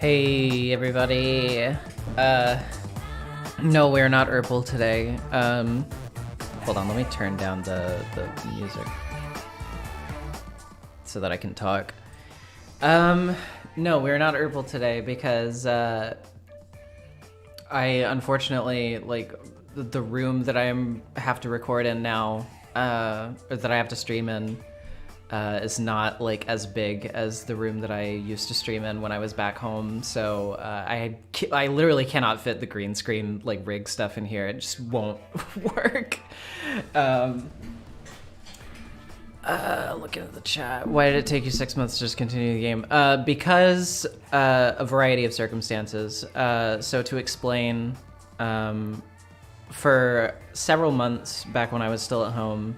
Hey everybody. No, we're not Urpal today. Hold on, let me turn down the music so that I can talk. No, we're not Urpal today because I unfortunately, like, the room that I have to record in now, or that I have to stream in, is not like as big as the room that I used to stream in when I was back home. So I literally cannot fit the green screen like rig stuff in here. It just won't work. Looking at the chat, why did it take you 6 months to just continue the game? Because a variety of circumstances. So to explain, for several months back when I was still at home,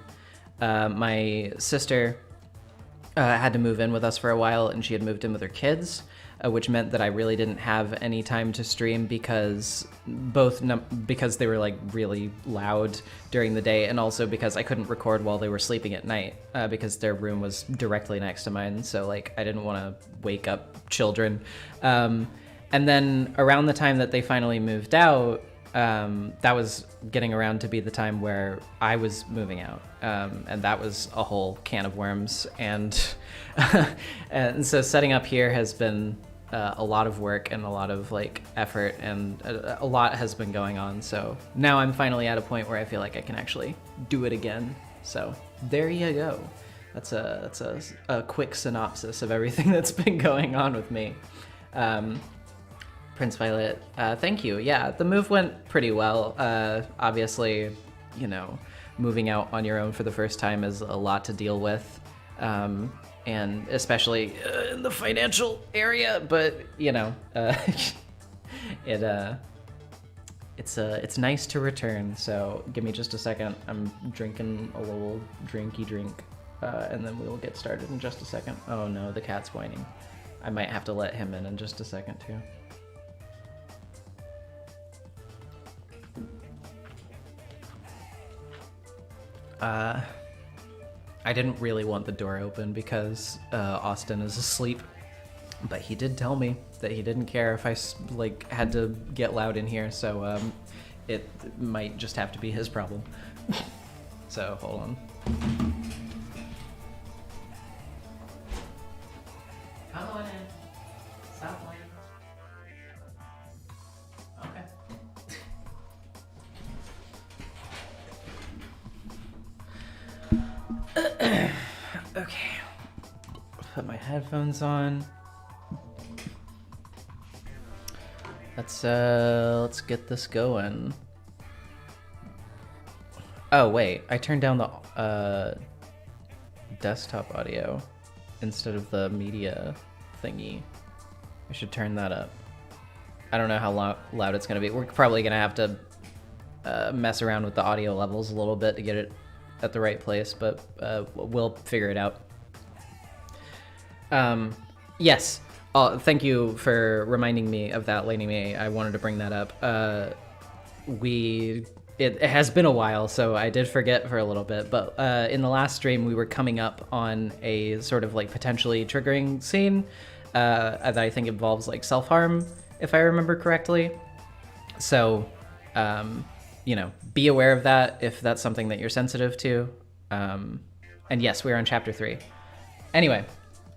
my sister had to move in with us for a while, and she had moved in with her kids, which meant that I really didn't have any time to stream because because they were like really loud during the day, and also because I couldn't record while they were sleeping at night because their room was directly next to mine. So like I didn't want to wake up children. And then around the time that they finally moved out, that was getting around to be the time where I was moving out. And that was a whole can of worms. And, and so setting up here has been a lot of work and a lot of like effort, and a lot has been going on. So now I'm finally at a point where I feel like I can actually do it again. So there you go. That's a quick synopsis of everything that's been going on with me. Prince Violet, thank you. Yeah, the move went pretty well. Obviously, you know, moving out on your own for the first time is a lot to deal with, and especially in the financial area. But you know, it's nice to return. So give me just a second. I'm drinking a little drinky drink, and then we will get started in just a second. Oh no, the cat's whining. I might have to let him in just a second too. I didn't really want the door open because Austin is asleep, but he did tell me that he didn't care if I like had to get loud in here, so it might just have to be his problem. So hold on. Come on in. Stop playing. Okay, put my headphones on. Let's get this going. Oh wait, I turned down the desktop audio instead of the media thingy. I should turn that up. I don't know how loud it's gonna be. We're probably gonna have to mess around with the audio levels a little bit to get it at the right place, but we'll figure it out. Yes, thank you for reminding me of that, Lady May. I wanted to bring that up. It has been a while, so I did forget for a little bit, but in the last stream we were coming up on a sort of like potentially triggering scene that I think involves like self-harm, if I remember correctly. So you know, be aware of that if that's something that you're sensitive to. And yes, we're on chapter 3. Anyway,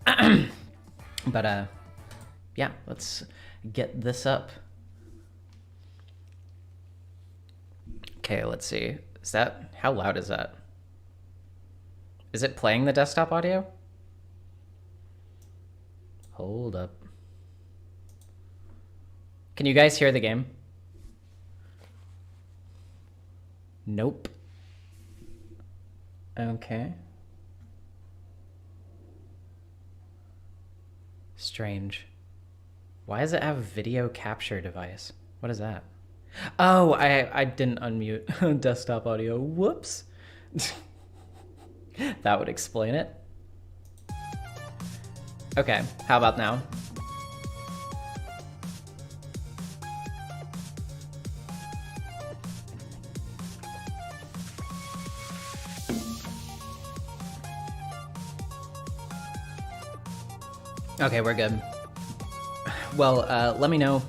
but yeah, let's get this up. Okay, let's see. How loud is that? Is it playing the desktop audio? Hold up. Can you guys hear the game? Nope. Okay. Strange. Why does it have a video capture device? What is that? Oh, I didn't unmute desktop audio. Whoops. That would explain it. Okay, how about now? Okay, we're good. Well, let me know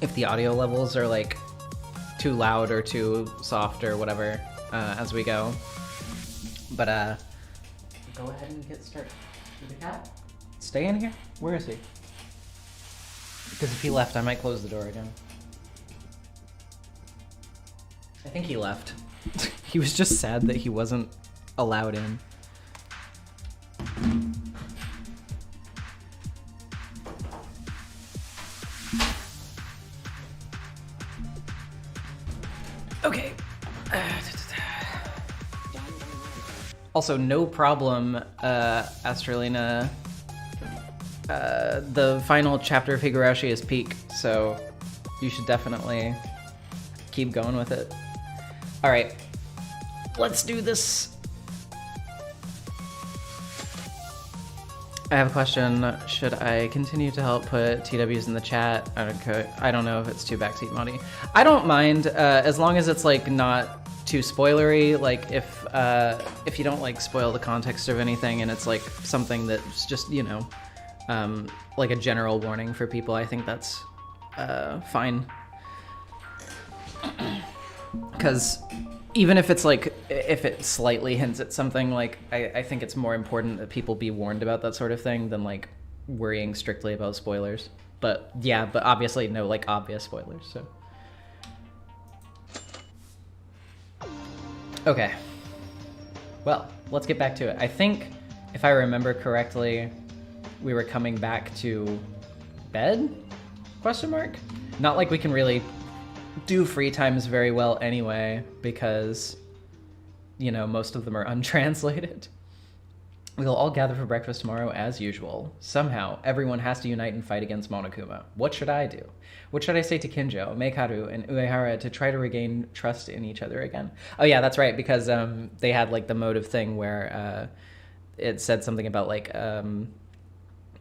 if the audio levels are like too loud or too soft or whatever as we go. But go ahead and get started. Did the cat stay in here? Where is he? Because if he left, I might close the door again. I think he left. He was just sad that he wasn't allowed in. Okay. Also, no problem, Astralina. The final chapter of Higurashi is peak, so you should definitely keep going with it. All right, let's do this. I have a question. Should I continue to help put TWs in the chat? I don't know if it's too backseat moddy. I don't mind as long as it's like not too spoilery. Like if you don't like spoil the context of anything and it's like something that's just, you know, like a general warning for people, I think that's fine. Because even if it's like, if it slightly hints at something, like I think it's more important that people be warned about that sort of thing than like worrying strictly about spoilers. But yeah, but obviously no like obvious spoilers, so. Okay. Well, let's get back to it. I think if I remember correctly, we were coming back to bed? Question mark? Not like we can really do free times very well anyway, because, you know, most of them are untranslated. We'll all gather for breakfast tomorrow as usual. Somehow, everyone has to unite and fight against Monokuma. What should I do? What should I say to Kinjo, Meikaru, and Uehara to try to regain trust in each other again? Oh yeah, that's right, because they had like the motive thing where it said something about like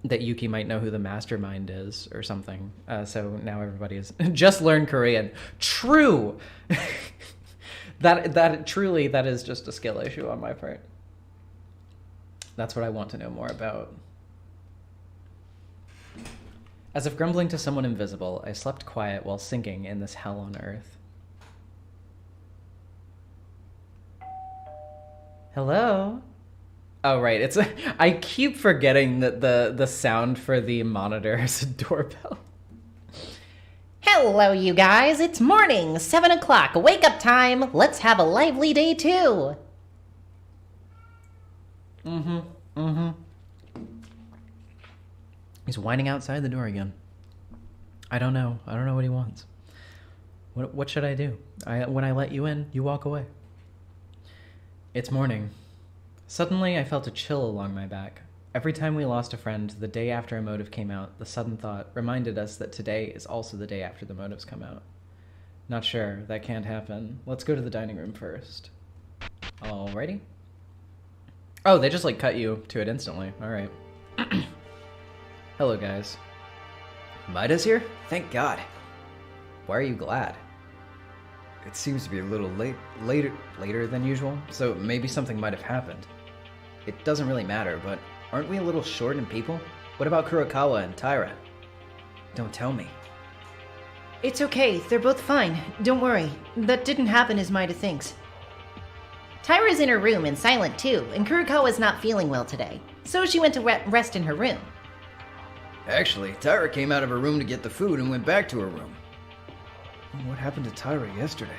that Yuki might know who the mastermind is or something. So now everybody is just learn Korean. True. that truly, that is just a skill issue on my part. That's what I want to know more about. As if grumbling to someone invisible, I slept quiet while sinking in this hell on earth. Hello? Oh, right. It's I keep forgetting that the sound for the monitor is a doorbell. Hello, you guys. It's morning, 7 o'clock. Wake up time. Let's have a lively day, too. He's whining outside the door again. I don't know what he wants. What should I do? When I let you in, you walk away. It's morning. Suddenly, I felt a chill along my back. Every time we lost a friend, the day after a motive came out, the sudden thought reminded us that today is also the day after the motives come out. Not sure, that can't happen. Let's go to the dining room first. Alrighty. Oh, they just like cut you to it instantly. Alright. Hello, guys. Maida's here? Thank God. Why are you glad? It seems to be a little later than usual, so maybe something might have happened. It doesn't really matter, but aren't we a little short in people? What about Kurokawa and Taira? Don't tell me. It's okay. They're both fine. Don't worry. That didn't happen as Maida thinks. Taira's in her room and silent too, and Kurokawa's not feeling well today, so she went to rest in her room. Actually, Taira came out of her room to get the food and went back to her room. What happened to Taira yesterday?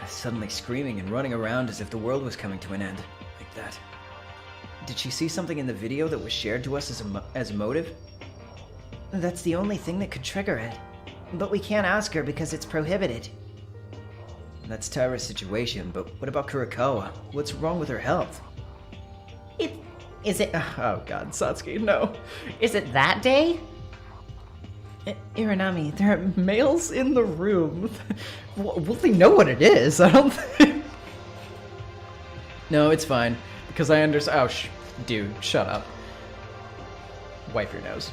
Suddenly screaming and running around as if the world was coming to an end, like that. Did she see something in the video that was shared to us as a motive? That's the only thing that could trigger it. But we can't ask her because it's prohibited. That's Taira's situation, but what about Kurokawa? What's wrong with her health? Is it... Oh god, Satsuki, no. Is it that day? Iranami, there are males in the room. Will they know what it is? I don't think... No, it's fine. Because I understand... Oh, dude, shut up. Wipe your nose.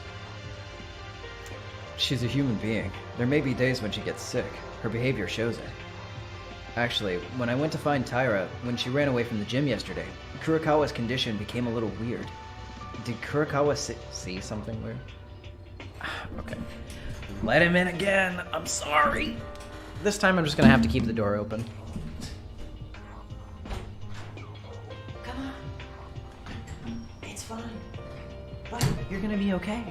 She's a human being. There may be days when she gets sick. Her behavior shows it. Actually, when I went to find Taira, when she ran away from the gym yesterday, Kurokawa's condition became a little weird. Did Kurokawa see something weird? Okay. Let him in again. I'm sorry. This time I'm just gonna have to keep the door open. Come on. It's fine. But you're gonna be okay.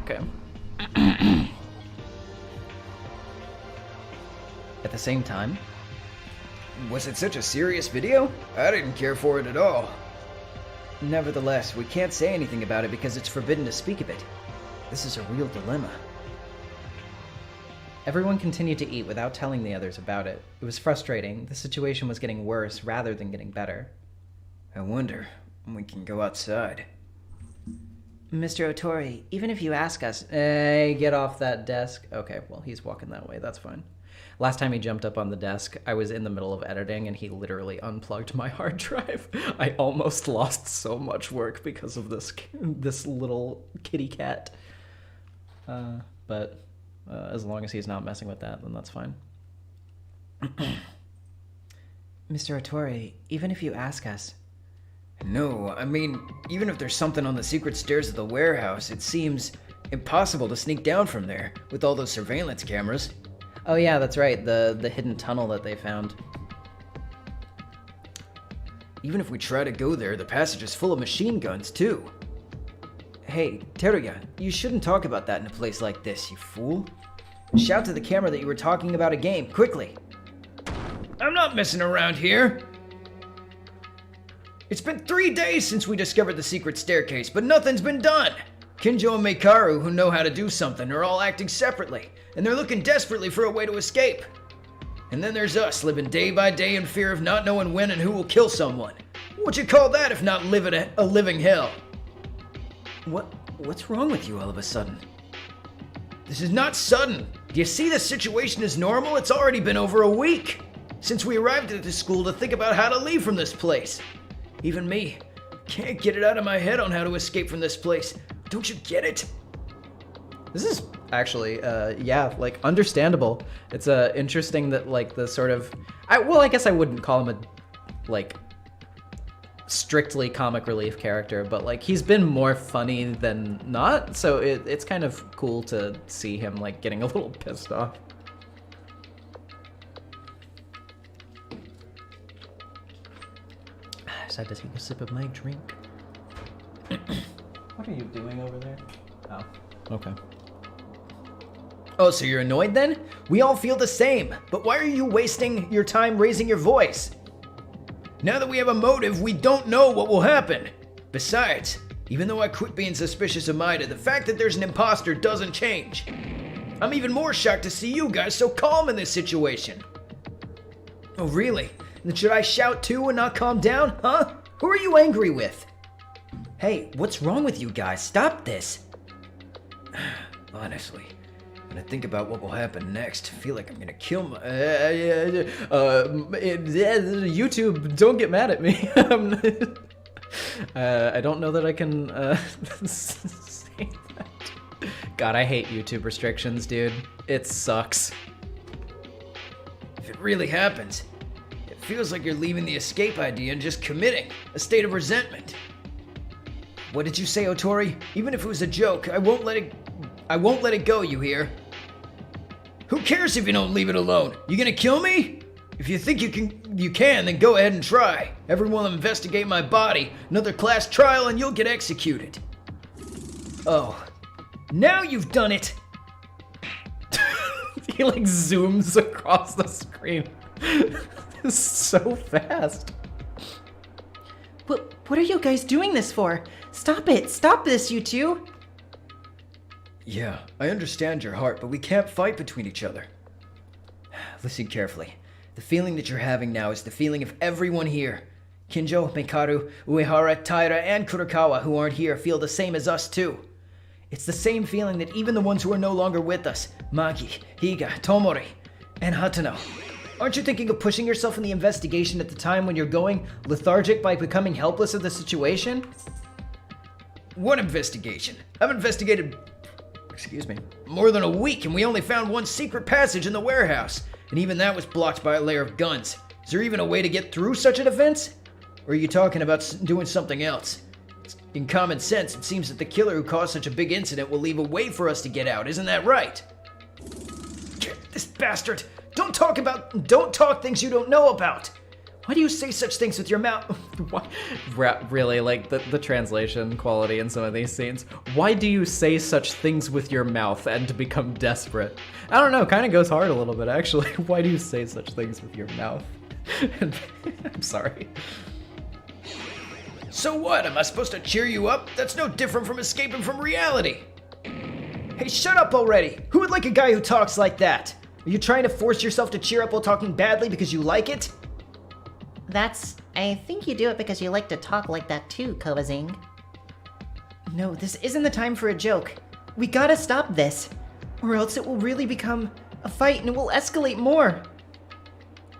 Okay. At the same time, Was it such a serious video? I didn't care for it at all. Nevertheless, we can't say anything about it because it's forbidden to speak of it. This is a real dilemma. everyone continued to eat without telling the others about it. It was frustrating. The situation was getting worse rather than getting better. I wonder when we can go outside. Mr. Otori, even if you ask us... Hey, get off that desk. Okay, well, he's walking that way. That's fine. Last time he jumped up on the desk, I was in the middle of editing, and he literally unplugged my hard drive. I almost lost so much work because of this little kitty cat. But as long as he's not messing with that, then that's fine. Mr. Otori, even if you ask us... No, I mean, even if there's something on the secret stairs of the warehouse, it seems impossible to sneak down from there with all those surveillance cameras. Oh yeah, that's right, the hidden tunnel that they found. Even if we try to go there, the passage is full of machine guns, too. Hey, Teruya, you shouldn't talk about that in a place like this, you fool. Shout to the camera that you were talking about a game, quickly. I'm not messing around here. It's been 3 days since we discovered the secret staircase, but nothing's been done. Kinjo and Meikaru, who know how to do something, are all acting separately, and they're looking desperately for a way to escape. And then there's us, living day by day in fear of not knowing when and who will kill someone. What'd you call that if not living a living hell? What's wrong with you all of a sudden? This is not sudden. Do you see the situation is normal? It's already been over a week since we arrived at the school to think about how to leave from this place. Even me, can't get it out of my head on how to escape from this place. Don't you get it? This is actually, yeah, like, understandable. It's interesting that, like, the sort of... I guess I wouldn't call him a, like, strictly comic relief character, but, like, he's been more funny than not, so it's kind of cool to see him, like, getting a little pissed off. I just had to take a sip of my drink. What are you doing over there? Oh, okay. Oh, so you're annoyed then? We all feel the same, but why are you wasting your time raising your voice? Now that we have a motive, we don't know what will happen. Besides, even though I quit being suspicious of Maida, the fact that there's an imposter doesn't change. I'm even more shocked to see you guys so calm in this situation. Oh, really? Then should I shout too and not calm down, huh? Who are you angry with? Hey, what's wrong with you guys? Stop this. Honestly, when I think about what will happen next, I feel like I'm gonna kill my... YouTube, don't get mad at me. I don't know that I can say that. God, I hate YouTube restrictions, dude. It sucks. If it really happens, it feels like you're leaving the escape idea and just committing a state of resentment. What did you say, Otori? Even if it was a joke, I won't let it go, you hear? Who cares if you don't leave it alone? You gonna kill me? If you think you can, then go ahead and try. Everyone will investigate my body, another class trial, and you'll get executed. Oh, now you've done it! He like zooms across the screen. It's so fast. What are you guys doing this for? Stop it! Stop this, you two! Yeah, I understand your heart, but we can't fight between each other. Listen carefully. The feeling that you're having now is the feeling of everyone here. Kinjo, Meikaru, Uehara, Taira, and Kurokawa, who aren't here, feel the same as us too. It's the same feeling that even the ones who are no longer with us, Maki, Higa, Tomori, and Hatano. Aren't you thinking of pushing yourself in the investigation at the time when you're going lethargic by becoming helpless of the situation? What investigation? I've investigated, more than a week, and we only found one secret passage in the warehouse, and even that was blocked by a layer of guns. Is there even a way to get through such a defense? Or are you talking about doing something else? In common sense, it seems that the killer who caused such a big incident will leave a way for us to get out, isn't that right? This bastard! Don't talk things you don't know about! Why do you say such things with your mouth? Really, like, the translation quality in some of these scenes. Why do you say such things with your mouth and to become desperate? I don't know, kind of goes hard a little bit, actually. Why do you say such things with your mouth? I'm sorry. So what? Am I supposed to cheer you up? That's no different from escaping from reality. Hey, shut up already! Who would like a guy who talks like that? Are you trying to force yourself to cheer up while talking badly because you like it? I think you do it because you like to talk like that too, Kovazing. No, this isn't the time for a joke. We gotta stop this, or else it will really become a fight and it will escalate more.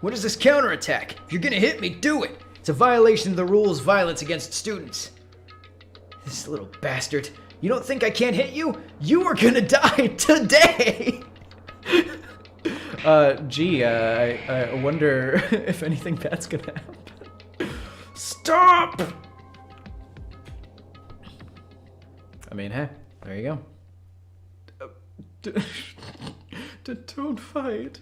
What is this counterattack? If you're gonna hit me, do it! It's a violation of the rules, violence against students. This little bastard. You don't think I can't hit you? You are gonna die today! I wonder if anything bad's gonna happen. Stop! I mean, hey, there you go. Don't fight.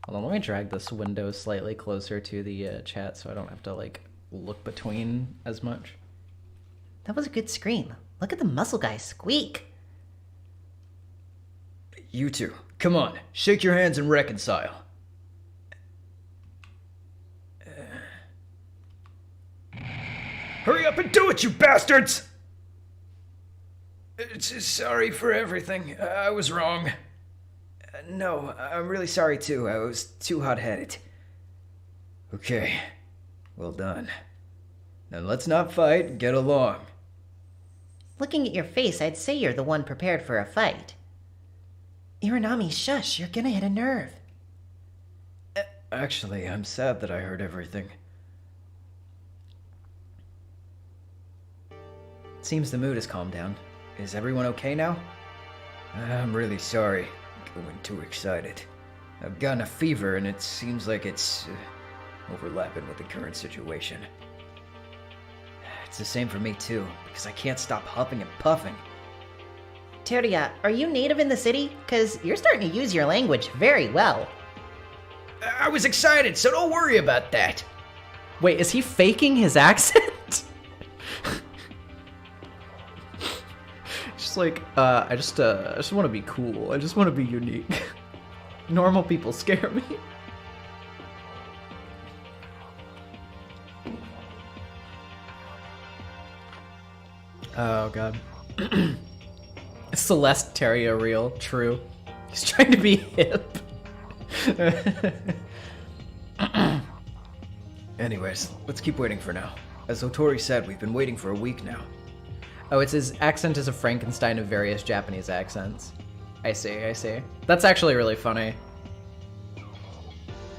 Hold on, let me drag this window slightly closer to the chat so I don't have to, like, look between as much. That was a good scream. Look at the muscle guy squeak. You two, come on, shake your hands and reconcile. Hurry up and do it, you bastards! Sorry for everything. I was wrong. No, I'm really sorry too. I was too hot-headed. Okay, well done. Now let's not fight and get along. Looking at your face, I'd say you're the one prepared for a fight. Iranami, shush, you're gonna hit a nerve. Actually, I'm sad that I heard everything. It seems the mood has calmed down. Is everyone okay now? I'm really sorry. Going too excited. I've gotten a fever and it seems like it's overlapping with the current situation. It's the same for me too, because I can't stop huffing and puffing. Teria, are you native in the city? Cause you're starting to use your language very well. I was excited, so don't worry about that. Wait, is he faking his accent? Just like, I just want to be cool. I just want to be unique. Normal people scare me. Oh god. Celeste Terria real, true. He's trying to be hip. Anyways, let's keep waiting for now. As Otori said, we've been waiting for a week now. Oh, it's his accent is a Frankenstein of various Japanese accents. I see. That's actually really funny.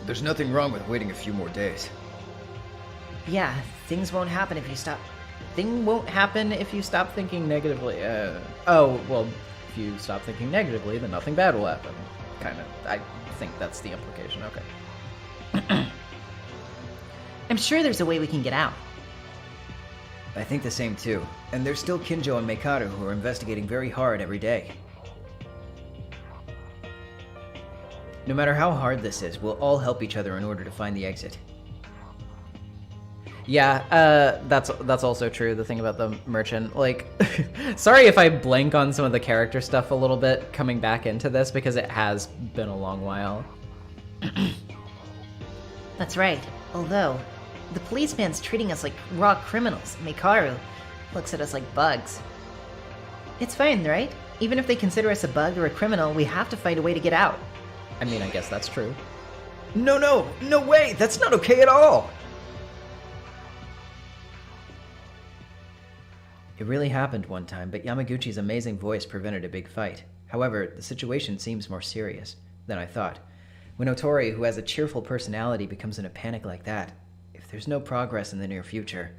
There's nothing wrong with waiting a few more days. Yeah, things won't happen if you stop. Thing won't happen if you stop thinking negatively. Oh, well, if you stop thinking negatively, then nothing bad will happen. Kind of. I think that's the implication. Okay. I'm sure there's a way we can get out. I think the same too. And there's still Kinjo and Meikaru who are investigating very hard every day. No matter how hard this is, we'll all help each other in order to find the exit. Yeah, that's also true, the thing about the merchant. Like, sorry if I blank on some of the character stuff a little bit coming back into this, because it has been a long while. That's right. Although, the policeman's treating us like raw criminals. Meikaru looks at us like bugs. It's fine, right? Even if they consider us a bug or a criminal, we have to find a way to get out. I mean, I guess that's true. No way! That's not okay at all! It really happened one time, but Yamaguchi's amazing voice prevented a big fight. However, the situation seems more serious than I thought. When Otori, who has a cheerful personality, becomes in a panic like that, if there's no progress in the near future,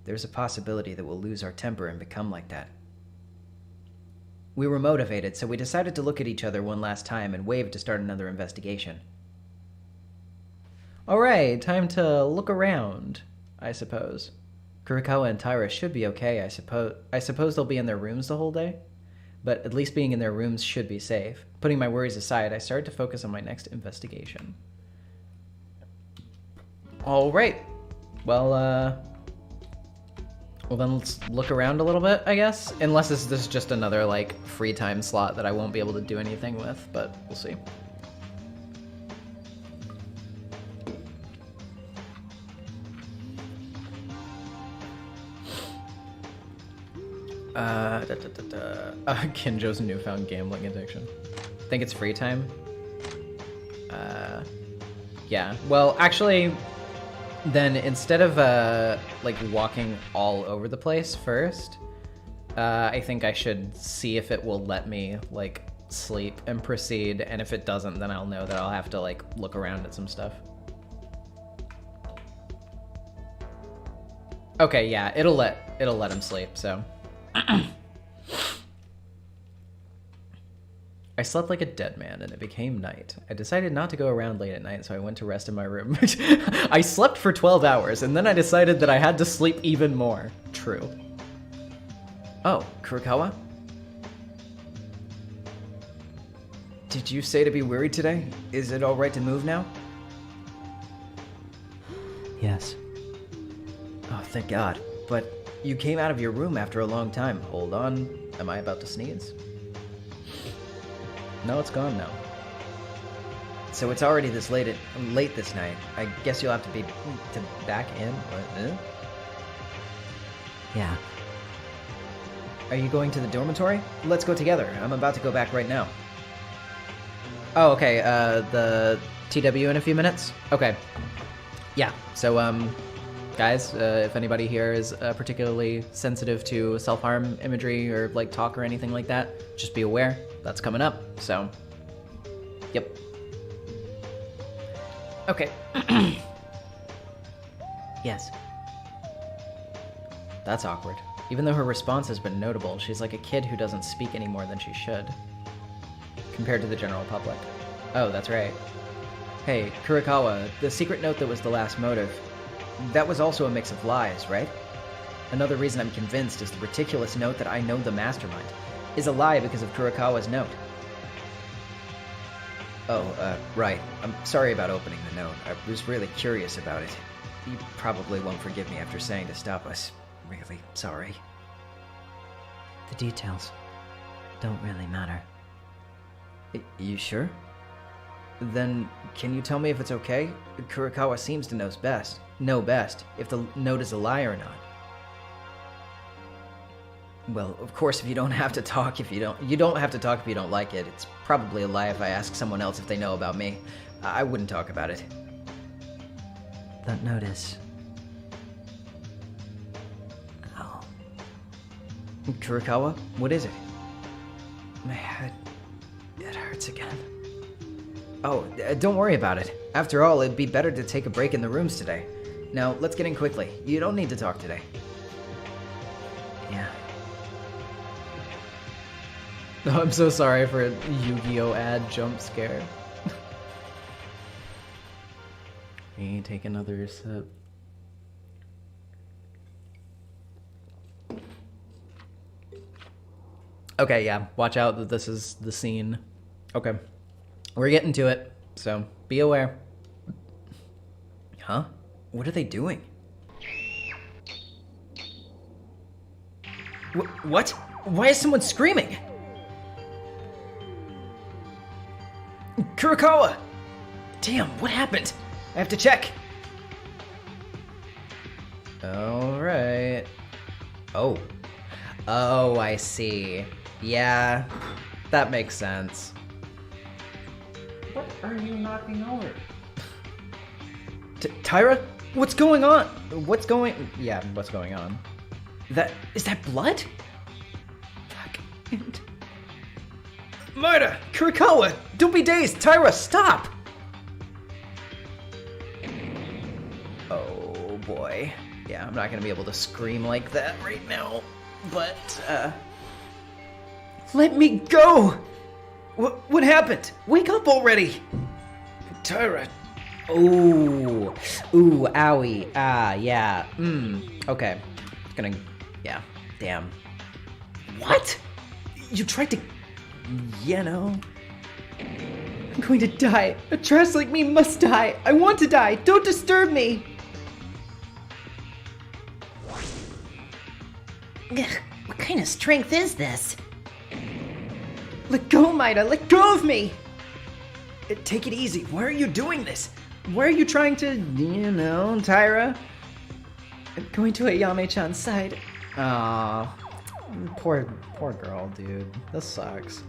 there's a possibility that we'll lose our temper and become like that. We were motivated, so we decided to look at each other one last time and waved to start another investigation. Alright, time to look around, I suppose. Kurikawa and Taira should be okay, I suppose. I suppose they'll be in their rooms the whole day, but at least being in their rooms should be safe. Putting my worries aside, I started to focus on my next investigation. All right. Well, then let's look around a little bit, I guess. Unless this is just another, like, free time slot that I won't be able to do anything with, but we'll see. Kinjo's newfound gambling addiction. Think it's free time? Yeah. Well, actually, then instead of, like, walking all over the place first, I think I should see if it will let me, like, sleep and proceed, and if it doesn't, then I'll know that I'll have to, like, look around at some stuff. Okay, yeah, it'll let him sleep, so... I slept like a dead man, and it became night. I decided not to go around late at night, so I went to rest in my room. I slept for 12 hours, and then I decided that I had to sleep even more. True. Oh, Kurikawa? Did you say to be worried today? Is it alright to move now? Yes. Oh, thank God. But you came out of your room after a long time. Hold on. Am I about to sneeze? No, it's gone now. So it's already this late this night. I guess you'll have to be back in. What? Yeah. Are you going to the dormitory? Let's go together. I'm about to go back right now. Oh, okay. The TW in a few minutes? Okay. Yeah. So, guys, if anybody here is particularly sensitive to self-harm imagery or, like, talk or anything like that, just be aware. That's coming up, so... Yep. Okay. Yes. That's awkward. Even though her response has been notable, she's like a kid who doesn't speak any more than she should. Compared to the general public. Oh, that's right. Hey, Kurikawa, the secret note that was the last motive, that was also a mix of lies, right? Another reason I'm convinced is the ridiculous note that I know the mastermind is a lie because of Kurikawa's note. Oh, right. I'm sorry about opening the note. I was really curious about it. You probably won't forgive me after saying to stop us. Really sorry. The details don't really matter. You sure? Then, can you tell me if it's okay? Kurikawa seems to know best, if the note is a lie or not. Well, of course, if you don't have to talk if you don't have to talk if you don't like it. It's probably a lie if I ask someone else if they know about me. I wouldn't talk about it. That note is... Oh. Kurikawa, what is it? My head... it hurts again. Oh, don't worry about it. After all, it'd be better to take a break in the rooms today. Now, let's get in quickly. You don't need to talk today. Yeah. Oh, I'm so sorry for a Yu-Gi-Oh! Ad jump scare. Take another sip. Okay, yeah. Watch out that this is the scene. Okay. We're getting to it, so be aware. Huh? What are they doing? What? Why is someone screaming? Kurikawa! Damn, what happened? I have to check. Alright. Oh. Oh, I see. Yeah, that makes sense. What are you knocking over? Taira? What's going on? What's going on? Is that blood? Fuck. Marta! Kurikawa! Don't be dazed! Taira, stop! Oh boy. Yeah, I'm not gonna be able to scream like that right now. But, let me go! What happened? Wake up already! Taira. Ooh, owie, ah, yeah, okay. Gonna, yeah, damn. What? You tried to... You know... I'm going to die. A trash like me must die. I want to die. Don't disturb me. Ugh, what kind of strength is this? Let go, Maida. Let go of me. Take it easy. Why are you doing this? Why are you trying to, Tyra? I'm going to Ayame-chan's side. Aw, poor girl, dude. This sucks.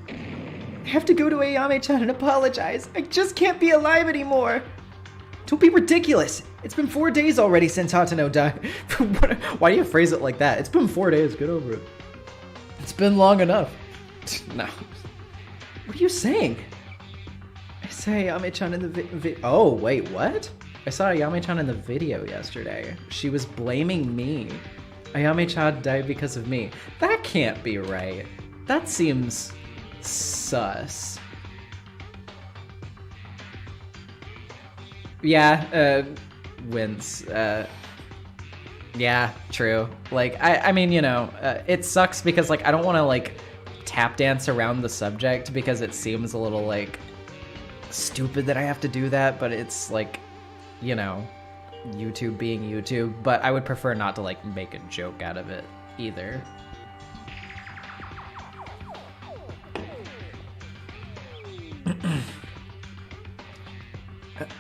I have to go to Ayame-chan and apologize. I just can't be alive anymore. Don't be ridiculous. It's been 4 days already since Hatano died. Why do you phrase it like that? It's been 4 days. Get over it. It's been long enough. No. What are you saying? I saw Ayame-chan in the Oh, wait, what? I saw Ayame-chan in the video yesterday. She was blaming me. Ayame-chan died because of me. That can't be right. That seems sus. Yeah, wince. Yeah, true. Like, I mean, you know, it sucks because, like, I don't want to, like, tap dance around the subject because it seems a little, like, stupid that I have to do that, but it's, like, you know, YouTube being YouTube, but I would prefer not to, like, make a joke out of it either.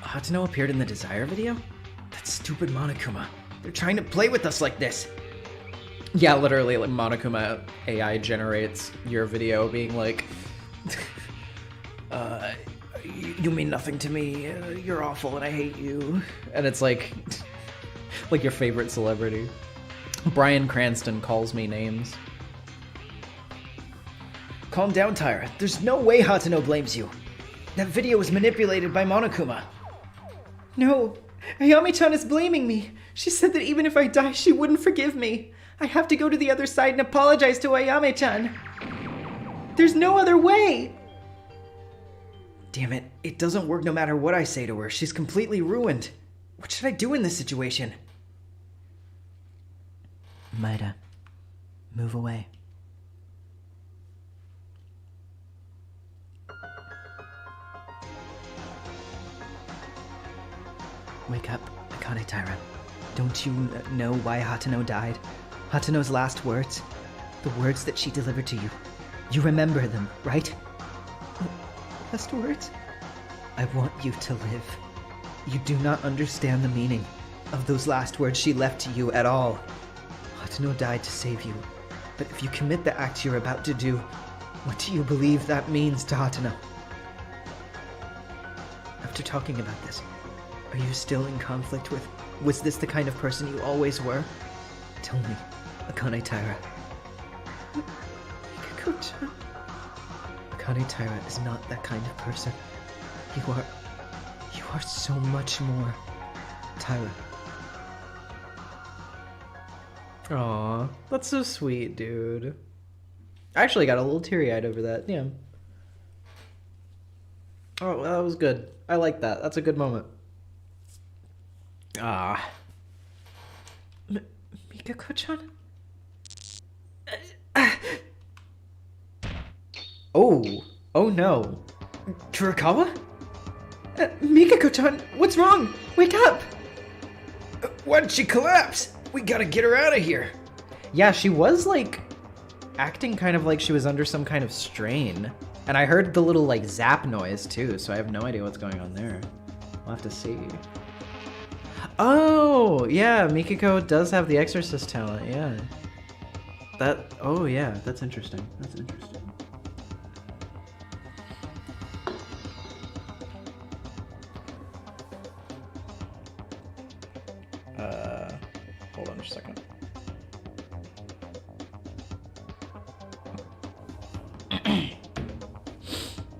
Hatano appeared in the Desire video? That stupid Monokuma. They're trying to play with us like this. Yeah, literally, like, Monokuma AI generates your video being like, you mean nothing to me, you're awful and I hate you. And it's like your favorite celebrity. Bryan Cranston calls me names. Calm down, Tyra. There's no way Hatano blames you. That video was manipulated by Monokuma. No, Ayame-chan is blaming me. She said that even if I die, she wouldn't forgive me. I have to go to the other side and apologize to Ayame-chan. There's no other way. Damn it, it doesn't work no matter what I say to her. She's completely ruined. What should I do in this situation? Maida, move away. Wake up, Akane Tyra. Don't you know why Hatano died? Hatano's last words? The words that she delivered to you. You remember them, right? Last words? I want you to live. You do not understand the meaning of those last words she left to you at all. Hatano died to save you, but if you commit the act you're about to do, what do you believe that means to Hatano? After talking about this, are you still in conflict with... Was this the kind of person you always were? Tell me, Akane Tyra. Mikako-chan. Akane Tyra is not that kind of person. You are so much more. Tyra. Aw, that's so sweet, dude. I actually got a little teary-eyed over that, yeah. Oh, that was good. I like that. That's a good moment. Ah. Mikako-chan? Oh no. Kurikawa? Mikako-chan, what's wrong? Wake up! Why did she collapse? We gotta get her out of here. Yeah, she was, like, acting kind of like she was under some kind of strain. And I heard the little, like, zap noise, too, so I have no idea what's going on there. We'll have to see. Oh, yeah, Mikako does have the Exorcist talent, yeah. Oh, yeah, that's interesting. That's interesting. Hold on just a second.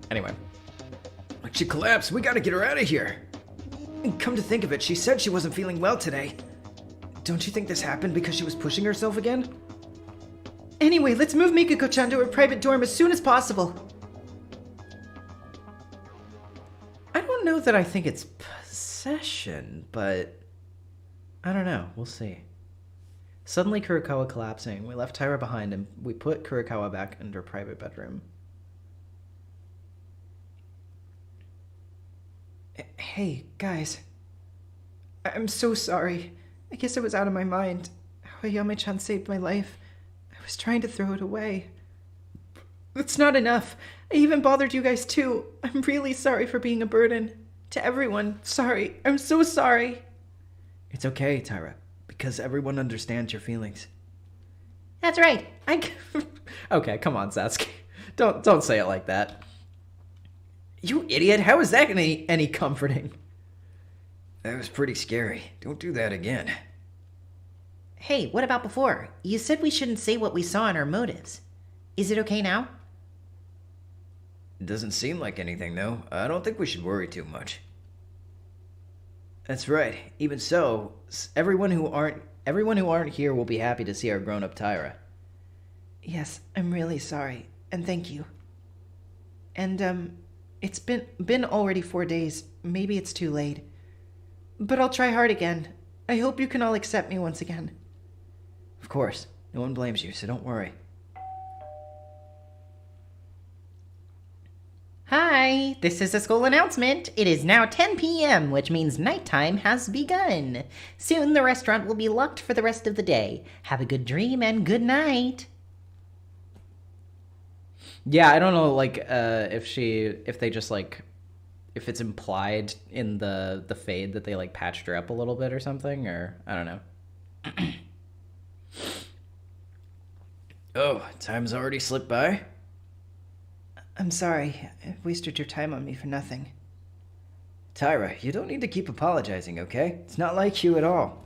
Anyway. When she collapsed, we gotta get her out of here. And come to think of it, she said she wasn't feeling well today. Don't you think this happened because she was pushing herself again? Anyway, let's move Mikako-chan to her private dorm as soon as possible. I don't know that I think it's possession, but I don't know. We'll see. Suddenly Kurokawa collapsing, we left Taira behind and we put Kurokawa back into her private bedroom. Hey, guys. I'm so sorry. I guess it was out of my mind. Aoyama-chan saved my life. I was trying to throw it away. It's not enough. I even bothered you guys too. I'm really sorry for being a burden. To everyone, sorry. I'm so sorry. It's okay, Taira, because everyone understands your feelings. That's right. Okay, come on, Satsuki. Don't say it like that. You idiot! How is that any comforting? That was pretty scary. Don't do that again. Hey, what about before? You said we shouldn't say what we saw in our motives. Is it okay now? It doesn't seem like anything, though. I don't think we should worry too much. That's right. Even so, everyone who aren't here will be happy to see our grown-up Taira. Yes, I'm really sorry. And thank you. And, it's been already 4 days. Maybe it's too late. But I'll try hard again. I hope you can all accept me once again. Of course. No one blames you, so don't worry. Hi, this is a school announcement. It is now 10 p.m., which means nighttime has begun. Soon the restaurant will be locked for the rest of the day. Have a good dream and good night. Yeah, I don't know, like, if it's implied in the fade that they, like, patched her up a little bit or something, or, I don't know. Oh, time's already slipped by? I'm sorry. I've wasted your time on me for nothing. Taira, you don't need to keep apologizing, okay? It's not like you at all.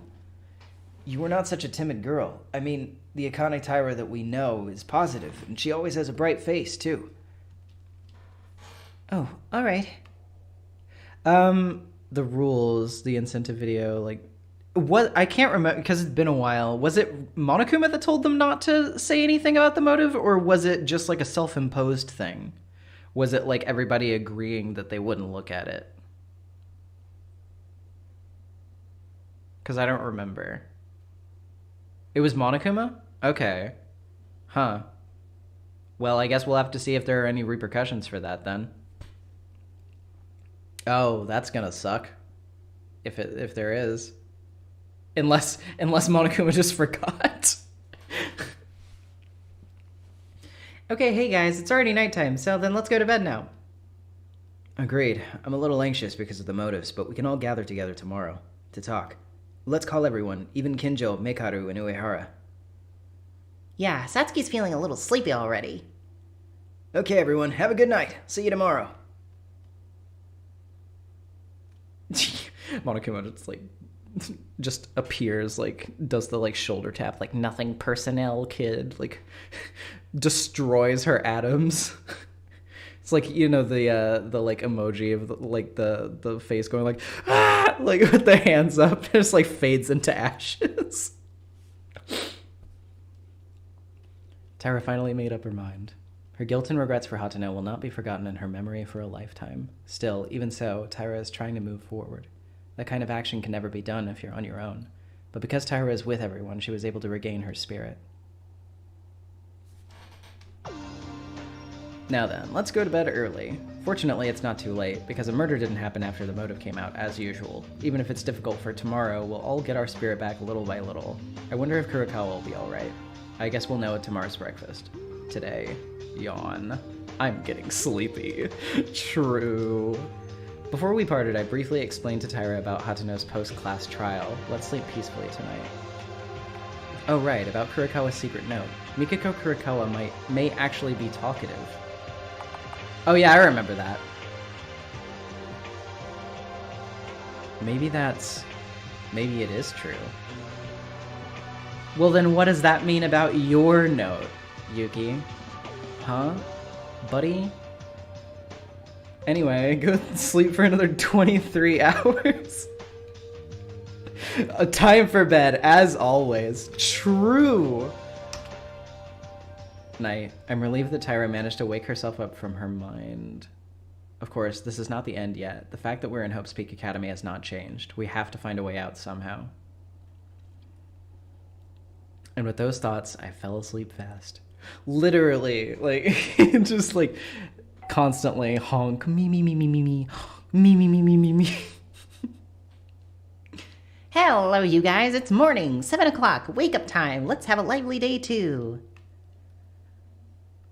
You were not such a timid girl. I mean, the Akane Taira that we know is positive, and she always has a bright face, too. Oh, alright. The rules, the incentive video, like, what, I can't remember, because it's been a while. Was it Monokuma that told them not to say anything about the motive, or was it just like a self-imposed thing? Was it like everybody agreeing that they wouldn't look at it? Because I don't remember. It was Monokuma? Okay. Huh. Well, I guess we'll have to see if there are any repercussions for that then. Oh, that's gonna suck. If there is. Unless Monokuma just forgot. Okay, hey guys, it's already nighttime, so then let's go to bed now. Agreed. I'm a little anxious because of the motives, but we can all gather together tomorrow to talk. Let's call everyone, even Kinjo, Mekaru, and Uehara. Yeah, Satsuki's feeling a little sleepy already. Okay, everyone, have a good night. See you tomorrow. Monokuma just appears, like, does the, like, shoulder tap, like, nothing personnel, kid, like, destroys her atoms. It's like, you know, the like, emoji of, the face going, like, ah! Like, with the hands up, it just, like, fades into ashes. Taira finally made up her mind. Her guilt and regrets for Hatano will not be forgotten in her memory for a lifetime. Still, even so, Taira is trying to move forward. That kind of action can never be done if you're on your own. But because Taira is with everyone, she was able to regain her spirit. Now then, let's go to bed early. Fortunately, it's not too late, because a murder didn't happen after the motive came out, as usual. Even if it's difficult for tomorrow, we'll all get our spirit back little by little. I wonder if Kurokawa will be alright. I guess we'll know at tomorrow's breakfast. Today. Yawn. I'm getting sleepy. True. Before we parted, I briefly explained to Taira about Hatano's post-class trial. Let's sleep peacefully tonight. Oh right, about Kurokawa's secret note. Mikako Kurokawa may actually be talkative. Oh yeah, I remember that. Maybe it is true. Well then what does that mean about your note, Yuki? Huh? Buddy? Anyway, go sleep for another 23 hours. A time for bed, as always. True. Night. I'm relieved that Taira managed to wake herself up from her mind. Of course, this is not the end yet. The fact that we're in Hope's Peak Academy has not changed. We have to find a way out somehow. And with those thoughts, I fell asleep fast. Literally, like, just like constantly honk, me, me, me, me, me, me, me, me, me, me, me, me. Hello, you guys. It's morning, 7 o'clock, wake up time. Let's have a lively day, too.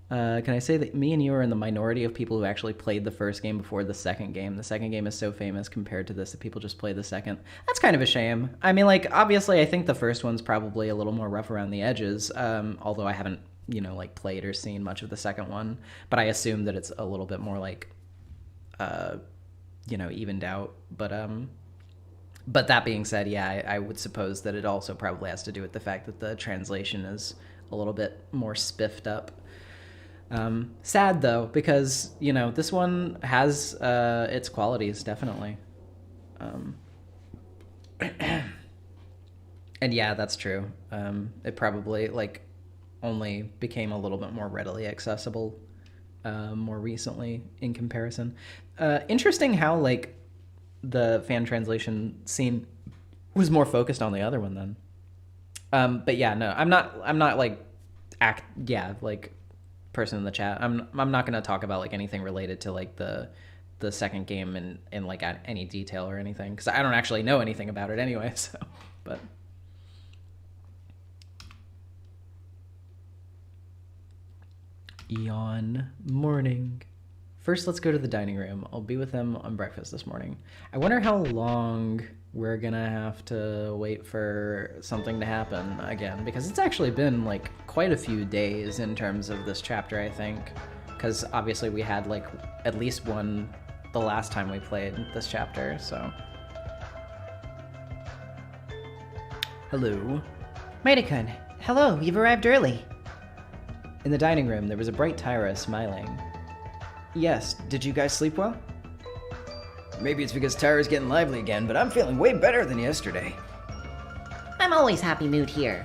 Can I say that me and you are in the minority of people who actually played the first game before the second game? The second game is so famous compared to this that people just play the second. That's kind of a shame. I mean, like, obviously, I think the first one's probably a little more rough around the edges, although I haven't, you know, like, played or seen much of the second one. But I assume that it's a little bit more, like, you know, evened out. But that being said, yeah, I would suppose that it also probably has to do with the fact that the translation is a little bit more spiffed up. Sad though, because, you know, this one has its qualities, definitely. And yeah, that's true. It probably, like, only became a little bit more readily accessible more recently in comparison. Interesting how, like, the fan translation scene was more focused on the other one then. But yeah, no, I'm not like person in the chat. I'm not going to talk about like anything related to like the second game in like any detail or anything, because I don't actually know anything about it anyway. So, but yawn morning. First, let's go to the dining room. I'll be with them on breakfast this morning. I wonder how long we're gonna have to wait for something to happen again, because it's actually been like quite a few days in terms of this chapter, I think, because obviously we had like at least one the last time we played this chapter, so. Hello. Maida-kun, hello, you've arrived early. In the dining room, there was a bright Tyra smiling. Yes, did you guys sleep well? Maybe it's because Tyra's getting lively again, but I'm feeling way better than yesterday. I'm always happy mood here.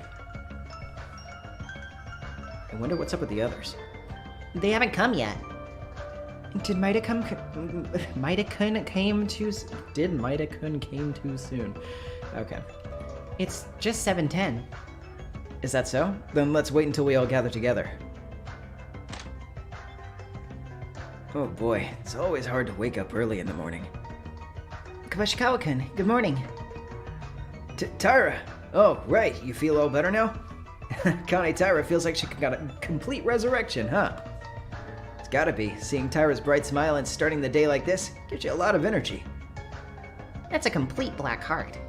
I wonder what's up with the others. They haven't come yet. Did Maida-kun came too soon? Okay. It's just 7:10. Is that so? Then let's wait until we all gather together. Oh boy, it's always hard to wake up early in the morning. Kabashikawa-kun, good morning. Tyra! Oh, right, you feel all better now? Kane Tyra feels like she got a complete resurrection, huh? It's gotta be. Seeing Tyra's bright smile and starting the day like this gives you a lot of energy. That's a complete black heart.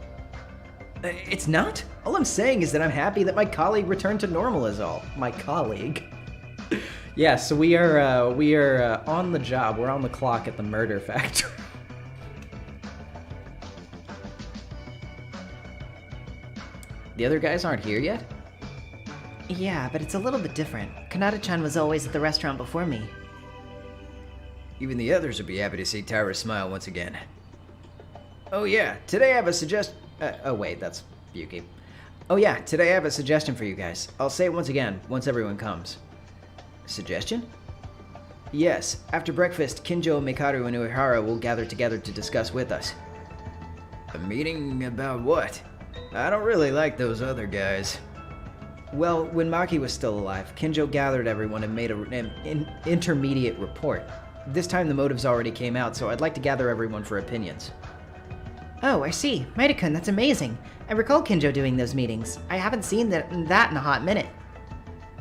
It's not? All I'm saying is that I'm happy that my colleague returned to normal is all. My colleague? Yeah, so we are on the job. We're on the clock at the murder factory. The other guys aren't here yet? Yeah, but it's a little bit different. Kanata-chan was always at the restaurant before me. Even the others would be happy to see Tyra smile once again. Oh yeah, today I have a oh wait, that's Yuki. Oh yeah, today I have a suggestion for you guys. I'll say it once again, once everyone comes. Suggestion? Yes, after breakfast, Kinjo, Mikaru, and Uehara will gather together to discuss with us. A meeting about what? I don't really like those other guys. Well, when Maki was still alive, Kinjo gathered everyone and made an intermediate report. This time the motives already came out, so I'd like to gather everyone for opinions. Oh, I see. Maida-kun, that's amazing. I recall Kinjo doing those meetings. I haven't seen that in a hot minute.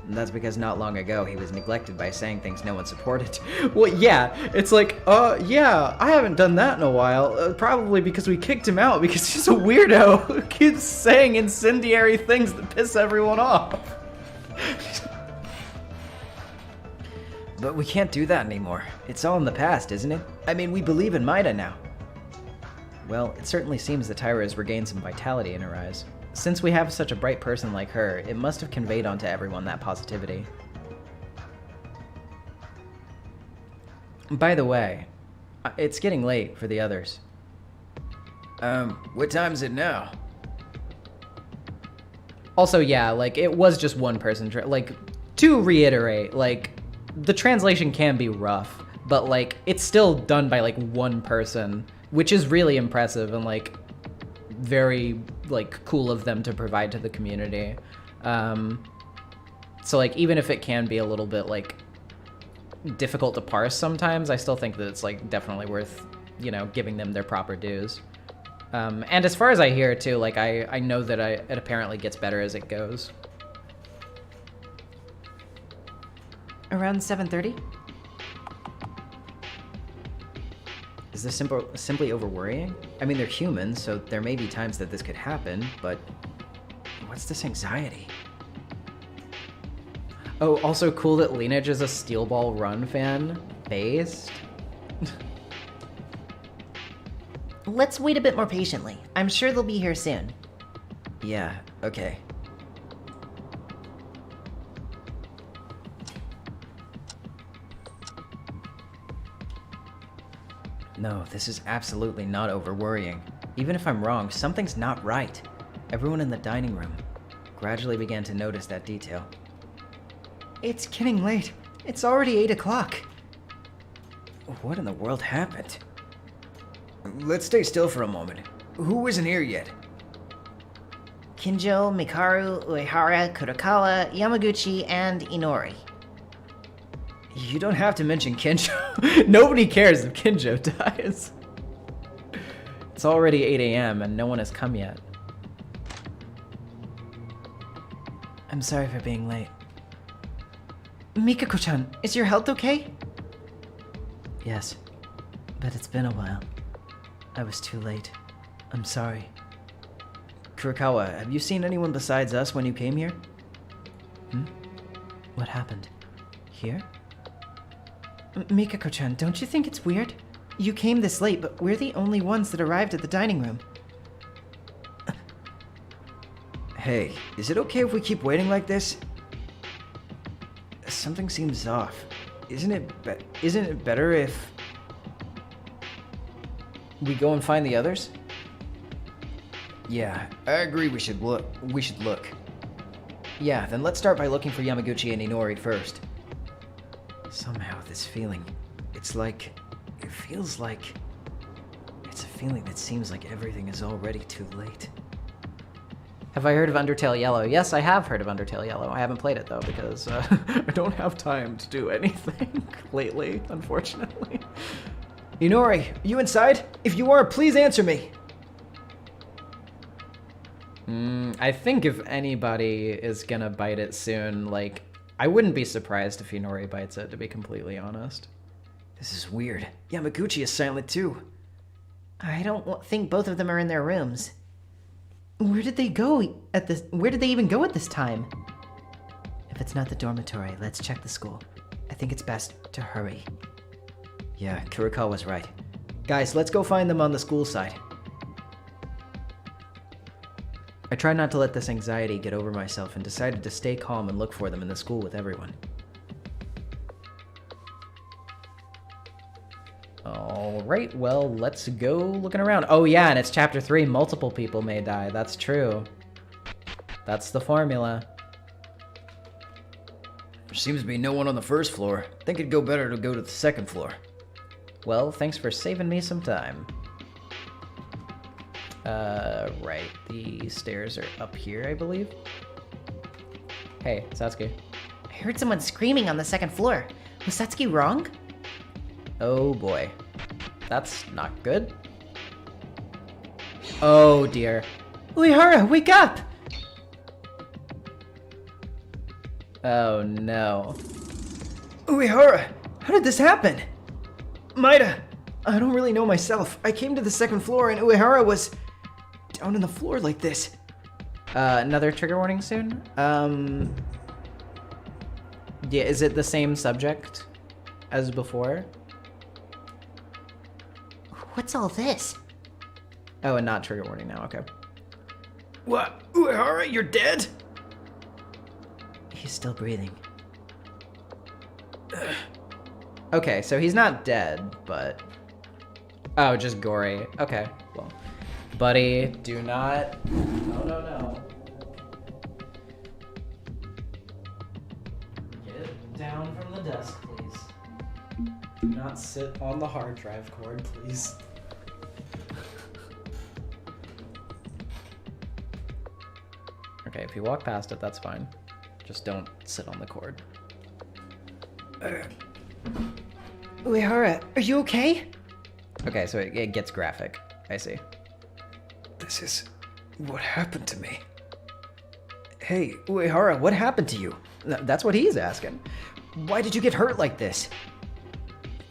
And that's because not long ago he was neglected by saying things no one supported. Well, yeah, it's like, yeah, I haven't done that in a while. Probably because we kicked him out because he's a weirdo who keeps saying incendiary things that piss everyone off. But we can't do that anymore. It's all in the past, isn't it? I mean, we believe in Maida now. Well, it certainly seems that Tyra has regained some vitality in her eyes. Since we have such a bright person like her, it must have conveyed onto everyone that positivity. By the way, it's getting late for the others. What time is it now? Also, yeah, like, it was just one person. Like, to reiterate, like, the translation can be rough, but, like, it's still done by, like, one person, which is really impressive and, like, very, like, cool of them to provide to the community. So like even if it can be a little bit like difficult to parse sometimes, I still think that it's like definitely worth, you know, giving them their proper dues. And as far as I hear too, like I know that it apparently gets better as it goes. Around 7:30? Is this simply over worrying? I mean, they're humans, so there may be times that this could happen, but what's this anxiety? Oh, also cool that Lineage is a Steel Ball Run fan. Based? Let's wait a bit more patiently. I'm sure they'll be here soon. Yeah, okay. No, this is absolutely not over worrying. Even if I'm wrong, something's not right. Everyone in the dining room gradually began to notice that detail. It's getting late. It's already 8 o'clock. What in the world happened? Let's stay still for a moment. Who isn't here yet? Kinjo, Mikaru, Uehara, Kurokawa, Yamaguchi, and Inori. You don't have to mention Kinjo. Nobody cares if Kinjo dies. It's already 8 a.m. and no one has come yet. I'm sorry for being late. Mikako-chan, is your health okay? Yes, but it's been a while. I was too late. I'm sorry. Kurokawa, have you seen anyone besides us when you came here? What happened? Here? Mikako-chan, don't you think it's weird? You came this late, but we're the only ones that arrived at the dining room. Hey, is it okay if we keep waiting like this? Something seems off. Isn't it better if we go and find the others? Yeah, I agree we should look. Yeah, then let's start by looking for Yamaguchi and Inori first. Somehow this feeling, it feels like it's a feeling that seems like everything is already too late. Have I heard of Undertale Yellow? Yes, I have heard of Undertale Yellow. I haven't played it though because I don't have time to do anything lately, unfortunately. Inori, are you inside? If you are, please answer me. I think if anybody is gonna bite it soon, like, I wouldn't be surprised if Inori bites it, to be completely honest. This is weird. Yamaguchi is silent too. I don't think both of them are in their rooms. Where did they go at this? Where did they even go at this time? If it's not the dormitory, let's check the school. I think it's best to hurry. Yeah, Kurokawa's right. Guys, let's go find them on the school side. I tried not to let this anxiety get over myself and decided to stay calm and look for them in the school with everyone. Alright, well, let's go looking around. Oh yeah, and it's chapter 3, multiple people may die. That's true. That's the formula. There seems to be no one on the first floor. I think it'd go better to go to the second floor. Well, thanks for saving me some time. Right, the stairs are up here, I believe. Hey, Satsuki. I heard someone screaming on the second floor. Was Satsuki wrong? Oh boy. That's not good. Oh dear. Uehara, wake up! Oh no. Uehara, how did this happen? Maida, I don't really know myself. I came to the second floor and Uehara was down on the floor like this. Another trigger warning soon? Yeah, is it the same subject as before? What's all this? Oh, and not trigger warning now, okay. What? Uehara, you're dead? He's still breathing. Okay, so he's not dead, but... Oh, just gory. Okay, well. Buddy, do not... No. Get down from the desk, please. Do not sit on the hard drive cord, please. Okay, if you walk past it, that's fine. Just don't sit on the cord. Uehara, are you okay? Okay, so it gets graphic. I see. This is what happened to me. Hey, Uehara, what happened to you? That's what he's asking. Why did you get hurt like this?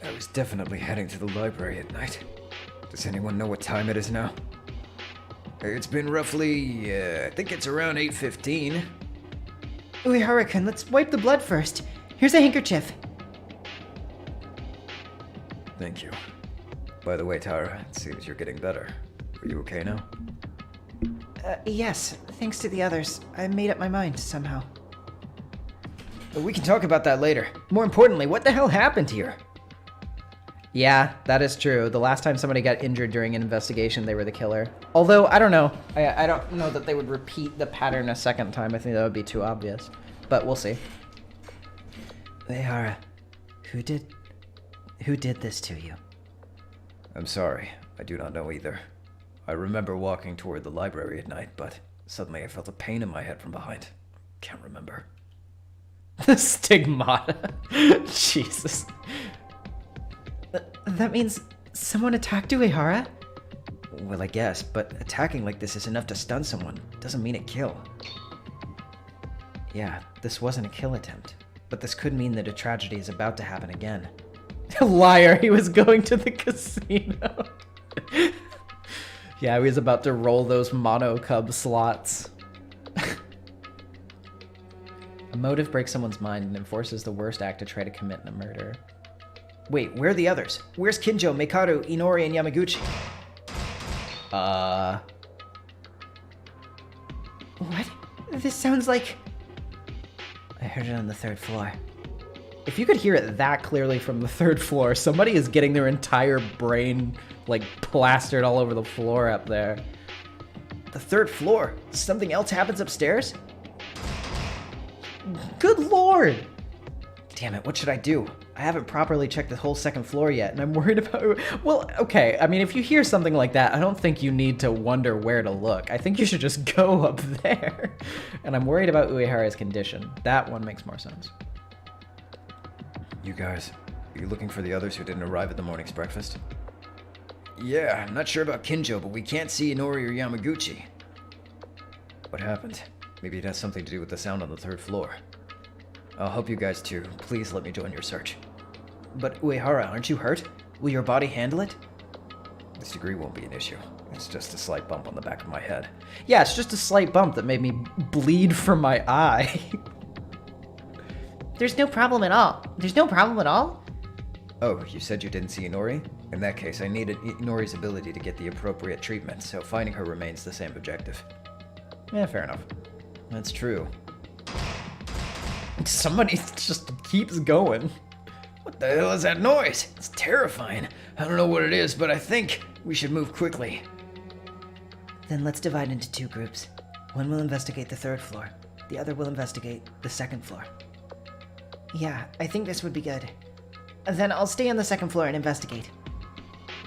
I was definitely heading to the library at night. Does anyone know what time it is now? It's been roughly, I think it's around 8:15. Uehara-kun, let's wipe the blood first. Here's a handkerchief. Thank you. By the way, Tara, it seems you're getting better. Are you okay now? Yes, thanks to the others. I made up my mind somehow. We can talk about that later. More importantly, what the hell happened here? Yeah, that is true. The last time somebody got injured during an investigation, they were the killer. Although, I don't know. I don't know that they would repeat the pattern a second time. I think that would be too obvious. But we'll see. Uehara, who did this to you? I'm sorry. I do not know either. I remember walking toward the library at night, but suddenly I felt a pain in my head from behind. Can't remember. The stigmata. Jesus. That means someone attacked Uehara? Well, I guess, but attacking like this is enough to stun someone. Doesn't mean a kill. Yeah, this wasn't a kill attempt. But this could mean that a tragedy is about to happen again. Liar, he was going to the casino. Yeah, he was about to roll those mono cub slots. A motive breaks someone's mind and enforces the worst act to try to commit a murder. Wait, where are the others? Where's Kinjo, Mikado, Inori, and Yamaguchi? What? This sounds like... I heard it on the 3rd floor. If you could hear it that clearly from the 3rd floor, somebody is getting their entire brain, like, plastered all over the floor up there. The 3rd floor? Something else happens upstairs? Good lord! Damn it, what should I do? I haven't properly checked the whole 2nd floor yet, and I'm worried about... Well, okay, I mean, if you hear something like that, I don't think you need to wonder where to look. I think you should just go up there. And I'm worried about Uehara's condition. That one makes more sense. You guys, are you looking for the others who didn't arrive at the morning's breakfast? Yeah, I'm not sure about Kinjo, but we can't see Inori or Yamaguchi. What happened? Maybe it has something to do with the sound on the 3rd floor. I'll help you guys too. Please let me join your search. But Uehara, aren't you hurt? Will your body handle it? This degree won't be an issue. It's just a slight bump on the back of my head. Yeah, it's just a slight bump that made me bleed from my eye. There's no problem at all. There's no problem at all? Oh, you said you didn't see Inori? In that case, I needed Inori's ability to get the appropriate treatment, so finding her remains the same objective. Yeah, fair enough. That's true. Somebody just keeps going. What the hell is that noise? It's terrifying. I don't know what it is, but I think we should move quickly. Then let's divide into 2 groups. One will investigate the 3rd floor. The other will investigate the 2nd floor. Yeah, I think this would be good. Then I'll stay on the 2nd floor and investigate.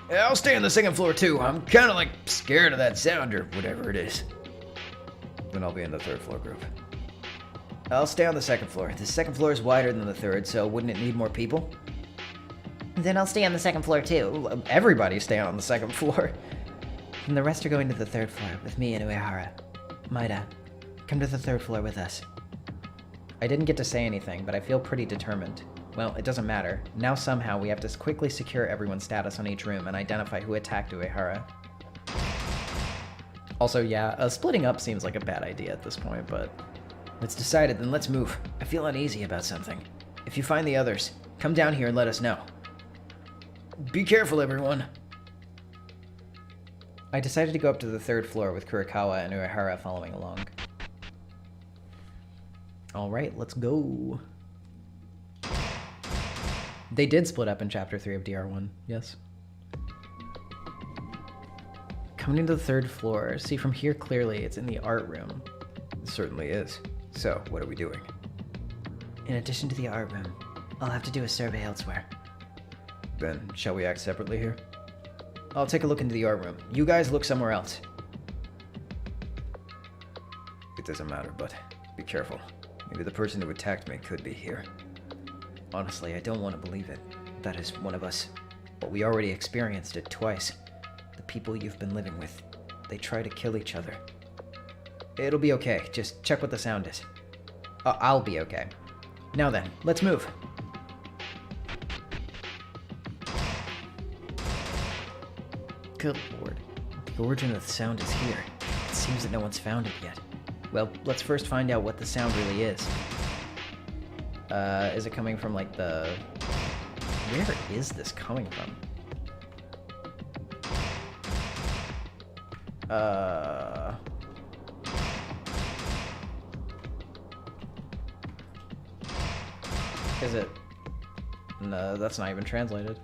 Yeah, I'll stay on the 2nd floor too. I'm kind of like scared of that sound or whatever it is. Then I'll be in the 3rd floor group. I'll stay on the 2nd floor. The 2nd floor is wider than the 3rd, so wouldn't it need more people? Then I'll stay on the 2nd floor too. Everybody's staying on the 2nd floor. And the rest are going to the 3rd floor with me and Uehara. Maida, come to the 3rd floor with us. I didn't get to say anything, but I feel pretty determined. Well, it doesn't matter. Now somehow we have to quickly secure everyone's status on each room and identify who attacked Uehara. Also, yeah, splitting up seems like a bad idea at this point, but... It's decided, then let's move. I feel uneasy about something. If you find the others, come down here and let us know. Be careful, everyone. I decided to go up to the 3rd floor with Kurikawa and Uehara following along. Alright, let's go. They did split up in Chapter 3 of DR1, yes. Coming to the 3rd floor, see from here clearly it's in the art room. It certainly is. So, what are we doing? In addition to the art room, I'll have to do a survey elsewhere. Then, shall we act separately here? I'll take a look into the art room. You guys look somewhere else. it doesn't matter, but be careful. Maybe the person who attacked me could be here. Honestly, I don't want to believe it. That is one of us. But we already experienced it twice. The people you've been living with, they try to kill each other. It'll be okay. Just check what the sound is. I'll be okay. Now then, let's move. Good lord. The origin of the sound is here. It seems that no one's found it yet. Well, let's first find out what the sound really is. Is it coming from, like, the... Where is this coming from? Is it... No, that's not even translated.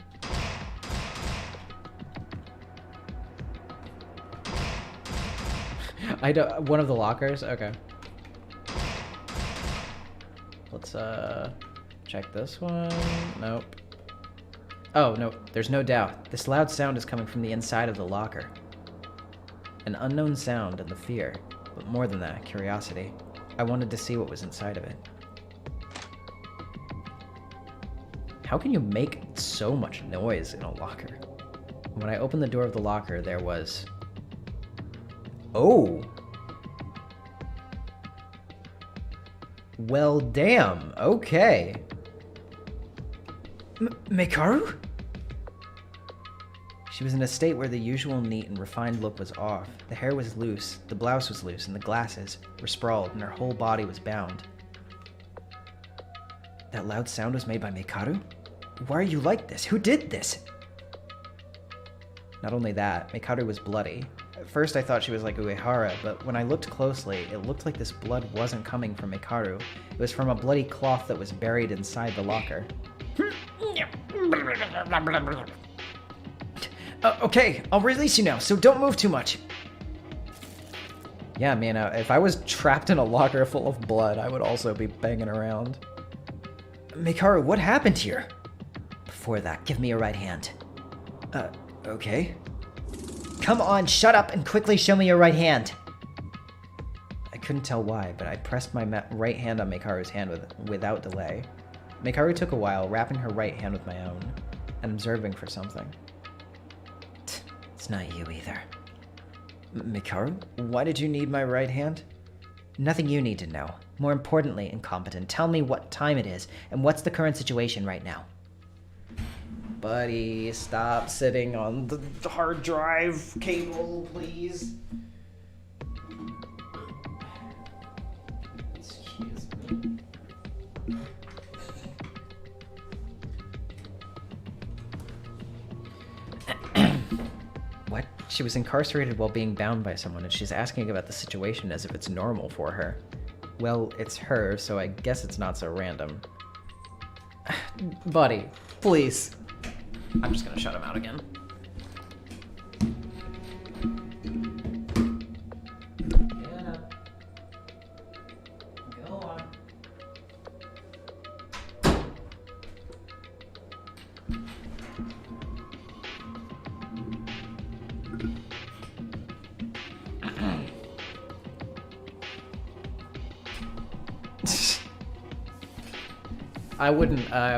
I don't... One of the lockers? Okay. Let's, check this one. Nope. Oh, no. There's no doubt. This loud sound is coming from the inside of the locker. An unknown sound and the fear. But more than that, curiosity. I wanted to see what was inside of it. How can you make so much noise in a locker? When I opened the door of the locker, there was... Oh! Well, damn. Okay. Mekaru? She was in a state where the usual neat and refined look was off. The hair was loose, the blouse was loose, and the glasses were sprawled, and her whole body was bound. That loud sound was made by Mekaru? Why are you like this? Who did this? Not only that, Mekaru was bloody. At first I thought she was like Uehara, but when I looked closely, it looked like this blood wasn't coming from Mekaru. It was from a bloody cloth that was buried inside the locker. Okay, I'll release you now, so don't move too much. Yeah, man, if I was trapped in a locker full of blood, I would also be banging around. Mekaru, what happened here? Before that, give me your right hand. Okay. Come on, shut up and quickly show me your right hand. I couldn't tell why, but I pressed my right hand on Mekaru's hand without delay. Mekaru took a while, wrapping her right hand with my own, and observing for something. It's not you either. Mekaru, why did you need my right hand? Nothing you need to know. More importantly, incompetent, tell me what time it is, and what's the current situation right now. Buddy, stop sitting on the hard drive cable, please. Excuse me. What? She was incarcerated while being bound by someone, and she's asking about the situation as if it's normal for her. Well, it's her, so I guess it's not so random. Buddy, please. I'm just gonna shut him out again. Get up. Go on. I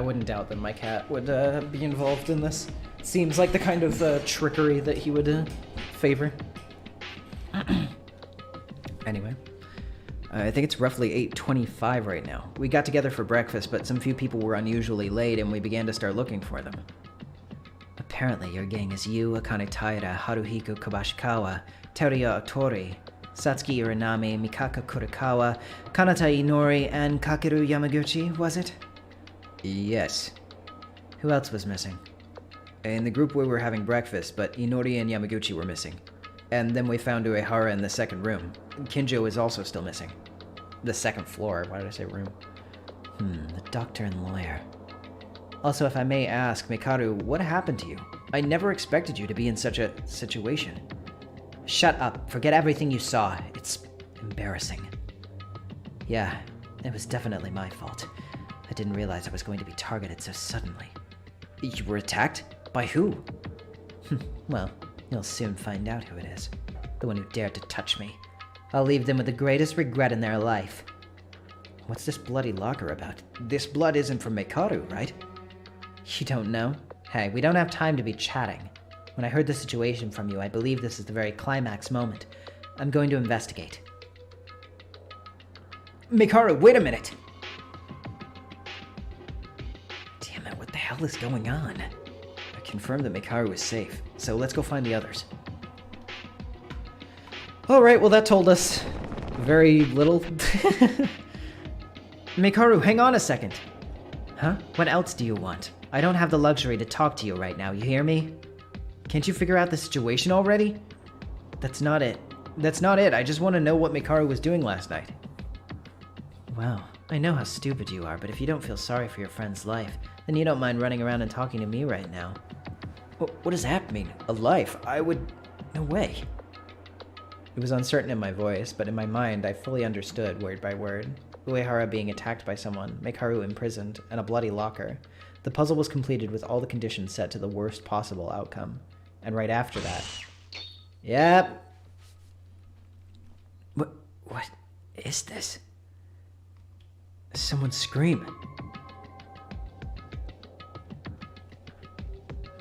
wouldn't doubt that my cat would be involved in this. Seems like the kind of trickery that he would favor. Anyway, I think it's roughly 8:25 right now. We got together for breakfast, but some few people were unusually late, and we began to start looking for them. Apparently, your gang is you, Akane Taira, Haruhiko Kabashikawa, Teruya Otori, Satsuki Irinami, Mikaka Kurikawa, Kanata Inori, and Kakeru Yamaguchi, was it? Yes. Who else was missing? In the group we were having breakfast, but Inori and Yamaguchi were missing. And then we found Uehara in the second room. Kinjo is also still missing. The second floor, why did I say room? The doctor and lawyer. Also, if I may ask, Mekaru, what happened to you? I never expected you to be in such a situation. Shut up. Forget everything you saw. It's embarrassing. Yeah, it was definitely my fault. I didn't realize I was going to be targeted so suddenly. You were attacked? By who? Well, you'll soon find out who it is. The one who dared to touch me. I'll leave them with the greatest regret in their life. What's this bloody locker about? This blood isn't from Mekaru, right? You don't know? Hey, we don't have time to be chatting. When I heard the situation from you, I believe this is the very climax moment. I'm going to investigate. Mekaru, wait a minute! Damn it, what the hell is going on? I confirmed that Mekaru is safe, so let's go find the others. Alright, well that told us very little. Mekaru, hang on a second. Huh? What else do you want? I don't have the luxury to talk to you right now, you hear me? Can't you figure out the situation already? That's not it. That's not it. I just want to know what Mekaru was doing last night. Well, I know how stupid you are, but if you don't feel sorry for your friend's life, then you don't mind running around and talking to me right now. What does that mean? A life? I would... No way. It was uncertain in my voice, but in my mind I fully understood word by word. Uehara being attacked by someone, Mekaru imprisoned, and a bloody locker. The puzzle was completed with all the conditions set to the worst possible outcome. And right after that... Yep. What is this? Someone scream.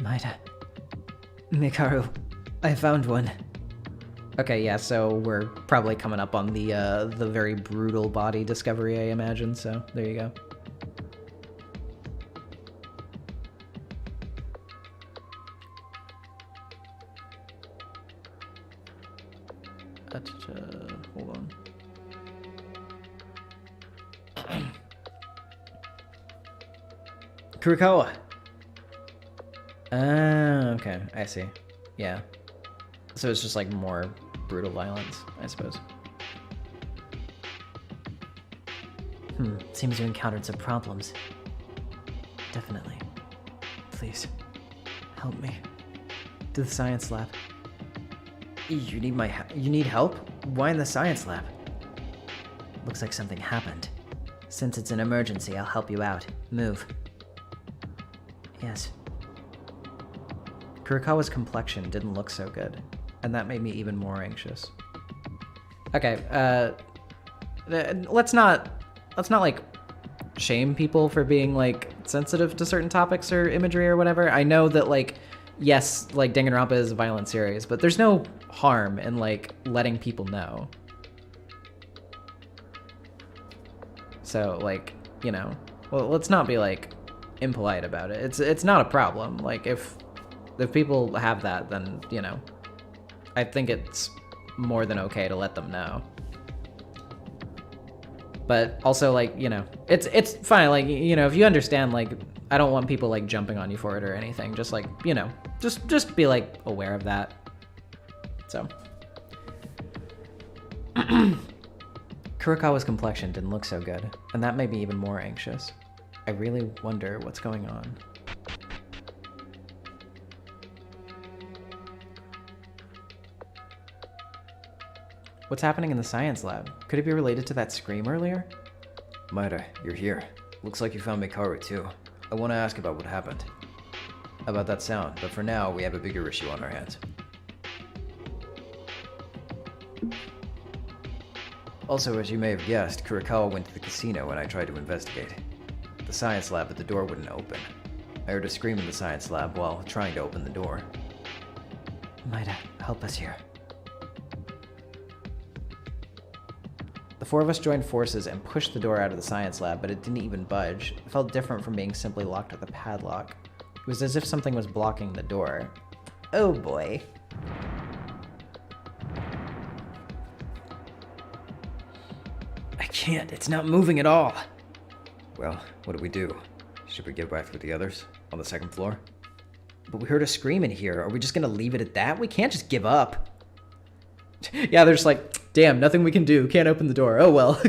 Maida. Mekaru, I found one. Okay, yeah, so we're probably coming up on the very brutal body discovery, I imagine, so there you go. Hold on. Kurokawa! Okay, I see. Yeah. So it's just like more brutal violence, I suppose. Seems you encountered some problems. Definitely. Please, help me. To the science lab. You need help? Why in the science lab? Looks like something happened. Since it's an emergency, I'll help you out. Move. Yes. Kurokawa's complexion didn't look so good, and that made me even more anxious. Okay, let's not like shame people for being like sensitive to certain topics or imagery or whatever. I know that like, yes, like Danganronpa is a violent series, but there's no harm in like letting people know. So like, you know, well, let's not be like impolite about it. It's not a problem. Like if people have that, then, you know, I think it's more than okay to let them know. But also, like, you know, it's fine. Like, you know, if you understand, like, I don't want people like jumping on you for it or anything. Just like, you know, just be like aware of that. So Kurokawa's complexion didn't look so good, and that made me even more anxious. I really wonder what's going on. What's happening in the science lab? Could it be related to that scream earlier? Maida, you're here. Looks like you found Mekaru too. I want to ask about what happened. About that sound, but for now, we have a bigger issue on our hands. Also, as you may have guessed, Kurokawa went to the casino when I tried to investigate. The science lab at the door wouldn't open. I heard a scream in the science lab while trying to open the door. Maida, help us here. The four of us joined forces and pushed the door out of the science lab, but it didn't even budge. It felt different from being simply locked with a padlock. It was as if something was blocking the door. Oh boy. I can't. It's not moving at all. Well, what do we do? Should we get back with the others on the second floor? But we heard a scream in here. Are we just gonna leave it at that? We can't just give up. Yeah, they're just like, damn, nothing we can do. Can't open the door. Oh well.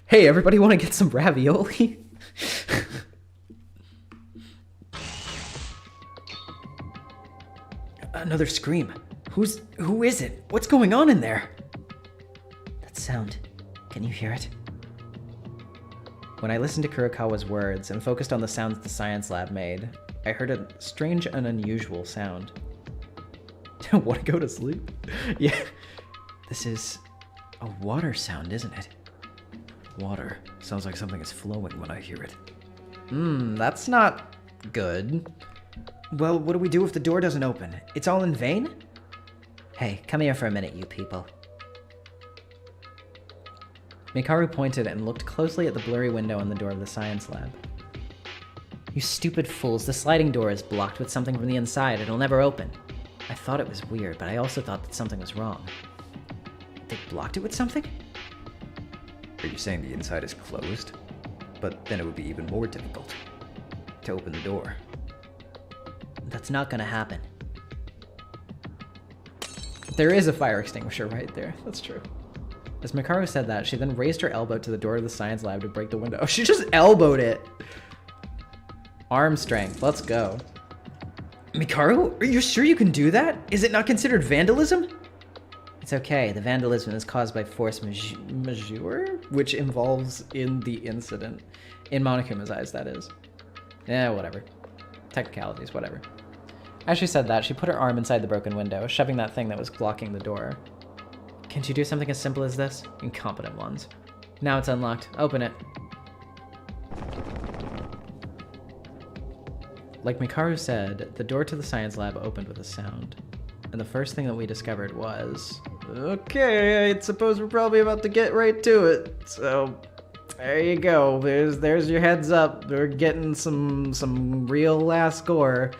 Hey, everybody want to get some ravioli? Another scream. Who is it? What's going on in there? That sound. Can you hear it? When I listened to Kurokawa's words and focused on the sounds the science lab made, I heard a strange and unusual sound. Want to go to sleep? Yeah. This is a water sound, isn't it? Water. Sounds like something is flowing when I hear it. That's not good. Well, what do we do if the door doesn't open? It's all in vain? Hey, come here for a minute, you people. Mikaru pointed and looked closely at the blurry window on the door of the science lab. You stupid fools, the sliding door is blocked with something from the inside. It'll never open. I thought it was weird, but I also thought that something was wrong. They blocked it with something? Are you saying the inside is closed? But then it would be even more difficult to open the door. That's not gonna happen. There is a fire extinguisher right there. That's true. As Mikaru said that, she then raised her elbow to the door of the science lab to break the window. Oh, she just elbowed it! Arm strength. Let's go. Mikaru, are you sure you can do that? Is it not considered vandalism? It's okay. The vandalism is caused by force majeure, which involves in the incident. In Monokuma's eyes, that is. Yeah, whatever. Technicalities, whatever. As she said that, she put her arm inside the broken window, shoving that thing that was blocking the door. Can't you do something as simple as this? Incompetent ones. Now it's unlocked. Open it. Like Mikaru said, the door to the science lab opened with a sound. And the first thing that we discovered was... Okay, I suppose we're probably about to get right to it. So, there you go. There's your heads up. We're getting some real last gore.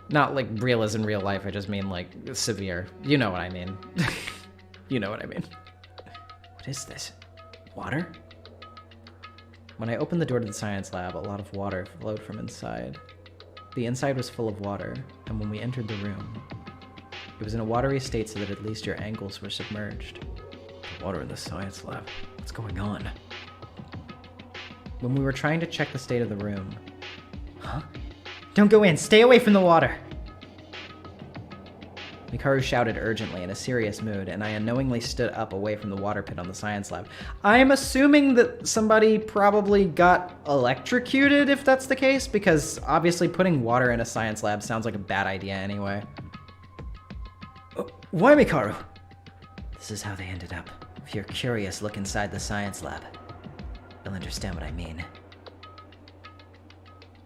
Not like real as in real life, I just mean like severe. You know what I mean. You know what I mean. What is this? Water? When I opened the door to the science lab, a lot of water flowed from inside. The inside was full of water, and when we entered the room, it was in a watery state so that at least your ankles were submerged. Water in the science lab. What's going on? When we were trying to check the state of the room... Huh? Don't go in! Stay away from the water! Mikaru shouted urgently in a serious mood, and I unknowingly stood up away from the water pit on the science lab. I'm assuming that somebody probably got electrocuted, if that's the case, because obviously putting water in a science lab sounds like a bad idea anyway. Why, Mikaru? This is how they ended up. If you're curious, look inside the science lab. You'll understand what I mean.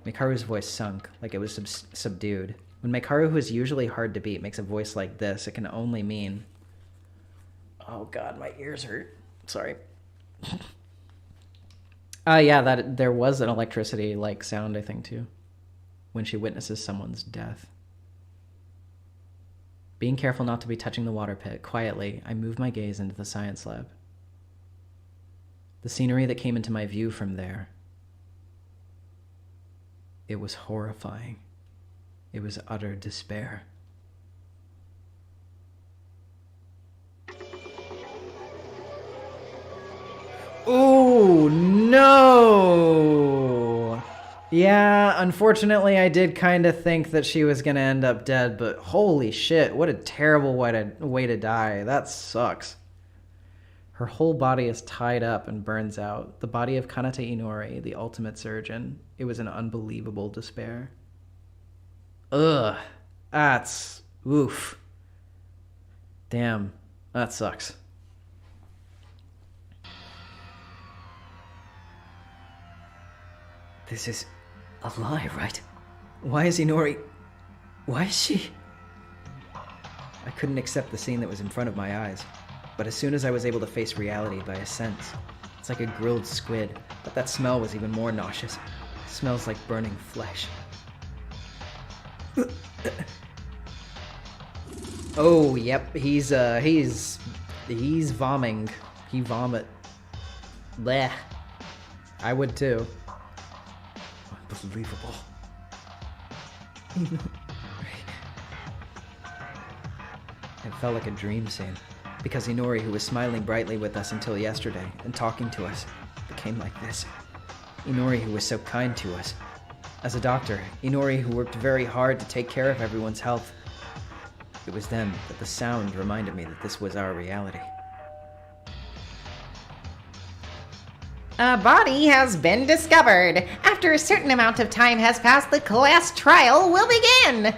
Mikaru's voice sunk, like it was subdued. When Mikaru, who is usually hard to beat, makes a voice like this, it can only mean... Oh god, my ears hurt. Sorry. Yeah, that there was an electricity-like sound, I think, too. When she witnesses someone's death. Being careful not to be touching the water pit, quietly, I moved my gaze into the science lab. The scenery that came into my view from there... It was horrifying. It was utter despair. Oh, no! Yeah, unfortunately, I did kind of think that she was going to end up dead, but holy shit, what a terrible way to die. That sucks. Her whole body is tied up and burns out. The body of Kanata Inori, the ultimate surgeon. It was an unbelievable despair. Ugh. That's... oof. Damn. That sucks. This is a lie, right? Why is Inori... Why is she... I couldn't accept the scene that was in front of my eyes. But as soon as I was able to face reality by a sense, it's like a grilled squid, but that smell was even more nauseous. It smells like burning flesh. Oh, yep, he's vomiting. He vomit. Blech. I would too. Unbelievable. It felt like a dream scene. Because Inori, who was smiling brightly with us until yesterday, and talking to us, became like this. Inori, who was so kind to us. As a doctor, Inori, who worked very hard to take care of everyone's health. It was then that the sound reminded me that this was our reality. A body has been discovered. After a certain amount of time has passed, the class trial will begin.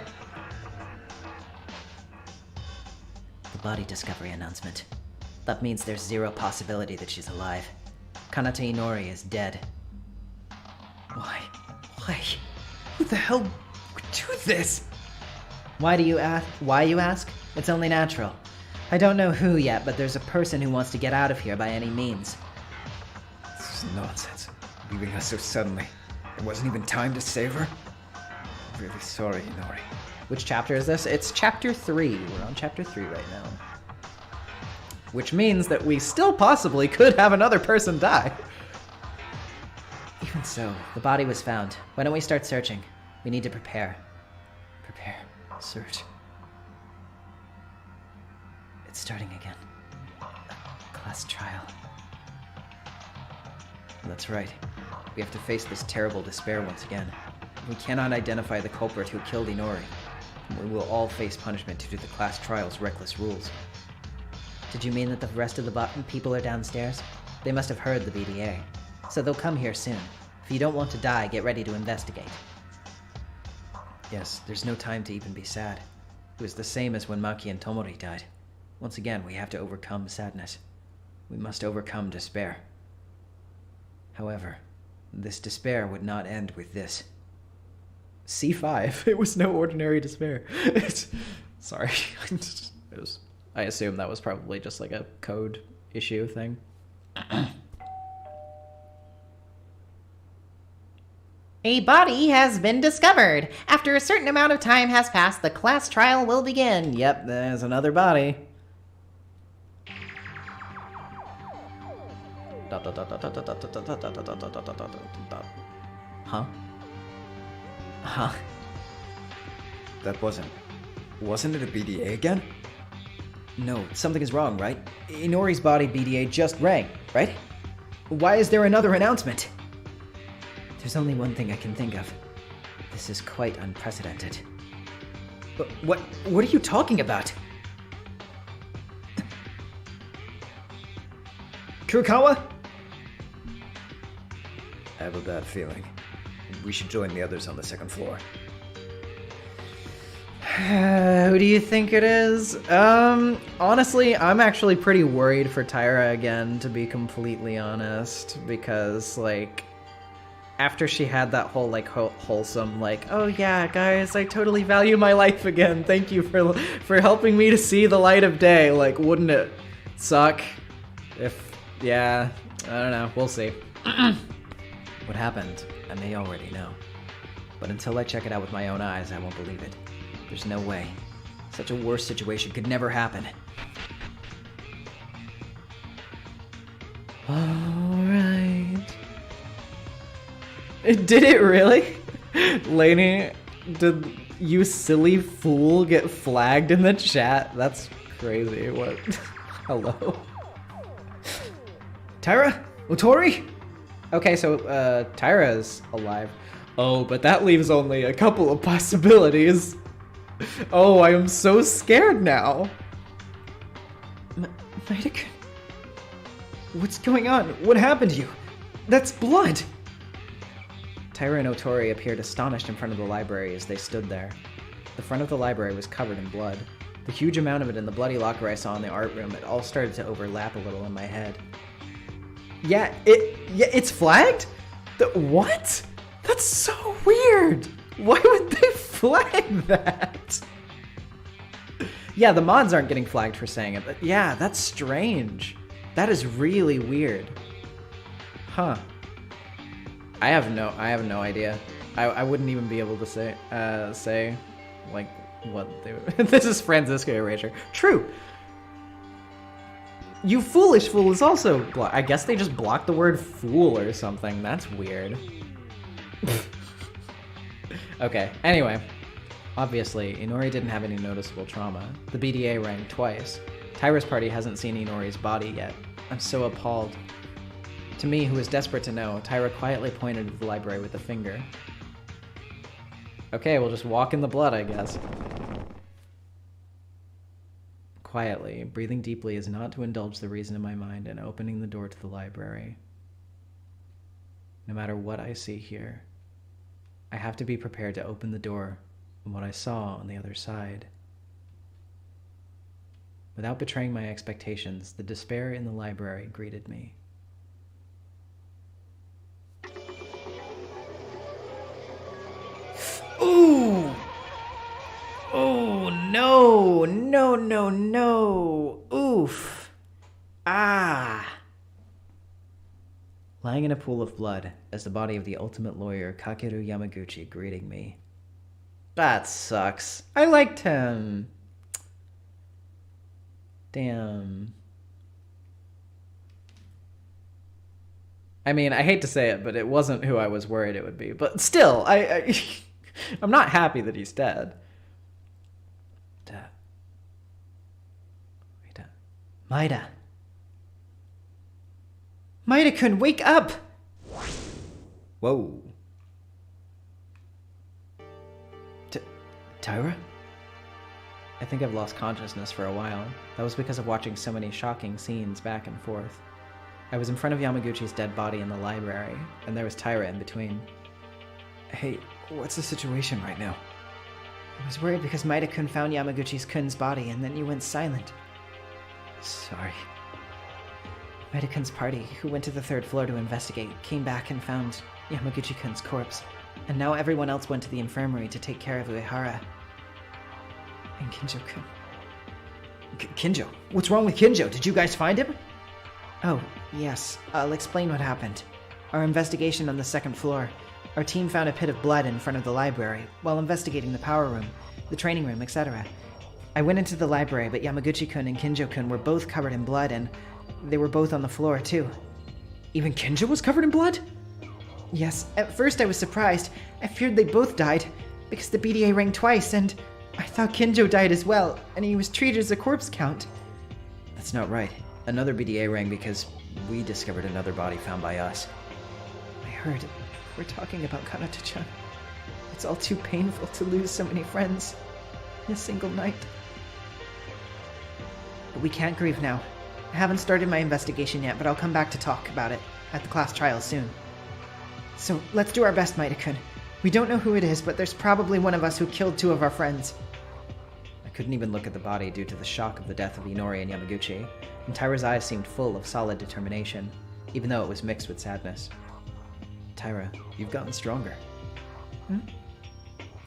The body discovery announcement. That means there's zero possibility that she's alive. Kanata Inori is dead. Why? Why? Who the hell would do this? Why you ask? It's only natural. I don't know who yet, but there's a person who wants to get out of here by any means. This is nonsense. Leaving us so suddenly. There wasn't even time to save her. I'm really sorry, Inori. Which chapter is this? It's chapter 3. We're on chapter 3 right now. Which means that we still possibly could have another person die. Even so, the body was found. Why don't we start searching? We need to prepare. Prepare. Search. It's starting again. Class trial. That's right. We have to face this terrible despair once again. We cannot identify the culprit who killed Inori. We will all face punishment due to the class trial's reckless rules. Did you mean that the rest of the people are downstairs? They must have heard the BDA. So they'll come here soon. If you don't want to die, get ready to investigate. Yes, there's no time to even be sad. It was the same as when Maki and Tomori died. Once again, we have to overcome sadness. We must overcome despair. However, this despair would not end with this. C5. It was no ordinary despair. Sorry. I assume that was probably just like a code issue thing. A body has been discovered. After a certain amount of time has passed, the class trial will begin. Yep, there's another body. Huh? Huh? That wasn't it a BDA again? No, something is wrong, right? Inori's body BDA just rang, right? Why is there another announcement? There's only one thing I can think of. This is quite unprecedented. But what are you talking about? Kurokawa? I have a bad feeling. We should join the others on the second floor. Who do you think it is? Honestly, I'm actually pretty worried for Tyra again, to be completely honest, because, like, after she had that whole, like, wholesome, like, oh yeah, guys, I totally value my life again, thank you for helping me to see the light of day, like, wouldn't it suck if, yeah, I don't know, we'll see. What happened, I may already know. But until I check it out with my own eyes, I won't believe it. There's no way. Such a worse situation could never happen. Alright. Did it really? Lainey, did you silly fool get flagged in the chat? That's crazy. What? Hello? Tyra? Otori? Okay, so, Tyra's alive. Oh, but that leaves only a couple of possibilities. Oh, I am so scared now. Maidaka? What's going on? What happened to you? That's blood! Tyra and Otori appeared astonished in front of the library as they stood there. The front of the library was covered in blood. The huge amount of it in the bloody locker I saw in the art room, it all started to overlap a little in my head. Yeah, it's flagged? What? That's so weird! Why would they flag that? Yeah, the mods aren't getting flagged for saying it, but yeah, that's strange. That is really weird. Huh. I have no idea. I wouldn't even be able to say like what they This is Francisco Erasure. True. You foolish fool is also I guess they just blocked the word fool or something. That's weird. Okay, anyway. Obviously, Inori didn't have any noticeable trauma. The BDA rang twice. Tyra's party hasn't seen Inori's body yet. I'm so appalled. To me, who is desperate to know, Tyra quietly pointed at the library with a finger. Okay, we'll just walk in the blood, I guess. Quietly, breathing deeply is not to indulge the reason in my mind and opening the door to the library. No matter what I see here, I have to be prepared to open the door and what I saw on the other side. Without betraying my expectations, the despair in the library greeted me. Ooh! Oh, no! No, no, no! Oof! Ah! Lying in a pool of blood as the body of the ultimate lawyer Kakeru Yamaguchi greeting me. That sucks. I liked him. Damn. I mean, I hate to say it, but it wasn't who I was worried it would be. But still, I'm not happy that he's dead. Maida. Maida-kun, wake up! Whoa. Tyra? I think I've lost consciousness for a while. That was because of watching so many shocking scenes back and forth. I was in front of Yamaguchi's dead body in the library, and there was Tyra in between. Hey, what's the situation right now? I was worried because Maida-kun found Yamaguchi's-kun's body, and then you went silent. Sorry. Maida-kun's party, who went to the 3rd floor to investigate, came back and found Yamaguchi-kun's corpse, and now everyone else went to the infirmary to take care of Uehara. And Kinjo-kun. Kinjo? What's wrong with Kinjo? Did you guys find him? Oh, yes. I'll explain what happened. Our investigation on the 2nd floor. Our team found a pit of blood in front of the library, while investigating the power room, the training room, etc. I went into the library, but Yamaguchi-kun and Kinjo-kun were both covered in blood, and they were both on the floor, too. Even Kinjo was covered in blood? Yes. At first I was surprised. I feared they both died, because the BDA rang twice, and I thought Kinjo died as well, and he was treated as a corpse count. That's not right. Another BDA rang because we discovered another body found by us. I heard. We're talking about Kanata-chan. It's all too painful to lose so many friends in a single night. But we can't grieve now. I haven't started my investigation yet, but I'll come back to talk about it at the class trial soon. So let's do our best, Maida-kun. We don't know who it is, but there's probably one of us who killed 2 of our friends. I couldn't even look at the body due to the shock of the death of Inori and Yamaguchi, and Tyra's eyes seemed full of solid determination, even though it was mixed with sadness. Tyra, you've gotten stronger.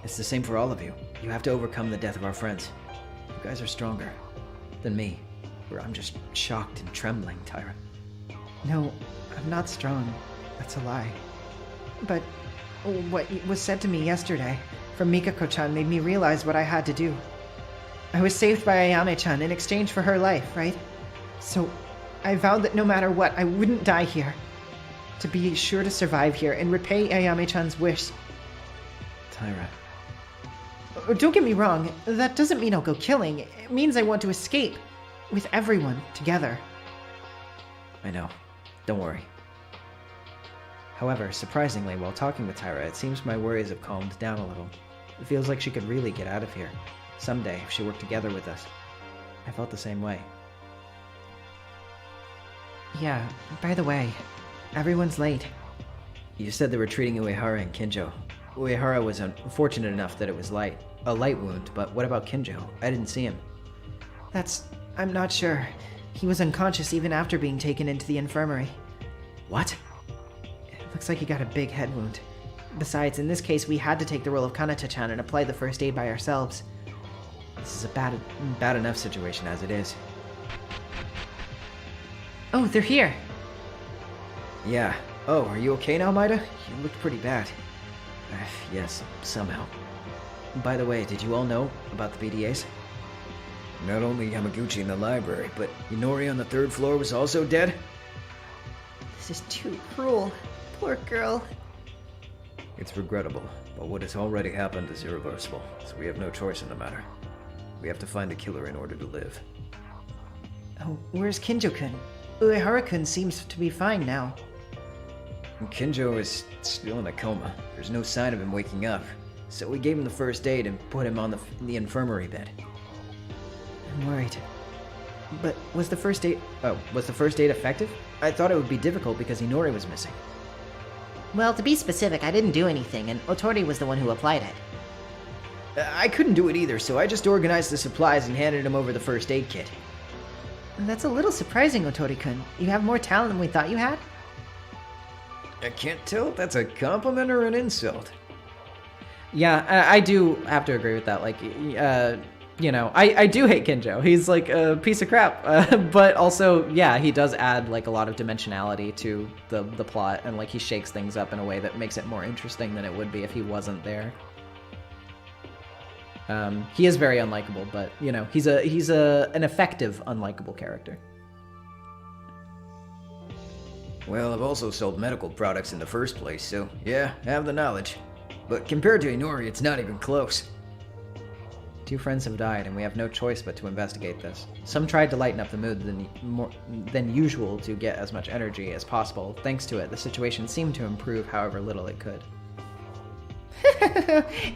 It's the same for all of you. You have to overcome the death of our friends. You guys are stronger than me, where I'm just shocked and trembling, Tyra. No, I'm not strong. That's a lie. But what was said to me yesterday from Mikako-chan made me realize what I had to do. I was saved by Ayame-chan in exchange for her life, right? So I vowed that no matter what, I wouldn't die here. To be sure to survive here and repay Ayame-chan's wish. Tyra. Don't get me wrong, that doesn't mean I'll go killing. It means I want to escape. With everyone, together. I know. Don't worry. However, surprisingly, while talking with Tyra, it seems my worries have calmed down a little. It feels like she could really get out of here. Someday, if she worked together with us. I felt the same way. Yeah, by the way, everyone's late. You said they were treating Uehara and Kinjo. Uehara was unfortunate enough that it was a light wound, but what about Kinjo? I didn't see him. I'm not sure. He was unconscious even after being taken into the infirmary. What? It looks like he got a big head wound. Besides, in this case, we had to take the role of Kanata-chan and apply the first aid by ourselves. This is a bad enough situation as it is. Oh, they're here. Yeah. Oh, are you okay now, Maida? You looked pretty bad. Yes, somehow. By the way, did you all know about the BDAs? Not only Yamaguchi in the library, but Inori on the 3rd floor was also dead? This is too cruel. Poor girl. It's regrettable, but what has already happened is irreversible, so we have no choice in the matter. We have to find the killer in order to live. Oh, where's Kinjo-kun? Uehara-kun seems to be fine now. Kinjo is still in a coma. There's no sign of him waking up, so we gave him the first aid and put him on the infirmary bed. I'm worried. But was the first aid effective? I thought it would be difficult because Inori was missing. Well, to be specific, I didn't do anything, and Otori was the one who applied it. I couldn't do it either, so I just organized the supplies and handed him over the first aid kit. That's a little surprising, Otori-kun. You have more talent than we thought you had? I can't tell if that's a compliment or an insult. Yeah, I do have to agree with that. Like, you know, I do hate Kinjo. He's like a piece of crap. But also, yeah, he does add like a lot of dimensionality to the plot, and like he shakes things up in a way that makes it more interesting than it would be if he wasn't there. He is very unlikable, but you know, he's an effective unlikable character. Well, I've also sold medical products in the first place, so yeah, I have the knowledge. But compared to Inori, it's not even close. 2 friends have died, and we have no choice but to investigate this. Some tried to lighten up the mood than usual to get as much energy as possible. Thanks to it, the situation seemed to improve however little it could.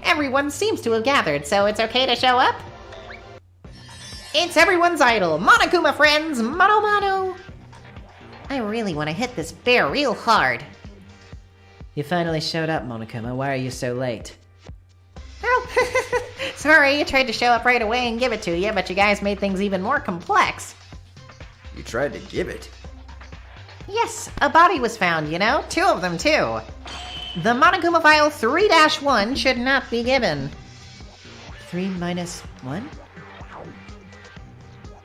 Everyone seems to have gathered, so it's okay to show up? It's everyone's idol, Monokuma friends, Mono Mono! I really want to hit this bear real hard. You finally showed up, Monokuma. Why are you so late? Oh, sorry, I tried to show up right away and give it to you, but you guys made things even more complex. You tried to give it? Yes, a body was found, you know? 2 of them, too. The Monokuma file 3-1 should not be given. 3 minus 1?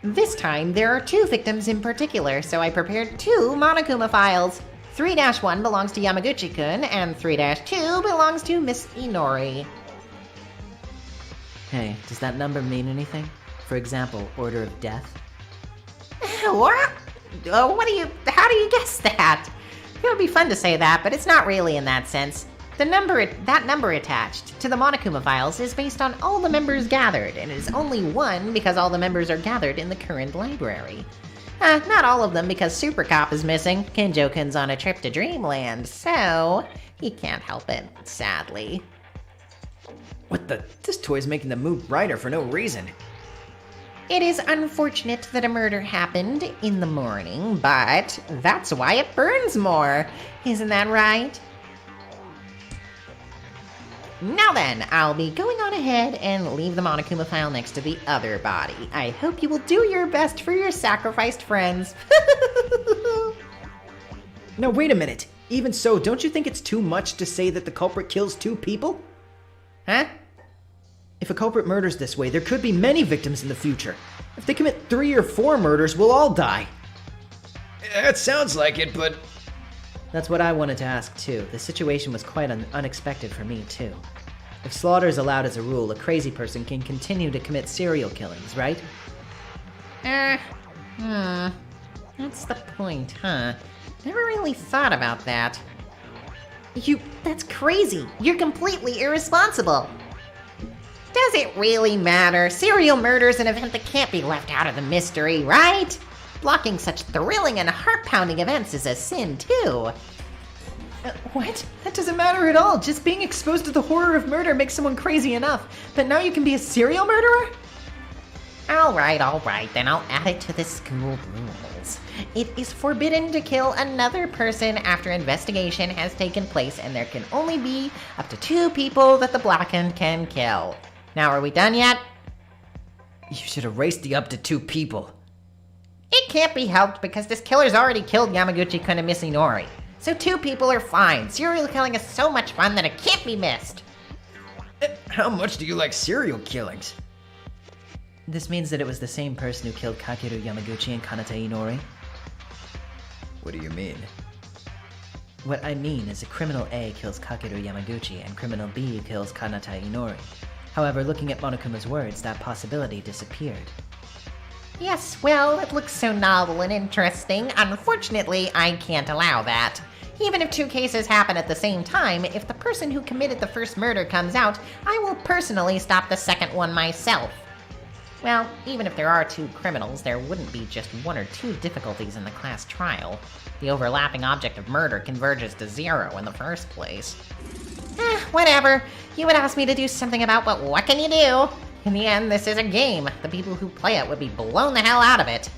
This time, there are 2 victims in particular, so I prepared 2 Monokuma files. 3-1 belongs to Yamaguchi-kun, and 3-2 belongs to Miss Inori. Hey, does that number mean anything? For example, order of death? What? How do you guess that? It would be fun to say that, but it's not really in that sense. That number attached to the Monokuma files is based on all the members gathered, and it is only 1 because all the members are gathered in the current library. Not all of them because Super Cop is missing. Kinjo-kun's on a trip to Dreamland, so he can't help it, sadly. What the? This toy's making the mood brighter for no reason. It is unfortunate that a murder happened in the morning, but that's why it burns more. Isn't that right? Now then, I'll be going on ahead and leave the Monokuma file next to the other body. I hope you will do your best for your sacrificed friends. Now wait a minute. Even so, don't you think it's too much to say that the culprit kills 2 people? Huh? If a culprit murders this way, there could be many victims in the future. If they commit 3 or 4 murders, we'll all die. That sounds like it, but... That's what I wanted to ask too. The situation was quite unexpected for me too. If slaughter is allowed as a rule, a crazy person can continue to commit serial killings, right? That's the point, huh? Never really thought about that. That's crazy. You're completely irresponsible. Does it really matter? Serial murder's an event that can't be left out of the mystery, right? Blocking such thrilling and heart-pounding events is a sin, too. What? That doesn't matter at all. Just being exposed to the horror of murder makes someone crazy enough. But now you can be a serial murderer? Alright, then I'll add it to the school rules. It is forbidden to kill another person after investigation has taken place, and there can only be up to 2 people that the Blackened can kill. Now, are we done yet? You should erase the up to 2 people. It can't be helped because this killer's already killed Yamaguchi-kun and Miss Inori. So 2 people are fine. Serial killing is so much fun that it can't be missed. How much do you like serial killings? This means that it was the same person who killed Kakeru Yamaguchi and Kanata Inori? What do you mean? What I mean is that criminal A kills Kakeru Yamaguchi and criminal B kills Kanata Inori. However, looking at Monokuma's words, that possibility disappeared. Yes, well, it looks so novel and interesting. Unfortunately, I can't allow that. Even if 2 cases happen at the same time, if the person who committed the first murder comes out, I will personally stop the second one myself. Well, even if there are 2 criminals, there wouldn't be just 1 or 2 difficulties in the class trial. The overlapping object of murder converges to 0 in the first place. Whatever. You would ask me to do something about, but what can you do? In the end, this is a game. The people who play it would be blown the hell out of it.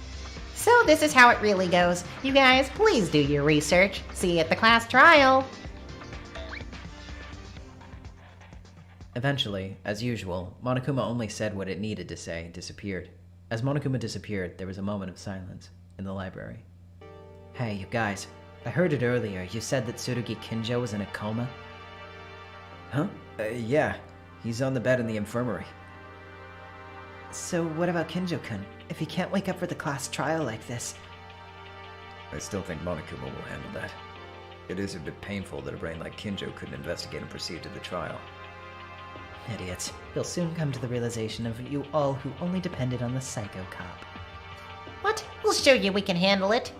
So this is how it really goes. You guys, please do your research. See you at the class trial. Eventually, as usual, Monokuma only said what it needed to say and disappeared. As Monokuma disappeared, there was a moment of silence in the library. Hey, you guys. I heard it earlier. You said that Tsurugi Kinjo was in a coma? Huh? Yeah. He's on the bed in the infirmary. So what about Kinjo-kun? If he can't wake up for the class trial like this... I still think Monokuma will handle that. It is a bit painful that a brain like Kinjo couldn't investigate and proceed to the trial. Idiots. He'll soon come to the realization of you all who only depended on the psycho cop. What? We'll show you we can handle it.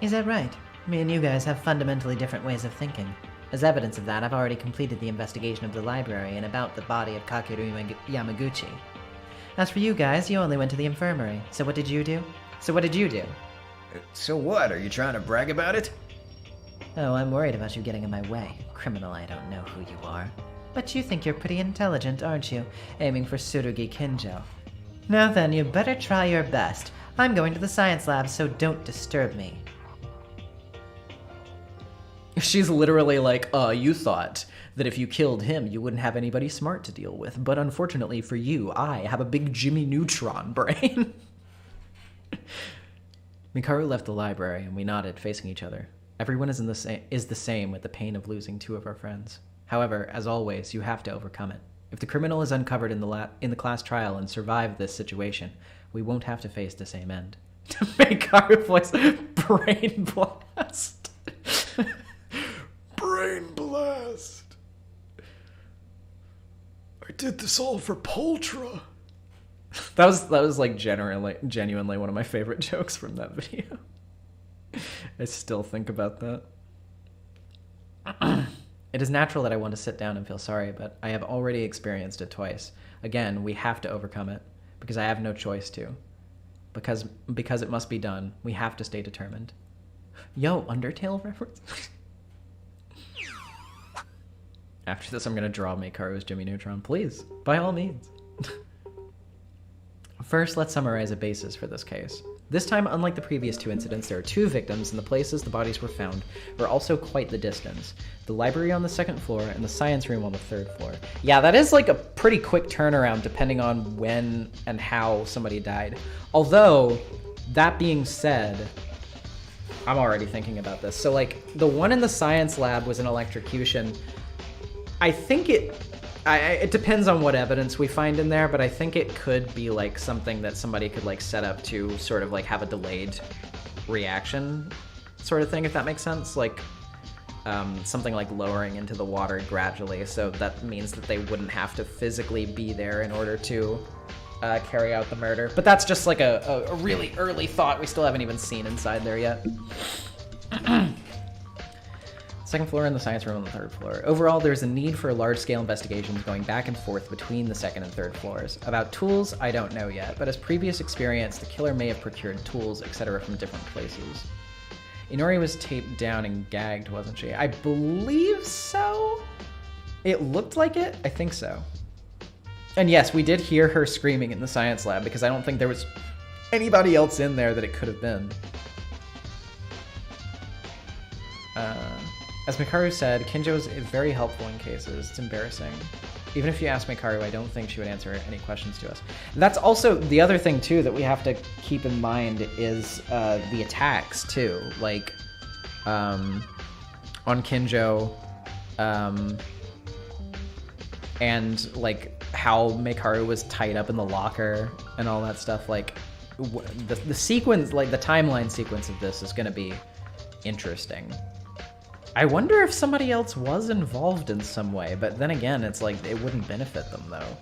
Is that right? Me and you guys have fundamentally different ways of thinking. As evidence of that, I've already completed the investigation of the library and about the body of Kakeru Yamaguchi. As for you guys, you only went to the infirmary. So what did you do? So what? Are you trying to brag about it? Oh, I'm worried about you getting in my way. Criminal, I don't know who you are. But you think you're pretty intelligent, aren't you? Aiming for Tsurugi Kinjo. Now then, you better try your best. I'm going to the science lab, so don't disturb me. She's literally like, you thought that if you killed him, you wouldn't have anybody smart to deal with. But unfortunately for you, I have a big Jimmy Neutron brain. Mikaru left the library, and we nodded, facing each other. Everyone is the same with the pain of losing two of our friends. However, as always, you have to overcome it. If the criminal is uncovered in the class trial and survived this situation, we won't have to face the same end. Mikaru voice, brain blast. Brain blast. I did this all for Poltra. That was like genuinely one of my favorite jokes from that video. I still think about that. It is natural that I want to sit down and feel sorry, but I have already experienced it twice. Again, we have to overcome it, because I have no choice to. Because it must be done, we have to stay determined. Yo, Undertale reference? After this, I'm going to draw Mikaru's Jimmy Neutron. Please, by all means. First, let's summarize a basis for this case. This time, unlike the previous two incidents, there are two victims, and the places the bodies were found were also quite the distance. The library on the second floor and the science room on the third floor. Yeah, that is like a pretty quick turnaround depending on when and how somebody died. Although, that being said, I'm already thinking about this. So like, the one in the science lab was an electrocution. I think it depends on what evidence we find in there, but I think it could be like something that somebody could like set up to sort of like have a delayed reaction sort of thing, if that makes sense. Like something like lowering into the water gradually, so that means that they wouldn't have to physically be there in order to carry out the murder. But that's just like a really early thought. We still haven't even seen inside there yet. Second floor and the science room on the third floor. Overall, there's a need for large-scale investigations going back and forth between the second and third floors. About tools, I don't know yet, but as previous experience, the killer may have procured tools, etc. from different places. Inori was taped down and gagged, wasn't she? I believe so? It looked like it? I think so. And yes, we did hear her screaming in the science lab, because I don't think there was anybody else in there that it could have been. As Mikaru said, Kinjo is very helpful in cases. It's embarrassing. Even if you ask Mikaru, I don't think she would answer any questions to us. That's also the other thing, too, that we have to keep in mind is the attacks, too. Like, on Kinjo, and, like, how Mikaru was tied up in the locker and all that stuff. Like, the sequence, like, the timeline sequence of this is going to be interesting. I wonder if somebody else was involved in some way, but then again, it's like it wouldn't benefit them though.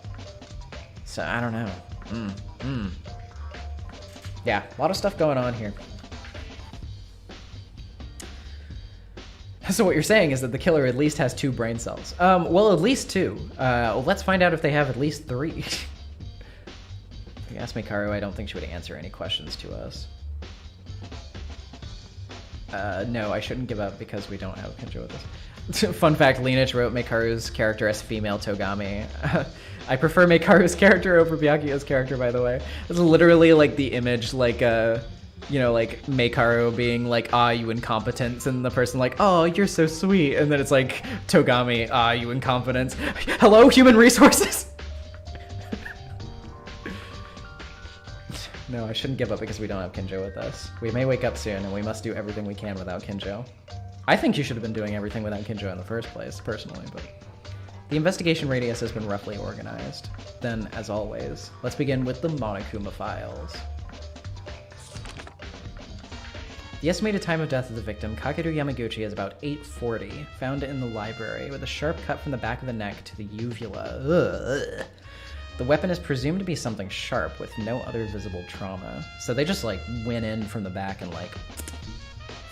So I don't know. Yeah, a lot of stuff going on here. So what you're saying is that the killer at least has 2 brain cells. Well, at least 2. Well, let's find out if they have at least 3. If you ask Mikaru, I don't think she would answer any questions to us. No, I shouldn't give up because we don't have Kinjo with us. Fun fact, Lineage wrote Mikaru's character as female Togami. I prefer Mikaru's character over Byakuyo's character, by the way. It's literally like the image, like, you know, like Mikaru being like, ah, you incompetence, and the person like, oh, you're so sweet. And then it's like, Togami, ah, you incompetence. Hello, human resources? No, I shouldn't give up because we don't have Kinjo with us. We may wake up soon, and we must do everything we can without Kinjo. I think you should have been doing everything without Kinjo in the first place, personally, but... The investigation radius has been roughly organized. Then, as always, let's begin with the Monokuma files. The estimated time of death of the victim, Kakeru Yamaguchi, is about 8:40, found in the library, with a sharp cut from the back of the neck to the uvula. Ugh. The weapon is presumed to be something sharp, with no other visible trauma. So they just, like, went in from the back and, like,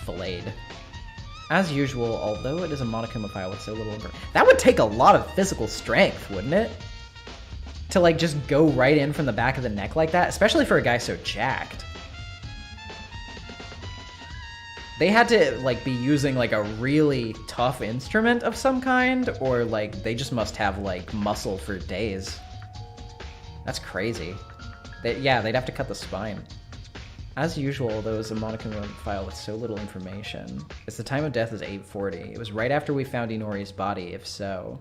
filleted. As usual, although it is a Monokuma file with so little that would take a lot of physical strength, wouldn't it? To, like, just go right in from the back of the neck like that, especially for a guy so jacked. They had to, like, be using, like, a really tough instrument of some kind, or, like, they just must have, like, muscle for days. That's crazy. Yeah, they'd have to cut the spine. As usual, though, it was a Monokuma file with so little information. It's the time of death is 8:40. It was right after we found Inori's body, if so.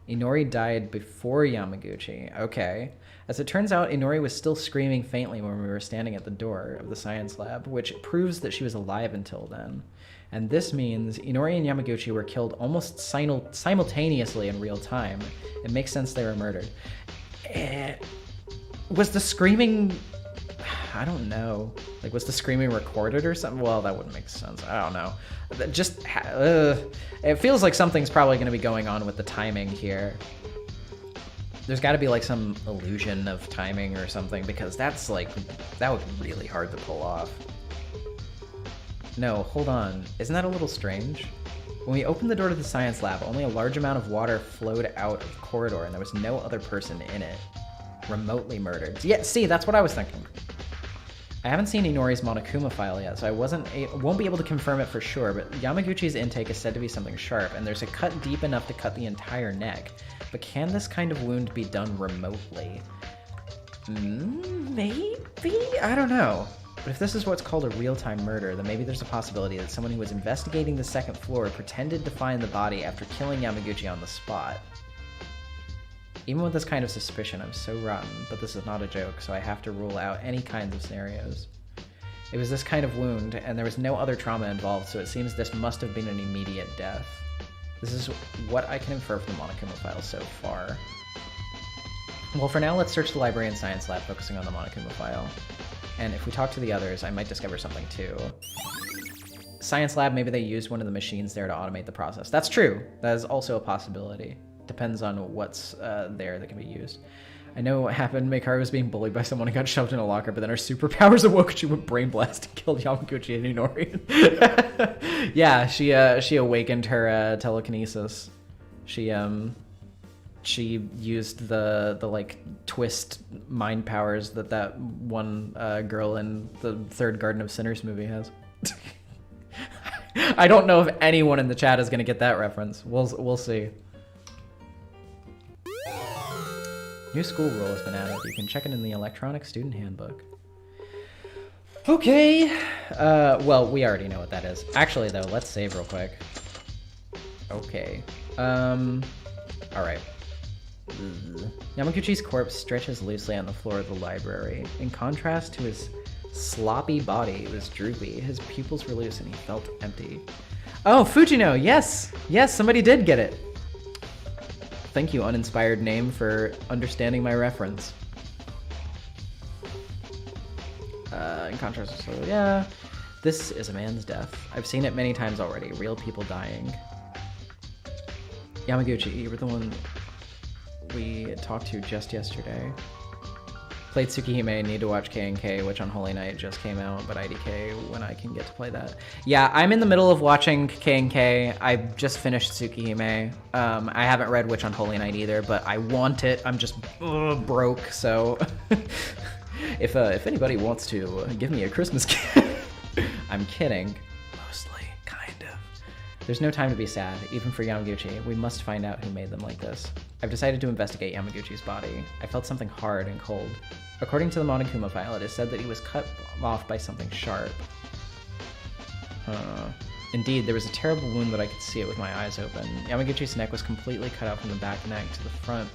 Inori died before Yamaguchi. Okay. As it turns out, Inori was still screaming faintly when we were standing at the door of the science lab, which proves that she was alive until then. And this means Inori and Yamaguchi were killed almost simultaneously in real time. It makes sense they were murdered. Was the screaming... I don't know. Like, was the screaming recorded or something? Well, that wouldn't make sense. I don't know. Just... it feels like something's probably going to be going on with the timing here. There's got to be, like, some illusion of timing or something, because that's, like... That would be really hard to pull off. No, hold on. Isn't that a little strange? When we opened the door to the science lab, only a large amount of water flowed out of the corridor, and there was no other person in it. Remotely murdered. Yeah, see, that's what I was thinking. I haven't seen Inori's Monokuma file yet, so I won't be able to confirm it for sure, but Yamaguchi's intake is said to be something sharp, and there's a cut deep enough to cut the entire neck. But can this kind of wound be done remotely? Maybe? I don't know. But if this is what's called a real-time murder, then maybe there's a possibility that someone who was investigating the second floor pretended to find the body after killing Yamaguchi on the spot. Even with this kind of suspicion, I'm so rotten, but this is not a joke, so I have to rule out any kinds of scenarios. It was this kind of wound, and there was no other trauma involved, so it seems this must have been an immediate death. This is what I can infer from the Monokuma file so far. Well, for now, let's search the library and science lab, focusing on the Monokuma file. And if we talk to the others, I might discover something too. Science lab, maybe they used one of the machines there to automate the process. That's true. That is also a possibility. Depends on what's there that can be used. I know what happened. Mikari was being bullied by someone and got shoved in a locker, but then her superpowers awoke and she went brain blast and killed Yamaguchi and Inori. Yeah, she awakened her telekinesis. She used the like twist mind powers that one girl in the third Garden of Sinners movie has. I don't know if anyone in the chat is gonna get that reference. We'll see. New school rule has been added. You can check it in the electronic student handbook. Okay. Well, we already know what that is. Actually, though, let's save real quick. Okay. Alright. Yamaguchi's corpse stretches loosely on the floor of the library. In contrast to his sloppy body, it was droopy. His pupils were loose and he felt empty. Oh, Fujino! Yes! Yes, somebody did get it! Thank you, uninspired name, for understanding my reference. In contrast, so yeah, this is a man's death. I've seen it many times already. Real people dying. Yamaguchi, you were the one we talked to just yesterday. Played Tsukihime, need to watch K&K, which on Holy Night just came out, but IDK when I can get to play that. Yeah, I'm in the middle of watching K&K. I just finished Tsukihime. I haven't read Witch on Holy Night either, but I want it. I'm just broke, so if anybody wants to give me a Christmas gift, I'm kidding. Mostly, kind of. There's no time to be sad, even for Yamaguchi. We must find out who made them like this. I've decided to investigate Yamaguchi's body. I felt something hard and cold. According to the Monokuma file, it is said that he was cut off by something sharp. Indeed, there was a terrible wound that I could see it with my eyes open. Yamaguchi's neck was completely cut out from the back neck to the front,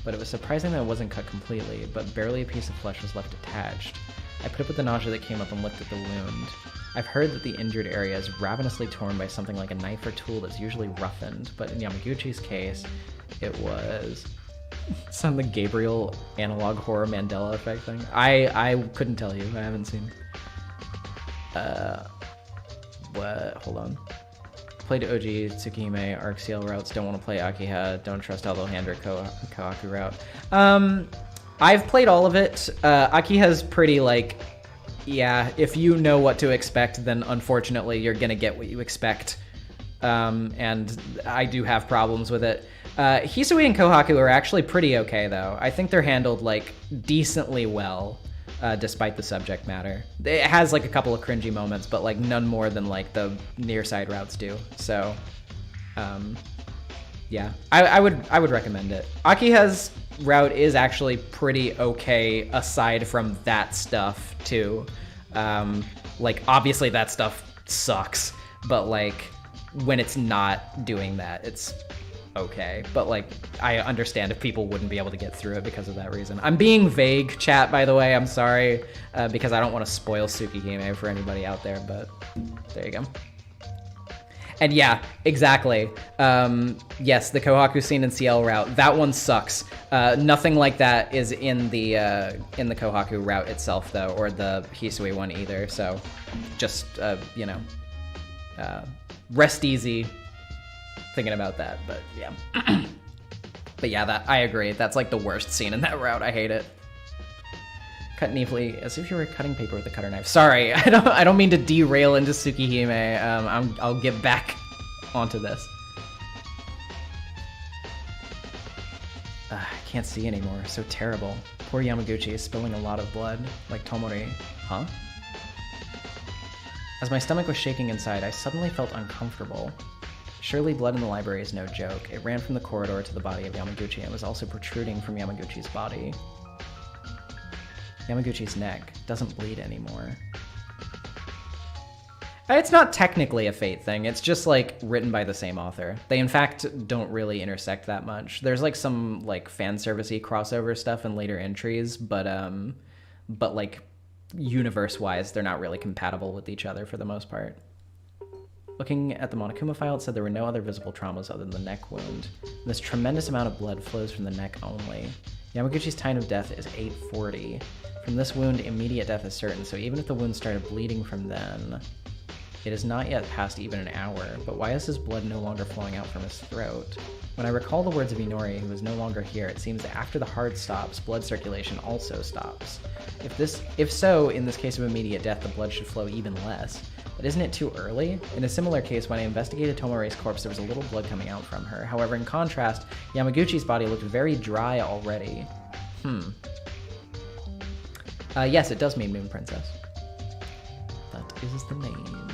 but it was surprising that it wasn't cut completely, but barely a piece of flesh was left attached. I put up with the nausea that came up and looked at the wound. I've heard that the injured area is ravenously torn by something like a knife or tool that's usually roughened, but in Yamaguchi's case, it was some of the Gabriel analog horror Mandela effect thing. I couldn't tell you. I haven't seen. What? Hold on. Played OG, Tsukihime, Arc CL routes. Don't want to play Akiha. Don't trust how they'll handle Kohaku route. I've played all of it. Akiha's pretty like, yeah, if you know what to expect, then unfortunately you're gonna get what you expect. And I do have problems with it. Hisui and Kohaku are actually pretty okay though. I think they're handled like decently well. Despite the subject matter. It has like a couple of cringy moments, but like none more than like the near side routes do. So, yeah, I would recommend it. Akiha's route is actually pretty okay aside from that stuff too. Like obviously that stuff sucks, but like when it's not doing that, it's okay, but like I understand if people wouldn't be able to get through it because of that reason. I'm being vague, chat, by the way. I'm sorry, because I don't want to spoil Tsukihime for anybody out there, but there you go. And yeah, exactly. Yes, the Kohaku scene in CL route, that one sucks. Nothing like that is in the Kohaku route itself though, or the Hisui one either. So just you know, rest easy thinking about that, but yeah. But yeah, that I agree. That's like the worst scene in that route. I hate it. Cut neatly, as if you were cutting paper with a cutter knife. Sorry, I don't mean to derail into Tsukihime. I'll get back onto this. I can't see anymore. So terrible. Poor Yamaguchi is spilling a lot of blood, like Tomori. Huh? As my stomach was shaking inside, I suddenly felt uncomfortable. Surely blood in the library is no joke. It ran from the corridor to the body of Yamaguchi and was also protruding from Yamaguchi's body. Yamaguchi's neck doesn't bleed anymore. It's not technically a Fate thing. It's just like written by the same author. They in fact don't really intersect that much. There's like some like fan servicey crossover stuff in later entries, but like universe-wise, they're not really compatible with each other for the most part. Looking at the Monokuma file, it said there were no other visible traumas other than the neck wound. This tremendous amount of blood flows from the neck only. Yamaguchi's time of death is 840. From this wound, immediate death is certain, so even if the wound started bleeding from then, it is not yet past even an hour. But why is his blood no longer flowing out from his throat? When I recall the words of Inori, who is no longer here, it seems that after the heart stops, blood circulation also stops. If so, in this case of immediate death, the blood should flow even less. But isn't it too early? In a similar case, when I investigated Tomori's corpse, there was a little blood coming out from her. However, in contrast, Yamaguchi's body looked very dry already. Yes, it does mean Moon Princess. That is the name.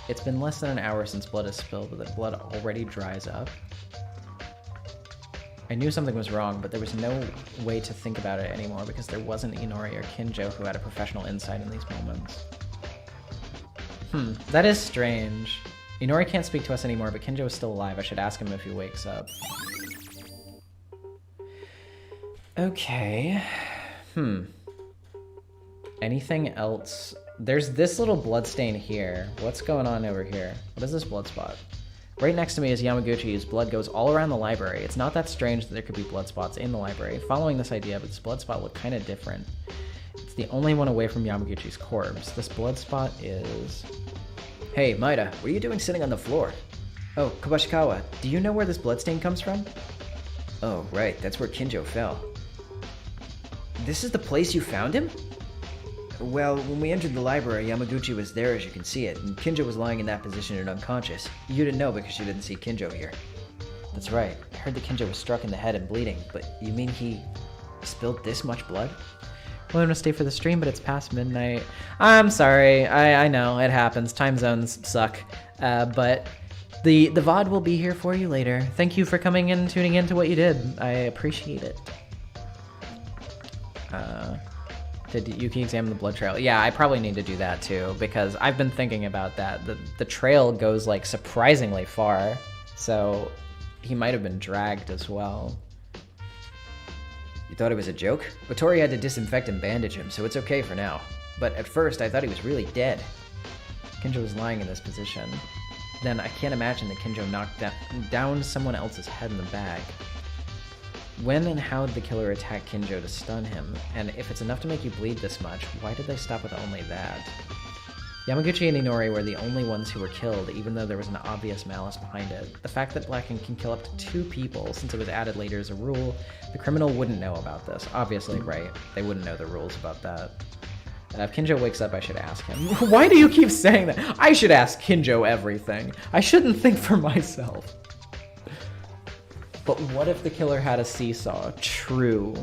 It's been less than an hour since blood is spilled, but the blood already dries up. I knew something was wrong, but there was no way to think about it anymore because there wasn't Inori or Kinjo who had a professional insight in these moments. That is strange. Inori can't speak to us anymore, but Kinjo is still alive. I should ask him if he wakes up. Okay. Anything else? There's this little blood stain here. What's going on over here? What is this blood spot? Right next to me is Yamaguchi, whose blood goes all around the library. It's not that strange that there could be blood spots in the library. Following this idea, but this blood spot looked kind of different. It's the only one away from Yamaguchi's corpse. This blood spot is... Hey, Maida, what are you doing sitting on the floor? Oh, Kobashikawa, do you know where this bloodstain comes from? Oh, right, that's where Kinjo fell. This is the place you found him? Well, when we entered the library, Yamaguchi was there as you can see it, and Kinjo was lying in that position and unconscious. You didn't know because you didn't see Kinjo here. That's right. I heard that Kinjo was struck in the head and bleeding, but you mean he spilled this much blood? Well, I'm gonna stay for the stream, but it's past midnight. I'm sorry. I know, it happens. Time zones suck. But the VOD will be here for you later. Thank you for coming in and tuning in to what you did. I appreciate it. Did Yuki examine the blood trail? Yeah, I probably need to do that too, because I've been thinking about that. The trail goes like surprisingly far, so he might have been dragged as well. thought it was a joke? But Tori had to disinfect and bandage him, so it's okay for now. But at first, I thought he was really dead. Kinjo was lying in this position. Then I can't imagine that Kinjo knocked down someone else's head in the bag. When and how did the killer attack Kinjo to stun him? And if it's enough to make you bleed this much, why did they stop with only that? Yamaguchi and Inori were the only ones who were killed, even though there was an obvious malice behind it. The fact that Blacking can kill up to 2 people, since it was added later as a rule, the criminal wouldn't know about this. Obviously, right, they wouldn't know the rules about that. If Kinjo wakes up, I should ask him. Why do you keep saying that? I should ask Kinjo everything. I shouldn't think for myself. But what if the killer had a seesaw? True.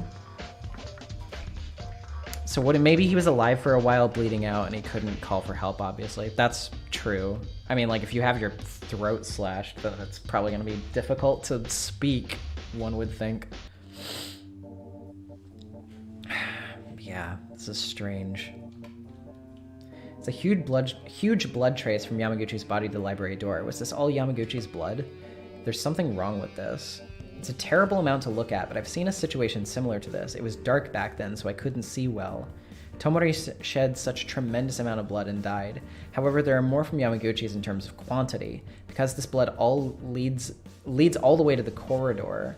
So maybe he was alive for a while, bleeding out, and he couldn't call for help, obviously. That's true. I mean, like, if you have your throat slashed, then it's probably going to be difficult to speak, one would think. Yeah, this is strange. It's a huge blood trace from Yamaguchi's body to the library door. Was this all Yamaguchi's blood? There's something wrong with this. It's a terrible amount to look at, but I've seen a situation similar to this. It was dark back then, so I couldn't see well. Tomori shed such a tremendous amount of blood and died. However, there are more from Yamaguchi's in terms of quantity, because this blood all leads all the way to the corridor.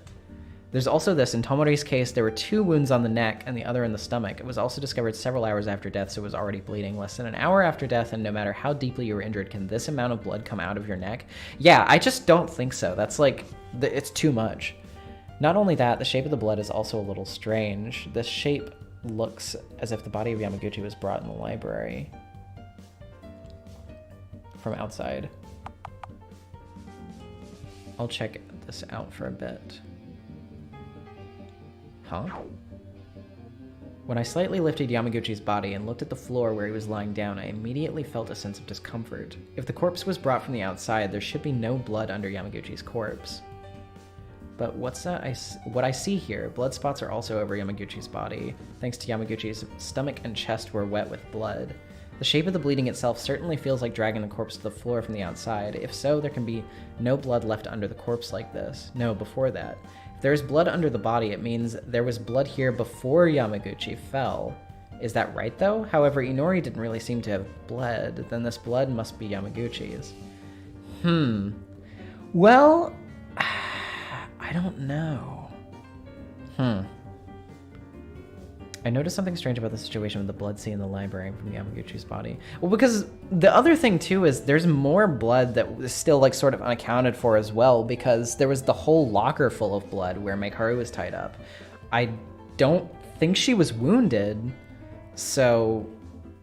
There's also this. In Tomori's case, there were 2 wounds on the neck and the other in the stomach. It was also discovered several hours after death, so it was already bleeding. Less than an hour after death, and no matter how deeply you were injured, can this amount of blood come out of your neck? Yeah, I just don't think so. That's like, it's too much. Not only that, the shape of the blood is also a little strange. This shape looks as if the body of Yamaguchi was brought in the library from outside. I'll check this out for a bit. Huh? When I slightly lifted Yamaguchi's body and looked at the floor where he was lying down, I immediately felt a sense of discomfort. If the corpse was brought from the outside, there should be no blood under Yamaguchi's corpse. But what's that? What I see here, blood spots are also over Yamaguchi's body. Thanks to Yamaguchi's stomach and chest were wet with blood. The shape of the bleeding itself certainly feels like dragging the corpse to the floor from the outside. If so, there can be no blood left under the corpse like this. No, before that. If there is blood under the body, it means there was blood here before Yamaguchi fell. Is that right, though? However, Inori didn't really seem to have bled. Then this blood must be Yamaguchi's. Well, I don't know. I noticed something strange about the situation with the blood seen in the library from Yamaguchi's body. Well, because the other thing, too, is there's more blood that was still, like, sort of unaccounted for as well, because there was the whole locker full of blood where Megharu was tied up. I don't think she was wounded, so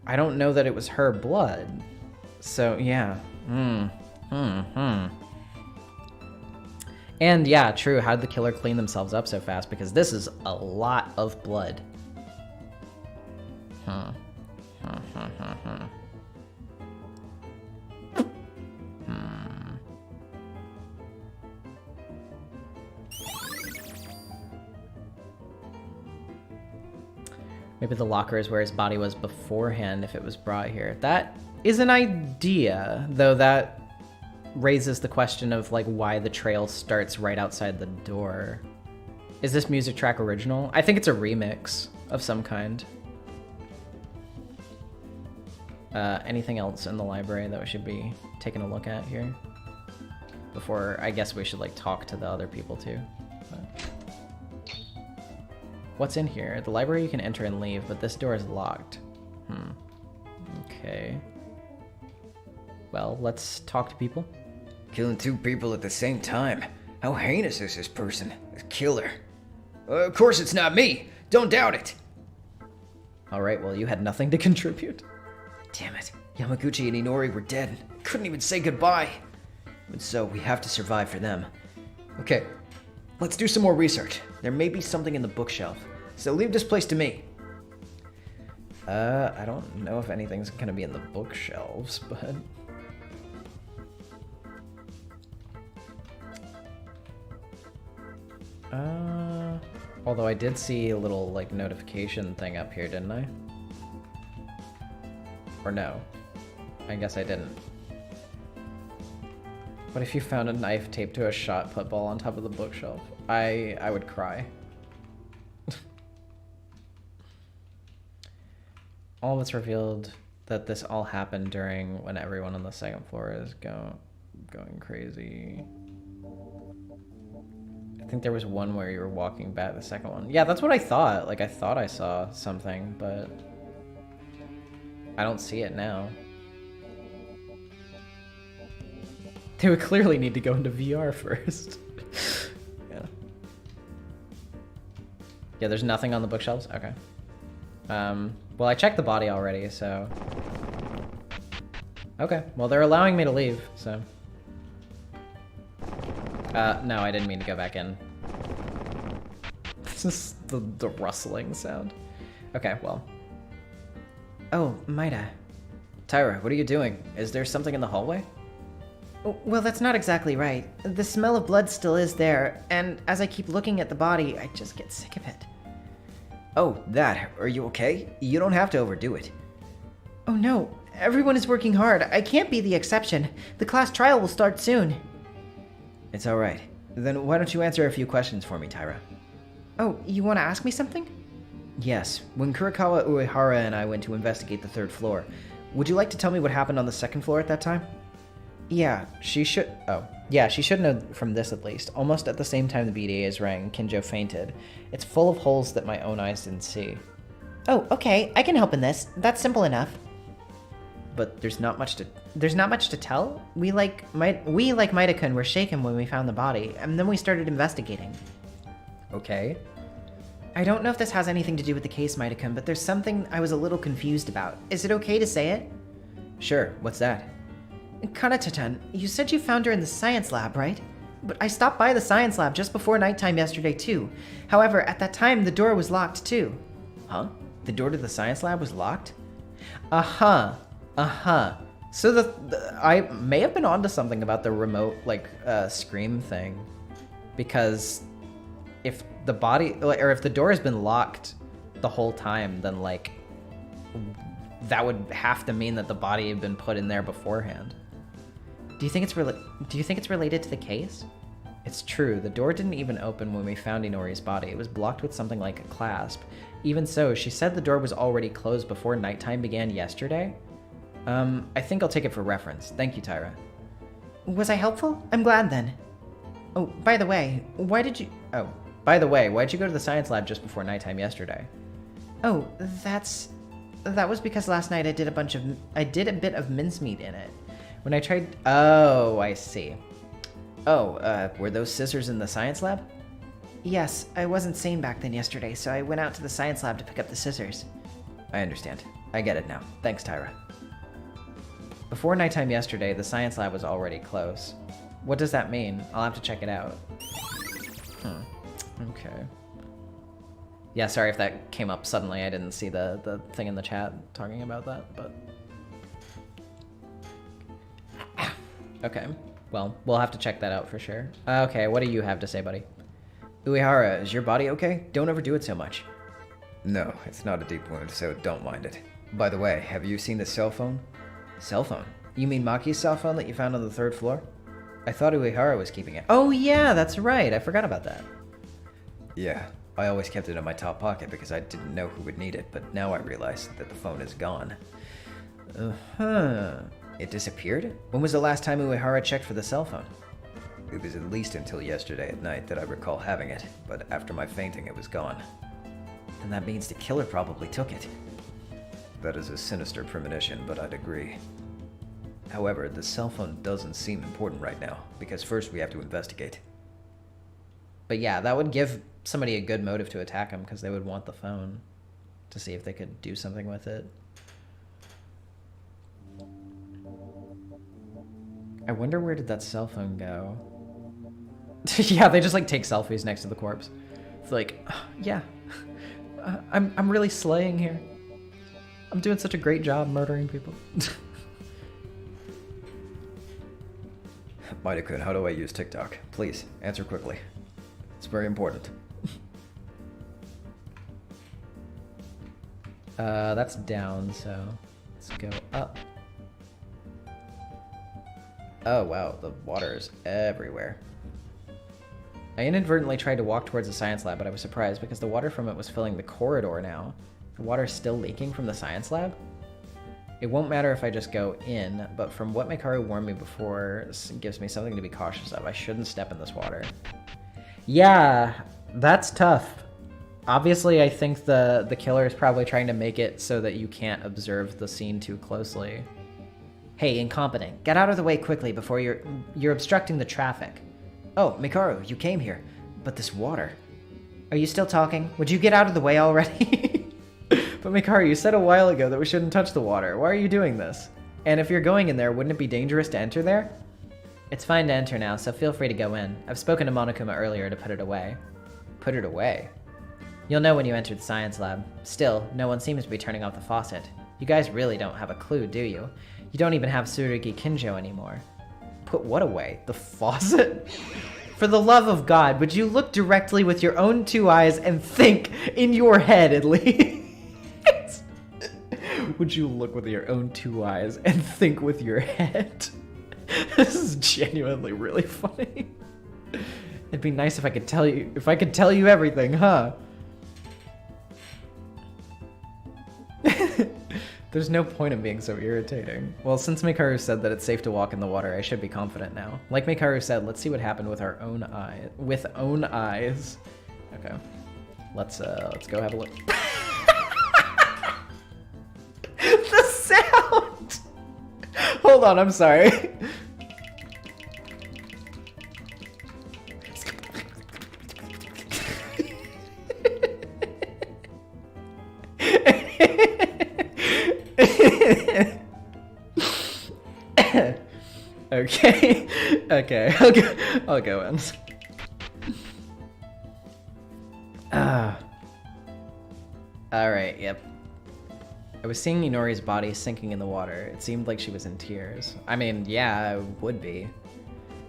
I don't know that it was her blood. So, yeah. And, yeah, true, how did the killer clean themselves up so fast? Because this is a lot of blood. Maybe the locker is where his body was beforehand if it was brought here. That is an idea, though that raises the question of, like, why the trail starts right outside the door. Is this music track original? I think it's a remix of some kind. Anything else in the library that we should be taking a look at here? Before, I guess we should, like, talk to the other people, too. What's in here? The library you can enter and leave, but this door is locked. Okay. Well, let's talk to people. Killing 2 people at the same time. How heinous is this person? This killer. Of course it's not me. Don't doubt it. Alright, well, you had nothing to contribute. Damn it. Yamaguchi and Inori were dead. Couldn't even say goodbye. And so we have to survive for them. Okay, let's do some more research. There may be something in the bookshelf. So leave this place to me. I don't know if anything's gonna be in the bookshelves, but... although I did see a little, like, notification thing up here, didn't I? Or no? I guess I didn't. What if you found a knife taped to a shot put ball on top of the bookshelf? I would cry. all that's revealed that this all happened during when everyone on the second floor is going crazy. I think there was one where you were walking back, the second one. Yeah, that's what I thought. Like, I thought I saw something, but I don't see it now. They would clearly need to go into VR first. Yeah. Yeah, there's nothing on the bookshelves? Okay. Well, I checked the body already, so... Okay, well, they're allowing me to leave, so... no, I didn't mean to go back in. This is the rustling sound. Okay, well. Oh, Maida. Tyra, what are you doing? Is there something in the hallway? Well, that's not exactly right. The smell of blood still is there, and as I keep looking at the body, I just get sick of it. Oh, that. Are you okay? You don't have to overdo it. Oh no, everyone is working hard. I can't be the exception. The class trial will start soon. It's alright. Then why don't you answer a few questions for me, Tyra? Oh, you want to ask me something? Yes. When Kurikawa Uehara and I went to investigate the third floor, would you like to tell me what happened on the second floor at that time? Yeah, she should... Oh. Yeah, she should know from this at least. Almost at the same time the BDAs rang, Kinjo fainted. It's full of holes that my own eyes didn't see. Oh, okay. I can help in this. That's simple enough. But there's not much to... There's not much to tell? We like Maida-kun were shaken when we found the body, and then we started investigating. Okay. I don't know if this has anything to do with the case, Maida-kun, but there's something I was a little confused about. Is it okay to say it? Sure, what's that? Kanata-tan, you said you found her in the science lab, right? But I stopped by the science lab just before nighttime yesterday, too. However, at that time, the door was locked, too. Huh? The door to the science lab was locked? Uh-huh. Uh-huh. So I may have been onto something about the remote, like, scream thing. Because if the body, or if the door has been locked the whole time, then, like, that would have to mean that the body had been put in there beforehand. Do you think it's related to the case? It's true. The door didn't even open when we found Inori's body. It was blocked with something like a clasp. Even so, she said the door was already closed before nighttime began yesterday. I think I'll take it for reference. Thank you, Tyra. Was I helpful? I'm glad then. Oh, by the way, why'd you go to the science lab just before nighttime yesterday? Oh, that was because last night I did a bit of mincemeat in it. When I tried... Oh, I see. Oh, were those scissors in the science lab? Yes, I wasn't sane back then yesterday, so I went out to the science lab to pick up the scissors. I understand. I get it now. Thanks, Tyra. Before nighttime yesterday, the science lab was already closed. What does that mean? I'll have to check it out. Okay. Yeah, sorry if that came up suddenly. I didn't see the thing in the chat talking about that, but... Okay. Well, we'll have to check that out for sure. Okay, what do you have to say, buddy? Uehara, is your body okay? Don't overdo it so much. No, it's not a deep wound, so don't mind it. By the way, have you seen the cell phone? Cell phone? You mean Maki's cell phone that you found on the third floor? I thought Uehara was keeping it. Oh yeah, that's right. I forgot about that. Yeah, I always kept it in my top pocket because I didn't know who would need it, but now I realize that the phone is gone. Uh-huh. It disappeared? When was the last time Uehara checked for the cell phone? It was at least until yesterday at night that I recall having it, but after my fainting it was gone. Then that means the killer probably took it. That is a sinister premonition, but I'd agree. However, the cell phone doesn't seem important right now, because first we have to investigate. But yeah, that would give somebody a good motive to attack him, because they would want the phone to see if they could do something with it. I wonder where did that cell phone go? Yeah, they just like take selfies next to the corpse. It's like, yeah, I'm really slaying here. I'm doing such a great job murdering people. Maida-kun, how do I use TikTok? Please, answer quickly. It's very important. That's down, so let's go up. Oh wow, the water is everywhere. I inadvertently tried to walk towards the science lab, but I was surprised because the water from it was filling the corridor now. The water's still leaking from the science lab? It won't matter if I just go in, but from what Mikaru warned me before, this gives me something to be cautious of. I shouldn't step in this water. Yeah, that's tough. Obviously, I think the killer is probably trying to make it so that you can't observe the scene too closely. Hey, incompetent. Get out of the way quickly before you're obstructing the traffic. Oh, Mikaru, you came here. But this water. Are you still talking? Would you get out of the way already? But Mikaru, you said a while ago that we shouldn't touch the water. Why are you doing this? And if you're going in there, wouldn't it be dangerous to enter there? It's fine to enter now, so feel free to go in. I've spoken to Monokuma earlier to put it away. Put it away? You'll know when you enter the science lab. Still, no one seems to be turning off the faucet. You guys really don't have a clue, do you? You don't even have Tsurugi Kinjo anymore. Put what away? The faucet? For the love of God, would you look directly with your own two eyes and think in your head at least? Would you look with your own two eyes and think with your head? This is genuinely really funny. It'd be nice if I could tell you everything, huh? There's no point in being so irritating. Well, since Mikaru said that it's safe to walk in the water, I should be confident now. Like Mikaru said, let's see what happened with our own eye, with own eyes. Okay, let's go have a look. The sound. Hold on, I'm sorry. Okay, I'll go in. Alright, yep. I was seeing Inori's body sinking in the water. It seemed like she was in tears. I mean, yeah, I would be.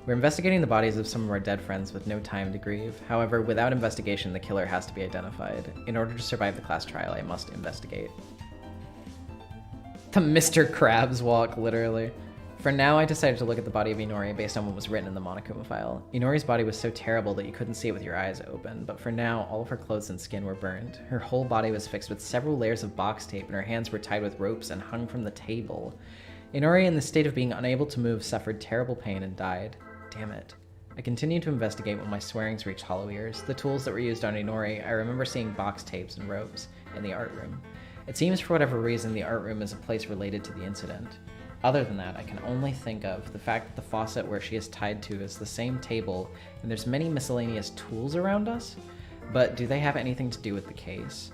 We're investigating the bodies of some of our dead friends with no time to grieve. However, without investigation, the killer has to be identified. In order to survive the class trial, I must investigate. The Mr. Krabs walk, literally. For now, I decided to look at the body of Inori based on what was written in the Monokuma file. Inori's body was so terrible that you couldn't see it with your eyes open, but for now, all of her clothes and skin were burned. Her whole body was fixed with several layers of box tape, and her hands were tied with ropes and hung from the table. Inori, in the state of being unable to move, suffered terrible pain and died. Damn it. I continued to investigate when my swearings reached hollow ears. The tools that were used on Inori, I remember seeing box tapes and ropes in the art room. It seems for whatever reason the art room is a place related to the incident. Other than that, I can only think of the fact that the faucet where she is tied to is the same table, and there's many miscellaneous tools around us, but do they have anything to do with the case?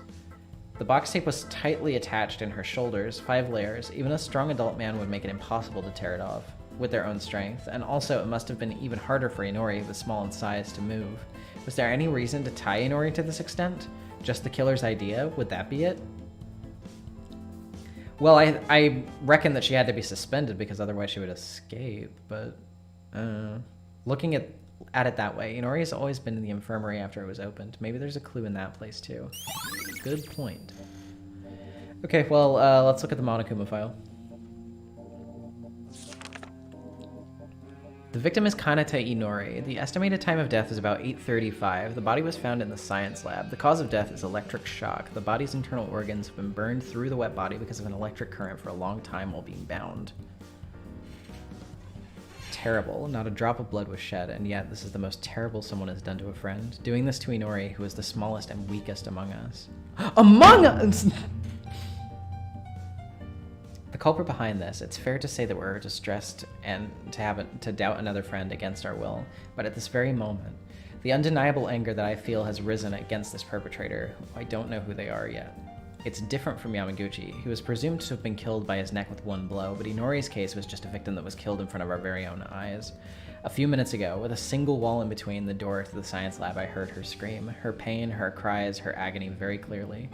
The box tape was tightly attached in her shoulders, 5 layers. Even a strong adult man would make it impossible to tear it off with their own strength, and also it must have been even harder for Inori, who was small in size, to move. Was there any reason to tie Inori to this extent? Just the killer's idea? Would that be it? Well, I reckon that she had to be suspended because otherwise she would escape, but looking at it that way, Inori has always been in the infirmary after it was opened. Maybe there's a clue in that place too. Good point. Okay, well, let's look at the Monokuma file. The victim is Kanata Inori. The estimated time of death is about 8:35. The body was found in the science lab. The cause of death is electric shock. The body's internal organs have been burned through the wet body because of an electric current for a long time while being bound. Terrible. Not a drop of blood was shed, and yet this is the most terrible someone has done to a friend. Doing this to Inori, who is the smallest and weakest among us. Among us! The culprit behind this, it's fair to say that we're distressed and to doubt another friend against our will, but at this very moment, the undeniable anger that I feel has risen against this perpetrator. I don't know who they are yet. It's different from Yamaguchi, who is presumed to have been killed by his neck with one blow, but Inori's case was just a victim that was killed in front of our very own eyes. A few minutes ago, with a single wall in between the door to the science lab, I heard her scream, her pain, her cries, her agony very clearly.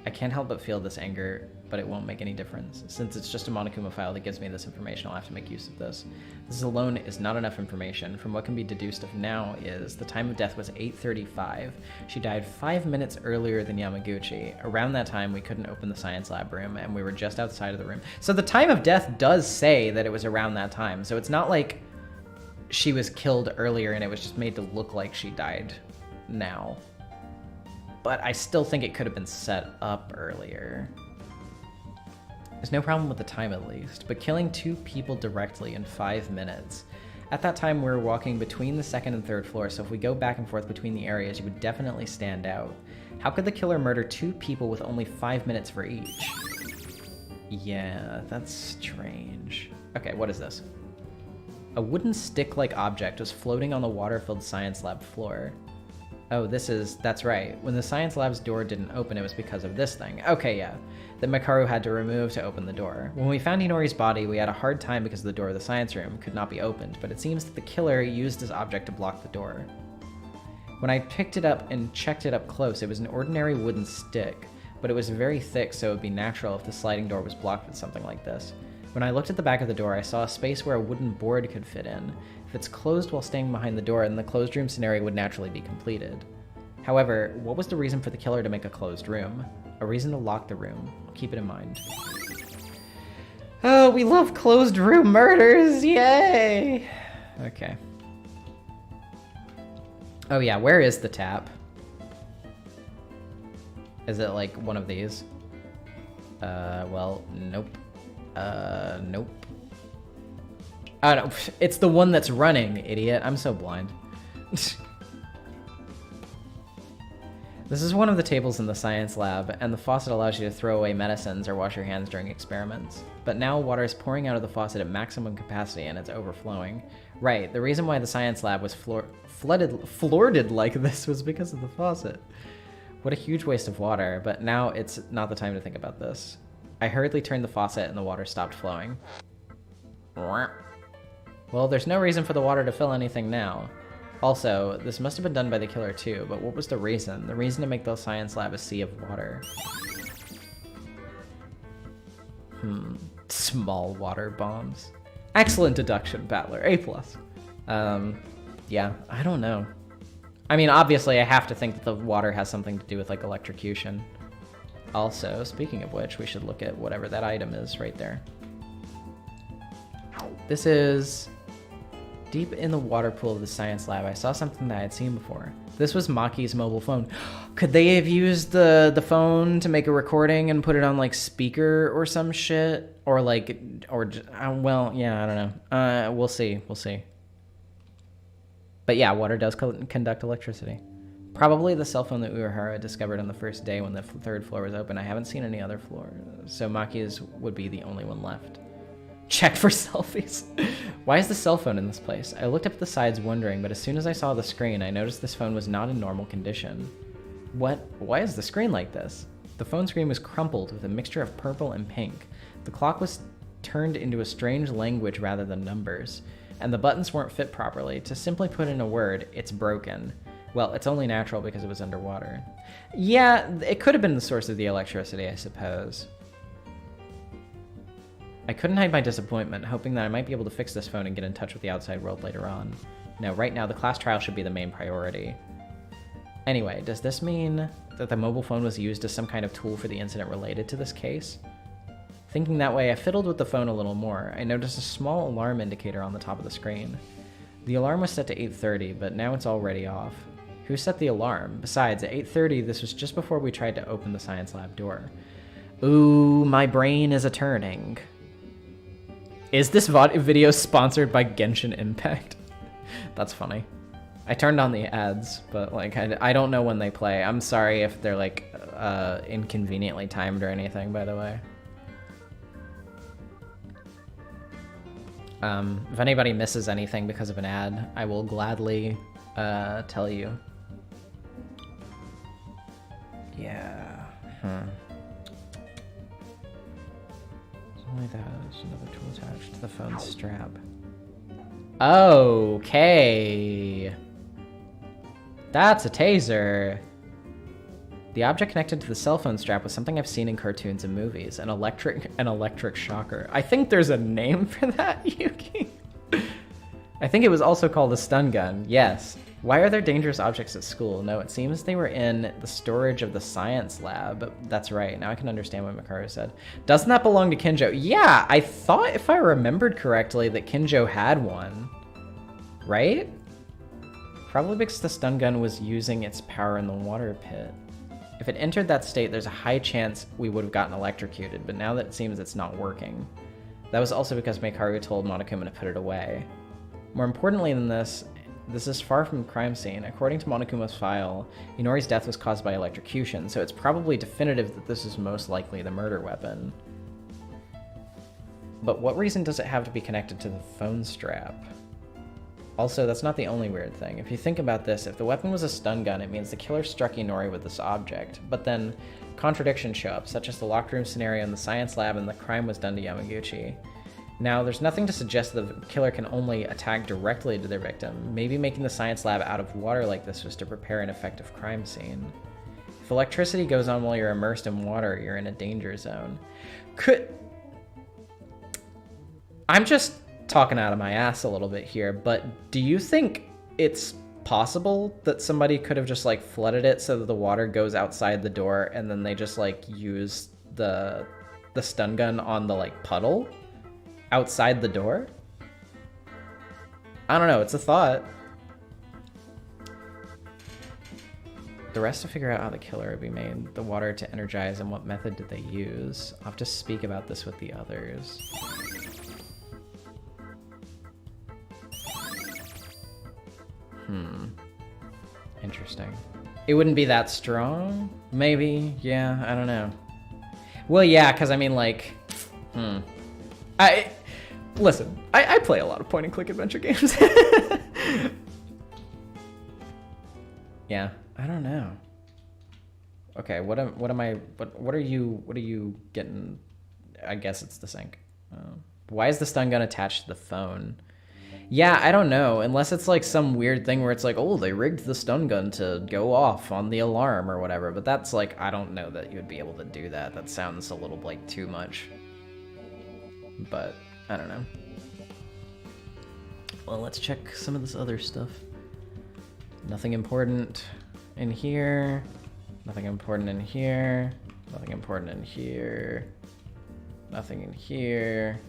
I can't help but feel this anger, but it won't make any difference. Since it's just a Monokuma file that gives me this information, I'll have to make use of this. This alone is not enough information. From what can be deduced of now is the time of death was 8:35. She died 5 minutes earlier than Yamaguchi. Around that time, we couldn't open the science lab room, and we were just outside of the room. So the time of death does say that it was around that time. So it's not like she was killed earlier and it was just made to look like she died now. but I still think it could have been set up earlier. There's no problem with the time at least, but killing 2 people directly in 5 minutes. At that time, we were walking between the 2nd and 3rd floor, so if we go back and forth between the areas, you would definitely stand out. How could the killer murder 2 people with only 5 minutes for each? Yeah, that's strange. Okay, what is this? A wooden stick-like object was floating on the water-filled science lab floor. Oh, that's right. When the science lab's door didn't open, it was because of this thing. Okay, yeah. That Makaru had to remove to open the door. When we found Inori's body, we had a hard time because the door of the science room could not be opened, but it seems that the killer used this object to block the door. When I picked it up and checked it up close, it was an ordinary wooden stick, but it was very thick, so it would be natural if the sliding door was blocked with something like this. When I looked at the back of the door, I saw a space where a wooden board could fit in. If it's closed while staying behind the door, then the closed room scenario would naturally be completed. However, what was the reason for the killer to make a closed room? A reason to lock the room. Keep it in mind. Oh, we love closed room murders! Yay! Okay. Oh yeah, where is the tap? Is it like one of these? Well, nope. Nope. Oh no, it's the one that's running, idiot. I'm so blind. This is one of the tables in the science lab, and the faucet allows you to throw away medicines or wash your hands during experiments. But now water is pouring out of the faucet at maximum capacity and it's overflowing. Right, the reason why the science lab was flooded like this was because of the faucet. What a huge waste of water, but now it's not the time to think about this. I hurriedly turned the faucet and the water stopped flowing. Well, there's no reason for the water to fill anything now. Also, this must have been done by the killer too, but what was the reason? The reason to make the science lab a sea of water. Small water bombs. Excellent deduction, Battler. A+. Yeah, I don't know. I mean, obviously I have to think that the water has something to do with like electrocution. Also, speaking of which, we should look at whatever that item is right there. This is deep in the water pool of the science lab. I saw something that I had seen before. This was Maki's mobile phone. Could they have used the phone to make a recording and put it on like speaker or some shit? Or like, well, yeah, I don't know. We'll see. But yeah, water does conduct electricity. Probably the cell phone that Uehara discovered on the first day when the 3rd floor was open. I haven't seen any other floors, so Maki's would be the only one left. Check for selfies. Why is the cell phone in this place? I looked up at the sides wondering, but as soon as I saw the screen, I noticed this phone was not in normal condition. What? Why is the screen like this? The phone screen was crumpled with a mixture of purple and pink. The clock was turned into a strange language rather than numbers, and the buttons weren't fit properly. To simply put in a word, it's broken. Well, it's only natural because it was underwater. Yeah, it could have been the source of the electricity, I suppose. I couldn't hide my disappointment, hoping that I might be able to fix this phone and get in touch with the outside world later on. No, right now the class trial should be the main priority. Anyway, does this mean that the mobile phone was used as some kind of tool for the incident related to this case? Thinking that way, I fiddled with the phone a little more. I noticed a small alarm indicator on the top of the screen. The alarm was set to 8:30, but now it's already off. Who set the alarm? Besides, at 8:30, this was just before we tried to open the science lab door. Ooh, my brain is a-turning. Is this video sponsored by Genshin Impact? That's funny. I turned on the ads, but like I don't know when they play. I'm sorry if they're like inconveniently timed or anything, by the way. If anybody misses anything because of an ad, I will gladly tell you. Yeah. Only that is another tool attached to the phone's strap. Okay. That's a taser. The object connected to the cell phone strap was something I've seen in cartoons and movies. An electric shocker. I think there's a name for that, Yuki. I think it was also called a stun gun. Yes. Why are there dangerous objects at school? No, it seems they were in the storage of the science lab. That's right. Now I can understand what Makaru said. Doesn't that belong to Kinjo? Yeah, I thought if I remembered correctly that Kinjo had one. Right? Probably because the stun gun was using its power in the water pit. If it entered that state, there's a high chance we would have gotten electrocuted, but now that it seems it's not working. That was also because Mekaru told Monokuma to put it away. More importantly than this, this is far from the crime scene. According to Monokuma's file, Inori's death was caused by electrocution, so it's probably definitive that this is most likely the murder weapon. But what reason does it have to be connected to the phone strap? Also, that's not the only weird thing. If you think about this, if the weapon was a stun gun, it means the killer struck Inori with this object. But then, contradictions show up, such as the locked room scenario in the science lab and the crime was done to Yamaguchi. Now, there's nothing to suggest that the killer can only attack directly to their victim. Maybe making the science lab out of water like this was to prepare an effective crime scene. If electricity goes on while you're immersed in water, you're in a danger zone. I'm just talking out of my ass a little bit here, but do you think it's possible that somebody could have just like flooded it so that the water goes outside the door and then they just like use the stun gun on the like puddle outside the door? I don't know, it's a thought. The rest to figure out how the killer would be made, the water to energize, and what method did they use. I'll have to speak about this with the others. Interesting. It wouldn't be that strong? Maybe. Yeah, I don't know. Well, yeah, because I mean, like... Listen, I play a lot of point-and-click adventure games. Yeah, I don't know. Okay, what are you getting? I guess it's the sink. Why is the stun gun attached to the phone? Yeah, I don't know, unless it's like some weird thing where it's like, oh, they rigged the stun gun to go off on the alarm or whatever, but that's like, I don't know that you would be able to do that. That sounds a little like too much. But, I don't know. Well, let's check some of this other stuff. Nothing important in here. Nothing important in here. Nothing important in here. Nothing in here.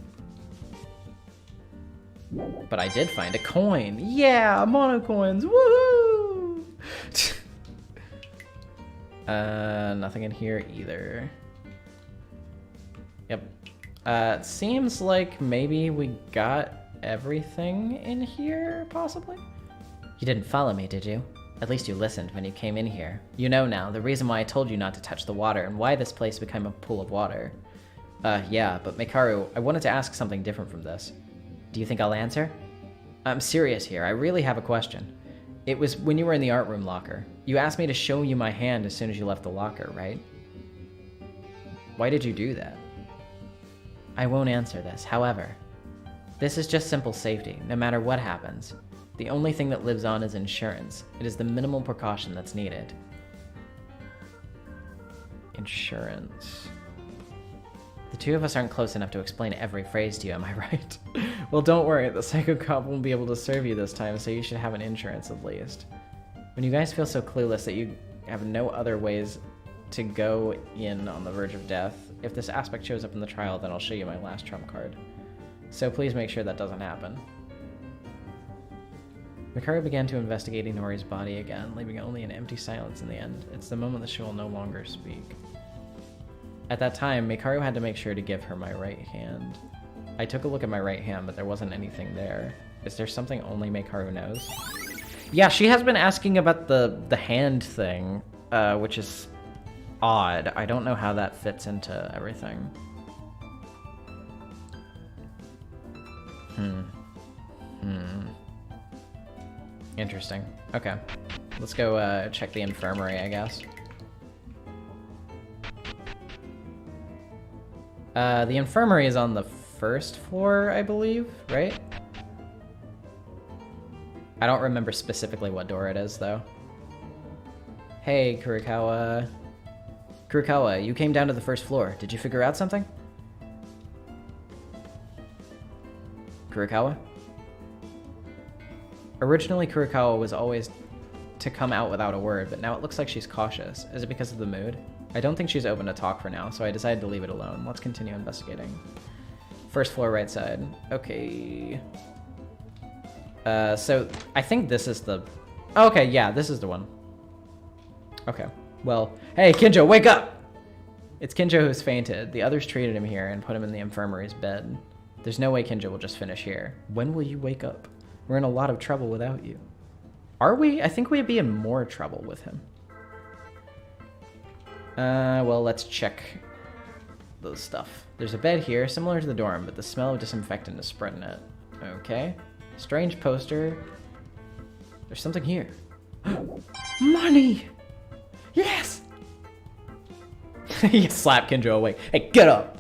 But I did find a coin. Yeah, mono coins. Woohoo! Nothing in here either. Yep. It seems like maybe we got everything in here, possibly? You didn't follow me, did you? At least you listened when you came in here. You know now the reason why I told you not to touch the water and why this place became a pool of water. Yeah, but Mekaru, I wanted to ask something different from this. Do you think I'll answer? I'm serious here. I really have a question. It was when you were in the art room locker. You asked me to show you my hand as soon as you left the locker, right? Why did you do that? I won't answer this. However, this is just simple safety, no matter what happens. The only thing that lives on is insurance. It is the minimal precaution that's needed. Insurance. The two of us aren't close enough to explain every phrase to you, am I right? Well, don't worry, the Psycho Cop won't be able to serve you this time, so you should have an insurance at least. When you guys feel so clueless that you have no other ways to go in on the verge of death, if this aspect shows up in the trial, then I'll show you my last trump card. So please make sure that doesn't happen. Mekaru began to investigate Inori's body again, leaving only an empty silence in the end. It's the moment that she will no longer speak. At that time, Mekaru had to make sure to give her my right hand. I took a look at my right hand, but there wasn't anything there. Is there something only Mekaru knows? Yeah, she has been asking about the hand thing, which is odd. I don't know how that fits into everything. Interesting. Okay. Let's go check the infirmary, I guess. The infirmary is on the first floor, I believe, right? I don't remember specifically what door it is, though. Hey, Kurokawa. Kurokawa, you came down to the first floor. Did you figure out something? Kurokawa? Originally, Kurokawa was always to come out without a word, but now it looks like she's cautious. Is it because of the mood? I don't think she's open to talk for now, so I decided to leave it alone. Let's continue investigating. First floor, right side. Okay. So I think this is the... Oh, okay, yeah, this is the one. Okay. Well, hey, Kinjo, wake up! It's Kinjo who's fainted. The others treated him here and put him in the infirmary's bed. There's no way Kinjo will just finish here. When will you wake up? We're in a lot of trouble without you. Are we? I think we'd be in more trouble with him. Well, let's check those stuff. There's a bed here, similar to the dorm, but the smell of disinfectant is spreading it. Okay. Strange poster. There's something here. Money! Yes! You slap Kinjo awake. Hey, get up!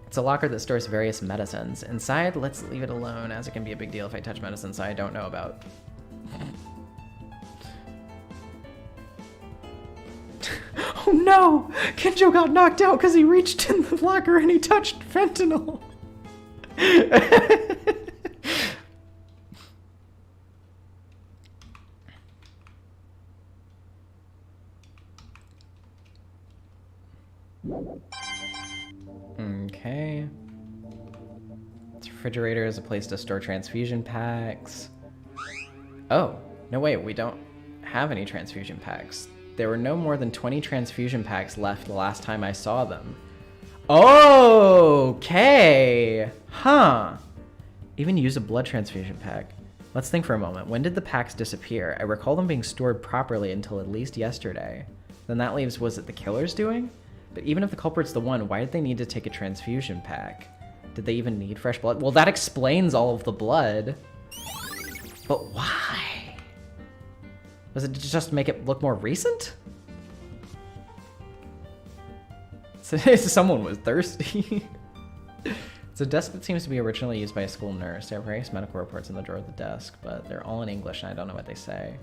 It's a locker that stores various medicines. Inside, let's leave it alone, as it can be a big deal if I touch medicines I don't know about. Oh no! Kinjo got knocked out because he reached in the locker and he touched fentanyl. Okay. This refrigerator is a place to store transfusion packs. Oh, no wait, we don't have any transfusion packs. There were no more than 20 transfusion packs left the last time I saw them. Okay. Huh. Even use a blood transfusion pack. Let's think for a moment. When did the packs disappear? I recall them being stored properly until at least yesterday. Then that leaves, was it the killer's doing? But even if the culprit's the one, why did they need to take a transfusion pack? Did they even need fresh blood? Well, that explains all of the blood. But why? Was it to just make it look more recent? So someone was thirsty. It's a desk that seems to be originally used by a school nurse. There are various medical reports in the drawer of the desk, but they're all in English and I don't know what they say.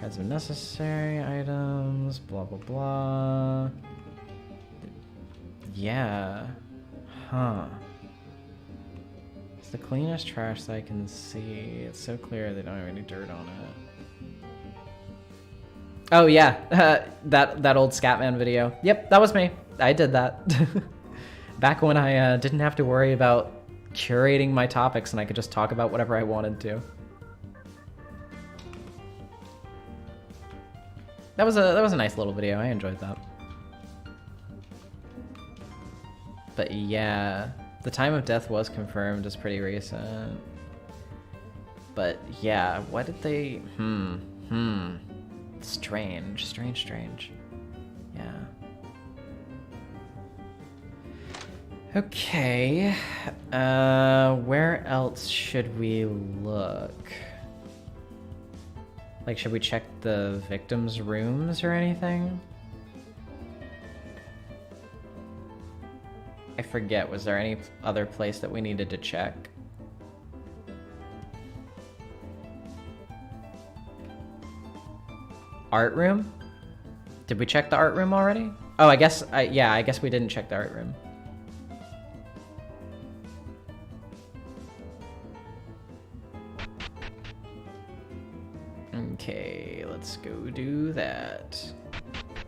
Has unnecessary items, blah, blah, blah. Yeah. Huh. It's the cleanest trash that I can see. It's so clear they don't have any dirt on it. Oh yeah, that old Scatman video. Yep, that was me. I did that. Back when I didn't have to worry about curating my topics and I could just talk about whatever I wanted to. That was a nice little video. I enjoyed that. But yeah, the time of death was confirmed as pretty recent. But yeah, what did they... Strange. Yeah. Okay. Where else should we look? Like, should we check the victims' rooms or anything? I forget, was there any other place that we needed to check? Art room? Did we check the art room already? Oh, I guess we didn't check the art room. Okay, let's go do that.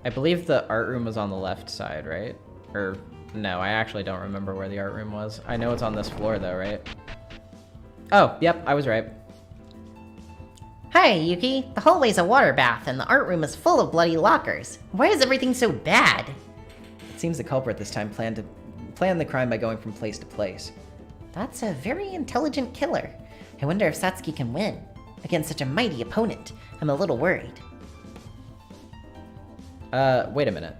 I believe the art room was on the left side, right? Or, no, I actually don't remember where the art room was. I know it's on this floor though, right? Oh, yep, I was right. Hi, Yuki. The hallway's a water bath, and the art room is full of bloody lockers. Why is everything so bad? It seems the culprit this time planned the crime by going from place to place. That's a very intelligent killer. I wonder if Satsuki can win. Against such a mighty opponent, I'm a little worried. Wait a minute.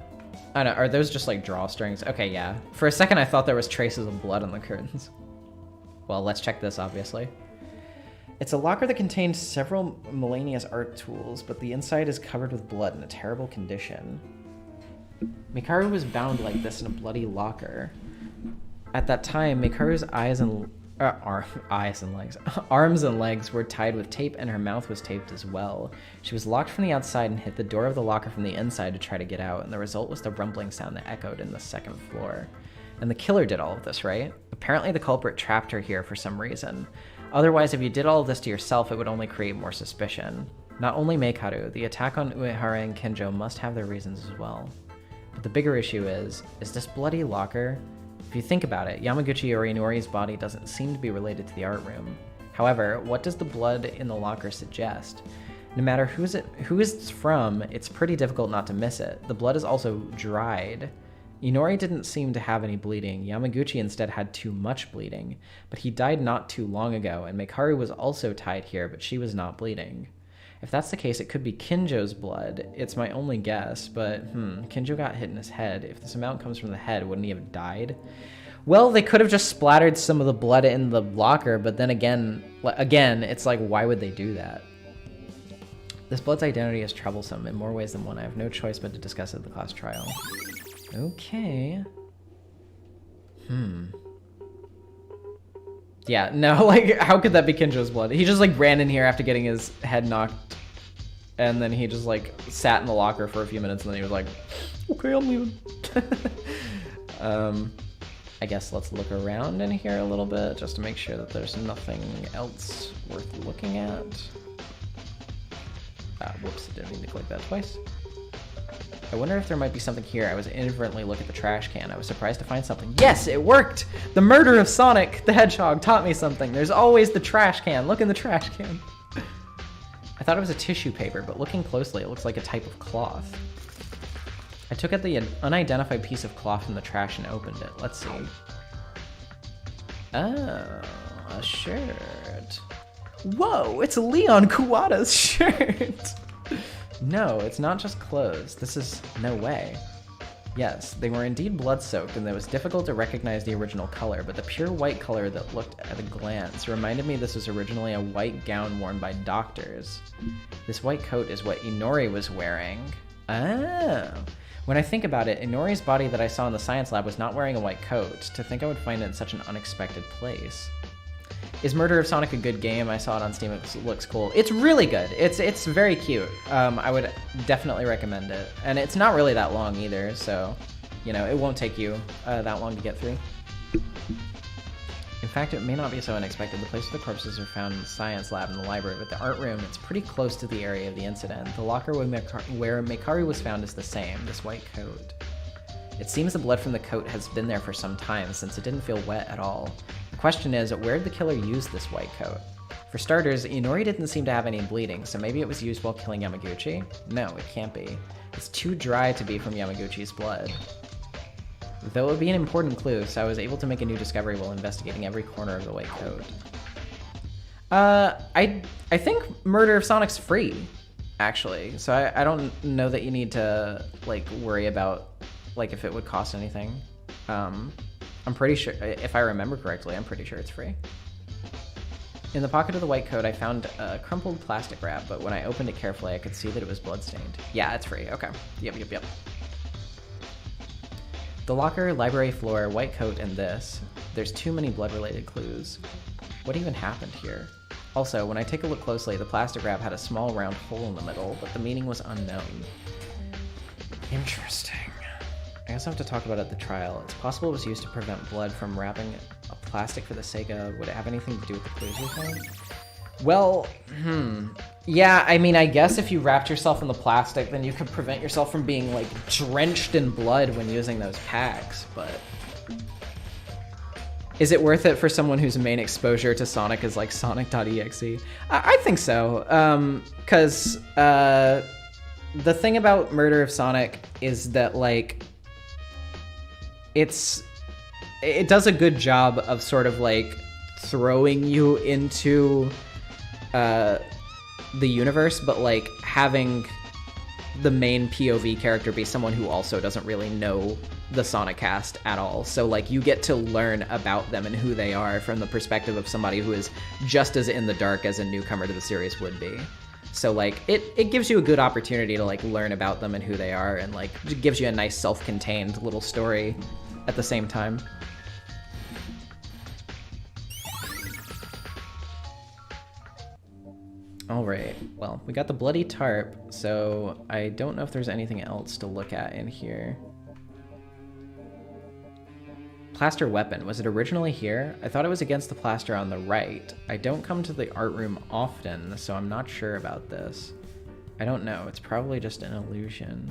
I don't know, are those just like drawstrings? Okay, yeah. For a second I thought there was traces of blood on the curtains. Well, let's check this, obviously. It's a locker that contains several miscellaneous art tools, but the inside is covered with blood in a terrible condition. Mikaru was bound like this in a bloody locker. At that time, Mikaru's arms and legs were tied with tape and her mouth was taped as well. She was locked from the outside and hit the door of the locker from the inside to try to get out, and the result was the rumbling sound that echoed in the second floor. And the killer did all of this, right? Apparently the culprit trapped her here for some reason. Otherwise, if you did all of this to yourself, it would only create more suspicion. Not only Mikaru, the attack on Uehara and Kinjo must have their reasons as well. But the bigger issue is this bloody locker? If you think about it, Yamaguchi Orinori's body doesn't seem to be related to the art room. However, what does the blood in the locker suggest? No matter who it's from, it's pretty difficult not to miss it. The blood is also dried. Inori didn't seem to have any bleeding. Yamaguchi instead had too much bleeding, but he died not too long ago, and Mekaru was also tied here, but she was not bleeding. If that's the case, it could be Kinjo's blood. It's my only guess, but Kinjo got hit in his head. If this amount comes from the head, wouldn't he have died? Well, they could have just splattered some of the blood in the locker, but then again, it's like, why would they do that? This blood's identity is troublesome in more ways than one. I have no choice but to discuss it at the class trial. Okay. Yeah, no, like, how could that be Kinjo's blood? He just, like, ran in here after getting his head knocked, and then he just, like, sat in the locker for a few minutes, and then he was like, okay, I'm leaving. I guess let's look around in here a little bit, just to make sure that there's nothing else worth looking at. Whoops, I didn't mean to click that twice. I wonder if there might be something here. I was inadvertently looking at the trash can. I was surprised to find something. Yes, it worked! The murder of Sonic the Hedgehog taught me something. There's always the trash can. Look in the trash can. I thought it was a tissue paper, but looking closely, it looks like a type of cloth. I took out the unidentified piece of cloth from the trash and opened it. Let's see. Oh, a shirt. Whoa, it's Leon Kuwata's shirt! No, it's not just clothes. This is no way. Yes, they were indeed blood-soaked, and it was difficult to recognize the original color, but the pure white color that looked at a glance reminded me this was originally a white gown worn by doctors. This white coat is what Inori was wearing. Oh. When I think about it, Inori's body that I saw in the science lab was not wearing a white coat. To think I would find it in such an unexpected place. Is Murder of Sonic a good game? I saw it on Steam. It looks cool. It's really good. It's very cute. I would definitely recommend it. And it's not really that long either, so, you know, it won't take you that long to get through. In fact, it may not be so unexpected. The place where the corpses are found in the science lab and the library, but the art room, it's pretty close to the area of the incident. The locker where Mekaru was found is the same, this white coat. It seems the blood from the coat has been there for some time, since it didn't feel wet at all. The question is, where did the killer use this white coat? For starters, Inori didn't seem to have any bleeding, so maybe it was used while killing Yamaguchi? No, it can't be. It's too dry to be from Yamaguchi's blood. Though it would be an important clue, so I was able to make a new discovery while investigating every corner of the white coat. I think Murder of Sonic's free, actually, so I don't know that you need to, like, worry about, like, if it would cost anything. I'm pretty sure, if I remember correctly, I'm pretty sure it's free. In the pocket of the white coat, I found a crumpled plastic wrap, but when I opened it carefully, I could see that it was bloodstained. Yeah, it's free. Okay. Yep. The locker, library floor, white coat, and this. There's too many blood-related clues. What even happened here? Also, when I take a look closely, the plastic wrap had a small round hole in the middle, but the meaning was unknown. Interesting. I guess I'll have to talk about it at the trial. It's possible it was used to prevent blood from wrapping a plastic for the sake of... Would it have anything to do with the clues we found? Well, yeah, I mean, I guess if you wrapped yourself in the plastic, then you could prevent yourself from being, like, drenched in blood when using those packs, but... Is it worth it for someone whose main exposure to Sonic is, like, Sonic.exe? I think so, because the thing about Murder of Sonic is that, like... It does a good job of sort of like throwing you into the universe, but like having the main POV character be someone who also doesn't really know the Sonic cast at all. So like you get to learn about them and who they are from the perspective of somebody who is just as in the dark as a newcomer to the series would be. So like it gives you a good opportunity to like learn about them and who they are, and like it gives you a nice self-contained little story at the same time. All right, well, we got the bloody tarp, so I don't know if there's anything else to look at in here. Plaster weapon, was it originally here? I thought it was against the plaster on the right. I don't come to the art room often, so I'm not sure about this. I don't know, it's probably just an illusion.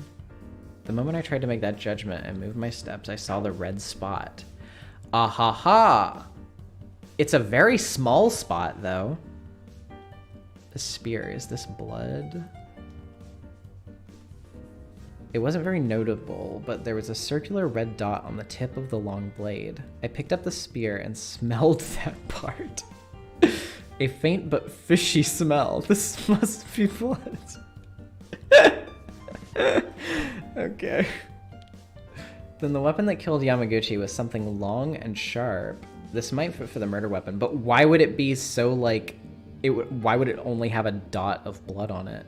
The moment I tried to make that judgment and moved my steps, I saw the red spot. Ah-ha-ha! It's a very small spot, though. A spear. Is this blood? It wasn't very notable, but there was a circular red dot on the tip of the long blade. I picked up the spear and smelled that part. A faint but fishy smell. This must be blood. Okay. Then the weapon that killed Yamaguchi was something long and sharp. This might fit for the murder weapon, but why would it be so like... why would it only have a dot of blood on it?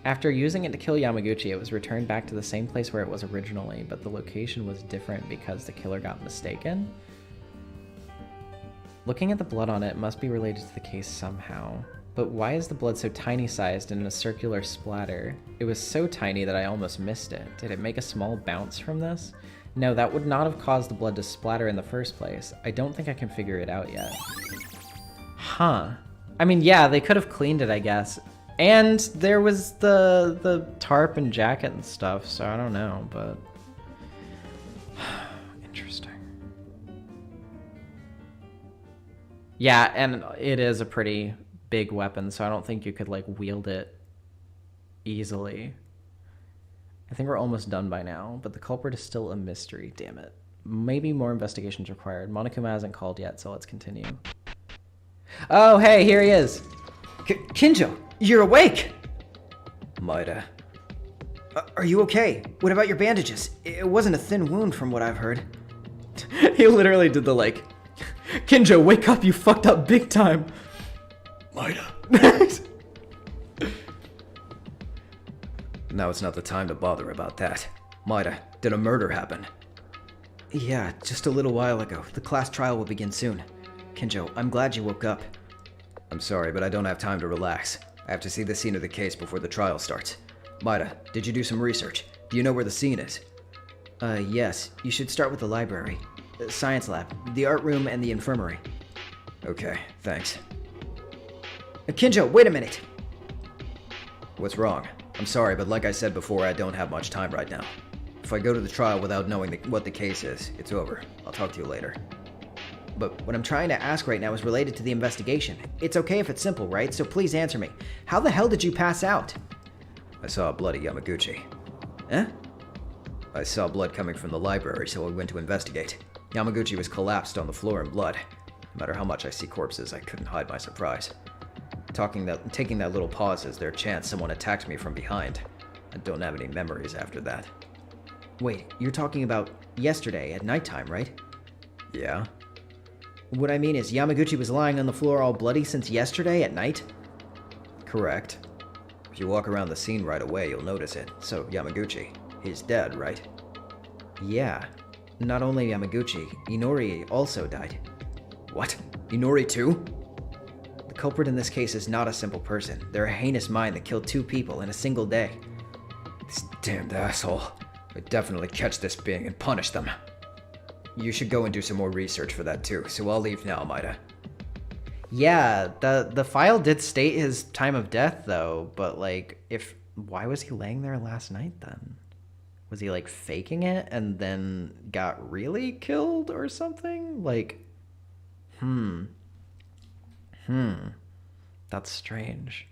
After using it to kill Yamaguchi, it was returned back to the same place where it was originally, but the location was different because the killer got mistaken. Looking at the blood on it must be related to the case somehow. But why is the blood so tiny sized and in a circular splatter? It was so tiny that I almost missed it. Did it make a small bounce from this? No, that would not have caused the blood to splatter in the first place. I don't think I can figure it out yet. Huh. I mean, yeah, they could have cleaned it, I guess. And there was the tarp and jacket and stuff, so I don't know, but... Interesting. Yeah, and it is a pretty big weapon, so I don't think you could, like, wield it easily. I think we're almost done by now, but the culprit is still a mystery, damn it. Maybe more investigation's required. Monokuma hasn't called yet, so let's continue. Oh, hey, here he is! Kinjo, you're awake! Maida. Are you okay? What about your bandages? It wasn't a thin wound from what I've heard. He literally did the, like, Kinjo, wake up, you fucked up big time! Maida. Now it's not the time to bother about that. Maida, did a murder happen? Yeah, just a little while ago. The class trial will begin soon. Kinjo, I'm glad you woke up. I'm sorry, but I don't have time to relax. I have to see the scene of the case before the trial starts. Maida, did you do some research? Do you know where the scene is? Yes. You should start with the library, the science lab, the art room, and the infirmary. Okay, thanks. Kinjo, wait a minute! What's wrong? I'm sorry, but like I said before, I don't have much time right now. If I go to the trial without knowing what the case is, it's over. I'll talk to you later. But what I'm trying to ask right now is related to the investigation. It's okay if it's simple, right? So please answer me. How the hell did you pass out? I saw a bloody Yamaguchi. Eh? I saw blood coming from the library, so I went to investigate. Yamaguchi was collapsed on the floor in blood. No matter how much I see corpses, I couldn't hide my surprise. Taking that little pause is their chance someone attacked me from behind. I don't have any memories after that. Wait, you're talking about yesterday at nighttime, right? Yeah? What I mean is, Yamaguchi was lying on the floor all bloody since yesterday at night? Correct. If you walk around the scene right away, you'll notice it. So, Yamaguchi, he's dead, right? Yeah. Not only Yamaguchi, Inori also died. What? Inori too? The culprit in this case is not a simple person. They're a heinous mind that killed 2 people in a single day. This damned asshole. I'd definitely catch this being and punish them. You should go and do some more research for that too, so I'll leave now, Maida. Yeah, the file did state his time of death though, but like, why was he laying there last night then? Was he like faking it and then got really killed or something? Like, that's strange.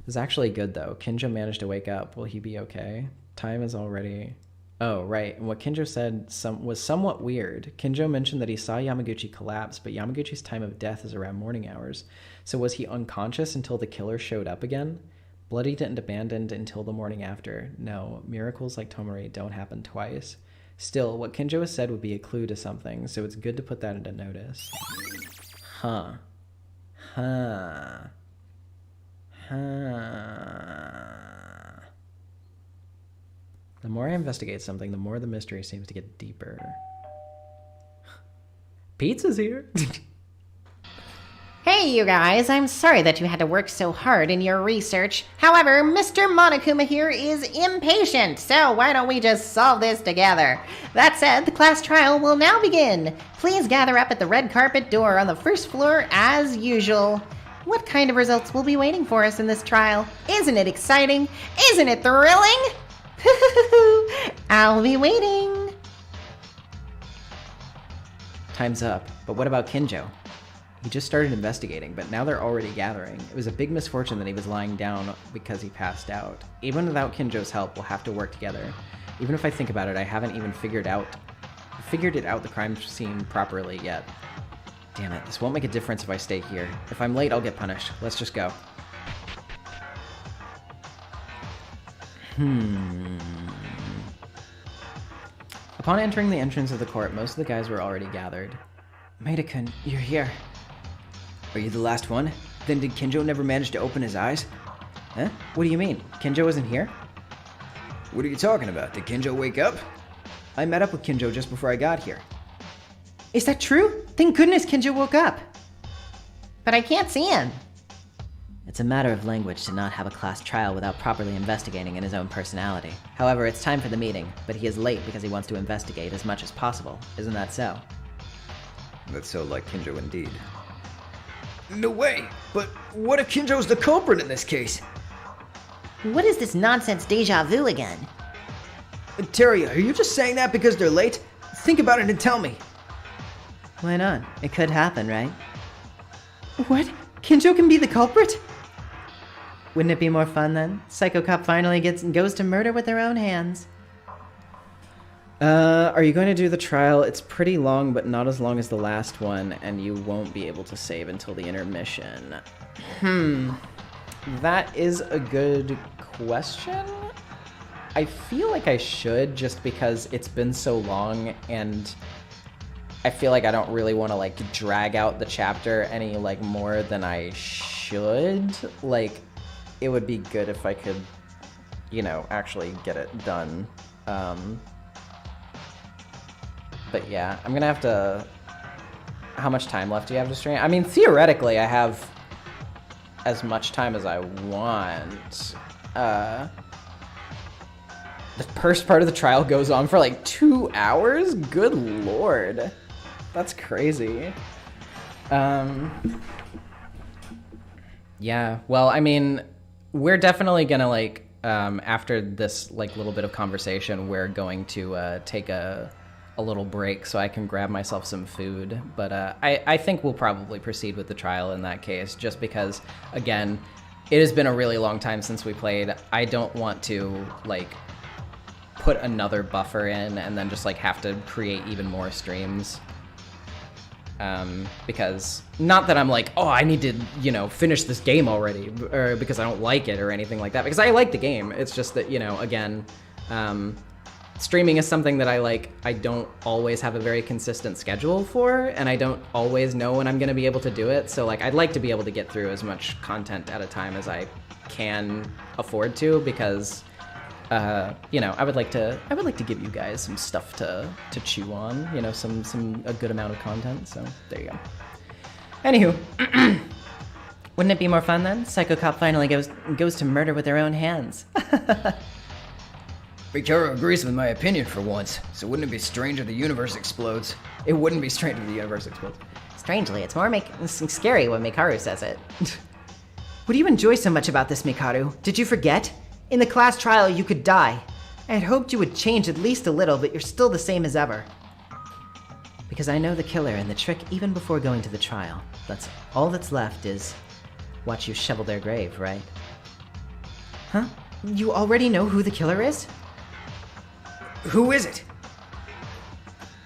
It's actually good though. Kinjo managed to wake up. Will he be okay? Time is already... Oh, right. And what Kinjo said was somewhat weird. Kinjo mentioned that he saw Yamaguchi collapse, but Yamaguchi's time of death is around morning hours. So was he unconscious until the killer showed up again? Bloody didn't abandon until the morning after. No, miracles like Tomori don't happen twice. Still, what Kinjo has said would be a clue to something, so it's good to put that into notice. Huh. The more I investigate something, the more the mystery seems to get deeper. Pizza's here! Hey, you guys, I'm sorry that you had to work so hard in your research. However, Mr. Monokuma here is impatient, so why don't we just solve this together? That said, the class trial will now begin. Please gather up at the red carpet door on the first floor as usual. What kind of results will be waiting for us in this trial? Isn't it exciting? Isn't it thrilling? I'll be waiting. Time's up, but what about Kinjo? He just started investigating, but now they're already gathering. It was a big misfortune that he was lying down because he passed out. Even without Kinjo's help, we'll have to work together. Even if I think about it, I haven't even figured it out the crime scene properly yet. Damn it, this won't make a difference if I stay here. If I'm late, I'll get punished. Let's just go. Upon entering the entrance of the court, most of the guys were already gathered. Maida-kun, you're here. Are you the last one? Then did Kinjo never manage to open his eyes? Huh? What do you mean? Kinjo isn't here? What are you talking about? Did Kinjo wake up? I met up with Kinjo just before I got here. Is that true? Thank goodness Kinjo woke up. But I can't see him. It's a matter of language to not have a class trial without properly investigating in his own personality. However, it's time for the meeting, but he is late because he wants to investigate as much as possible. Isn't that so? That's so like Kinjo indeed. No way! But what if Kinjo's the culprit in this case? What is this nonsense deja vu again? Teria, are you just saying that because they're late? Think about it and tell me. Why not? It could happen, right? What? Kinjo can be the culprit? Wouldn't it be more fun then? Psycho Cop finally goes to murder with their own hands. Are you going to do the trial? It's pretty long, but not as long as the last one, and you won't be able to save until the intermission. That is a good question. I feel like I should, just because it's been so long, and I feel like I don't really want to, like, drag out the chapter any, like, more than I should. Like, it would be good if I could, you know, actually get it done. But yeah, I'm gonna have to... How much time left do you have to stream? I mean, theoretically, I have as much time as I want. The first part of the trial goes on for like 2 hours? Good lord. That's crazy. Yeah, well, I mean, we're definitely gonna, like, after this, like, little bit of conversation, we're going to take a little break so I can grab myself some food. But I think we'll probably proceed with the trial in that case, just because, again, it has been a really long time since we played. I don't want to, like, put another buffer in and then just, like, have to create even more streams. Because, not that I'm like, oh, I need to, you know, finish this game already, or because I don't like it or anything like that, because I like the game. It's just that, you know, again, streaming is something that I don't always have a very consistent schedule for, and I don't always know when I'm going to be able to do it. So, like, I'd like to be able to get through as much content at a time as I can afford to, because, you know, I would like to give you guys some stuff to chew on, you know, a good amount of content. So there you go. Anywho, Wouldn't it be more fun then? Psycho Cop finally goes to murder with their own hands. Mikaro agrees with my opinion for once, so wouldn't it be strange if the universe explodes? it wouldn't be strange if the universe explodes. Strangely, it's more scary when Mikaru says it. What do you enjoy so much about this, Mikaru? Did you forget? In the class trial, you could die. I had hoped you would change at least a little, but you're still the same as ever. Because I know the killer and the trick even before going to the trial. That's all that's left is watch you shovel their grave, right? Huh? You already know who the killer is? Who is it?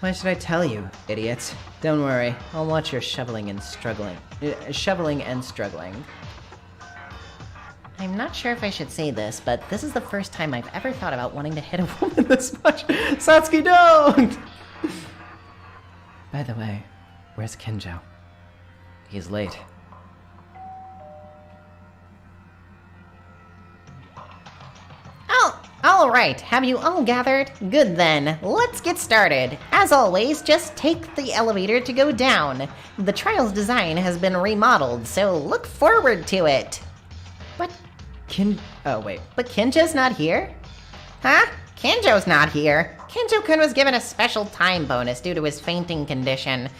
Why should I tell you, idiots? Don't worry, I'll watch your shoveling and struggling. I'm not sure if I should say this, but this is the first time I've ever thought about wanting to hit a woman this much. Satsuki, don't! By the way, where's Kinjo? He's late. Oh, all right. Have you all gathered? Good then. Let's get started. As always, just take the elevator to go down. The trial's design has been remodeled, so look forward to it. What? Oh, wait. But Kinjo's not here? Huh? Kinjo's not here. Kinjo-kun was given a special time bonus due to his fainting condition,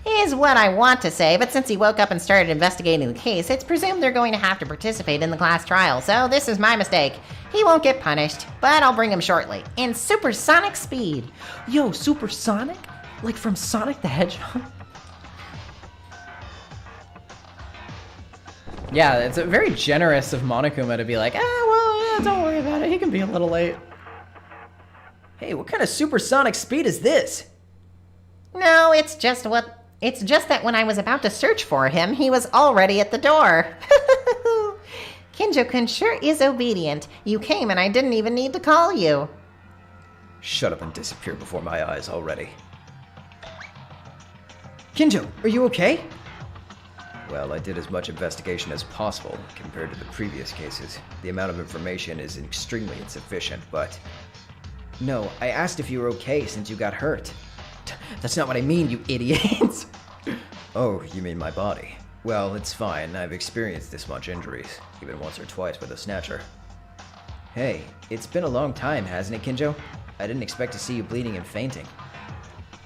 is what I want to say, but since he woke up and started investigating the case, it's presumed they're going to have to participate in the class trial, so this is my mistake. He won't get punished, but I'll bring him shortly, in supersonic speed. Yo, supersonic? Like from Sonic the Hedgehog? Yeah, it's very generous of Monokuma to be like, well, yeah, don't worry about it. He can be a little late. Hey, what kind of supersonic speed is this? No, it's just that when I was about to search for him, he was already at the door. Kinjo-kun sure is obedient. You came and I didn't even need to call you. Shut up and disappear before my eyes already. Kinjo, are you okay? Well, I did as much investigation as possible compared to the previous cases. The amount of information is extremely insufficient, but... No, I asked if you were okay since you got hurt. That's not what I mean, you idiot. Oh, you mean my body? Well, it's fine. I've experienced this much injuries, even once or twice with a snatcher. Hey, it's been a long time, hasn't it, Kinjo? I didn't expect to see you bleeding and fainting.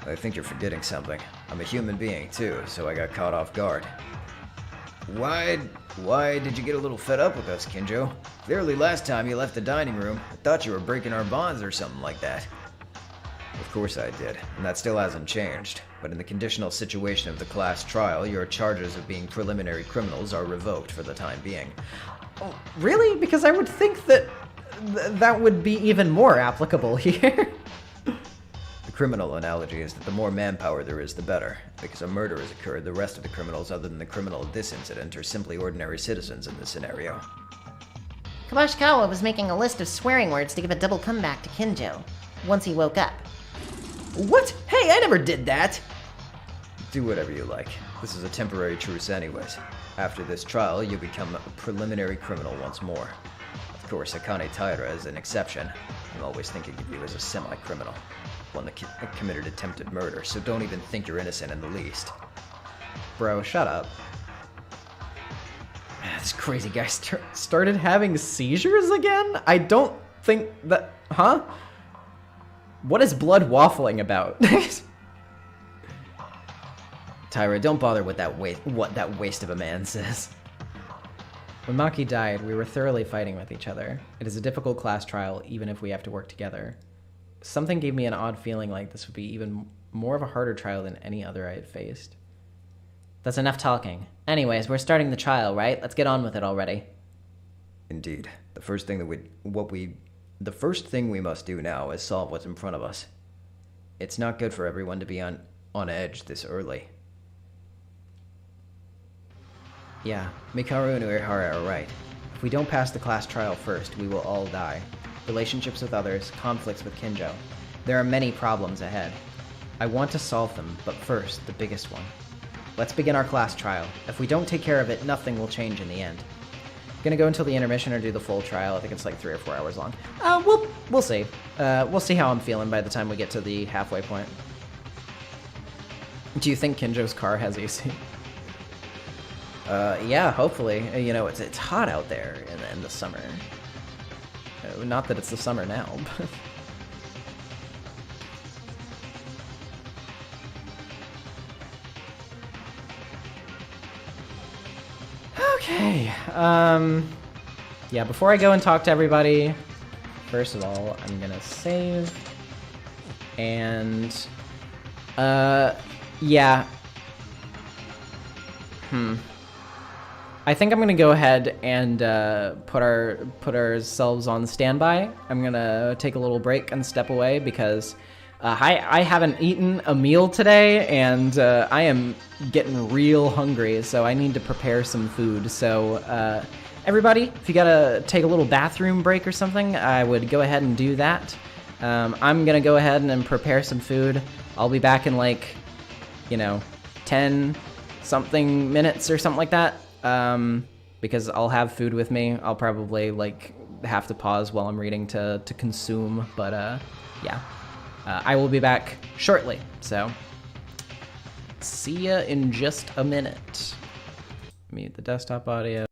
I think you're forgetting something. I'm a human being, too, so I got caught off guard. Why did you get a little fed up with us, Kinjo? Clearly last time you left the dining room, I thought you were breaking our bonds or something like that. Of course I did, and that still hasn't changed. But in the conditional situation of the class trial, your charges of being preliminary criminals are revoked for the time being. Oh, really? Because I would think that that would be even more applicable here. The criminal analogy is that the more manpower there is, the better. Because a murder has occurred, the rest of the criminals other than the criminal of this incident are simply ordinary citizens in this scenario. Kabashikawa was making a list of swearing words to give a double comeback to Kinjo, once he woke up. What? Hey, I never did that! Do whatever you like. This is a temporary truce anyways. After this trial, you'll become a preliminary criminal once more. Of course, Akane Taira is an exception. I'm always thinking of you as a semi-criminal. One that committed attempted murder, so don't even think you're innocent in the least. Bro, shut up. This crazy guy Started having seizures again? I don't think that... Huh? What is blood waffling about? Taira, don't bother with what that waste of a man says. When Maki died, we were thoroughly fighting with each other. It is a difficult class trial, even if we have to work together. Something gave me an odd feeling like this would be even more of a harder trial than any other I had faced. That's enough talking. Anyways, we're starting the trial, right? Let's get on with it already. Indeed. The first thing we must do now is solve what's in front of us. It's not good for everyone to be on edge this early. Yeah, Mikaru and Uehara are right. If we don't pass the class trial first, we will all die. Relationships with others, conflicts with Kinjo. There are many problems ahead. I want to solve them, but first, the biggest one. Let's begin our class trial. If we don't take care of it, nothing will change in the end. Gonna go until the intermission or do the full trial. I think it's like 3 or 4 hours long. We'll see. We'll see how I'm feeling by the time we get to the halfway point. Do you think Kinjo's car has AC? Yeah, hopefully. You know, it's hot out there in the summer. Not that it's the summer now, but... Okay, yeah, before I go and talk to everybody, first of all, I'm gonna save, and, yeah, I think I'm gonna go ahead and, put ourselves on standby. I'm gonna take a little break and step away because, I haven't eaten a meal today, and I am getting real hungry, so I need to prepare some food. So, everybody, if you gotta take a little bathroom break or something, I would go ahead and do that. I'm gonna go ahead and prepare some food. I'll be back in like, 10-something minutes or something like that, because I'll have food with me. I'll probably have to pause while I'm reading to consume, but yeah. I will be back shortly, so see ya in just a minute. Mute the desktop audio.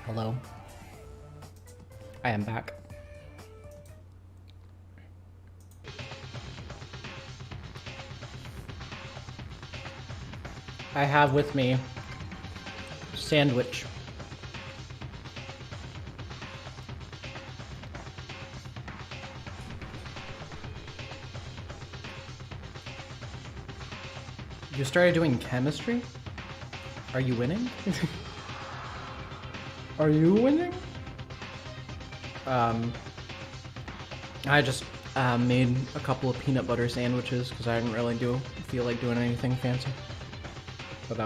Hello. I am back. I have with me sandwich. You started doing chemistry? Are you winning? Are you winning? I just made a couple of peanut butter sandwiches because I didn't really feel like doing anything fancy. But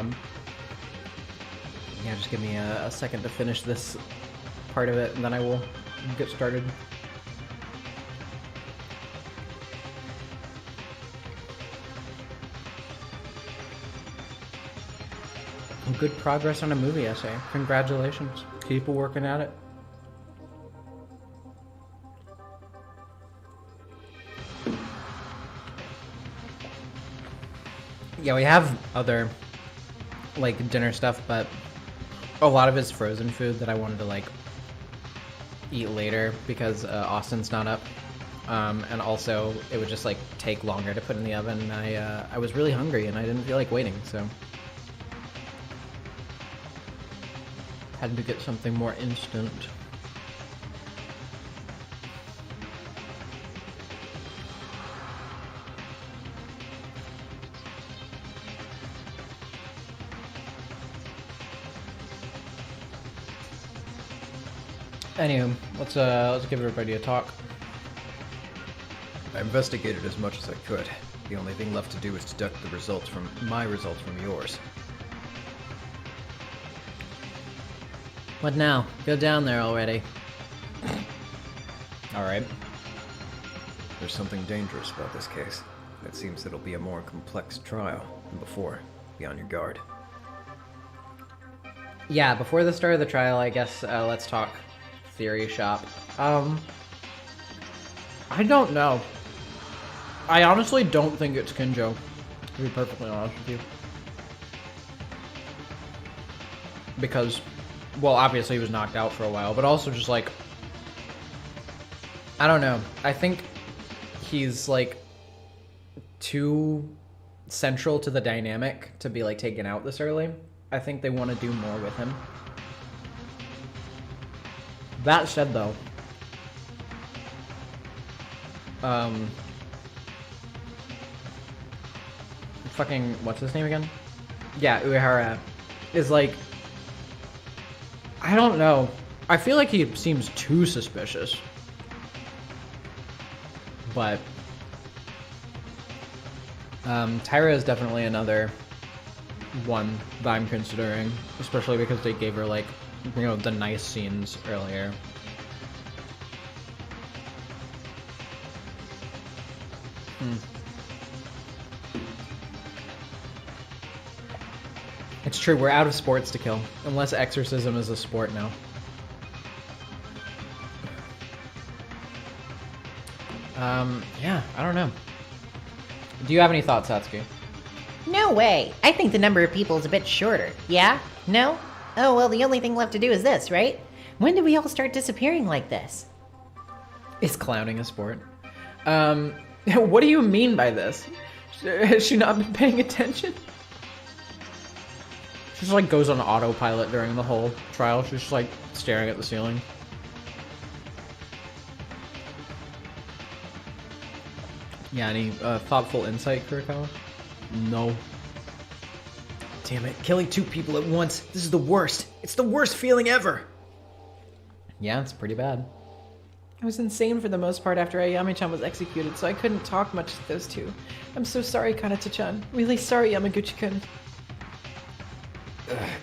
yeah, just give me a second to finish this part of it, and then I will get started. Good progress on a movie essay. Congratulations. Keep working at it. Yeah, we have other like dinner stuff, but a lot of it's frozen food that I wanted to like eat later because Austin's not up. And also it would just like take longer to put in the oven. I was really hungry and I didn't feel like waiting, so had to get something more instant. Anywho, let's give everybody a talk. I investigated as much as I could. The only thing left to do is deduct the results from my results from yours. What now? Go down there already. Alright. There's something dangerous about this case. It seems it'll be a more complex trial than before. Be on your guard. Yeah, before the start of the trial, I guess let's talk theory shop. I don't know. I honestly don't think it's Kinjo, to be perfectly honest with you. Because, well, obviously he was knocked out for a while, but also just like, I don't know. I think he's like too central to the dynamic to be like taken out this early. I think they want to do more with him. That said, though, fucking, what's his name again? Yeah, Uehara is like, I don't know. I feel like he seems too suspicious. But Tyra is definitely another one that I'm considering, especially because they gave her like, you know, the nice scenes earlier. It's true, we're out of sports to kill, unless exorcism is a sport now. Yeah, I don't know. Do you have any thoughts, Satsuki? No way. I think the number of people is a bit shorter. Yeah? No? Oh, well, the only thing left to do is this, right? When did we all start disappearing like this? Is clowning a sport? What do you mean by this? Has she not been paying attention? She just like goes on autopilot during the whole trial. She's just like staring at the ceiling. Yeah, any thoughtful insight, Kurikawa? No. Damn it, killing two people at once. This is the worst. It's the worst feeling ever. Yeah, it's pretty bad. I was insane for the most part after Ayami-chan was executed, so I couldn't talk much to those two. I'm so sorry, Kanata-chan. Really sorry, Yamaguchi-kun.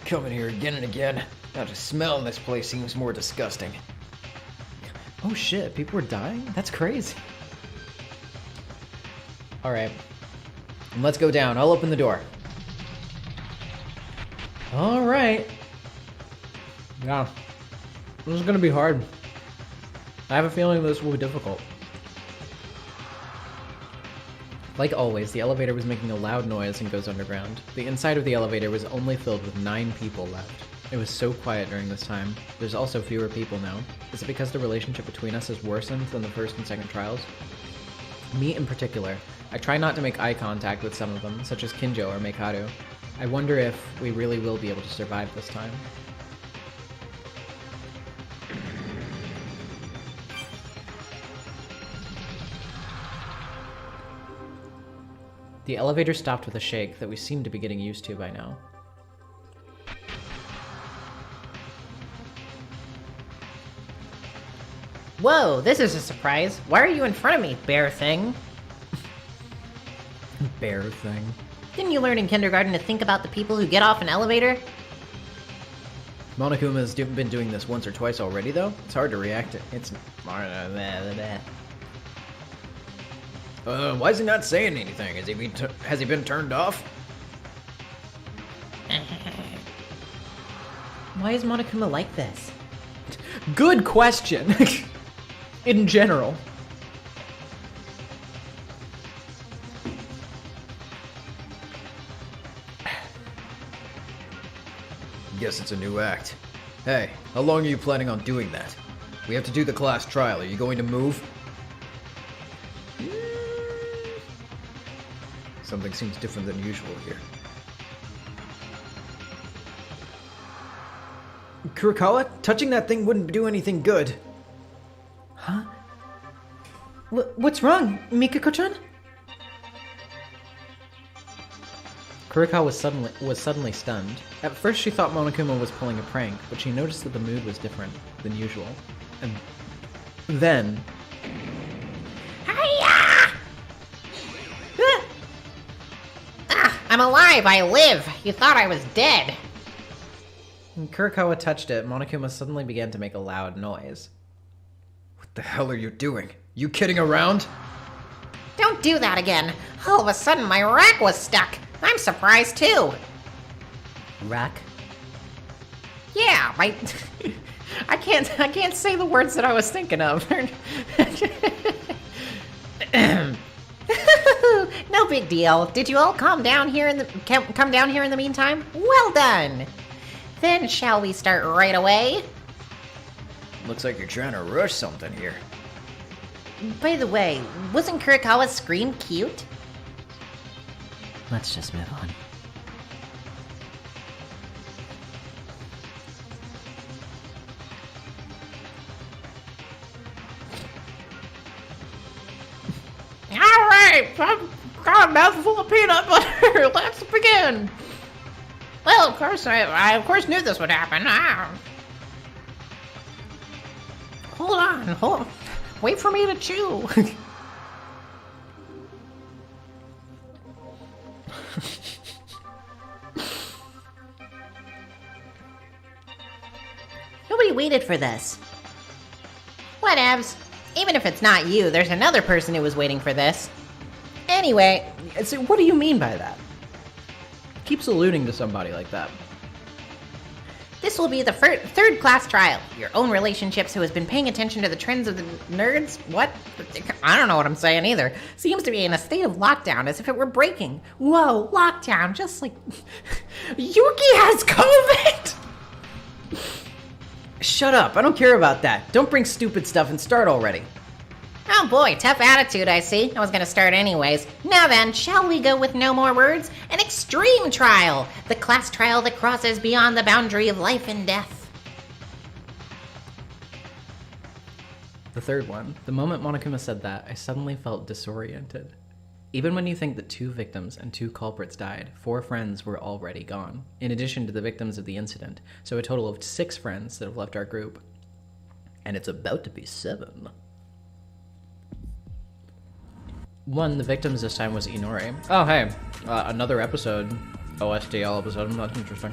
Coming here again and again. Now to smell in this place seems more disgusting. Oh shit, people were dying? That's crazy. Alright. Let's go down. I'll open the door. Alright. Yeah. This is gonna be hard. I have a feeling this will be difficult. Like always, the elevator was making a loud noise and goes underground. The inside of the elevator was only filled with 9 people left. It was so quiet during this time. There's also fewer people now. Is it because the relationship between us has worsened than the first and second trials? Me in particular. I try not to make eye contact with some of them, such as Kinjo or Meikaru. I wonder if we really will be able to survive this time. The elevator stopped with a shake that we seem to be getting used to by now. Whoa, this is a surprise. Why are you in front of me, bear thing? Bear thing. Didn't you learn in kindergarten to think about the people who get off an elevator? Monokuma's been doing this once or twice already, though. It's hard to react to. It's... Why is he not saying anything? Has he been turned off? Why is Monokuma like this? Good question! In general. Guess it's a new act. Hey, how long are you planning on doing that? We have to do the class trial. Are you going to move? Something seems different than usual here. Kurokawa, touching that thing wouldn't do anything good. Huh? What's wrong, Mikako-chan? Kurokawa was suddenly stunned. At first she thought Monokuma was pulling a prank, but she noticed that the mood was different than usual. And then... I'm alive, I live! You thought I was dead! When Kurokawa touched it, Monokuma suddenly began to make a loud noise. What the hell are you doing? You kidding around? Don't do that again! All of a sudden my rack was stuck! I'm surprised too! Rack? Yeah, my... I can't say the words that I was thinking of. No big deal. Did you all come down here in the meantime? Well done. Then shall we start right away? Looks like you're trying to rush something here. By the way, wasn't Kurokawa's scream cute? Let's just move on. Alright, I've got a mouthful of peanut butter. Let's begin. Well, of course, I of course knew this would happen. Hold on. Wait for me to chew. Nobody waited for this. Whatevs. Even if it's not you, there's another person who was waiting for this. Anyway, So what do you mean by that? Keeps alluding to somebody like that. this will be the third class trial. Your own relationships who has been paying attention to the trends of the nerds? What? I don't know what I'm saying either. Seems to be in a state of lockdown as if it were breaking. Whoa, lockdown, just like... Yuki has COVID! Shut up, I don't care about that. Don't bring stupid stuff and start already. Oh boy, tough attitude, I see. I was gonna start anyways. Now then, shall we go with no more words? An extreme trial! The class trial that crosses beyond the boundary of life and death. The third one. The moment Monokuma said that, I suddenly felt disoriented. Even when you think that 2 victims and 2 culprits died, 4 friends were already gone, in addition to the victims of the incident, so a total of 6 friends that have left our group. And it's about to be 7. One, the victims this time was Inori. Oh, hey, another episode. OSDL episode, that's interesting.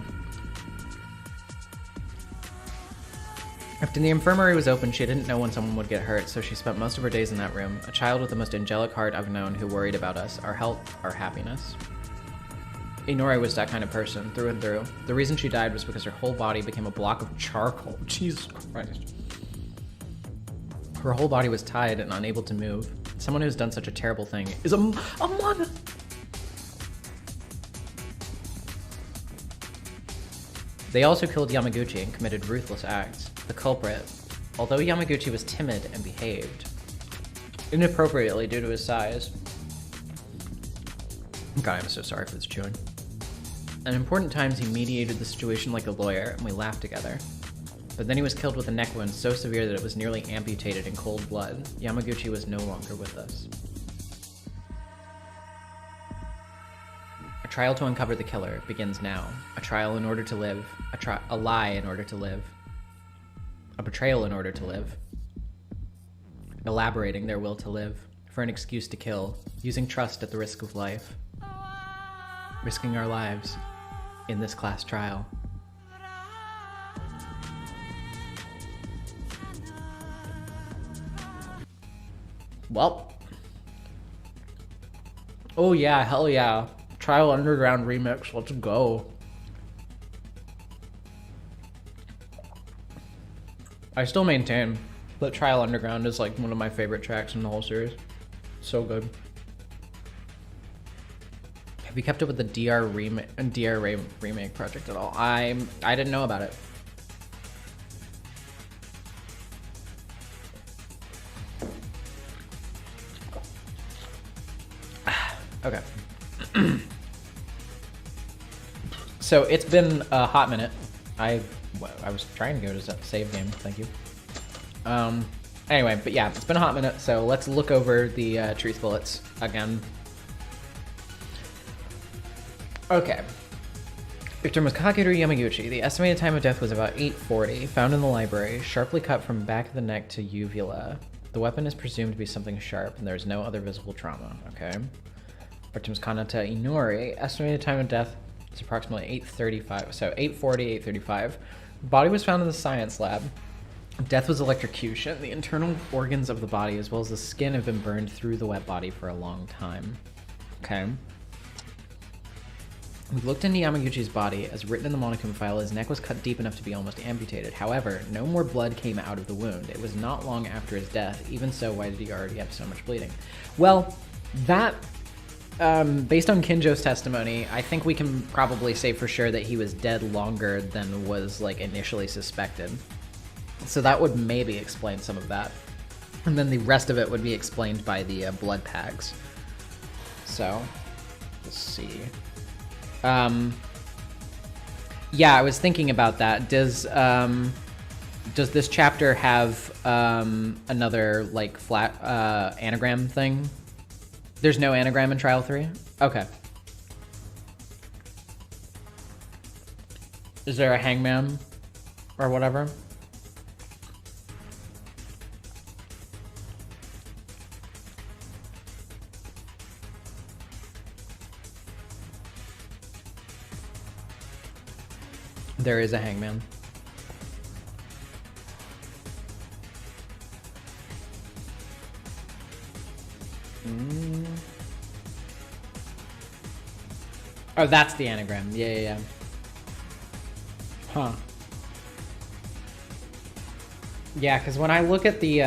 After the infirmary was open, she didn't know when someone would get hurt, so she spent most of her days in that room, a child with the most angelic heart I've known who worried about us, our health, our happiness. Inori was that kind of person, through and through. The reason she died was because her whole body became a block of charcoal. Jesus Christ. Her whole body was tied and unable to move. Someone who's done such a terrible thing is a mother. They also killed Yamaguchi and committed ruthless acts. The culprit, although Yamaguchi was timid and behaved inappropriately due to his size. God, I'm so sorry for this chewing. At important times, he mediated the situation like a lawyer, and we laughed together. But then he was killed with a neck wound so severe that it was nearly amputated in cold blood. Yamaguchi was no longer with us. A trial to uncover the killer begins now. A trial in order to live. A lie in order to live. A betrayal in order to live. Elaborating their will to live. For an excuse to kill. Using trust at the risk of life. Risking our lives in this class trial. Well. Oh yeah, hell yeah. Trial Underground remix, let's go. I still maintain that Trial Underground is like one of my favorite tracks in the whole series. So good. Have you kept up with the remake project at all? I didn't know about it. Okay. So it's been a hot minute. I was trying to go to save game. Thank you. Anyway, but yeah, it's been a hot minute. So let's look over the truth bullets again. Okay. Victim was Kakeru Yamaguchi. The estimated time of death was about 8:40. Found in the library, sharply cut from back of the neck to uvula. The weapon is presumed to be something sharp, and there is no other visible trauma. Okay. Victim's Kanata Inori. Estimated time of death is approximately 8:35. So 8:40, 8:35. Body was found in the science lab. Death was electrocution. The internal organs of the body, as well as the skin, have been burned through the wet body for a long time. Okay. We looked into Yamaguchi's body. As written in the Monocum file, his neck was cut deep enough to be almost amputated. However, no more blood came out of the wound. It was not long after his death. Even so, why did he already have so much bleeding? Well, that, based on Kinjo's testimony, I think we can probably say for sure that he was dead longer than was like initially suspected. So that would maybe explain some of that. And then the rest of it would be explained by the blood packs. So, let's see. Yeah, I was thinking about that. Does this chapter have another like flat anagram thing? There's no anagram in Trial 3? Okay. Is there a hangman or whatever? There is a hangman. Oh, that's the anagram. Yeah. Huh. Yeah, because when I look at the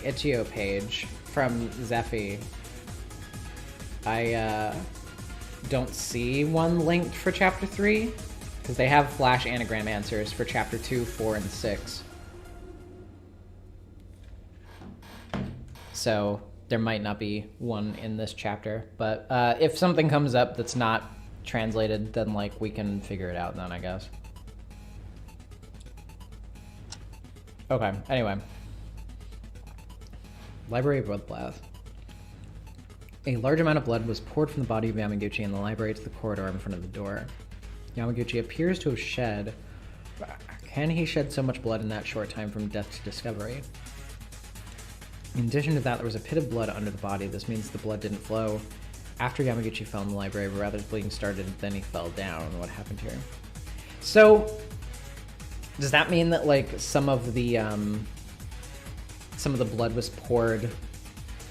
itch.io page from Zephy, I don't see one linked for Chapter 3. Because they have flash anagram answers for Chapter 2, 4, and 6. So there might not be one in this chapter. But if something comes up that's not translated, then like we can figure it out then, I guess. Okay, anyway. Library bloodbath. A large amount of blood was poured from the body of Yamaguchi in the library to the corridor in front of the door. Yamaguchi appears to have shed. Can he shed so much blood in that short time from death to discovery? In addition to that, there was a pit of blood under the body. This means the blood didn't flow after Yamaguchi fell in the library, but rather bleeding started, then he fell down. What happened here? So, does that mean that like some of the blood was poured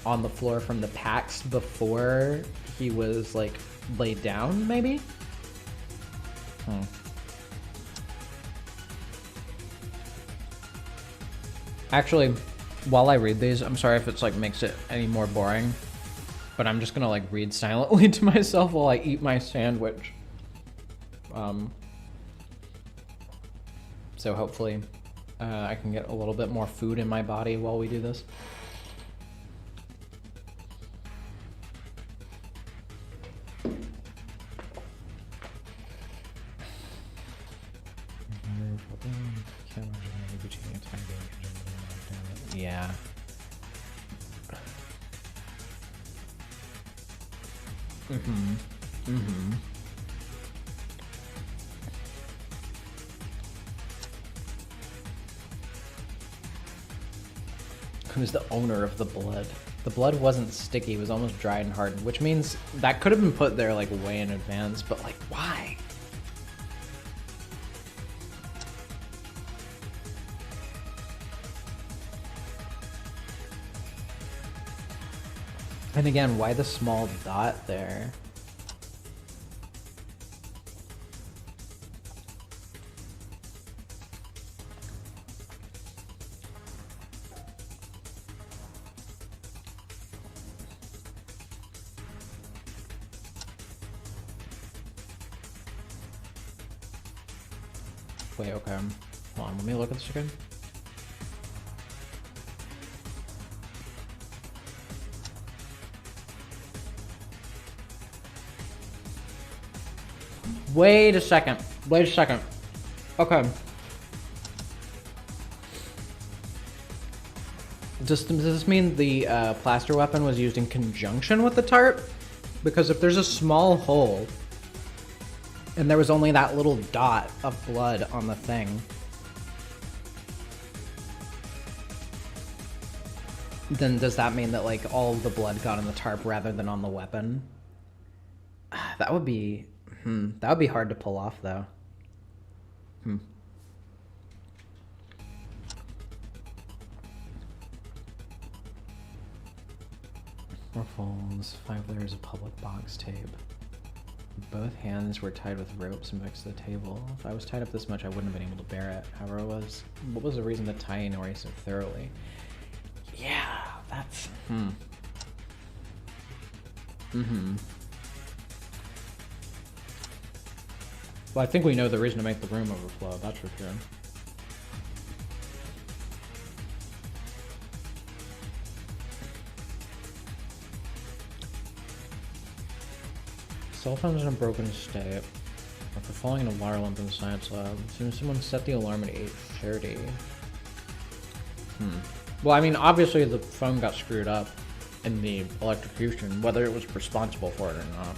on the floor from the packs before he was like laid down, maybe? Actually, while I read these, I'm sorry if it's like makes it any more boring, but I'm just gonna like read silently to myself while I eat my sandwich. So hopefully I can get a little bit more food in my body while we do this. Yeah. Who's the owner of the blood? The blood wasn't sticky, it was almost dried and hardened, which means that could have been put there like way in advance, but like why? And again, why the small dot there? Wait, okay. Hold on, let me look at this again. Wait a second. Wait a second. Okay. Does this mean the plaster weapon was used in conjunction with the tarp? Because if there's a small hole and there was only that little dot of blood on the thing, then does that mean that like all of the blood got on the tarp rather than on the weapon? That would be hard to pull off though. Four folds, 5 layers of public box tape. Both hands were tied with ropes and next to the table. If I was tied up this much, I wouldn't have been able to bear it. However, what was the reason to tie Inori so thoroughly? Yeah, that's... Well, I think we know the reason to make the room overflow, that's for sure. Cell phone's in a broken state. After falling in a water lump in the science lab, seems someone set the alarm at 8:30. Well, I mean, obviously the phone got screwed up in the electrocution, whether it was responsible for it or not.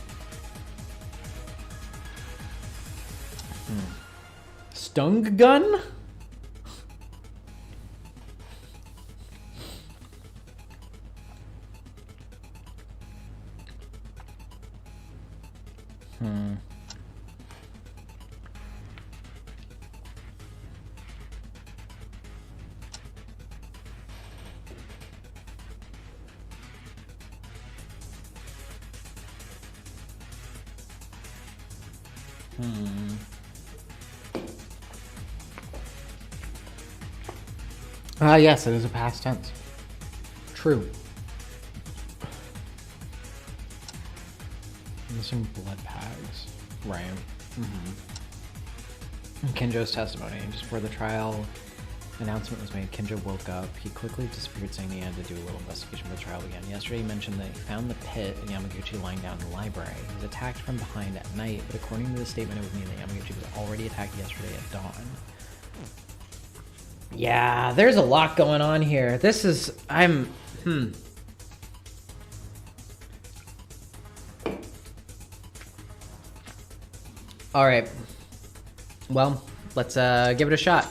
Stung gun? Yes, it is a past tense. True. Missing blood bags. Right. Kinjo's testimony. Just before the trial announcement was made, Kinjo woke up. He quickly disappeared, saying he had to do a little investigation before the trial began. Yesterday he mentioned that he found the pit and Yamaguchi lying down in the library. He was attacked from behind at night, but according to the statement it would mean that Yamaguchi was already attacked yesterday at dawn. Yeah, there's a lot going on here. This is... Alright. Well, let's give it a shot.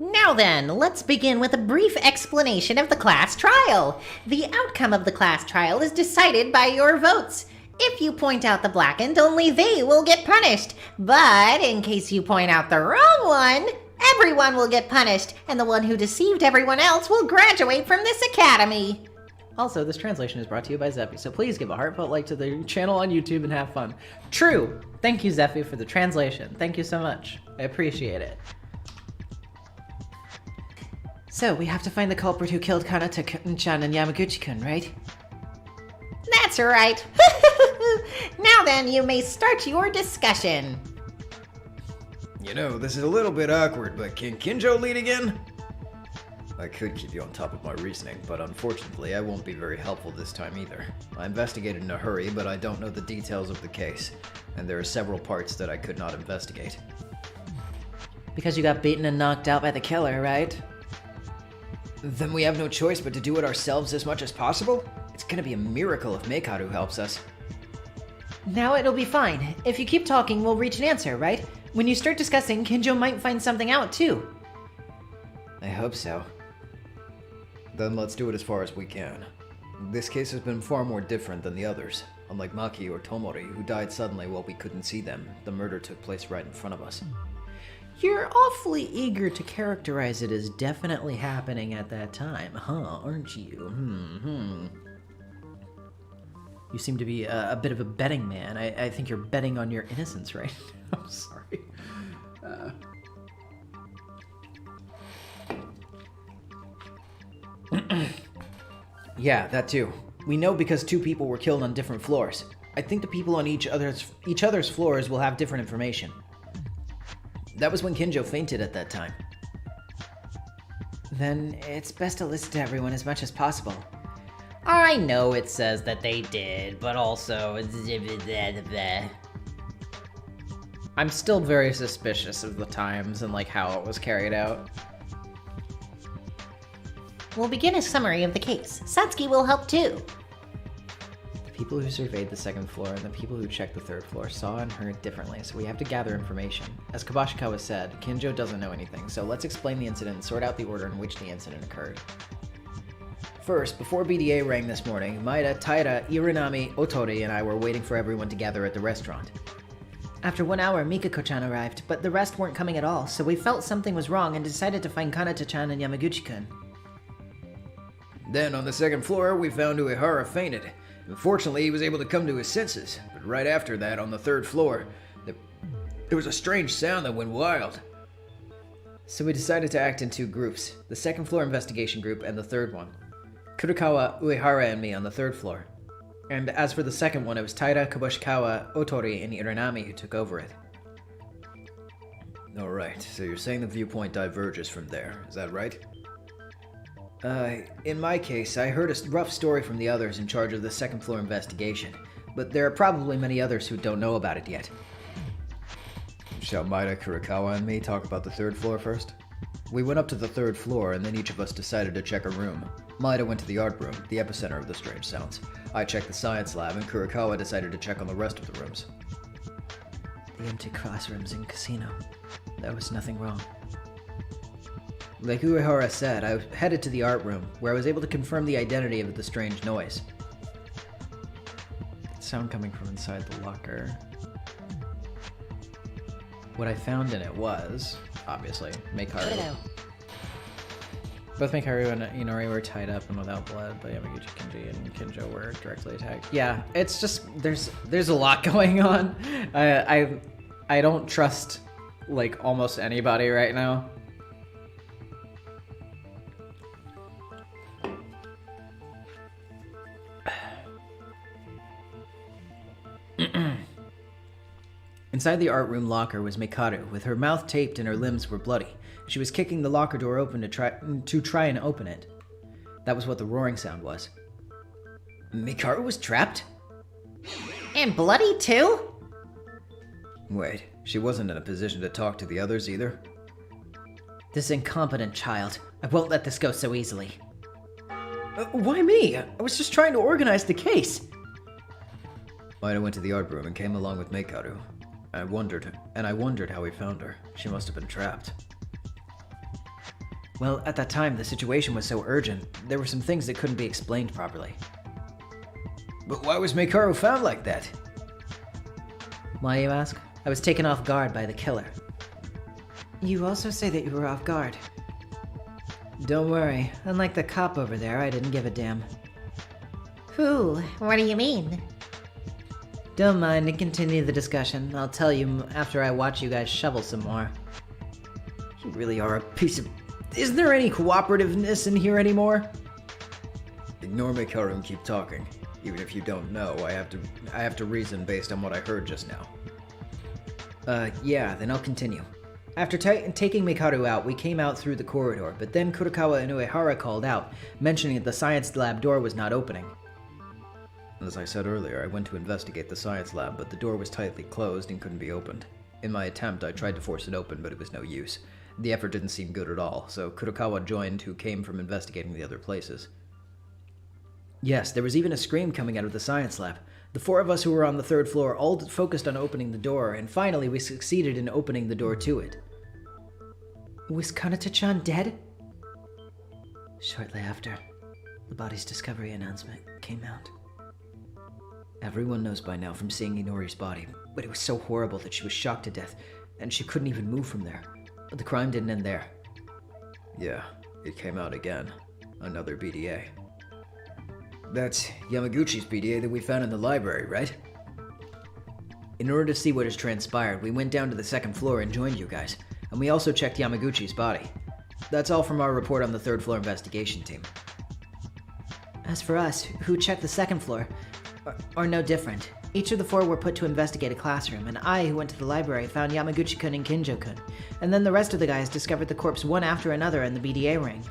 Now then, let's begin with a brief explanation of the class trial. The outcome of the class trial is decided by your votes. If you point out the blackened, only they will get punished. But in case you point out the wrong one, everyone will get punished, and the one who deceived everyone else will graduate from this academy. Also, this translation is brought to you by Zeffy, so please give a heartfelt like to the channel on YouTube and have fun. True! Thank you, Zeffy, for the translation. Thank you so much. I appreciate it. So, we have to find the culprit who killed Kanata-chan and Yamaguchi-kun, right? That's right. Now then, you may start your discussion. You know, this is a little bit awkward, but can Kinjo lead again? I could keep you on top of my reasoning, but unfortunately I won't be very helpful this time either. I investigated in a hurry, but I don't know the details of the case, and there are several parts that I could not investigate. Because you got beaten and knocked out by the killer, right? Then we have no choice but to do it ourselves as much as possible? It's gonna be a miracle if Meikaru helps us. Now it'll be fine. If you keep talking, we'll reach an answer, right? When you start discussing, Kinjo might find something out, too. I hope so. Then let's do it as far as we can. This case has been far more different than the others. Unlike Maki or Tomori, who died suddenly while we couldn't see them, the murder took place right in front of us. You're awfully eager to characterize it as definitely happening at that time, huh, aren't you? You seem to be a bit of a betting man. I think you're betting on your innocence, right? I'm sorry. Yeah, that too. We know because two people were killed on different floors. I think the people on each other's floors will have different information. That was when Kinjo fainted at that time. Then it's best to listen to everyone as much as possible. I know it says that they did, but also... I'm still very suspicious of the times and like how it was carried out. We'll begin a summary of the case. Satsuki will help too. The people who surveyed the second floor and the people who checked the third floor saw and heard differently, so we have to gather information. As Kabashikawa said, Kinjo doesn't know anything, so let's explain the incident and sort out the order in which the incident occurred. First, before BDA rang this morning, Maeda, Taira, Irinami, Otori, and I were waiting for everyone to gather at the restaurant. After 1 hour, Mikako-chan arrived, but the rest weren't coming at all, so we felt something was wrong and decided to find Kanata-chan and Yamaguchi-kun. Then, on the second floor, we found Uehara fainted. Fortunately, he was able to come to his senses, but right after that, on the third floor, there was a strange sound that went wild. So we decided to act in two groups, the second floor investigation group and the third one. Kurokawa, Uehara, and me on the third floor. And as for the second one, it was Taira, Kabushikawa, Otori, and Irinami who took over it. Alright, so you're saying the viewpoint diverges from there, is that right? In my case, I heard a rough story from the others in charge of the second floor investigation, but there are probably many others who don't know about it yet. Shall Maeda, Kurokawa, and me talk about the third floor first? We went up to the third floor, and then each of us decided to check a room. Maeda went to the art room, the epicenter of the strange sounds. I checked the science lab, and Kurokawa decided to check on the rest of the rooms. The empty classrooms in casino. There was nothing wrong. Like Uehara said, I headed to the art room, where I was able to confirm the identity of the strange noise. Sound coming from inside the locker. What I found in it was, obviously, Meikaru. Both Meikaru and Inori were tied up and without blood, but Yamaguchi, Kinji, and Kinjo were directly attacked. Yeah, it's just, there's a lot going on. I don't trust, like, almost anybody right now. Inside the art room locker was Meikaru, with her mouth taped and her limbs were bloody. She was kicking the locker door open to try and open it. That was what the roaring sound was. Meikaru was trapped? And bloody too? Wait, she wasn't in a position to talk to the others either? This incompetent child. I won't let this go so easily. Why me? I was just trying to organize the case. Maeda went to the art room and came along with Meikaru. I wondered how he found her. She must have been trapped. Well, at that time, the situation was so urgent, there were some things that couldn't be explained properly. But why was Meikaru found like that? Why, you ask? I was taken off guard by the killer. You also say that you were off guard. Don't worry, unlike the cop over there, I didn't give a damn. Who? What do you mean? Don't mind and continue the discussion. I'll tell you after I watch you guys shovel some more. You really are a piece of Isn't there any cooperativeness in here anymore? Ignore Mikaru and keep talking. Even if you don't know, I have to reason based on what I heard just now. Yeah, then I'll continue. After taking Mikaru out, we came out through the corridor, but then Kurokawa and Uehara called out, mentioning that the science lab door was not opening. As I said earlier, I went to investigate the science lab, but the door was tightly closed and couldn't be opened. In my attempt, I tried to force it open, but it was no use. The effort didn't seem good at all, so Kurokawa joined, who came from investigating the other places. Yes, there was even a scream coming out of the science lab. The four of us who were on the third floor all focused on opening the door, and finally we succeeded in opening the door to it. Was Kanata-chan dead? Shortly after, the body's discovery announcement came out. Everyone knows by now from seeing Inori's body, but it was so horrible that she was shocked to death, and she couldn't even move from there. But the crime didn't end there. Yeah, it came out again. Another BDA. That's Yamaguchi's BDA that we found in the library, right? In order to see what has transpired, we went down to the second floor and joined you guys, and we also checked Yamaguchi's body. That's all from our report on the third floor investigation team. As for us, who checked the second floor, are no different. Each of the four were put to investigate a classroom, and I, who went to the library, found Yamaguchi-kun and Kinjo-kun. And then the rest of the guys discovered the corpse one after another in the BDA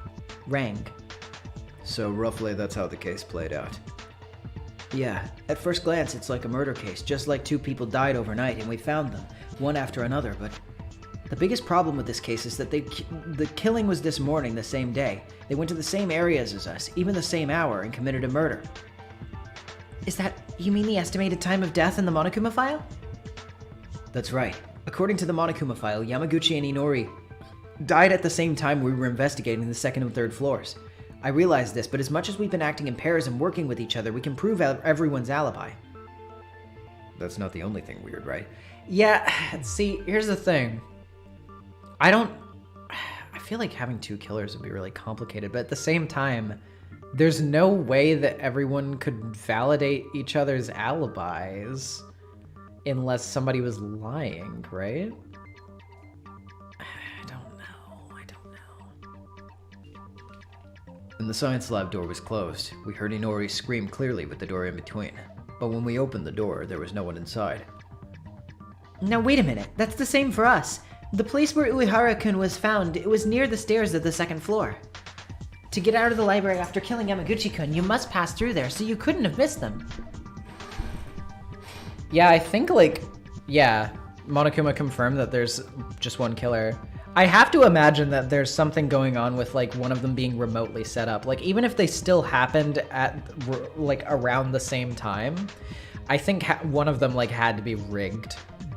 rang. So roughly that's how the case played out. Yeah, at first glance it's like a murder case, just like two people died overnight and we found them, one after another, but the biggest problem with this case is that the killing was this morning, the same day. They went to the same areas as us, even the same hour, and committed a murder. Is that, you mean the estimated time of death in the Monokuma file? That's right. According to the Monokuma file, Yamaguchi and Inori died at the same time we were investigating the second and third floors. I realize this, but as much as we've been acting in pairs and working with each other, we can prove everyone's alibi. That's not the only thing weird, right? Yeah, see, here's the thing. I feel like having two killers would be really complicated, but at the same time, there's no way that everyone could validate each other's alibis unless somebody was lying, right? I don't know. When the science lab door was closed, we heard Inori scream clearly with the door in between. But when we opened the door, there was no one inside. Now wait a minute, that's the same for us. The place where Uehara-kun was found, it was near the stairs of the second floor. To get out of the library after killing Yamaguchi-kun, you must pass through there, so you couldn't have missed them. Yeah, I think, Monokuma confirmed that there's just one killer. I have to imagine that there's something going on with, one of them being remotely set up. Even if they still happened at, around the same time, I think one of them, had to be rigged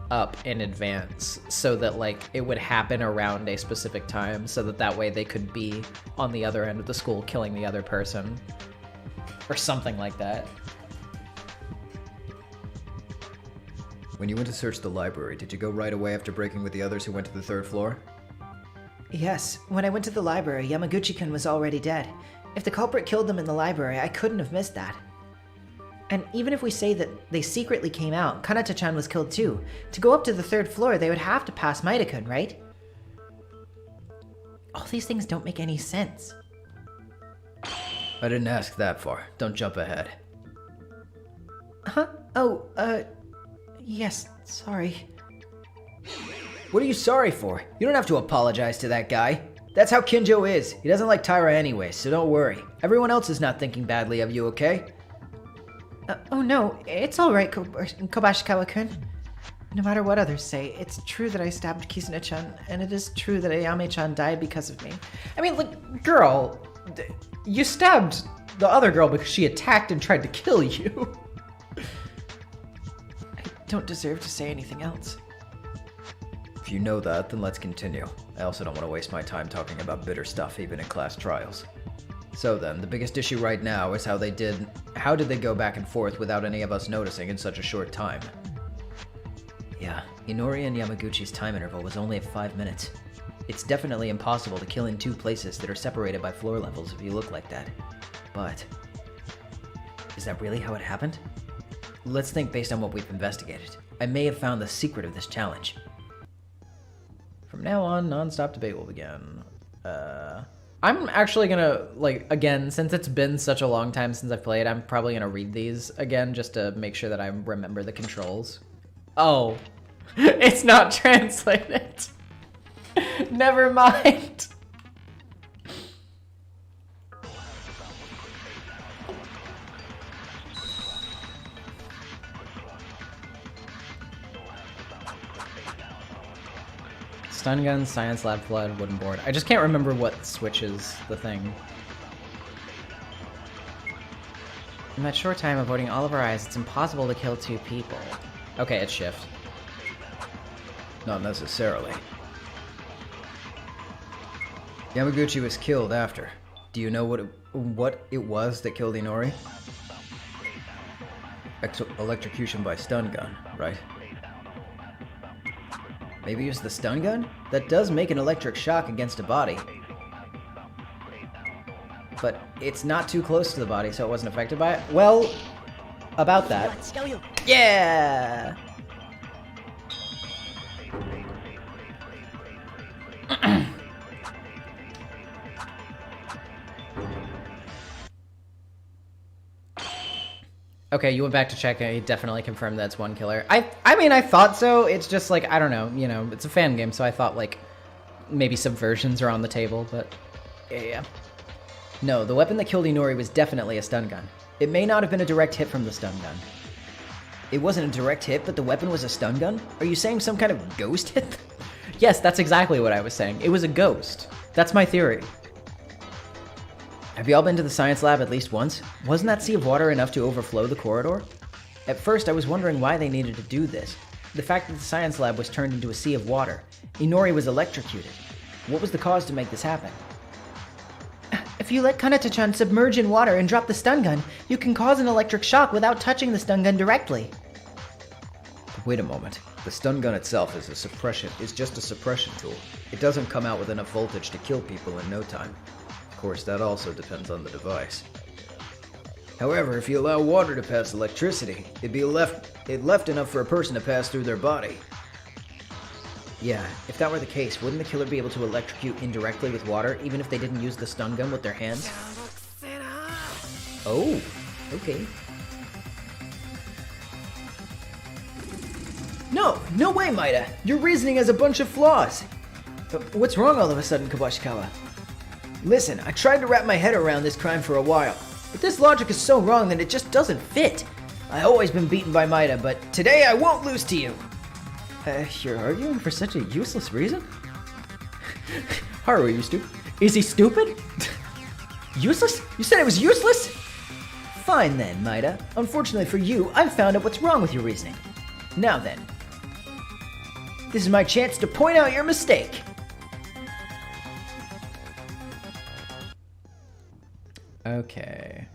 up in advance so that it would happen around a specific time so that way they could be on the other end of the school killing the other person or something like that. When you went to search the library, did you go right away after breaking with the others who went to the third floor? Yes, when I went to the library, Yamaguchi-kun was already dead. If the culprit killed them in the library, I couldn't have missed that. And even if we say that they secretly came out, Kanata-chan was killed too. To go up to the third floor, they would have to pass Maida-kun, right? All these things don't make any sense. I didn't ask that far. Don't jump ahead. Huh? Yes, sorry. What are you sorry for? You don't have to apologize to that guy. That's how Kinjo is. He doesn't like Taira anyway, so don't worry. Everyone else is not thinking badly of you, okay? Oh no, it's alright, Kobashikawa-kun. No matter what others say, it's true that I stabbed Kizuna-chan, and it is true that Ayame-chan died because of me. I mean, girl, you stabbed the other girl because she attacked and tried to kill you. I don't deserve to say anything else. If you know that, then let's continue. I also don't want to waste my time talking about bitter stuff, even in class trials. So then, the biggest issue right now is how did they go back and forth without any of us noticing in such a short time? Yeah, Inori and Yamaguchi's time interval was only at 5 minutes. It's definitely impossible to kill in two places that are separated by floor levels if you look like that. But, is that really how it happened? Let's think based on what we've investigated. I may have found the secret of this challenge. From now on, non-stop debate will begin. I'm actually gonna, like, again, since it's been such a long time since I've played, I'm probably gonna read these again just to make sure that I remember the controls. Oh, it's not translated. Never mind. Stun gun, science lab flood, wooden board. I just can't remember what switches the thing. In that short time, avoiding all of our eyes, it's impossible to kill 2 people. Okay, it's shift. Not necessarily. Yamaguchi was killed after. Do you know what it was that killed Inori? Electrocution by stun gun, right? Maybe use the stun gun? That does make an electric shock against a body. But it's not too close to the body, so it wasn't affected by it. Well, about that. Yeah! Okay, you went back to check and he definitely confirmed that's one killer. I mean, I thought so. It's just like, I don't know, you know, it's a fan game, so I thought like maybe subversions are on the table, but yeah. No, the weapon that killed Inori was definitely a stun gun. It may not have been a direct hit from the stun gun. It wasn't a direct hit, but the weapon was a stun gun? Are you saying some kind of ghost hit? Yes, that's exactly what I was saying. It was a ghost. That's my theory. Have y'all been to the science lab at least once? Wasn't that sea of water enough to overflow the corridor? At first, I was wondering why they needed to do this. The fact that the science lab was turned into a sea of water. Inori was electrocuted. What was the cause to make this happen? If you let Kanata-chan submerge in water and drop the stun gun, you can cause an electric shock without touching the stun gun directly. Wait a moment. The stun gun itself is just a suppression tool. It doesn't come out with enough voltage to kill people in no time. Of course, that also depends on the device. However, if you allow water to pass electricity, it left enough for a person to pass through their body. Yeah, if that were the case, wouldn't the killer be able to electrocute indirectly with water, even if they didn't use the stun gun with their hands? Oh, okay. No way, Maida! Your reasoning has a bunch of flaws! What's wrong all of a sudden, Kabashikawa? Listen, I tried to wrap my head around this crime for a while, but this logic is so wrong that it just doesn't fit. I've always been beaten by Maida, but today I won't lose to you! You're arguing for such a useless reason? Haru, are you stupid? Is he stupid? Useless? You said it was useless? Fine then, Maida. Unfortunately for you, I've found out what's wrong with your reasoning. Now then, this is my chance to point out your mistake. Okay.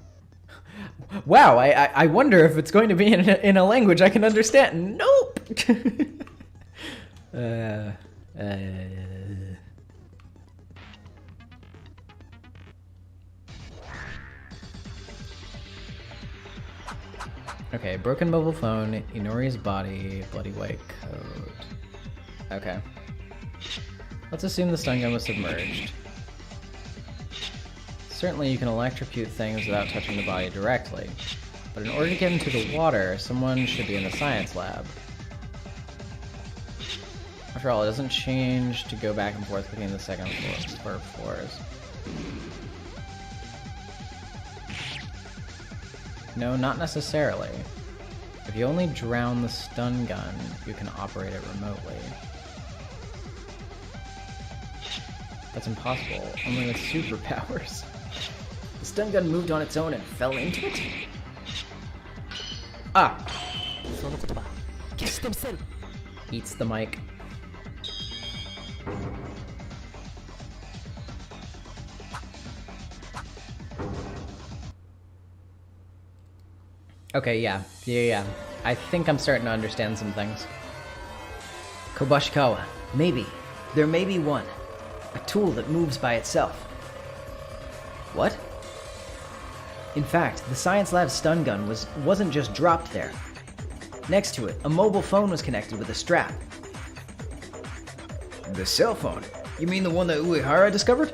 Wow, I wonder if it's going to be in a language I can understand. Nope! Okay, broken mobile phone, Inori's body, bloody white coat. Okay. Let's assume the stun gun was submerged. Certainly you can electrocute things without touching the body directly, but in order to get into the water, someone should be in the science lab. After all, it doesn't change to go back and forth between the second floors. No, not necessarily. If you only drown the stun gun, you can operate it remotely. That's impossible, only with superpowers. The stun gun moved on its own and fell into it? Ah! Eats the mic. Okay, yeah. I think I'm starting to understand some things. Kobashikawa, maybe. There may be one. A tool that moves by itself. What? In fact, the science lab's stun gun wasn't just dropped there. Next to it, a mobile phone was connected with a strap. The cell phone? You mean the one that Uehara discovered?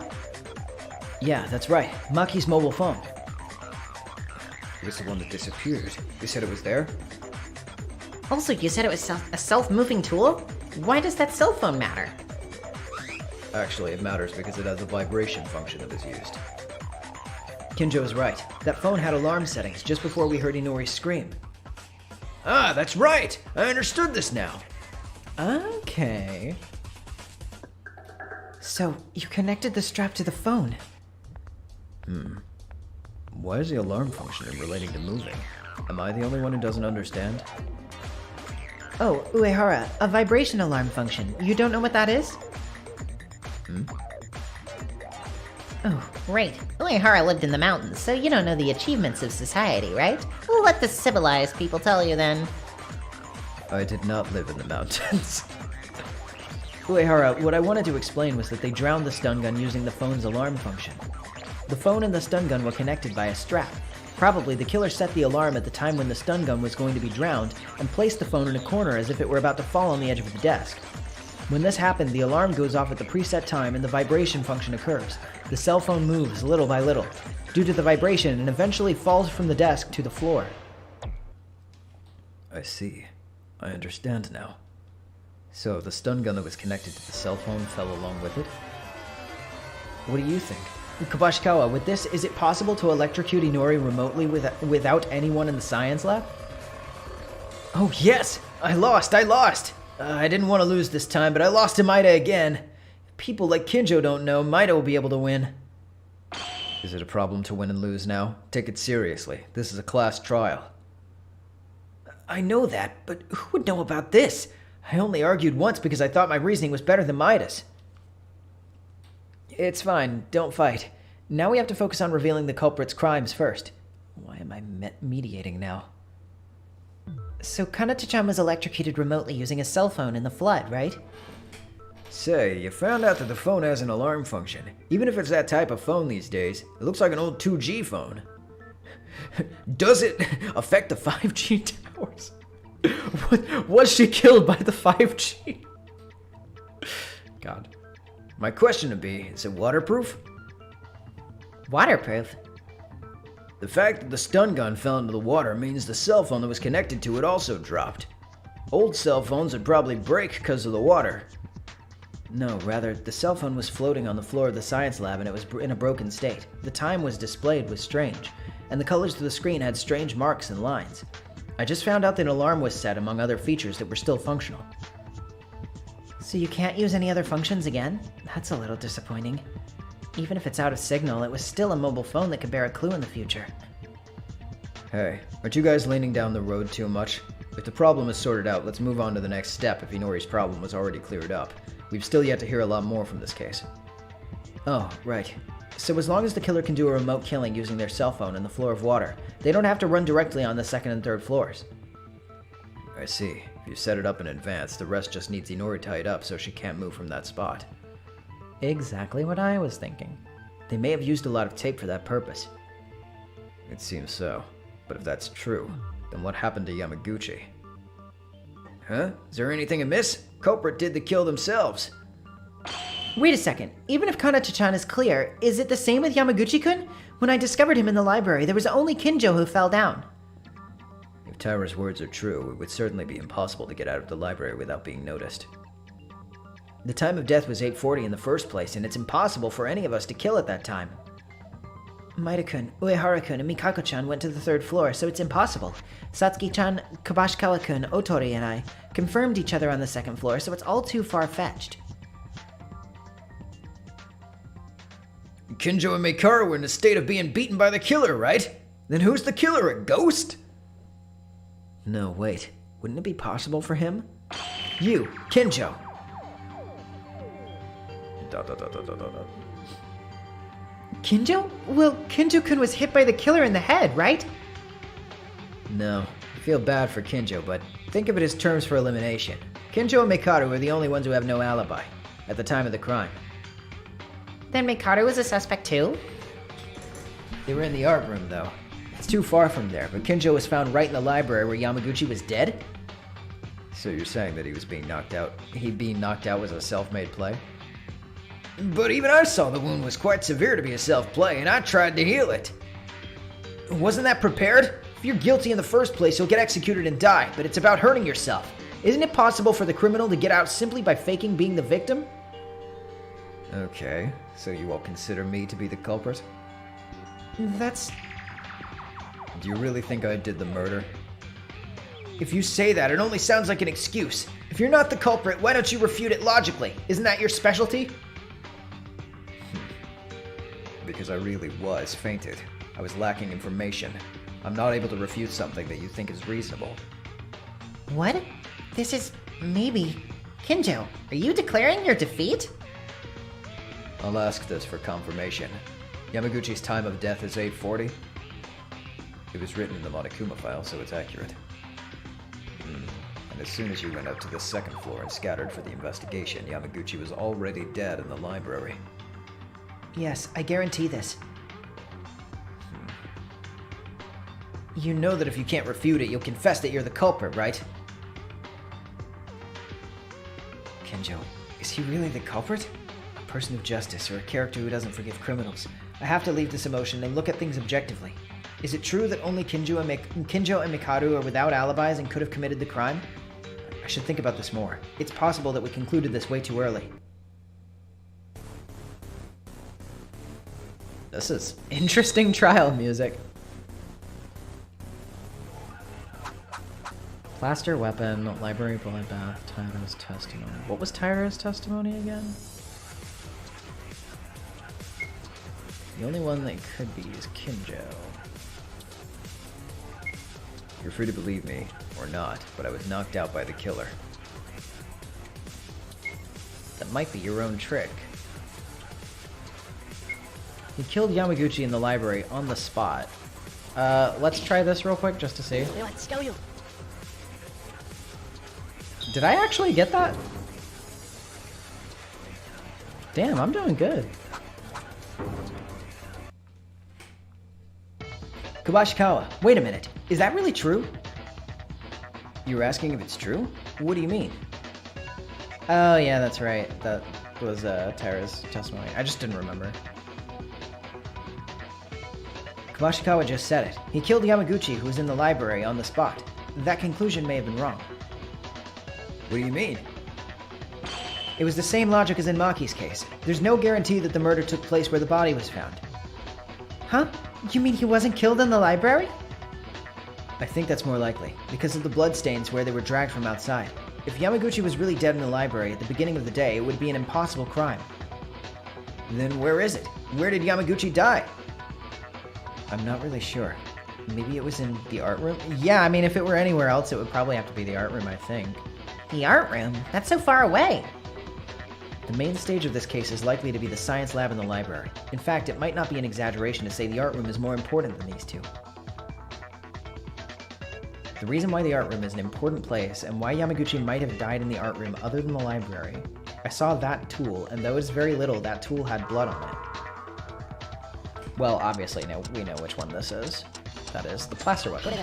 Yeah, that's right. Maki's mobile phone. It was the one that disappeared. They said it was there? Also, you said it was a self-moving tool? Why does that cell phone matter? Actually, it matters because it has a vibration function that was used. Kinjo's right. That phone had alarm settings just before we heard Inori scream. Ah, that's right! I understood this now. Okay. So, you connected the strap to the phone. Why is the alarm function relating to moving? Am I the only one who doesn't understand? Oh, Uehara, a vibration alarm function. You don't know what that is? Oh, right. Uehara lived in the mountains, so you don't know the achievements of society, right? We'll let the civilized people tell you then. I did not live in the mountains. Uehara, what I wanted to explain was that they drowned the stun gun using the phone's alarm function. The phone and the stun gun were connected by a strap. Probably the killer set the alarm at the time when the stun gun was going to be drowned and placed the phone in a corner as if it were about to fall on the edge of the desk. When this happened, the alarm goes off at the preset time and the vibration function occurs. The cell phone moves little by little, due to the vibration, and eventually falls from the desk to the floor. I see. I understand now. So the stun gun that was connected to the cell phone fell along with it? What do you think? Kabashikawa, with this, is it possible to electrocute Inori remotely without anyone in the science lab? Oh yes! I lost! I didn't want to lose this time, but I lost to Maida again. If people like Kinjo don't know, Maida will be able to win. Is it a problem to win and lose now? Take it seriously. This is a class trial. I know that, but who would know about this? I only argued once because I thought my reasoning was better than Maida's. It's fine, don't fight. Now we have to focus on revealing the culprit's crimes first. Why am I mediating now? So Kanata-chan was electrocuted remotely using a cell phone in the flood, right? Say, you found out that the phone has an alarm function. Even if it's that type of phone these days, it looks like an old 2G phone. Does it affect the 5G towers? Was she killed by the 5G? God. My question would be, is it waterproof? Waterproof? The fact that the stun gun fell into the water means the cell phone that was connected to it also dropped. Old cell phones would probably break because of the water. No, rather, the cell phone was floating on the floor of the science lab and it was in a broken state. The time was displayed was strange, and the colors to the screen had strange marks and lines. I just found out that an alarm was set among other features that were still functional. So you can't use any other functions again? That's a little disappointing. Even if it's out of signal, it was still a mobile phone that could bear a clue in the future. Hey, aren't you guys leaning down the road too much? If the problem is sorted out, let's move on to the next step if Inori's problem was already cleared up. We've still yet to hear a lot more from this case. Oh, right. So as long as the killer can do a remote killing using their cell phone in the floor of water, they don't have to run directly on the second and third floors. I see. If you set it up in advance, the rest just needs Inori tied up so she can't move from that spot. Exactly what I was thinking. They may have used a lot of tape for that purpose. It seems so. But if that's true, then what happened to Yamaguchi? Huh? Is there anything amiss? Culprit did the kill themselves. Wait a second. Even if Kanata-chan is clear, is it the same with Yamaguchi-kun? When I discovered him in the library, there was only Kinjo who fell down. If Tyra's words are true, it would certainly be impossible to get out of the library without being noticed. The time of death was 8:40 in the first place, and it's impossible for any of us to kill at that time. Maida-kun, Uehara-kun, and Mikako-chan went to the third floor, so it's impossible. Satsuki-chan, Kabashikawa-kun, Otori, and I confirmed each other on the second floor, so it's all too far-fetched. Kinjo and Mikara were in a state of being beaten by the killer, right? Then who's the killer, a ghost? No, wait. Wouldn't it be possible for him? You, Kinjo! Kinjo? Well, Kinjo-kun was hit by the killer in the head, right? No. I feel bad for Kinjo, but think of it as terms for elimination. Kinjo and Mikado are the only ones who have no alibi at the time of the crime. Then Mikado was a suspect too? They were in the art room, though. It's too far from there, but Kinjo was found right in the library where Yamaguchi was dead? So you're saying that he was being knocked out? He being knocked out was a self-made play? But even I saw the wound was quite severe to be a self-play, and I tried to heal it. Wasn't that prepared? If you're guilty in the first place, you'll get executed and die, but it's about hurting yourself. Isn't it possible for the criminal to get out simply by faking being the victim? Okay, so you all consider me to be the culprit? That's... Do you really think I did the murder? If you say that, it only sounds like an excuse. If you're not the culprit, why don't you refute it logically? Isn't that your specialty? Because I really was fainted. I was lacking information. I'm not able to refute something that you think is reasonable. What? This is maybe... Kinjo, are you declaring your defeat? I'll ask this for confirmation. Yamaguchi's time of death is 8:40? It was written in the Monokuma file, so it's accurate. And as soon as you went up to the second floor and scattered for the investigation, Yamaguchi was already dead in the library. Yes, I guarantee this. You know that if you can't refute it, you'll confess that you're the culprit, right? Kinjo, is he really the culprit? A person of justice, or a character who doesn't forgive criminals? I have to leave this emotion and look at things objectively. Is it true that only Kinjo and Mikharu are without alibis and could have committed the crime? I should think about this more. It's possible that we concluded this way too early. This is interesting trial music. Plaster weapon, library bloodbath, Tyra's testimony. What was Tyra's testimony again? The only one that could be is Kinjo. You're free to believe me, or not, but I was knocked out by the killer. That might be your own trick. He killed Yamaguchi in the library on the spot. Let's try this real quick just to see. Did I actually get that? Damn, I'm doing good. Kubashikawa, wait a minute. Is that really true? You were asking if it's true? What do you mean? Oh yeah, that's right. That was Tyra's testimony. I just didn't remember. Kubashikawa just said it. He killed Yamaguchi, who was in the library, on the spot. That conclusion may have been wrong. What do you mean? It was the same logic as in Maki's case. There's no guarantee that the murder took place where the body was found. Huh? You mean he wasn't killed in the library? I think that's more likely, because of the bloodstains where they were dragged from outside. If Yamaguchi was really dead in the library at the beginning of the day, it would be an impossible crime. Then where is it? Where did Yamaguchi die? I'm not really sure. Maybe it was in the art room? Yeah, I mean, if it were anywhere else, it would probably have to be the art room, I think. The art room? That's so far away. The main stage of this case is likely to be the science lab in the library. In fact, it might not be an exaggeration to say the art room is more important than these two. The reason why the art room is an important place, and why Yamaguchi might have died in the art room other than the library, I saw that tool, and though it's very little, that tool had blood on it. Well, obviously, we know which one this is. That is the plaster weapon.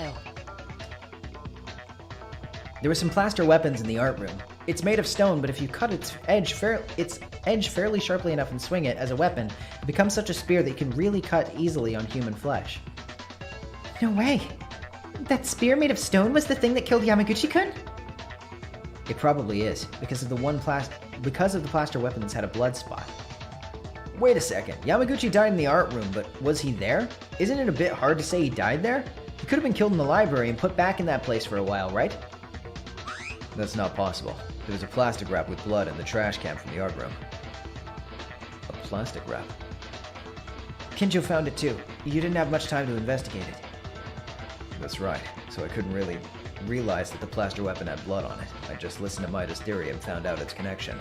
There were some plaster weapons in the art room. It's made of stone, but if you cut its edge fairly sharply enough and swing it as a weapon, it becomes such a spear that you can really cut easily on human flesh. No way. That spear made of stone was the thing that killed Yamaguchi-kun? It probably is, because of the plaster weapon that's had a blood spot. Wait a second, Yamaguchi died in the art room, but was he there? Isn't it a bit hard to say he died there? He could have been killed in the library and put back in that place for a while, right? That's not possible. There was a plastic wrap with blood in the trash can from the art room. A plastic wrap? Kinjo found it too. You didn't have much time to investigate it. That's right, so I couldn't really realize that the plaster weapon had blood on it. I just listened to Maida's theory and found out its connection.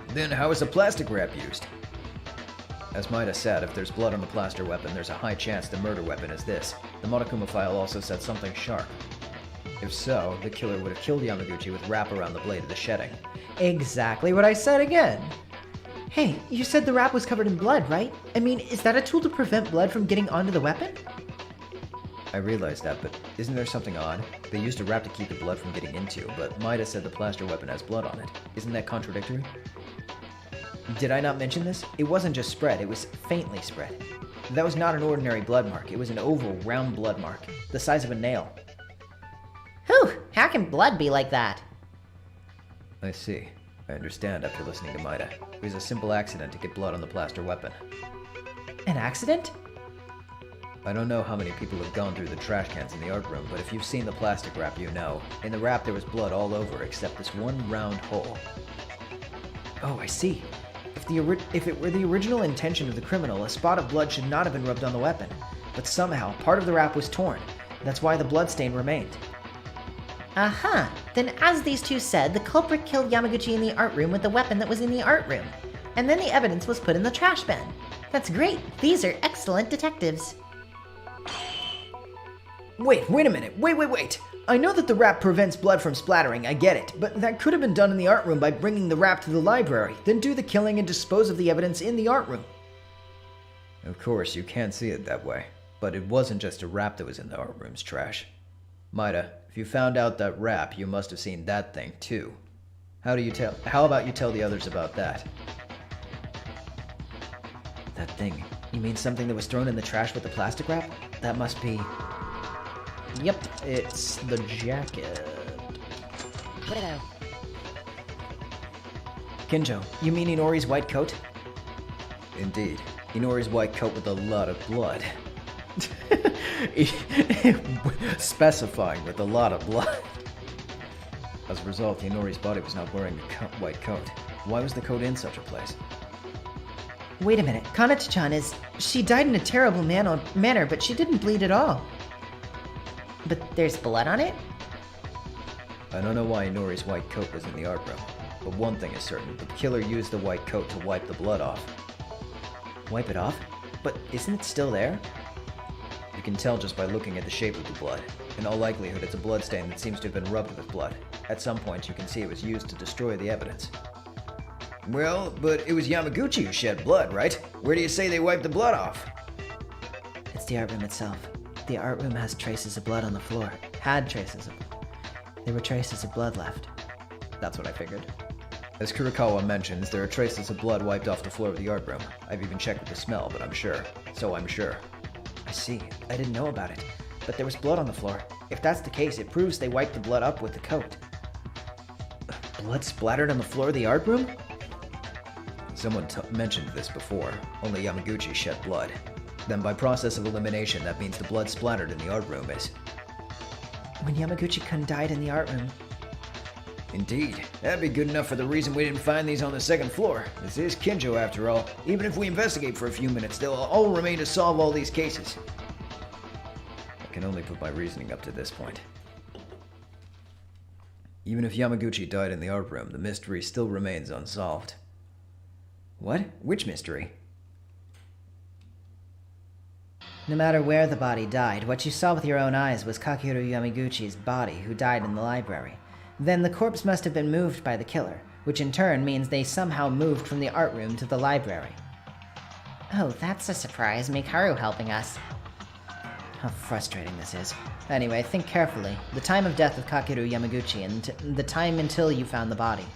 Then how is a plastic wrap used? As Maida said, if there's blood on the plaster weapon, there's a high chance the murder weapon is this. The Monokuma file also said something sharp. If so, the killer would have killed Yamaguchi with wrap around the blade of the shedding. Exactly what I said again. Hey, you said the wrap was covered in blood, right? I mean, is that a tool to prevent blood from getting onto the weapon? I realize that, but isn't there something odd? They used a wrap to keep the blood from getting into, but Maida said the plaster weapon has blood on it. Isn't that contradictory? Did I not mention this? It wasn't just spread, it was faintly spread. That was not an ordinary blood mark. It was an oval, round blood mark, the size of a nail. Whew, how can blood be like that? I see. I understand after listening to Maida. It was a simple accident to get blood on the plaster weapon. An accident? I don't know how many people have gone through the trash cans in the art room, but if you've seen the plastic wrap, you know. In the wrap there was blood all over except this one round hole. Oh, I see. If it were the original intention of the criminal, a spot of blood should not have been rubbed on the weapon. But somehow, part of the wrap was torn. That's why the blood stain remained. Aha! Then as these two said, the culprit killed Yamaguchi in the art room with the weapon that was in the art room. And then the evidence was put in the trash bin. That's great. These are excellent detectives. Wait a minute. Wait. I know that the wrap prevents blood from splattering, I get it, but that could have been done in the art room by bringing the wrap to the library, then do the killing and dispose of the evidence in the art room. Of course, you can't see it that way. But it wasn't just a wrap that was in the art room's trash. Maida, if you found out that wrap, you must have seen that thing too. How about you tell the others about that? That thing. You mean something that was thrown in the trash with the plastic wrap? That must be... Yep, it's the jacket. Ditto. Kinjo, you mean Inori's white coat? Indeed. Inori's white coat with a lot of blood. Specifying with a lot of blood. As a result, Inori's body was not wearing a white coat. Why was the coat in such a place? Wait a minute. Kanata-chan is... She died in a terrible manner, but she didn't bleed at all. But there's blood on it? I don't know why Inori's white coat was in the art room, but one thing is certain, the killer used the white coat to wipe the blood off. Wipe it off? But isn't it still there? You can tell just by looking at the shape of the blood. In all likelihood, it's a bloodstain that seems to have been rubbed with blood. At some point, you can see it was used to destroy the evidence. Well, but it was Yamaguchi who shed blood, right? Where do you say they wiped the blood off? It's the art room itself. The art room has traces of blood on the floor. Had traces of... There were traces of blood left. That's what I figured. As Kurokawa mentions, there are traces of blood wiped off the floor of the art room. I've even checked with the smell, but I'm sure. I see. I didn't know about it. But there was blood on the floor. If that's the case, it proves they wiped the blood up with the coat. Blood splattered on the floor of the art room? Someone mentioned this before. Only Yamaguchi shed blood. Then by process of elimination, that means the blood splattered in the art room is... When Yamaguchi-kun died in the art room... Indeed. That'd be good enough for the reason we didn't find these on the second floor. This is Kinjo, after all. Even if we investigate for a few minutes, they'll all remain to solve all these cases. I can only put my reasoning up to this point. Even if Yamaguchi died in the art room, the mystery still remains unsolved. What? Which mystery? No matter where the body died, what you saw with your own eyes was Kakeru Yamaguchi's body, who died in the library. Then the corpse must have been moved by the killer, which in turn means they somehow moved from the art room to the library. Oh, that's a surprise. Mikaru helping us. How frustrating this is. Anyway, think carefully. The time of death of Kakeru Yamaguchi and the time until you found the body.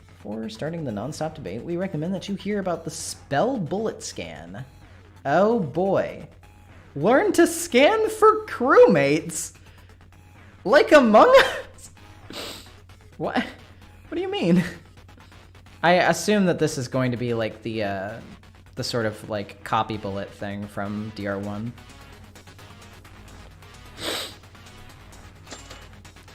Before starting the non-stop debate, we recommend that you hear about the spell bullet scan. Oh boy. Learn to scan for crewmates? Like Among Us? What? What do you mean? I assume that this is going to be like the sort of like copy bullet thing from DR1.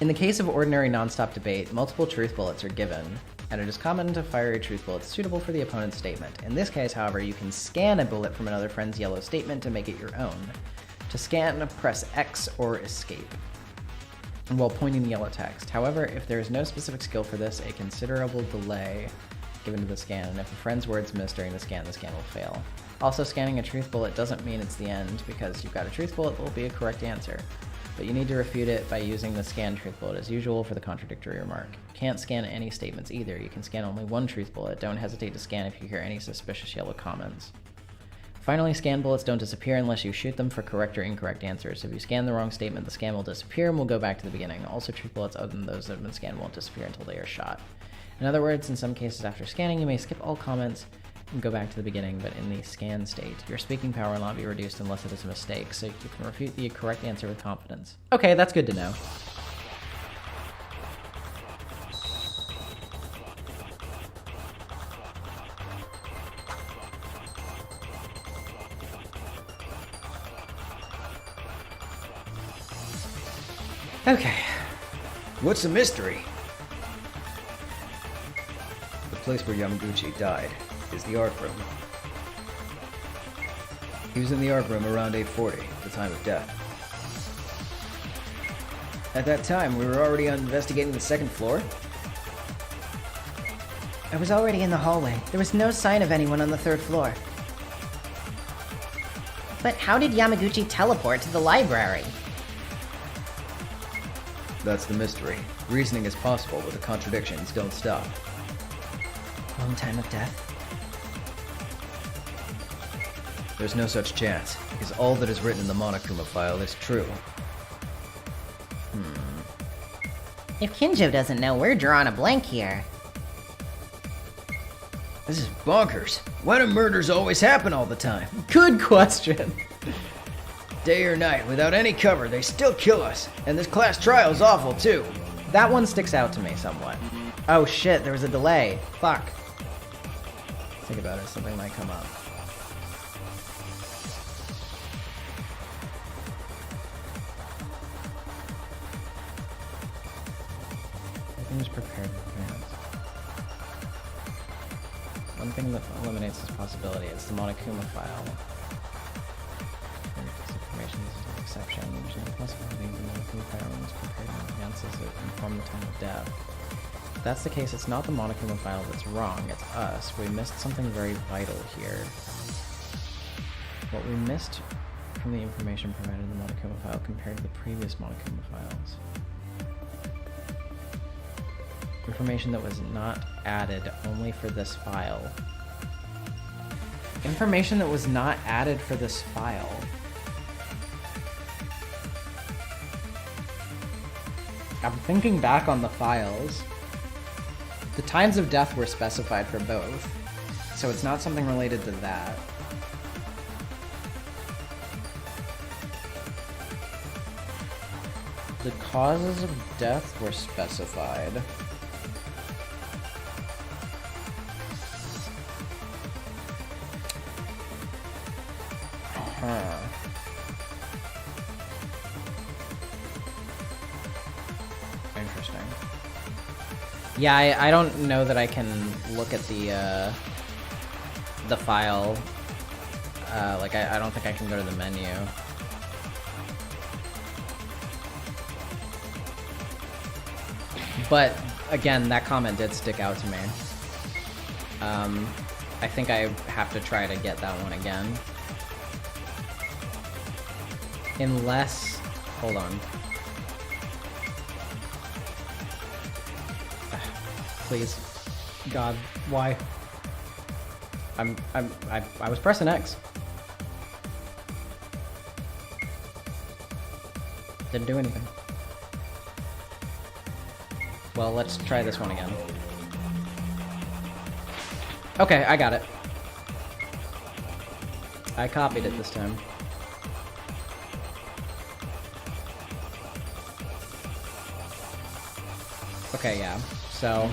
In the case of ordinary non-stop debate, multiple truth bullets are given, and it is common to fire a truth bullet suitable for the opponent's statement. In this case, however, you can scan a bullet from another friend's yellow statement to make it your own. To scan, press X or escape while pointing the yellow text. However, if there is no specific skill for this, a considerable delay given to the scan, and if a friend's word's missed during the scan will fail. Also, scanning a truth bullet doesn't mean it's the end, because you've got a truth bullet that will be a correct answer, but you need to refute it by using the scan truth bullet as usual for the contradictory remark. You can't scan any statements either. You can scan only one truth bullet. Don't hesitate to scan if you hear any suspicious yellow comments. Finally, scan bullets don't disappear unless you shoot them for correct or incorrect answers. If you scan the wrong statement, the scan will disappear and will go back to the beginning. Also, truth bullets other than those that have been scanned won't disappear until they are shot. In other words, in some cases after scanning, you may skip all comments and go back to the beginning, but in the scan state, your speaking power will not be reduced unless it is a mistake, so you can refute the correct answer with confidence. Okay, that's good to know. Okay. What's the mystery? The place where Yamaguchi died is the art room. He was in the art room around 8:40, the time of death. At that time, we were already investigating the second floor? I was already in the hallway. There was no sign of anyone on the 3rd floor. But how did Yamaguchi teleport to the library? That's the mystery. Reasoning is possible, but the contradictions don't stop. Long time of death. There's no such chance, because all that is written in the Monokuma file is true. If Kinjo doesn't know, we're drawing a blank here. This is bonkers. Why do murders always happen all the time? Good question. Day or night, without any cover, they still kill us. And this class trial's awful, too. That one sticks out to me somewhat. Oh shit, there was a delay. Fuck. Think about it, something might come up. Everything's prepared in advance. One thing that eliminates this possibility is the Monokuma file. This information is an exception. There's no possibility the Monokuma file was prepared in advance as it informed the time of death. If that's the case, it's not the Monokuma file that's wrong, it's us. We missed something very vital here. What we missed from the information provided in the Monokuma file compared to the previous Monokuma files. Information that was not added only for this file. Information that was not added for this file. I'm thinking back on the files. The times of death were specified for both, so it's not something related to that. The causes of death were specified. Interesting. Yeah, I don't know that I can look at the file. Like, I don't think I can go to the menu. But, again, that comment did stick out to me. I think I have to try to get that one again. Unless... Hold on. Please. God, why? I was pressing X. Didn't do anything. Well, let's try this one again. Okay, I got it. I copied it this time. Okay, yeah. So...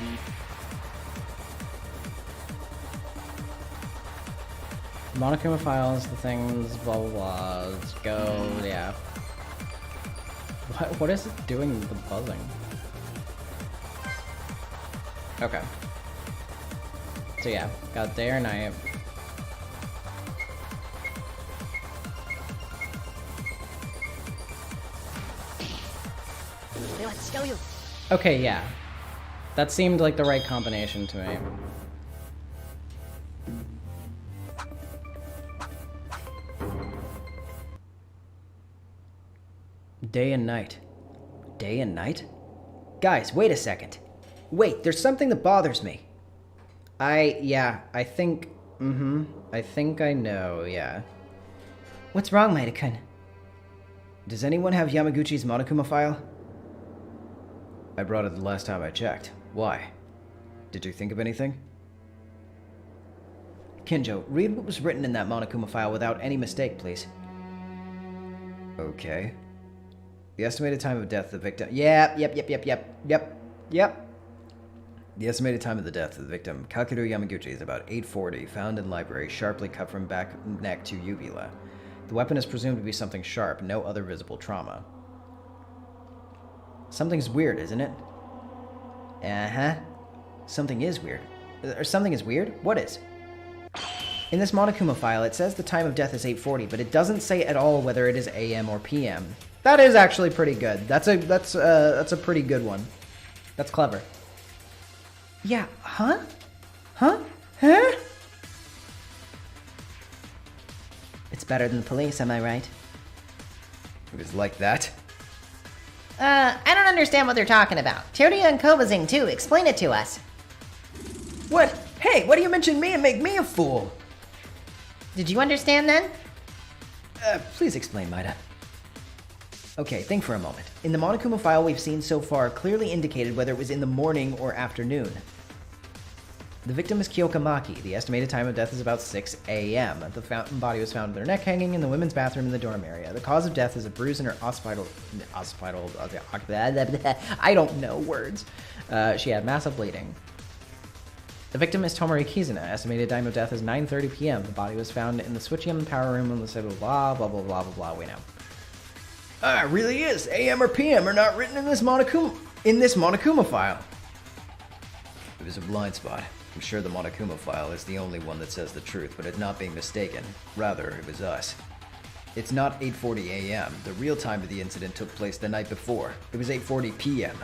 Monokuma files, the things, blah blah blah. Let's go, yeah. What is it doing with the buzzing? Okay. So yeah, got day or night. Okay, yeah. That seemed like the right combination to me. Day and night. Day and night? Guys, wait a second. Wait, there's something that bothers me. I think I know, yeah. What's wrong, Maida-kun? Does anyone have Yamaguchi's Monokuma file? I brought it the last time I checked. Why? Did you think of anything? Kinjo, read what was written in that Monokuma file without any mistake, please. Okay. The estimated time of death of the victim... Yep. The estimated time of the death of the victim, Kakeru Yamaguchi, is about 8:40, found in library, sharply cut from back neck to uvula. The weapon is presumed to be something sharp, no other visible trauma. Something's weird, isn't it? Uh-huh. Something is weird. Or something is weird? What is? In this Monokuma file, it says the time of death is 8:40, but it doesn't say at all whether it is AM or PM. That is actually pretty good. That's a pretty good one. That's clever. Yeah, huh? It's better than the police, am I right? It was like that? I don't understand what they're talking about. Teruya and Kobazing, too. Explain it to us. What? Hey, why do you mention me and make me a fool? Did you understand then? Please explain, Maida. Okay, think for a moment. In the Monokuma file we've seen so far clearly indicated whether it was in the morning or afternoon. The victim is Kyoka Maki. The estimated time of death is about 6 a.m. The body was found with her neck hanging in the women's bathroom in the dorm area. The cause of death is a bruise in her occipital... I don't know words. She had massive bleeding. The victim is Tomori Kizuna. Estimated time of death is 9:30 p.m. The body was found in the switchium power room on the side of blah, blah, blah, blah, blah, blah. We know. It really is. AM or PM are not written in this Monokuma file. It was a blind spot. I'm sure the Monokuma file is the only one that says the truth, but it's not being mistaken. Rather, it was us. It's not 8:40 a.m. The real time of the incident took place the night before. It was 8:40 p.m.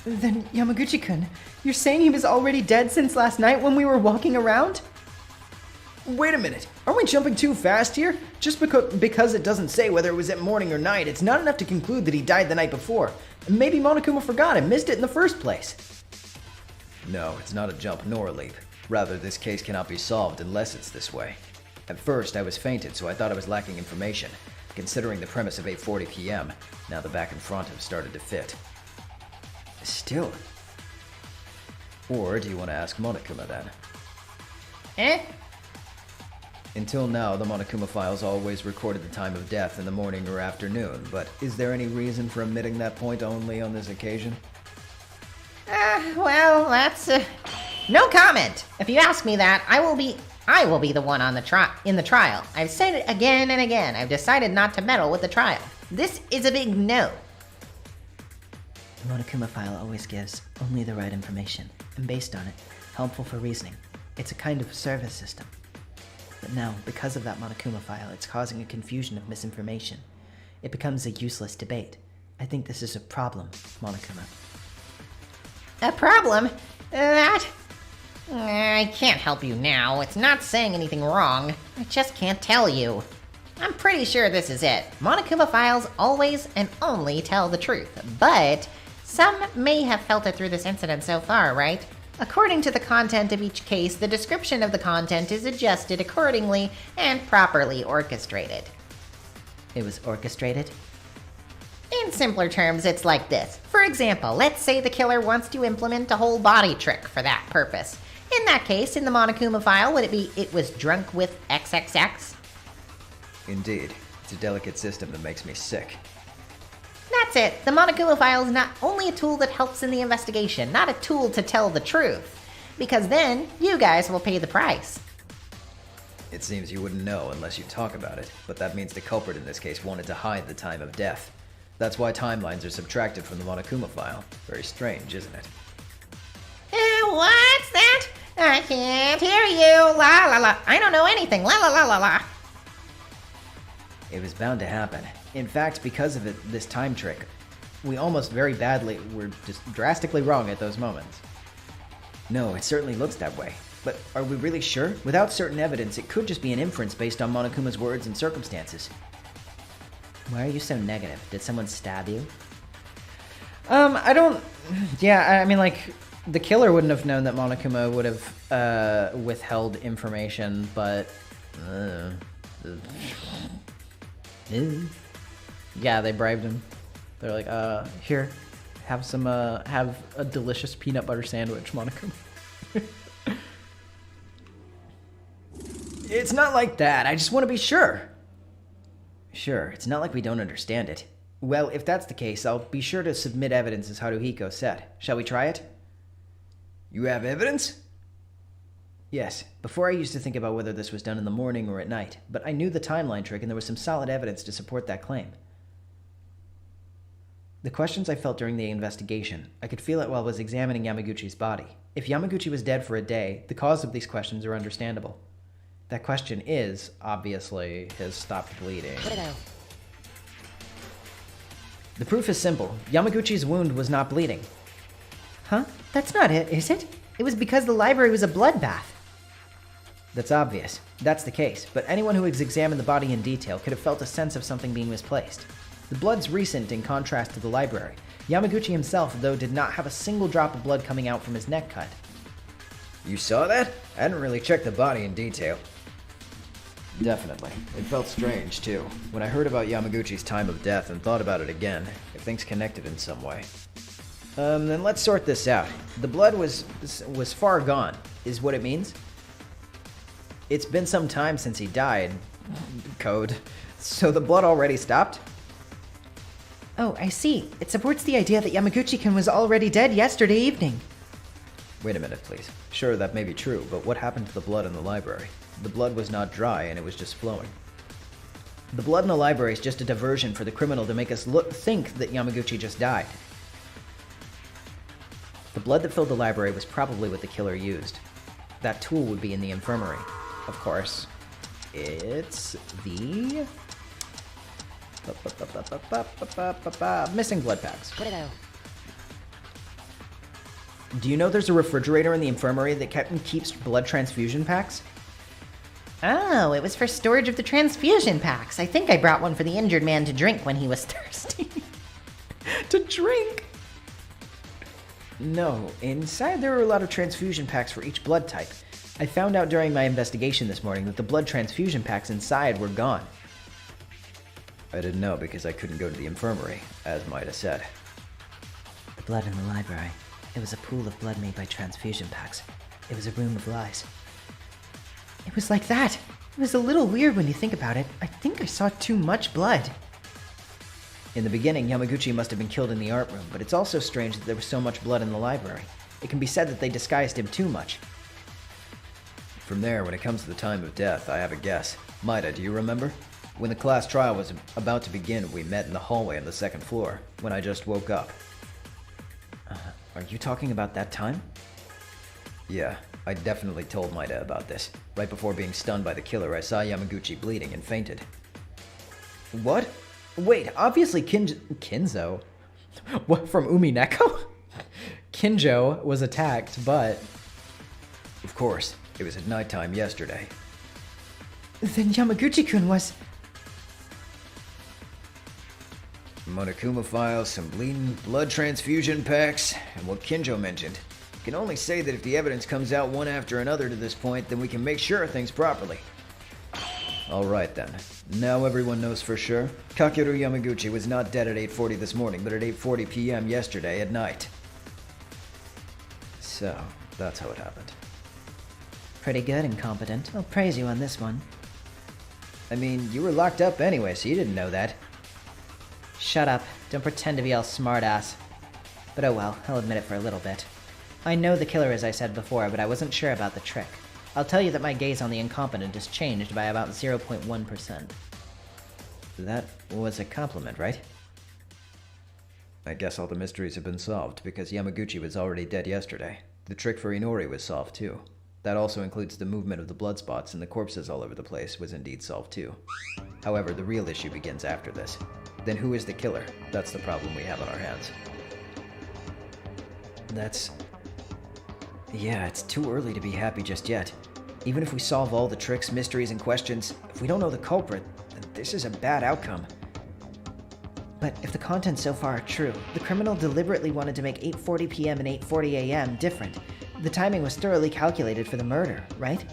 Then, Yamaguchi-kun, you're saying he was already dead since last night when we were walking around? Wait a minute. Aren't we jumping too fast here? Just because it doesn't say whether it was at morning or night, it's not enough to conclude that he died the night before. Maybe Monokuma forgot and missed it in the first place. No, it's not a jump nor a leap. Rather, this case cannot be solved unless it's this way. At first, I was fainted, so I thought I was lacking information. Considering the premise of 8:40 p.m., now the back and front have started to fit. Still. Or do you want to ask Monokuma then? Until now, the Monokuma files always recorded the time of death in the morning or afternoon, but is there any reason for omitting that point only on this occasion? Well, that's... No comment! If you ask me that, I will be the one on in the trial. I've said it again and again. I've decided not to meddle with the trial. This is a big no. The Monokuma file always gives only the right information, and based on it, helpful for reasoning. It's a kind of service system. But now, because of that Monokuma file, it's causing a confusion of misinformation. It becomes a useless debate. I think this is a problem, Monokuma. A problem? I can't help you now. It's not saying anything wrong. I just can't tell you. I'm pretty sure this is it. Monokuma files always and only tell the truth, but some may have felt it through this incident so far, right? According to the content of each case, the description of the content is adjusted accordingly and properly orchestrated. It was orchestrated? In simpler terms, it's like this. For example, let's say the killer wants to implement a whole body trick for that purpose. In that case, in the Monokuma file, would it be it was drunk with XXX? Indeed. It's a delicate system that makes me sick. That's it. The Monokuma file is not only a tool that helps in the investigation, not a tool to tell the truth. Because then, you guys will pay the price. It seems you wouldn't know unless you talk about it, but that means the culprit in this case wanted to hide the time of death. That's why timelines are subtracted from the Monokuma file. Very strange, isn't it? What's that? I can't hear you. La la la. I don't know anything. La la la la la. It was bound to happen. In fact, because of this time trick, we almost were just drastically wrong at those moments. No, it certainly looks that way. But are we really sure? Without certain evidence, it could just be an inference based on Monokuma's words and circumstances. Why are you so negative? Did someone stab you? I don't... Yeah, I mean, like, the killer wouldn't have known that Monokuma would have withheld information, but... Yeah, they bribed him. They're like, here, Have some, have a delicious peanut butter sandwich, Monokuma. It's not like that. I just want to be sure. Sure, it's not like we don't understand it. Well, if that's the case, I'll be sure to submit evidence as Haruhiko said. Shall we try it? You have evidence? Yes. Before I used to think about whether this was done in the morning or at night, but I knew the timeline trick and there was some solid evidence to support that claim. The questions I felt during the investigation, I could feel it while I was examining Yamaguchi's body. If Yamaguchi was dead for a day, the cause of these questions are understandable. That question is, obviously, his stopped bleeding. The proof is simple. Yamaguchi's wound was not bleeding. Huh? That's not it, is it? It was because the library was a bloodbath. That's obvious. That's the case, but anyone who has examined the body in detail could have felt a sense of something being misplaced. The blood's recent in contrast to the library. Yamaguchi himself, though, did not have a single drop of blood coming out from his neck cut. You saw that? I hadn't really checked the body in detail. Definitely. It felt strange, too, when I heard about Yamaguchi's time of death and thought about it again, if things connected in some way. Then let's sort this out. The blood was far gone, is what it means? It's been some time since he died. Code. So the blood already stopped? Oh, I see. It supports the idea that Yamaguchi-kun was already dead yesterday evening. Wait a minute, please. Sure, that may be true, but what happened to the blood in the library? The blood was not dry, and it was just flowing. The blood in the library is just a diversion for the criminal to make us think that Yamaguchi just died. The blood that filled the library was probably what the killer used. That tool would be in the infirmary. Of course, it's the... missing blood packs. Do you know there's a refrigerator in the infirmary that keeps blood transfusion packs? Oh, it was for storage of the transfusion packs. I think I brought one for the injured man to drink when he was thirsty. To drink? No, inside there are a lot of transfusion packs for each blood type. I found out during my investigation this morning that the blood transfusion packs inside were gone. I didn't know because I couldn't go to the infirmary, as Maida said. The blood in the library. It was a pool of blood made by transfusion packs. It was a room of lies. It was like that. It was a little weird when you think about it. I think I saw too much blood. In the beginning, Yamaguchi must have been killed in the art room, but it's also strange that there was so much blood in the library. It can be said that they disguised him too much. From there, when it comes to the time of death, I have a guess. Maida, do you remember? When the class trial was about to begin, we met in the hallway on the second floor, when I just woke up. Are you talking about that time? Yeah, I definitely told Maida about this. Right before being stunned by the killer, I saw Yamaguchi bleeding and fainted. What? Wait, obviously Kinzo? What, from Umineko? Kinjo was attacked, but... Of course, it was at nighttime yesterday. Then Yamaguchi-kun was... Monokuma files, some bleeding blood transfusion packs, and what Kinjo mentioned. I can only say that if the evidence comes out one after another to this point, then we can make sure of things properly. Alright then. Now everyone knows for sure. Kakeru Yamaguchi was not dead at 8:40 this morning, but at 8:40 p.m. yesterday at night. So, that's how it happened. Pretty good, incompetent. I'll praise you on this one. I mean, you were locked up anyway, so you didn't know that. Shut up. Don't pretend to be all smartass. But oh well, I'll admit it for a little bit. I know the killer as I said before, but I wasn't sure about the trick. I'll tell you that my gaze on the incompetent has changed by about 0.1%. That was a compliment, right? I guess all the mysteries have been solved, because Yamaguchi was already dead yesterday. The trick for Inori was solved too. That also includes the movement of the blood spots and the corpses all over the place was indeed solved too. However, the real issue begins after this. Then who is the killer? That's the problem we have on our hands. Yeah, it's too early to be happy just yet. Even if we solve all the tricks, mysteries, and questions, if we don't know the culprit, then this is a bad outcome. But if the contents so far are true, the criminal deliberately wanted to make 8:40 p.m. and 8:40 a.m. different. The timing was thoroughly calculated for the murder, right?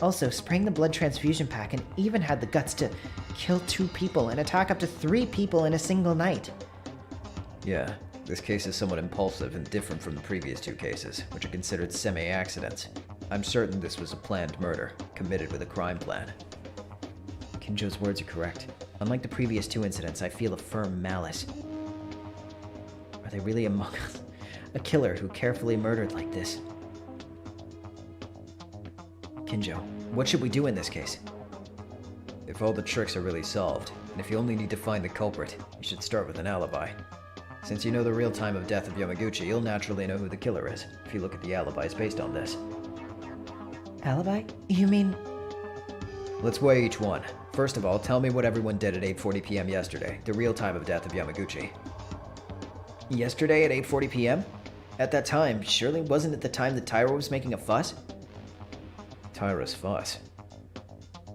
Also, spraying the blood transfusion pack and even had the guts to kill 2 people and attack up to 3 people in a single night. Yeah, This case is somewhat impulsive and different from the previous two cases, which are considered semi-accidents. I'm certain this was a planned murder, committed with a crime plan. Kinjo's words are correct. Unlike the previous two incidents, I feel a firm malice. Are they really among us? A killer who carefully murdered like this? Kinjo, what should we do in this case? If all the tricks are really solved, and if you only need to find the culprit, you should start with an alibi. Since you know the real time of death of Yamaguchi, you'll naturally know who the killer is, if you look at the alibis based on this. Alibi? You mean... Let's weigh each one. First of all, tell me what everyone did at 8:40 p.m. yesterday, the real time of death of Yamaguchi. Yesterday at 8:40 p.m.? At that time, surely wasn't it the time that Taira was making a fuss? Taira's fuss?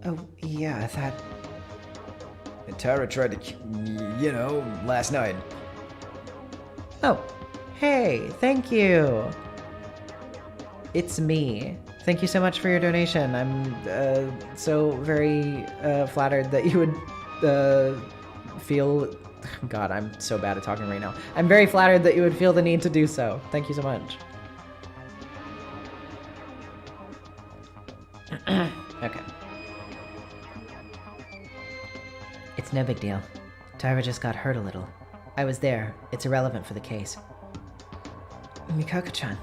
Oh, yeah, that... And Taira tried to, last night. Oh, hey, thank you. It's me. Thank you so much for your donation. I'm so very flattered that you would feel... God, I'm so bad at talking right now. I'm very flattered that you would feel the need to do so. Thank you so much. Okay. It's no big deal. Taira just got hurt a little. I was there. It's irrelevant for the case. Mikako-chan.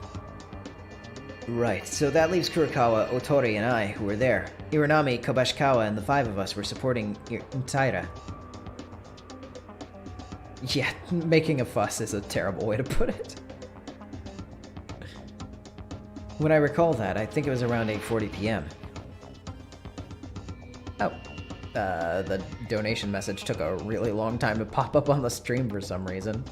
Right, so that leaves Kurokawa, Otori, and I, who were there. Iranami, Kobashikawa, and the five of us were supporting Taira. Yeah, making a fuss is a terrible way to put it. When I recall that, I think it was around 8:40 p.m. Oh, the donation message took a really long time to pop up on the stream for some reason.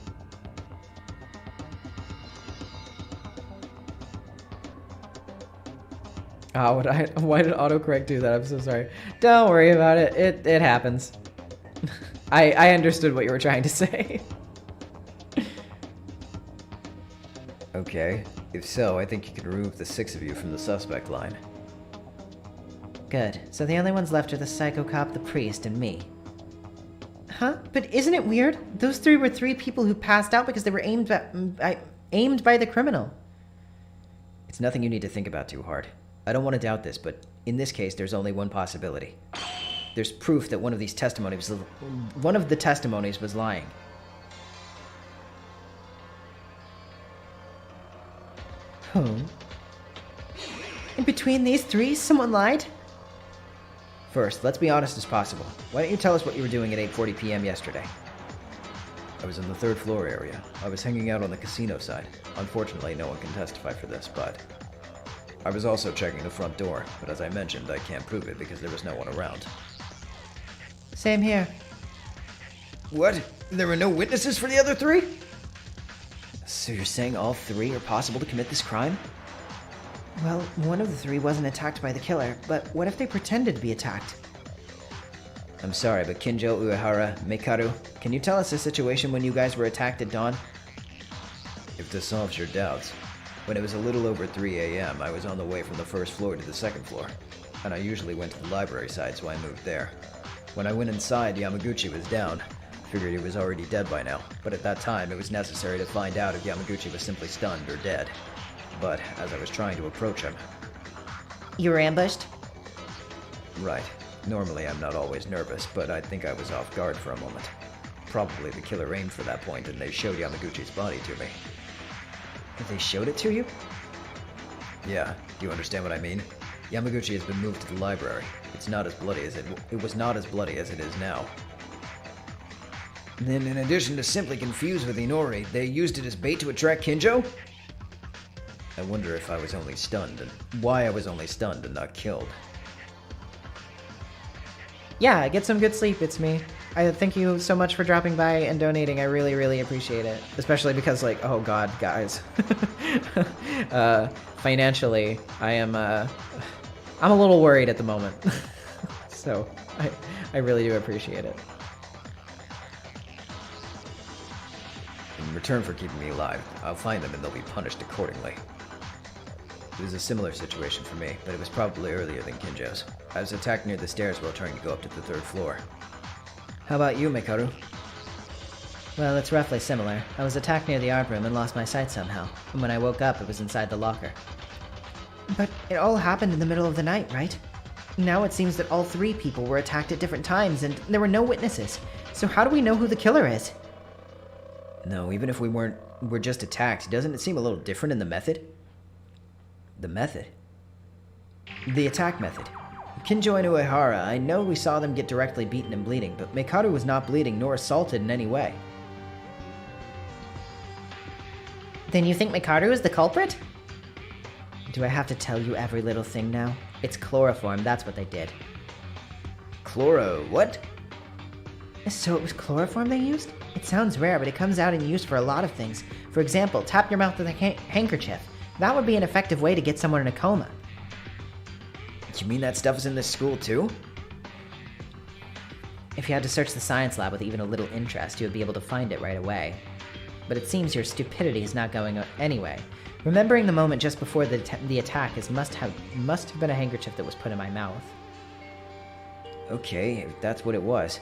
Oh, why did autocorrect do that? I'm so sorry. Don't worry about it. It happens. I understood what you were trying to say. Okay. If so, I think you can remove the 6 of you from the suspect line. Good. So the only ones left are the psycho cop, the priest, and me. Huh? But isn't it weird? Those 3 were 3 people who passed out because they were aimed by the criminal. It's nothing you need to think about too hard. I don't want to doubt this, but in this case, there's only one possibility. There's proof that one of the testimonies was lying. Who? In between these 3, someone lied? First, let's be honest as possible. Why don't you tell us what you were doing at 8:40 p.m. yesterday? I was in the 3rd floor area. I was hanging out on the casino side. Unfortunately, no one can testify for this, but... I was also checking the front door, but as I mentioned, I can't prove it because there was no one around. Same here. What? There were no witnesses for the other 3? So you're saying all 3 are possible to commit this crime? Well, one of the 3 wasn't attacked by the killer, but what if they pretended to be attacked? I'm sorry, but Kinjo, Uehara, Meikaru, can you tell us the situation when you guys were attacked at dawn? If this solves your doubts, when it was a little over 3 a.m., I was on the way from the 1st floor to the 2nd floor, and I usually went to the library side, so I moved there. When I went inside, Yamaguchi was down. Figured he was already dead by now, but at that time it was necessary to find out if Yamaguchi was simply stunned or dead. But as I was trying to approach him... You were ambushed? Right. Normally I'm not always nervous, but I think I was off guard for a moment. Probably the killer aimed for that point and they showed Yamaguchi's body to me. They showed it to you? Yeah, do you understand what I mean? Yamaguchi has been moved to the library. It's not as bloody as it was not as bloody as it is now. Then in addition to simply confused with Inori, they used it as bait to attract Kinjo? I wonder if I was only stunned and why I was only stunned and not killed. Yeah, get some good sleep, it's me. I thank you so much for dropping by and donating. I really, really appreciate it. Especially because, like, oh god, guys. Financially, I'm a little worried at the moment. So, I really do appreciate it. In return for keeping me alive, I'll find them and they'll be punished accordingly. It was a similar situation for me, but it was probably earlier than Kinjo's. I was attacked near the stairs while trying to go up to the 3rd floor. How about you, Meikaru? Well, it's roughly similar. I was attacked near the art room and lost my sight somehow. And when I woke up, it was inside the locker. But it all happened in the middle of the night, right? Now it seems that all 3 people were attacked at different times and there were no witnesses. So how do we know who the killer is? No, even if we're just attacked, doesn't it seem a little different in the method? The method? The attack method. Kinjo and Uehara, I know we saw them get directly beaten and bleeding, but Mekaru was not bleeding nor assaulted in any way. Then you think Mekaru is the culprit? Do I have to tell you every little thing now? It's chloroform, that's what they did. Chloro, what? So it was chloroform they used? It sounds rare, but it comes out in use for a lot of things. For example, tap your mouth with a handkerchief. That would be an effective way to get someone in a coma. You mean that stuff is in this school too? If you had to search the science lab with even a little interest, you would be able to find it right away. But it seems your stupidity is not going anyway. Remembering the moment just before the attack must have been a handkerchief that was put in my mouth. Okay, if that's what it was.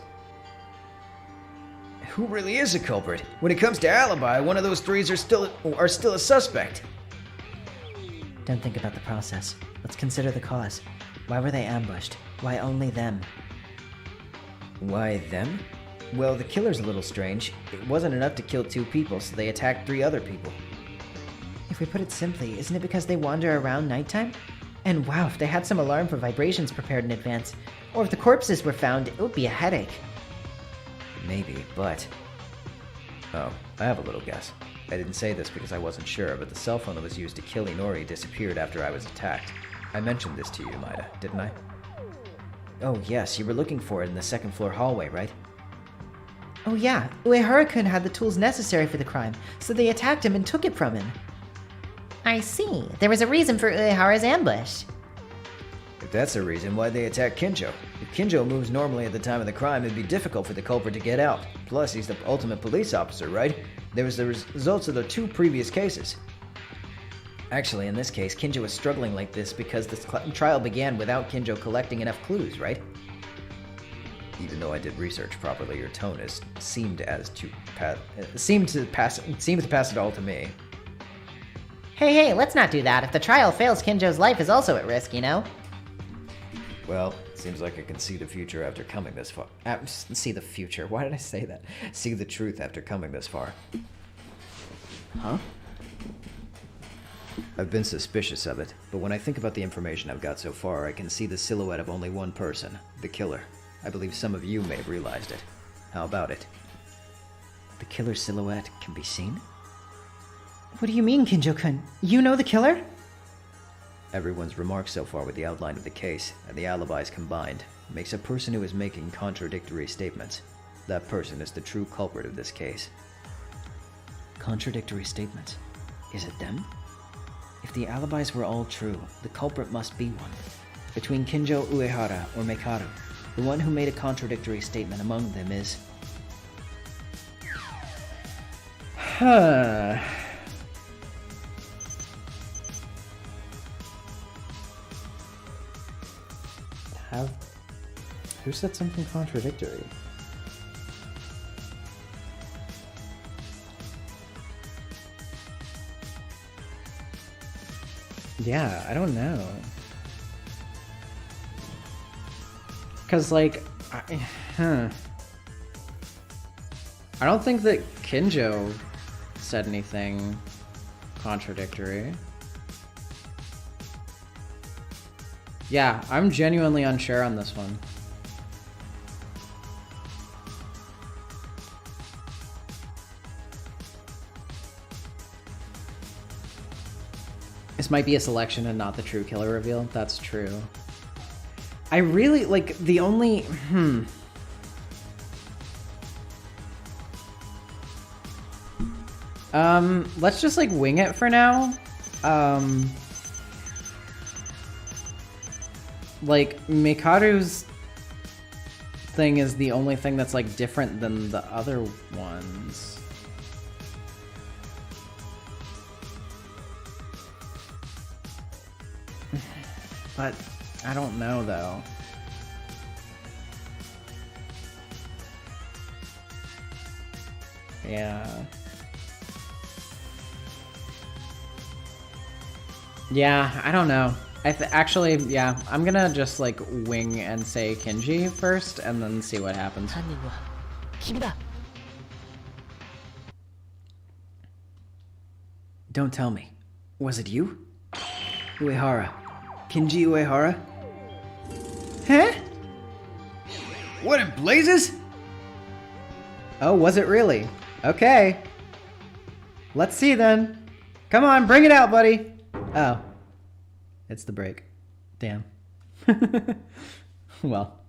Who really is a culprit? When it comes to alibi, one of those 3 are still a suspect. Don't think about the process. Let's consider the cause. Why were they ambushed? Why only them? Why them? Well, the killer's a little strange. It wasn't enough to kill 2 people, so they attacked 3 other people. If we put it simply, isn't it because they wander around nighttime? And wow, if they had some alarm for vibrations prepared in advance, or if the corpses were found, it would be a headache. Maybe, but... Oh, I have a little guess. I didn't say this because I wasn't sure, but the cell phone that was used to kill Inori disappeared after I was attacked. I mentioned this to you, Maida, didn't I? Oh yes, you were looking for it in the 2nd floor hallway, right? Oh yeah, Uehara-kun had the tools necessary for the crime, so they attacked him and took it from him. I see. There was a reason for Uehara's ambush. If that's a reason, why'd they attack Kinjo? If Kinjo moves normally at the time of the crime, it'd be difficult for the culprit to get out. Plus, he's the ultimate police officer, right? There was the results of the 2 previous cases. Actually, in this case, Kinjo was struggling like this because the trial began without Kinjo collecting enough clues, right? Even though I did research properly, your tone seemed to pass it all to me. Hey, let's not do that. If the trial fails, Kinjo's life is also at risk, you know? Well, seems like I can see the future after coming this far. See the future? Why did I say that? See the truth after coming this far. Huh? I've been suspicious of it, but when I think about the information I've got so far, I can see the silhouette of only one person, the killer. I believe some of you may have realized it. How about it? The killer's silhouette can be seen? What do you mean, Kinjo-kun? You know the killer? Everyone's remarks so far with the outline of the case, and the alibis combined, makes a person who is making contradictory statements. That person is the true culprit of this case. Contradictory statements? Is it them? If the alibis were all true, the culprit must be one. Between Kinjo, Uehara, or Mekaru, the one who made a contradictory statement among them is... Who said something contradictory? Yeah, I don't know. Cause like, I don't think that Kinjo said anything contradictory. Yeah, I'm genuinely unsure on this one. This might be a selection and not the true killer reveal. That's true. I really, like, the only... Let's just, like, wing it for now. Like, Mikaru's thing is the only thing that's, like, different than the other ones. But I don't know, though. Yeah. Yeah, I don't know. Actually, yeah, I'm gonna just like wing and say Kinji first and then see what happens. Don't tell me. Was it you? Uehara. Kinji Uehara? Huh? What in blazes? Oh, was it really? Okay. Let's see then. Come on, bring it out, buddy. Oh. It's the break. Damn. Well.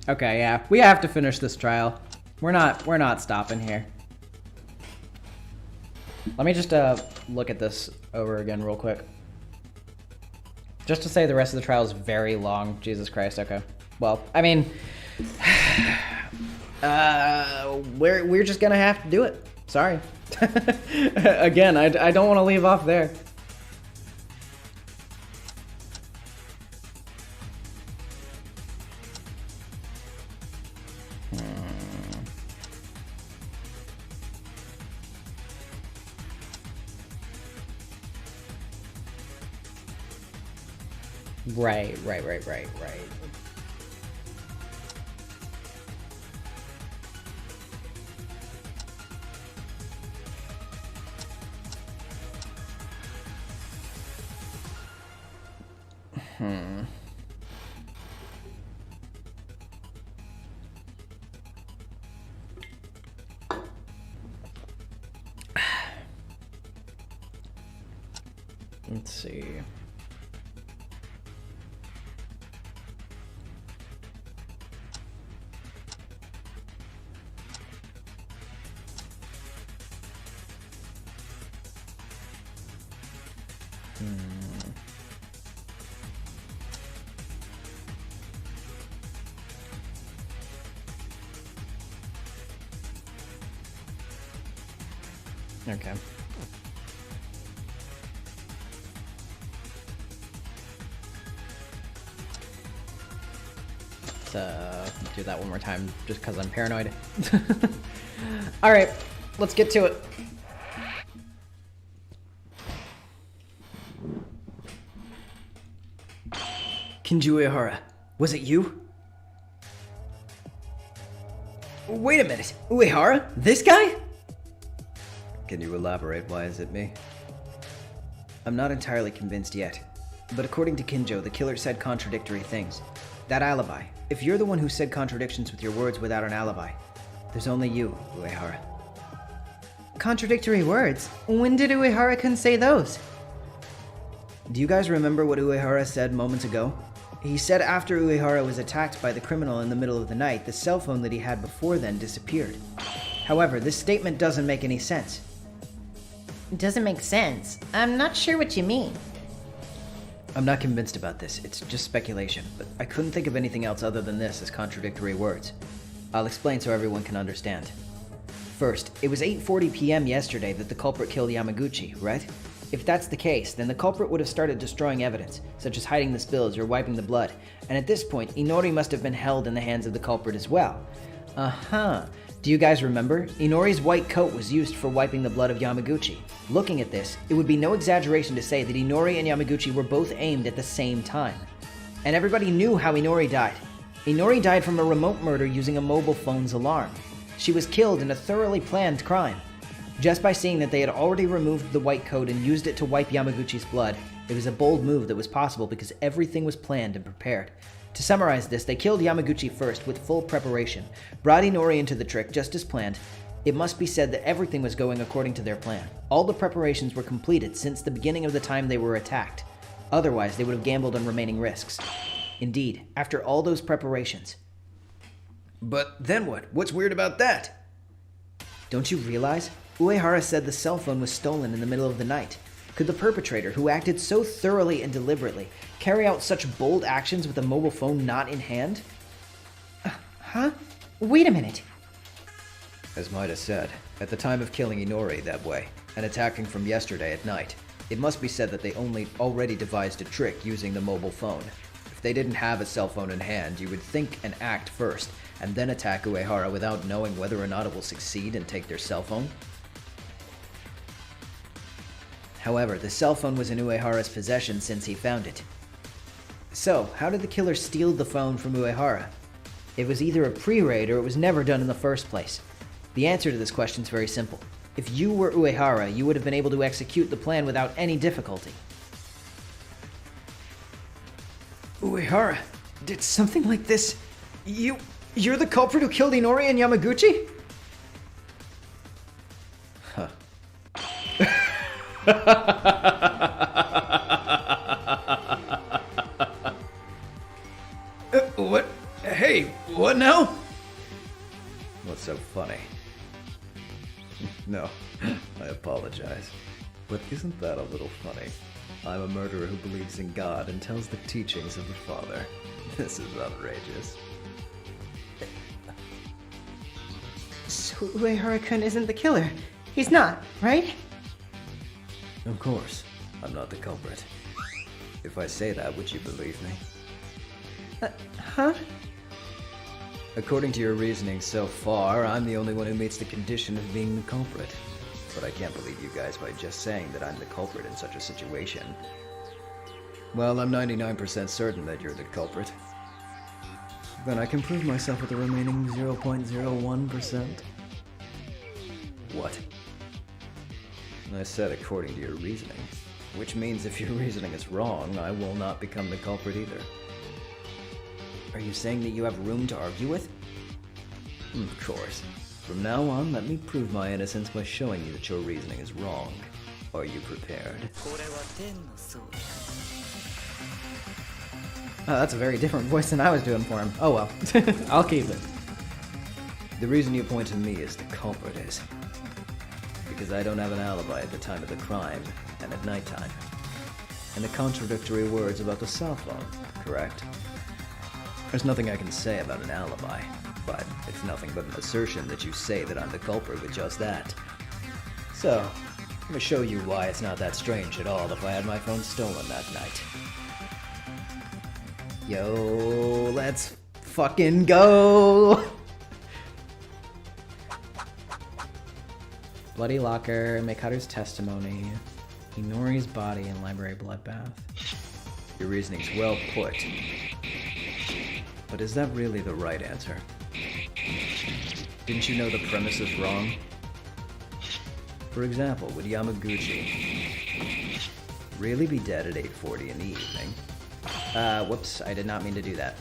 Okay, yeah. We have to finish this trial. We're not stopping here. Let me just look at this over again real quick. Just to say the rest of the trial is very long. Jesus Christ, okay. Well, I mean, we're just gonna have to do it. Sorry. Again, I don't want to leave off there. Right. Let's see. Okay. Let's do that one more time just because I'm paranoid. All right, let's get to it. Kinji Uehara, was it you? Wait a minute, Uehara? This guy? Can you elaborate? Why is it me? I'm not entirely convinced yet, but according to Kinjo, the killer said contradictory things. That alibi, if you're the one who said contradictions with your words without an alibi, there's only you, Uehara. Contradictory words? When did Uehara-kun say those? Do you guys remember what Uehara said moments ago? He said after Uehara was attacked by the criminal in the middle of the night, the cell phone that he had before then disappeared. However, this statement doesn't make any sense. Doesn't make sense. I'm not sure what you mean. I'm not convinced about this, it's just speculation, but I couldn't think of anything else other than this as contradictory words. I'll explain so everyone can understand. First, it was 8:40 p.m. yesterday that the culprit killed Yamaguchi, right? If that's the case, then the culprit would have started destroying evidence, such as hiding the spills or wiping the blood, and at this point, Inori must have been held in the hands of the culprit as well. Uh-huh. Do you guys remember? Inori's white coat was used for wiping the blood of Yamaguchi. Looking at this, it would be no exaggeration to say that Inori and Yamaguchi were both aimed at the same time. And everybody knew how Inori died. Inori died from a remote murder using a mobile phone's alarm. She was killed in a thoroughly planned crime. Just by seeing that they had already removed the white coat and used it to wipe Yamaguchi's blood, it was a bold move that was possible because everything was planned and prepared. To summarize this, they killed Yamaguchi first with full preparation, brought Inori into the trick just as planned. It must be said that everything was going according to their plan. All the preparations were completed since the beginning of the time they were attacked. Otherwise, they would have gambled on remaining risks. Indeed, after all those preparations. But then what? What's weird about that? Don't you realize? Uehara said the cell phone was stolen in the middle of the night. Could the perpetrator, who acted so thoroughly and deliberately, carry out such bold actions with a mobile phone not in hand? Huh? Wait a minute. As Maida said, at the time of killing Inori that way, and attacking from yesterday at night, it must be said that they already devised a trick using the mobile phone. If they didn't have a cell phone in hand, you would think and act first, and then attack Uehara without knowing whether or not it will succeed and take their cell phone? However, the cell phone was in Uehara's possession since he found it. So, how did the killer steal the phone from Uehara? It was either a pre-raid or it was never done in the first place. The answer to this question is very simple. If you were Uehara, you would have been able to execute the plan without any difficulty. Uehara, did something like this... You're the culprit who killed Inori and Yamaguchi? Huh. What? Hey, what now? What's so funny? No, I apologize. But isn't that a little funny? I'm a murderer who believes in God and tells the teachings of the Father. This is outrageous. So Uehara-kun isn't the killer. He's not, right? Of course, I'm not the culprit. If I say that, would you believe me? Huh? According to your reasoning so far, I'm the only one who meets the condition of being the culprit. But I can't believe you guys by just saying that I'm the culprit in such a situation. Well, I'm 99% certain that you're the culprit. Then I can prove myself with the remaining 0.01%. What? I said according to your reasoning. Which means if your reasoning is wrong, I will not become the culprit either. Are you saying that you have room to argue with? Of course. From now on, let me prove my innocence by showing you that your reasoning is wrong. Are you prepared? That's a very different voice than I was doing for him. Oh well. I'll keep it. The reason you point to me as the culprit is because I don't have an alibi at the time of the crime and at nighttime. And the contradictory words about the cell phone, correct? There's nothing I can say about an alibi, but it's nothing but an assertion that you say that I'm the culprit with just that. So, I'm gonna show you why it's not that strange at all if I had my phone stolen that night. Yo, let's fucking go! Bloody locker, Mikaru's testimony, Inori's body, and library bloodbath. Your reasoning's well put. But is that really the right answer? Didn't you know the premise is wrong? For example, would Yamaguchi really be dead at 8:40 in the evening? Whoops, I did not mean to do that.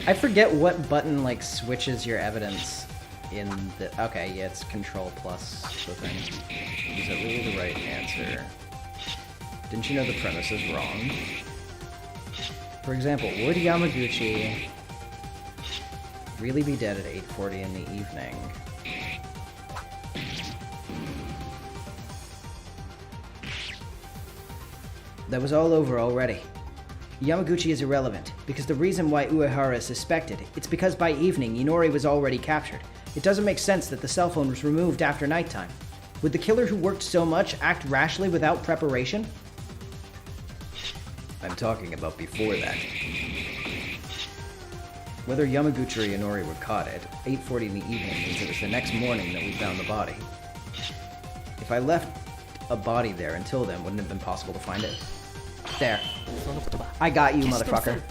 I forget what button, like, switches your evidence in the... Okay, yeah, it's control plus the thing. Is that really the right answer? Didn't you know the premise is wrong? For example, would Yamaguchi really be dead at 8:40 in the evening? That was all over already. Yamaguchi is irrelevant, because the reason why Uehara is suspected, it's because by evening, Inori was already captured. It doesn't make sense that the cell phone was removed after nighttime. Would the killer who worked so much act rashly without preparation? I'm talking about before that. Whether Yamaguchi or Inori were caught at 8:40 in the evening means it was the next morning that we found the body. If I left a body there until then, wouldn't it have been possible to find it? There. I got you, motherfucker.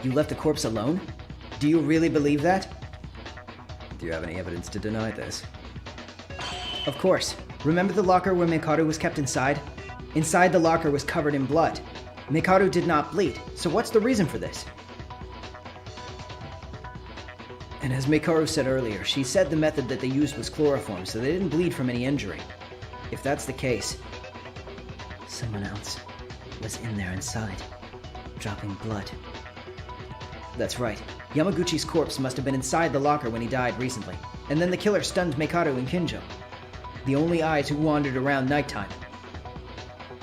You left the corpse alone? Do you really believe that? Do you have any evidence to deny this? Of course. Remember the locker where Mikaru was kept inside? Inside the locker was covered in blood. Mikaru did not bleed, so what's the reason for this? And as Mikaru said earlier, she said the method that they used was chloroform, so they didn't bleed from any injury. If that's the case, someone else was in there inside, dropping blood. That's right. Yamaguchi's corpse must have been inside the locker when he died recently, and then the killer stunned Mikaru and Kinjo, the only eyes who wandered around nighttime.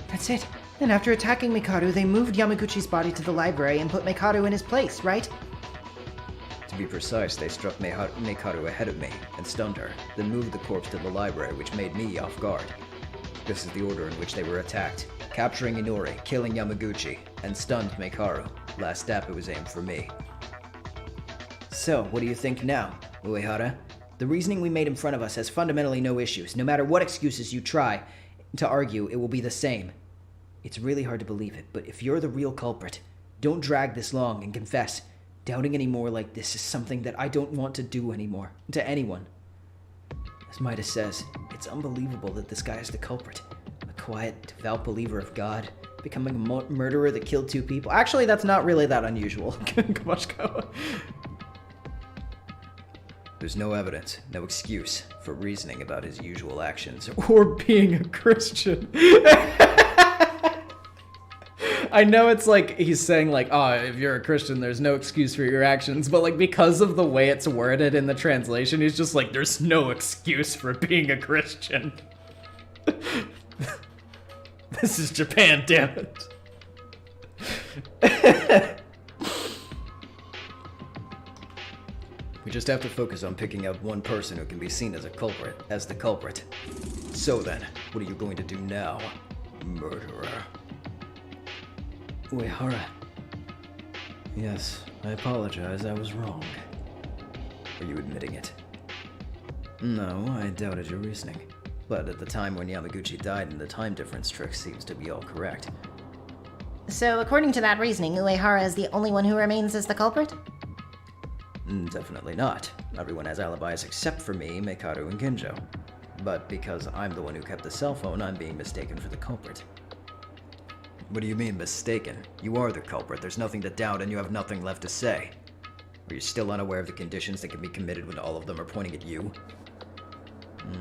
That's it. And after attacking Mikaru, they moved Yamaguchi's body to the library and put Mikaru in his place, right? To be precise, they struck Mekaru ahead of me and stunned her, then moved the corpse to the library, which made me off guard. This is the order in which they were attacked. Capturing Inori, killing Yamaguchi, and stunned Mekaru. Last step, it was aimed for me. So, what do you think now, Uehara? The reasoning we made in front of us has fundamentally no issues. No matter what excuses you try to argue, it will be the same. It's really hard to believe it, but if you're the real culprit, don't drag this long and confess. Doubting any more like this is something that I don't want to do anymore, to anyone. As Midas says, it's unbelievable that this guy is the culprit. A quiet, devout believer of God, becoming a murderer that killed 2 people. Actually, that's not really that unusual. Kamashko. There's no evidence, no excuse for reasoning about his usual actions or being a Christian. I know it's like he's saying like, oh, if you're a Christian, there's no excuse for your actions, but like because of the way it's worded in the translation, he's just like, there's no excuse for being a Christian. This is Japan, damn it. We just have to focus on picking out one person who can be seen as the culprit. So then, what are you going to do now, murderer? Uehara. Yes, I apologize, I was wrong. Are you admitting it? No, I doubted your reasoning. But at the time when Yamaguchi died, and the time difference trick seems to be all correct. So, according to that reasoning, Uehara is the only one who remains as the culprit? Definitely not. Everyone has alibis except for me, Mekaru, and Kinjo. But because I'm the one who kept the cell phone, I'm being mistaken for the culprit. What do you mean, mistaken? You are the culprit, there's nothing to doubt, and you have nothing left to say. Are you still unaware of the conditions that can be committed when all of them are pointing at you?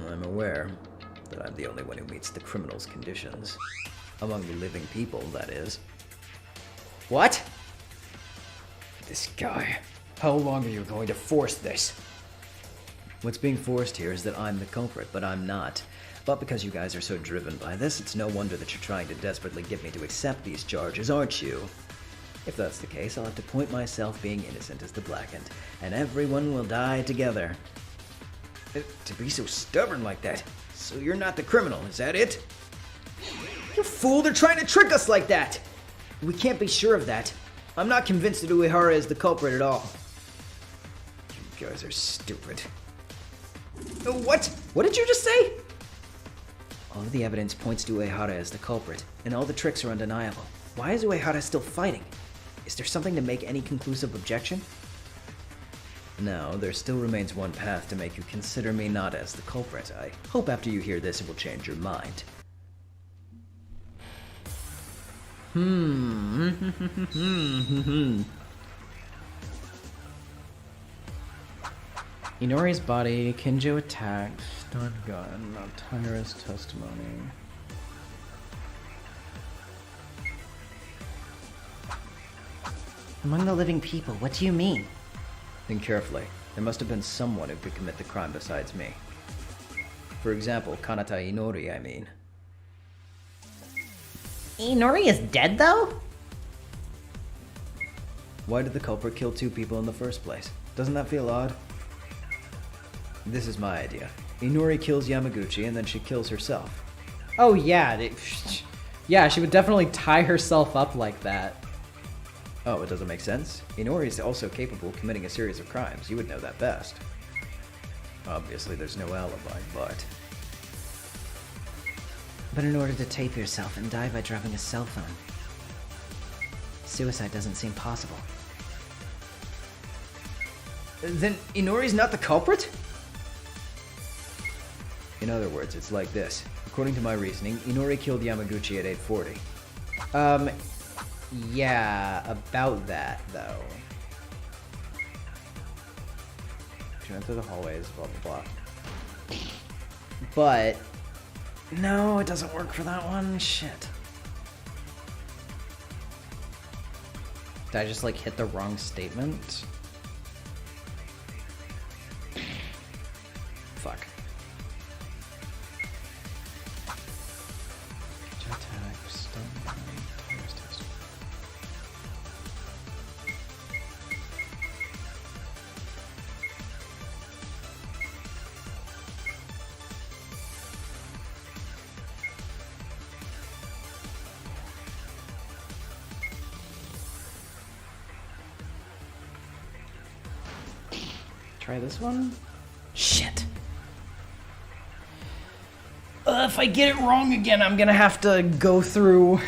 I'm aware that I'm the only one who meets the criminal's conditions. Among the living people, that is. What? This guy. How long are you going to force this? What's being forced here is that I'm the culprit, but I'm not. But because you guys are so driven by this, it's no wonder that you're trying to desperately get me to accept these charges, aren't you? If that's the case, I'll have to point myself being innocent as the blackened, and everyone will die together. To be so stubborn like that. So you're not the criminal, is that it? You fool, they're trying to trick us like that! We can't be sure of that. I'm not convinced that Uehara is the culprit at all. You guys are stupid. What? What did you just say? All of the evidence points to Uehara as the culprit, and all the tricks are undeniable. Why is Uehara still fighting? Is there something to make any conclusive objection? No, there still remains one path to make you consider me not as the culprit. I hope after you hear this it will change your mind. Inori's body, Kinjo attacked, stun gun, Tyra's testimony. Among the living people, what do you mean? Think carefully. There must have been someone who could commit the crime besides me. For example, Kanata Inori, I mean. Inori is dead, though? Why did the culprit kill 2 people in the first place? Doesn't that feel odd? This is my idea. Inori kills Yamaguchi and then she kills herself. Oh yeah, yeah, she would definitely tie herself up like that. Oh, it doesn't make sense? Inori is also capable of committing a series of crimes. You would know that best. Obviously, there's no alibi, but... But in order to tape yourself and die by dropping a cell phone, suicide doesn't seem possible. Then Inori's not the culprit? In other words, it's like this. According to my reasoning, Inori killed Yamaguchi at 8:40. Yeah, about that, though. She went through the hallways, blah, blah, blah. But, no, it doesn't work for that one. Shit. Did I just, like, hit the wrong statement? Fuck. Try this one. Shit. If I get it wrong again, I'm gonna have to go through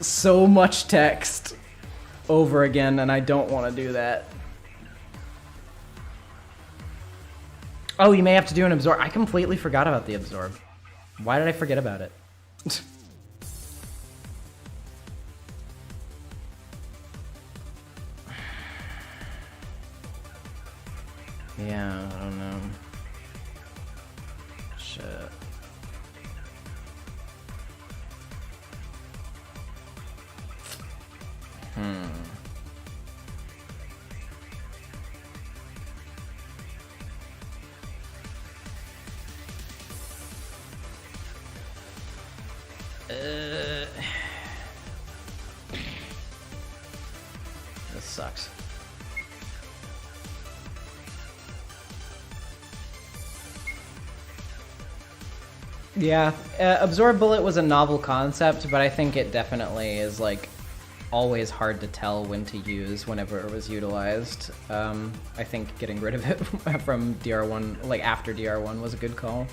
so much text over again, and I don't want to do that. Oh, you may have to do an absorb. I completely forgot about the absorb. Why did I forget about it? Yeah, I don't know. Shit. This sucks. Yeah, Absorb Bullet was a novel concept, but I think it definitely is, like, always hard to tell when to use whenever it was utilized. I think getting rid of it from DR1, like, after DR1 was a good call.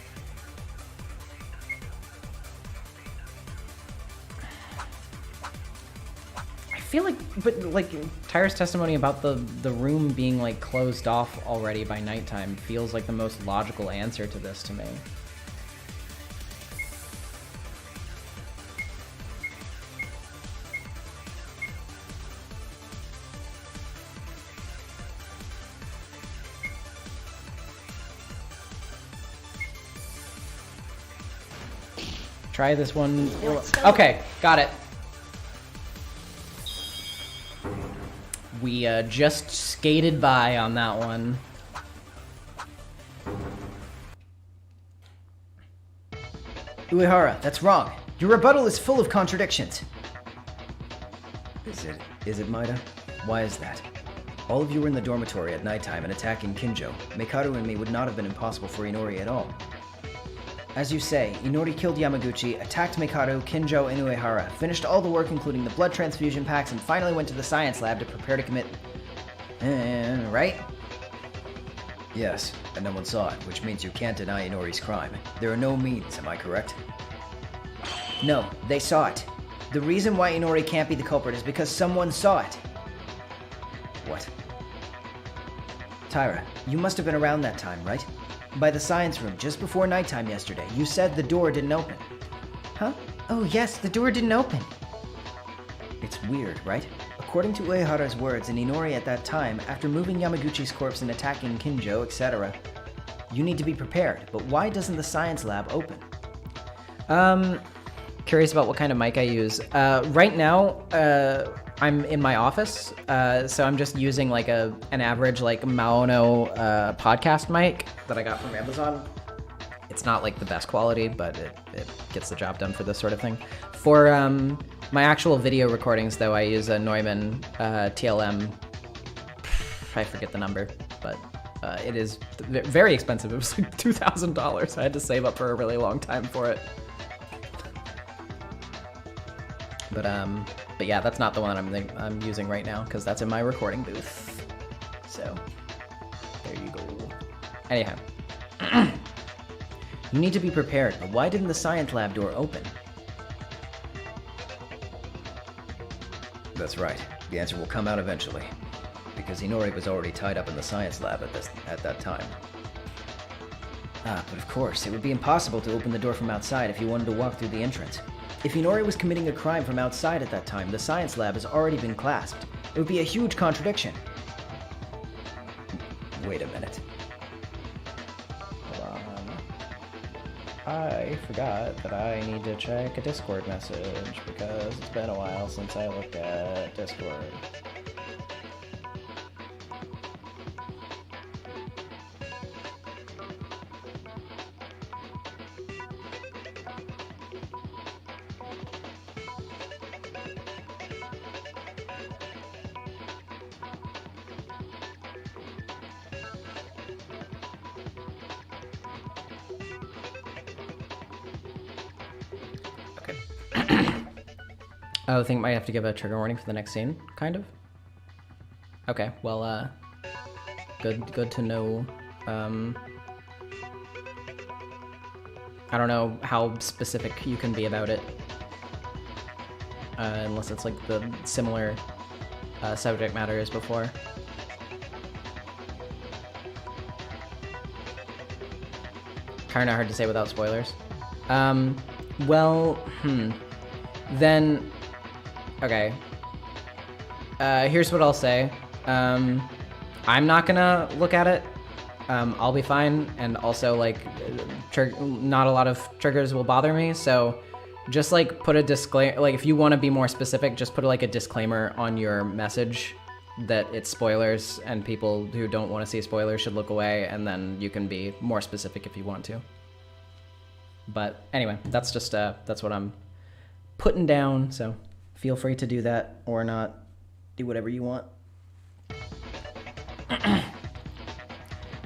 I feel like, but, like, Tyra's testimony about the room being, like, closed off already by nighttime feels like the most logical answer to this to me. Try this one. Okay, got it. We just skated by on that one. Uehara, that's wrong. Your rebuttal is full of contradictions. Is it, Maida? Why is that? All of you were in the dormitory at nighttime and attacking Kinjo. Mikado and me would not have been impossible for Inori at all. As you say, Inori killed Yamaguchi, attacked Mikado, Kinjo, and Uehara, finished all the work including the blood transfusion packs, and finally went to the science lab to prepare to commit... right? Yes, and no one saw it, which means you can't deny Inori's crime. There are no means, am I correct? No, they saw it. The reason why Inori can't be the culprit is because someone saw it. What? Tyra, you must have been around that time, right? By the science room, just before nighttime yesterday. You said the door didn't open. Huh? Oh yes, the door didn't open. It's weird, right? According to Uehara's words and Inori at that time, after moving Yamaguchi's corpse and attacking Kinjo, etc., you need to be prepared. But why doesn't the science lab open? Curious about what kind of mic I use. Right now, I'm in my office, so I'm just using like an average like Maono podcast mic that I got from Amazon. It's not like the best quality, but it gets the job done for this sort of thing. For my actual video recordings, though, I use a Neumann TLM. I forget the number, but it is very expensive. It was like $2,000. I had to save up for a really long time for it. But yeah, that's not the one I'm using right now because that's in my recording booth. So there you go. Anyhow, you need to be prepared. But why didn't the science lab door open? That's right. The answer will come out eventually, because Inori was already tied up in the science lab at that time. Ah, but of course, it would be impossible to open the door from outside if you wanted to walk through the entrance. If Inori was committing a crime from outside at that time, the science lab has already been clasped. It would be a huge contradiction. Wait a minute. hold on. I forgot that I need to check a Discord message because it's been a while since I looked at Discord. Oh, I think I might have to give a trigger warning for the next scene, kind of? Okay, well, good to know. I don't know how specific you can be about it, unless it's like the similar subject matter as before. Kind of hard to say without spoilers. Then, okay. Here's what I'll say. I'm not gonna look at it. I'll be fine, and also, like, not a lot of triggers will bother me, so just, like, put a disclaimer, like, if you want to be more specific, just put, like, a disclaimer on your message that it's spoilers, and people who don't want to see spoilers should look away, and then you can be more specific if you want to. But anyway, that's just, that's what I'm putting down, so feel free to do that, or not. Do whatever you want.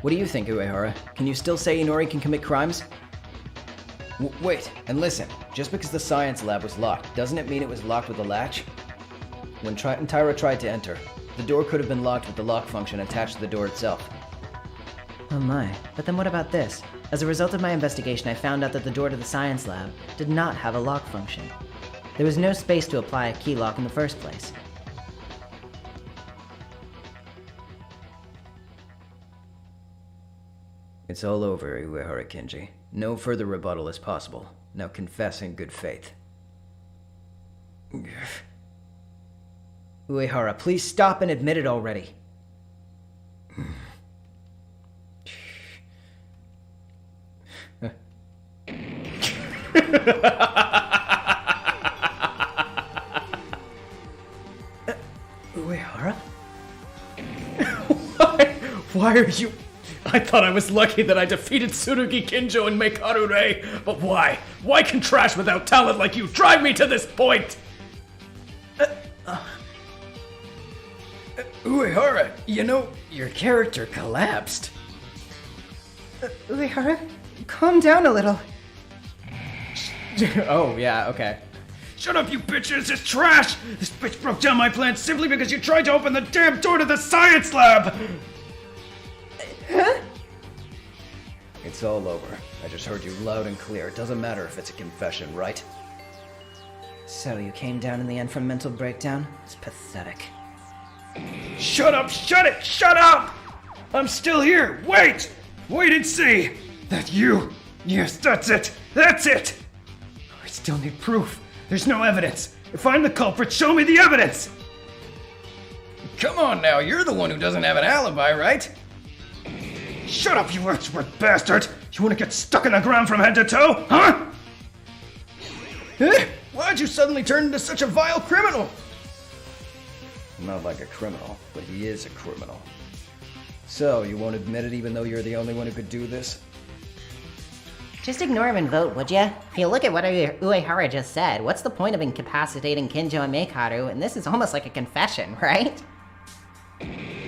What do you think, Uehara? Can you still say Inori can commit crimes? Wait, and listen. Just because the science lab was locked, doesn't it mean it was locked with a latch? When Tyra tried to enter, the door could have been locked with the lock function attached to the door itself. Oh my, but then what about this? As a result of my investigation, I found out that the door to the science lab did not have a lock function. There was no space to apply a key lock in the first place. It's all over, Uehara Kenji. No further rebuttal is possible. Now confess in good faith. Uehara, please stop and admit it already. Uehara? Why are you... I thought I was lucky that I defeated Tsurugi Kinjo and Meikaru Rei, but why? Why can trash without talent like you drive me to this point? Uehara, you know, your character collapsed. Uehara, calm down a little. Oh, yeah, okay. Shut up, you bitches! It's trash! This bitch broke down my plan simply because you tried to open the damn door to the science lab! Huh? It's all over. I just heard you loud and clear. It doesn't matter if it's a confession, right? So you came down in the end from mental breakdown? It's pathetic. Shut up! Shut it! Shut up! I'm still here! Wait! Wait and see! That you! Yes, that's it! That's it! I still need proof. There's no evidence. If I'm the culprit, show me the evidence! Come on now, you're the one who doesn't have an alibi, right? Shut up, you earthworth bastard! You wanna get stuck in the ground from head to toe, huh? Why'd you suddenly turn into such a vile criminal? Not like a criminal, but he is a criminal. So, you won't admit it even though you're the only one who could do this? Just ignore him and vote, would ya? If you look at what Uehara just said, what's the point of incapacitating Kinjo and Meikaru? And this is almost like a confession, right?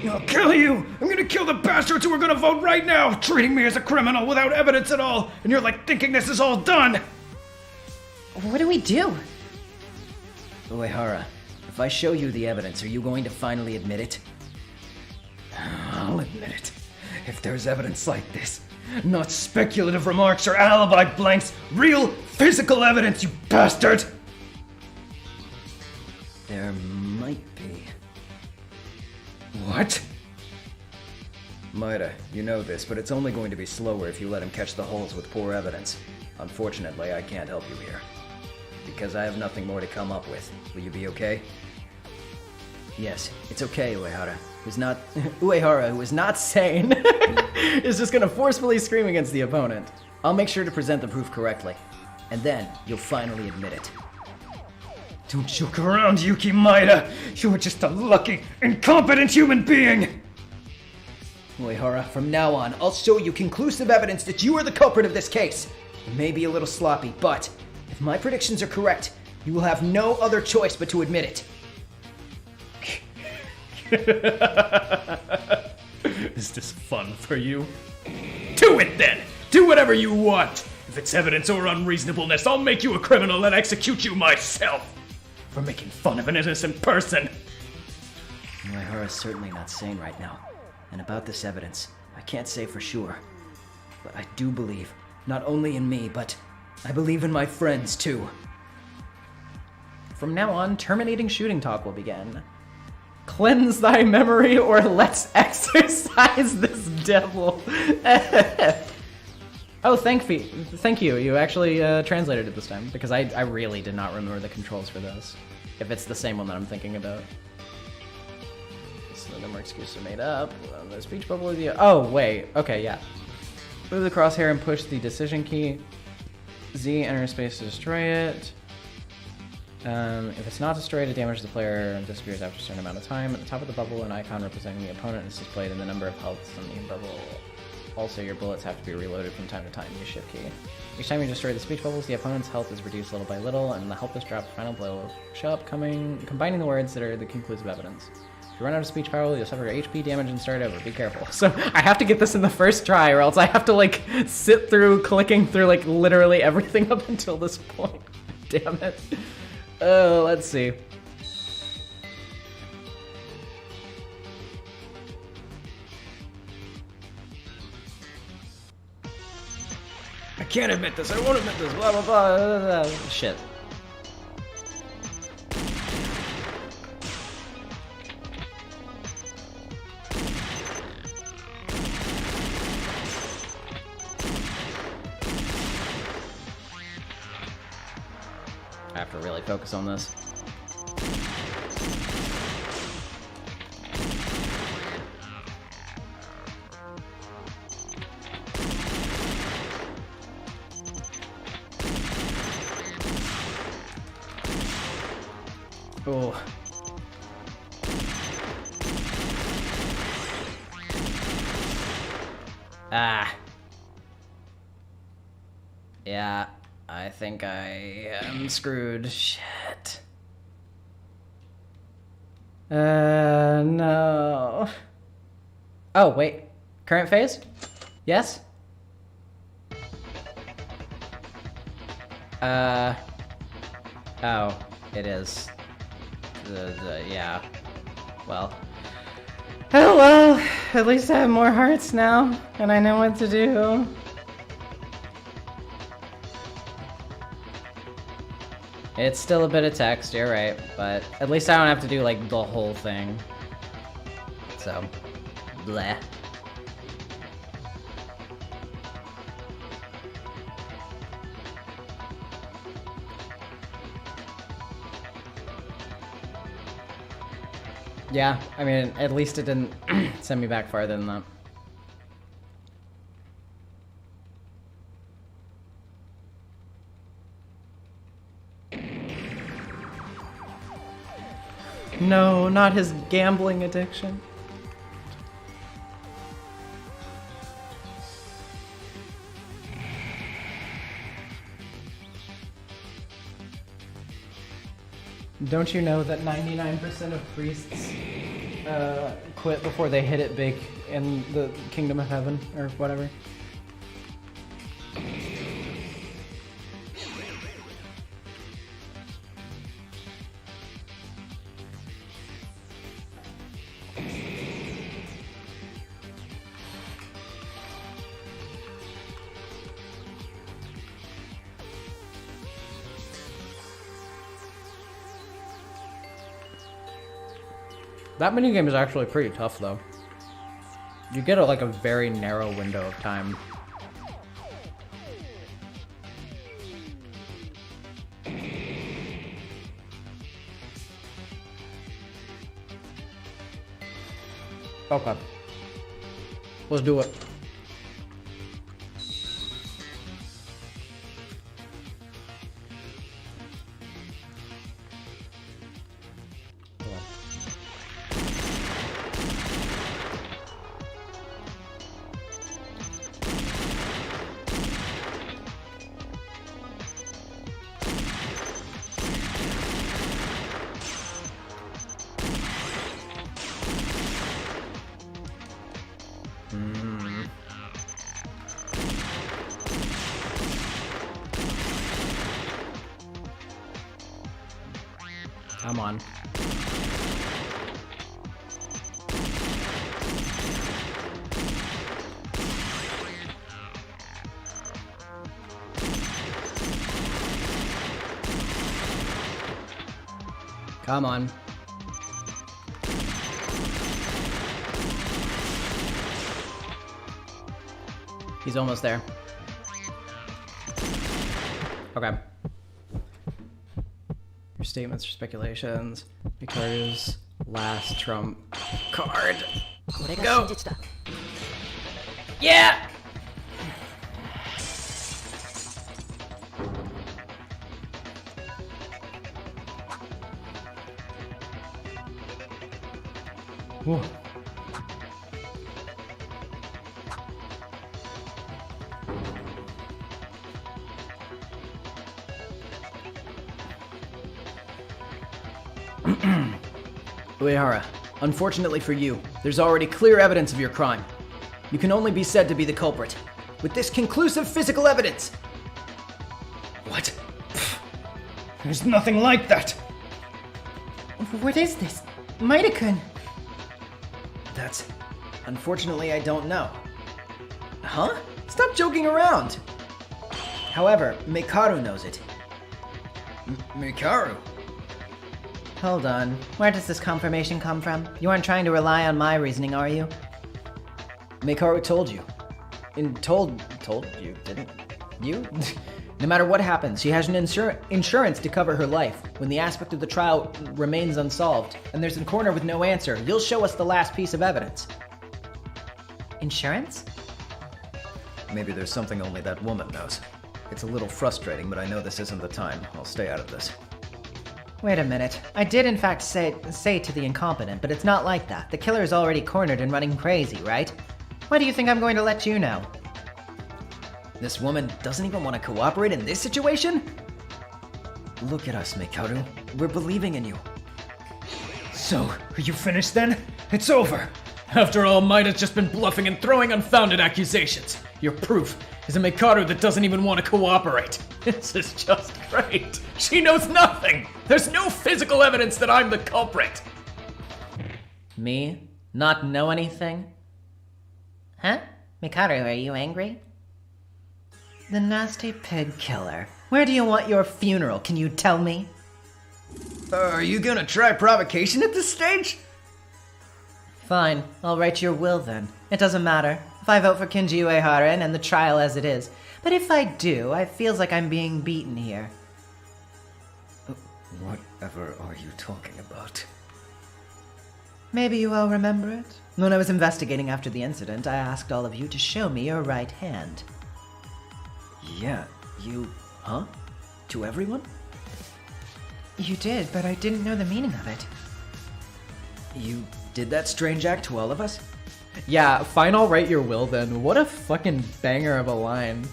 I'll kill you! I'm gonna kill the bastards who are gonna vote right now, treating me as a criminal without evidence at all, and you're like thinking this is all done! What do we do? Uehara, if I show you the evidence, are you going to finally admit it? I'll admit it. If there's evidence like this, not speculative remarks or alibi blanks, real physical evidence, you bastard! There might be. What? Maida, you know this, but it's only going to be slower if you let him catch the holes with poor evidence. Unfortunately, I can't help you here. Because I have nothing more to come up with. Will you be okay? Yes, it's okay, Uehara. Uehara, who is not sane, is just gonna forcefully scream against the opponent. I'll make sure to present the proof correctly. And then, you'll finally admit it. Don't joke around, Yuki Maeda! You're just a lucky, incompetent human being! Uehara, from now on, I'll show you conclusive evidence that you are the culprit of this case. It may be a little sloppy, but if my predictions are correct, you will have no other choice but to admit it. Is this fun for you? Do it then! Do whatever you want! If it's evidence or unreasonableness, I'll make you a criminal and execute you myself! For making fun of an innocent person! Uehara's certainly not sane right now. And about this evidence, I can't say for sure. But I do believe, not only in me, but I believe in my friends too. From now on, terminating shooting talk will begin. Cleanse thy memory or let's exercise this devil. Oh, thank you. You actually translated it this time, because I really did not remember the controls for this. If it's the same one that I'm thinking about. So no more excuses are made up. The speech bubble with you. Oh, wait. Okay, yeah. Move the crosshair and push the decision key. Z, enter space to destroy it. If it's not destroyed, it damages the player and disappears after a certain amount of time. At the top of the bubble, an icon representing the opponent is displayed in the number of healths in the bubble. Also, your bullets have to be reloaded from time to time. Use shift key. Each time you destroy the speech bubbles, the opponent's health is reduced little by little, and the helpless drop final blow will show up, combining the words that are the conclusive evidence. If you run out of speech power, you'll suffer HP damage and start over. Be careful. So I have to get this in the first try, or else I have to like sit through clicking through like literally everything up until this point. Damn it. Oh, let's see. I can't admit this, I won't admit this, blah blah blah. Shit. I have to really focus on this. Oh. Ah. Yeah, I think I am screwed. Shit. No. Oh, wait. Current phase? Yes? Oh, it is. Yeah. Well. Oh well, at least I have more hearts now, and I know what to do. It's still a bit of text, you're right, but at least I don't have to do like the whole thing. So, bleh. Yeah, I mean, at least it didn't send me back farther than that. No, not his gambling addiction. Don't you know that 99% of priests quit before they hit it big in the kingdom of heaven, or whatever? That minigame is actually pretty tough, though. You get like a very narrow window of time. Okay. Let's do it. Come on. Come on. He's almost there. Okay. Your statements or speculations. Victoria's last trump card. Go! Yeah! Whoa. Uehara, unfortunately for you, there's already clear evidence of your crime. You can only be said to be the culprit, with this conclusive physical evidence. What? Pfft. There's nothing like that. What is this? Maida-kun. That's... Unfortunately, I don't know. Huh? Stop joking around! However, Mikaru knows it. Mikaru? Hold on. Where does this confirmation come from? You aren't trying to rely on my reasoning, are you? Mikaru told you. Told you, didn't you? No matter what happens, she has an insurance to cover her life. When the aspect of the trial remains unsolved, and there's a corner with no answer, you'll show us the last piece of evidence. Insurance? Maybe there's something only that woman knows. It's a little frustrating, but I know this isn't the time. I'll stay out of this. Wait a minute. I did in fact say to the incompetent, but it's not like that. The killer is already cornered and running crazy, right? Why do you think I'm going to let you know? This woman doesn't even want to cooperate in this situation? Look at us, Mikaru. We're believing in you. So, are you finished then? It's over. After all, Maida's just been bluffing and throwing unfounded accusations. Your proof is a Mikaru that doesn't even want to cooperate. This is just great. She knows nothing. There's no physical evidence that I'm the culprit. Me? Not know anything? Huh? Mikaru, are you angry? The nasty pig killer. Where do you want your funeral? Can you tell me? Are you gonna try provocation at this stage? Fine, I'll write your will then. It doesn't matter if I vote for Kinji Uehara and end the trial as it is. But if I do, it feels like I'm being beaten here. Whatever are you talking about? Maybe you all remember it? When I was investigating after the incident, I asked all of you to show me your right hand. Yeah, you... Huh? To everyone? You did, but I didn't know the meaning of it. You did that strange act to all of us? Yeah, fine, I'll write your will then. What a fucking banger of a line.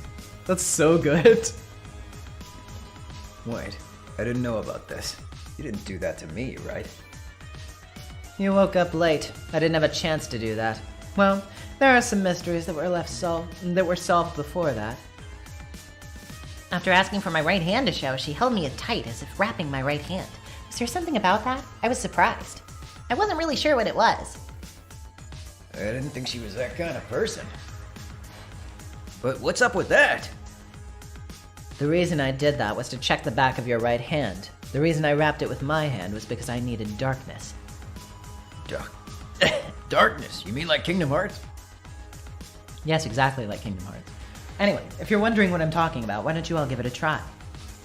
That's so good. Wait, I didn't know about this. You didn't do that to me, right? You woke up late. I didn't have a chance to do that. Well, there are some mysteries that were solved before that. After asking for my right hand to show, she held me tight as if wrapping my right hand. Was there something about that? I was surprised. I wasn't really sure what it was. I didn't think she was that kind of person. But what's up with that? The reason I did that was to check the back of your right hand. The reason I wrapped it with my hand was because I needed darkness. Darkness? You mean like Kingdom Hearts? Yes, exactly like Kingdom Hearts. Anyway, if you're wondering what I'm talking about, why don't you all give it a try?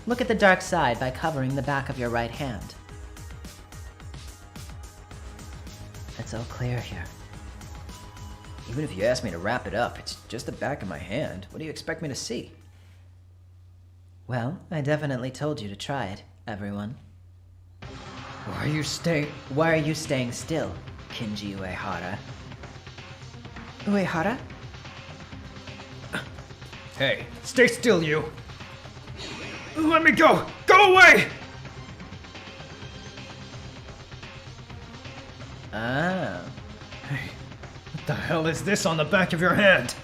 Look at the dark side by covering the back of your right hand. It's all clear here. Even if you ask me to wrap it up, it's just the back of my hand. What do you expect me to see? Well, I definitely told you to try it, everyone. Why are you staying still, Kinji Uehara? Uehara? Hey, stay still, you. Let me go. Go away. Ah. Hey, what the hell is this on the back of your hand?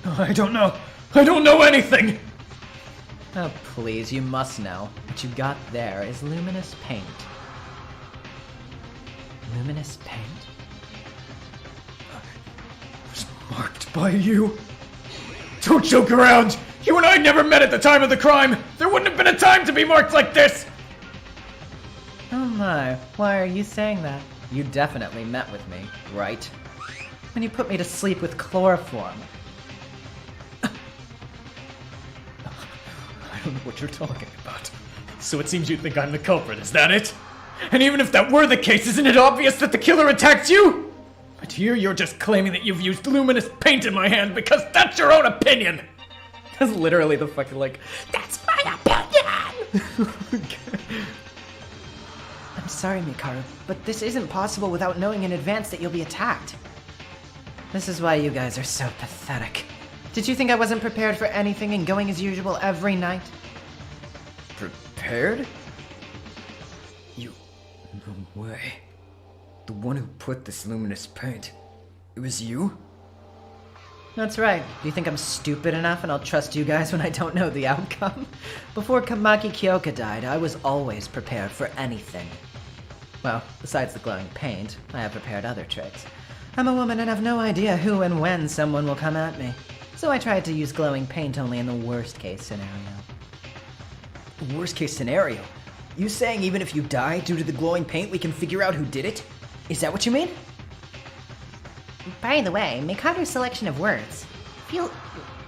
I don't know. I don't know anything. Oh, please, you must know. What you got there is luminous paint. Luminous paint? I was marked by you. Don't joke around! You and I never met at the time of the crime! There wouldn't have been a time to be marked like this! Oh My, why are you saying that? You definitely met with me, right? When you put me to sleep with chloroform. I don't know what you're talking about. So it seems you think I'm the culprit, is that it? And even if that were the case, isn't it obvious that the killer attacked you? But here you're just claiming that you've used luminous paint in my hand because that's your own opinion! That's literally the fucking, like, that's my opinion! I'm sorry, Mikaru, but this isn't possible without knowing in advance that you'll be attacked. This is why you guys are so pathetic. Did you think I wasn't prepared for anything and going as usual every night? Prepared? You... No way. The one who put this luminous paint. It was you? That's right. Do you think I'm stupid enough and I'll trust you guys when I don't know the outcome? Before Kamaki Kyoka died, I was always prepared for anything. Well, besides the glowing paint, I have prepared other tricks. I'm a woman and have no idea who and when someone will come at me. So I tried to use glowing paint only in the worst case scenario. Worst case scenario? You saying even if you die due to the glowing paint, we can figure out who did it? Is that what you mean? By the way, Mikaru's selection of words feel...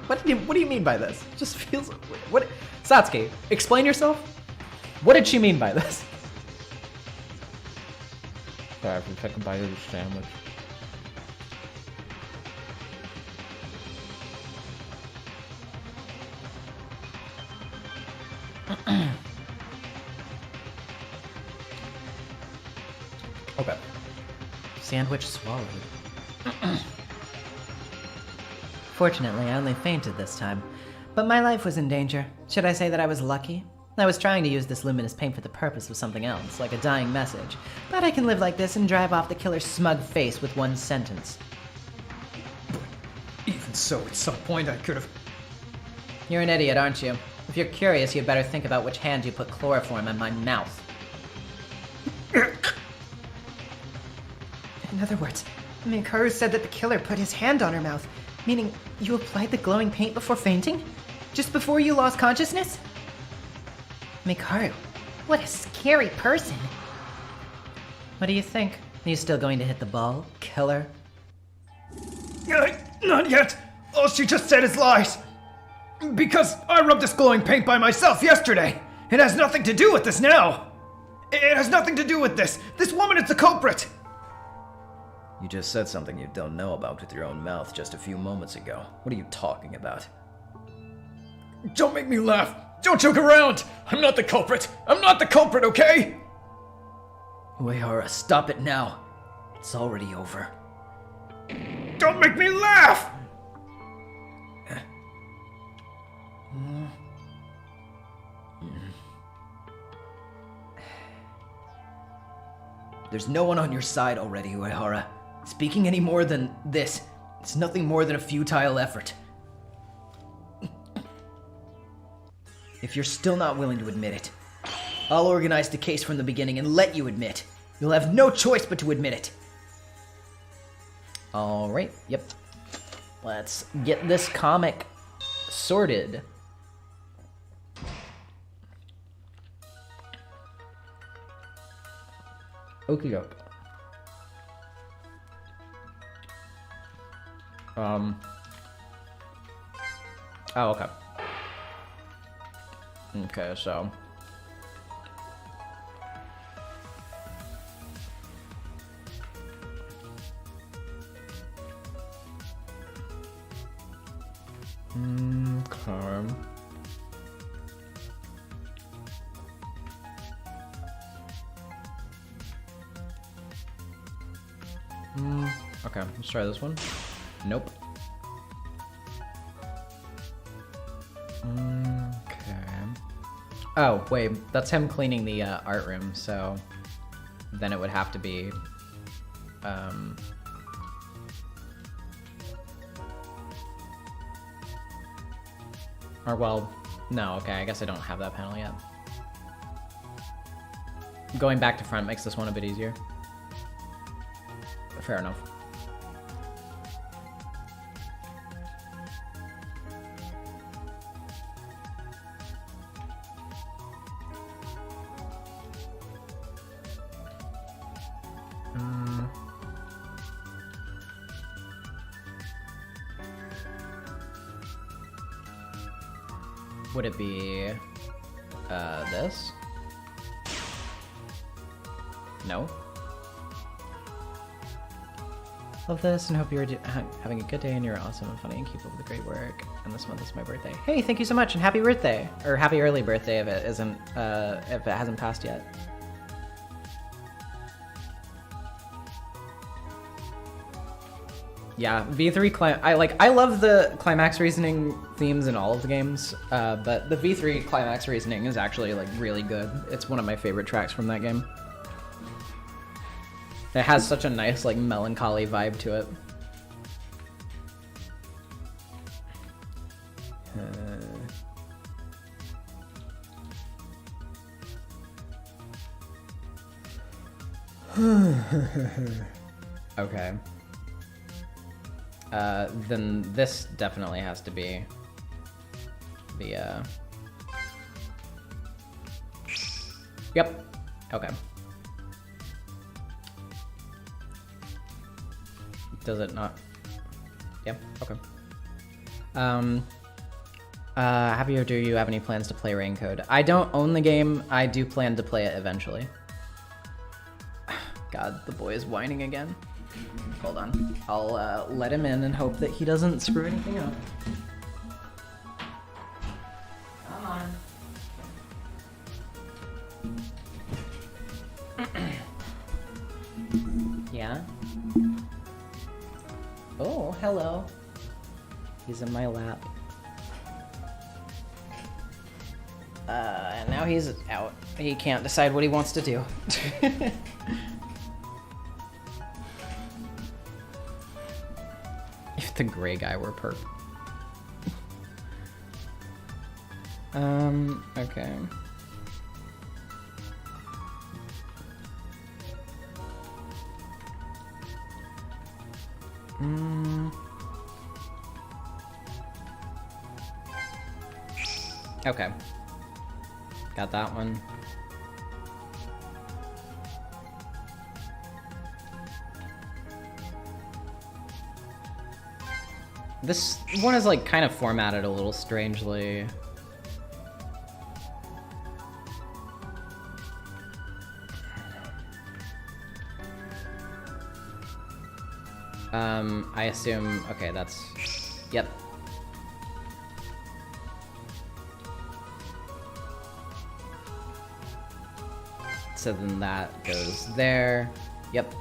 What do you mean by this? It just feels... What? Satsuki, explain yourself? What did she mean by this? Sorry for taking a bite of the sandwich. Okay. Sandwich swallowed. Fortunately, I only fainted this time. But my life was in danger. Should I say that I was lucky? I was trying to use this luminous paint for the purpose of something else, like a dying message. But I can live like this and drive off the killer's smug face with one sentence. Even so, at some point I could have... You're an idiot, aren't you? If you're curious, you'd better think about which hand you put chloroform in my mouth. In other words, Mikaru said that the killer put his hand on her mouth, meaning you applied the glowing paint before fainting? Just before you lost consciousness? Mikaru, What a scary person. what do you think? Are you still going to hit the ball, killer? Not yet! All she just said is lies! Because I rubbed this glowing paint by myself yesterday! It has nothing to do with this now! It has nothing to do with this! This woman is the culprit! You just said something you don't know about with your own mouth just a few moments ago. What are you talking about? Don't make me laugh! Don't joke around! I'm not the culprit! I'm not the culprit, okay? Uehara, stop it now. It's already over. Don't make me laugh! There's no one on your side already, Uehara. Speaking any more than this, it's nothing more than a futile effort. If you're still not willing to admit it, I'll organize the case from the beginning and let you admit. You'll have no choice but to admit it. Alright, yep. Let's get this comic sorted. Okie doke. Oh, okay. Okay, so. Okay. Okay, let's try this one. Nope. Okay. Oh, wait, that's him cleaning the art room, so then it would have to be, or well, no, okay, I guess I don't have that panel yet. Going back to front makes this one a bit easier. Fair enough. Would it be this? No. Love this and hope you're having a good day and you're awesome and funny and keep up with the great work. And this month is my birthday. Hey, thank you so much and happy birthday, or happy early birthday if it isn't, if it hasn't passed yet. Yeah, V3 I love the climax reasoning themes in all of the games, but the V3 climax reasoning is actually like really good. It's one of my favorite tracks from that game. It has such a nice like melancholy vibe to it. Okay. Then this definitely has to be the, Yep. Okay. Does it not? Yep. Okay. Happy, or do you have any plans to play Raincode? I don't own the game. I do plan to play it eventually. God, the boy is whining again. Hold on. I'll let him in and hope that he doesn't screw anything up. Come on. Yeah? Oh, hello. He's in my lap. And now he's out. He can't decide what he wants to do. If the gray guy were perp. Okay. Okay. Got that one. This one is like kind of formatted a little strangely. I assume, okay, that's, yep. So then that goes there, yep.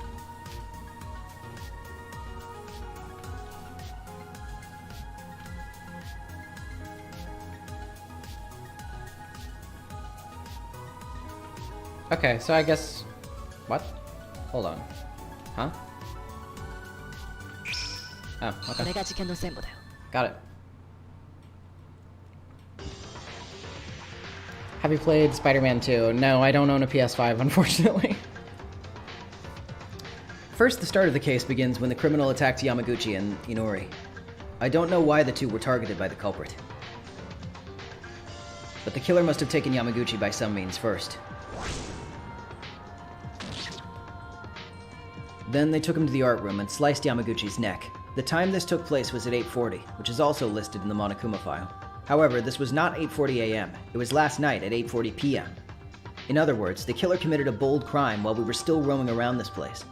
Okay, so I guess, what? Hold on, huh? Oh, okay. Got it. Have you played Spider-Man 2? No, I don't own a PS5, unfortunately. First, the start of the case begins when the criminal attacks Yamaguchi and Inori. I don't know why the two were targeted by the culprit. But the killer must have taken Yamaguchi by some means first. Then they took him to the art room and sliced Yamaguchi's neck. The time this took place was at 8:40, which is also listed in the Monokuma file. However, this was not 8:40 a.m. It was last night at 8:40 p.m. In other words, the killer committed a bold crime while we were still roaming around this place.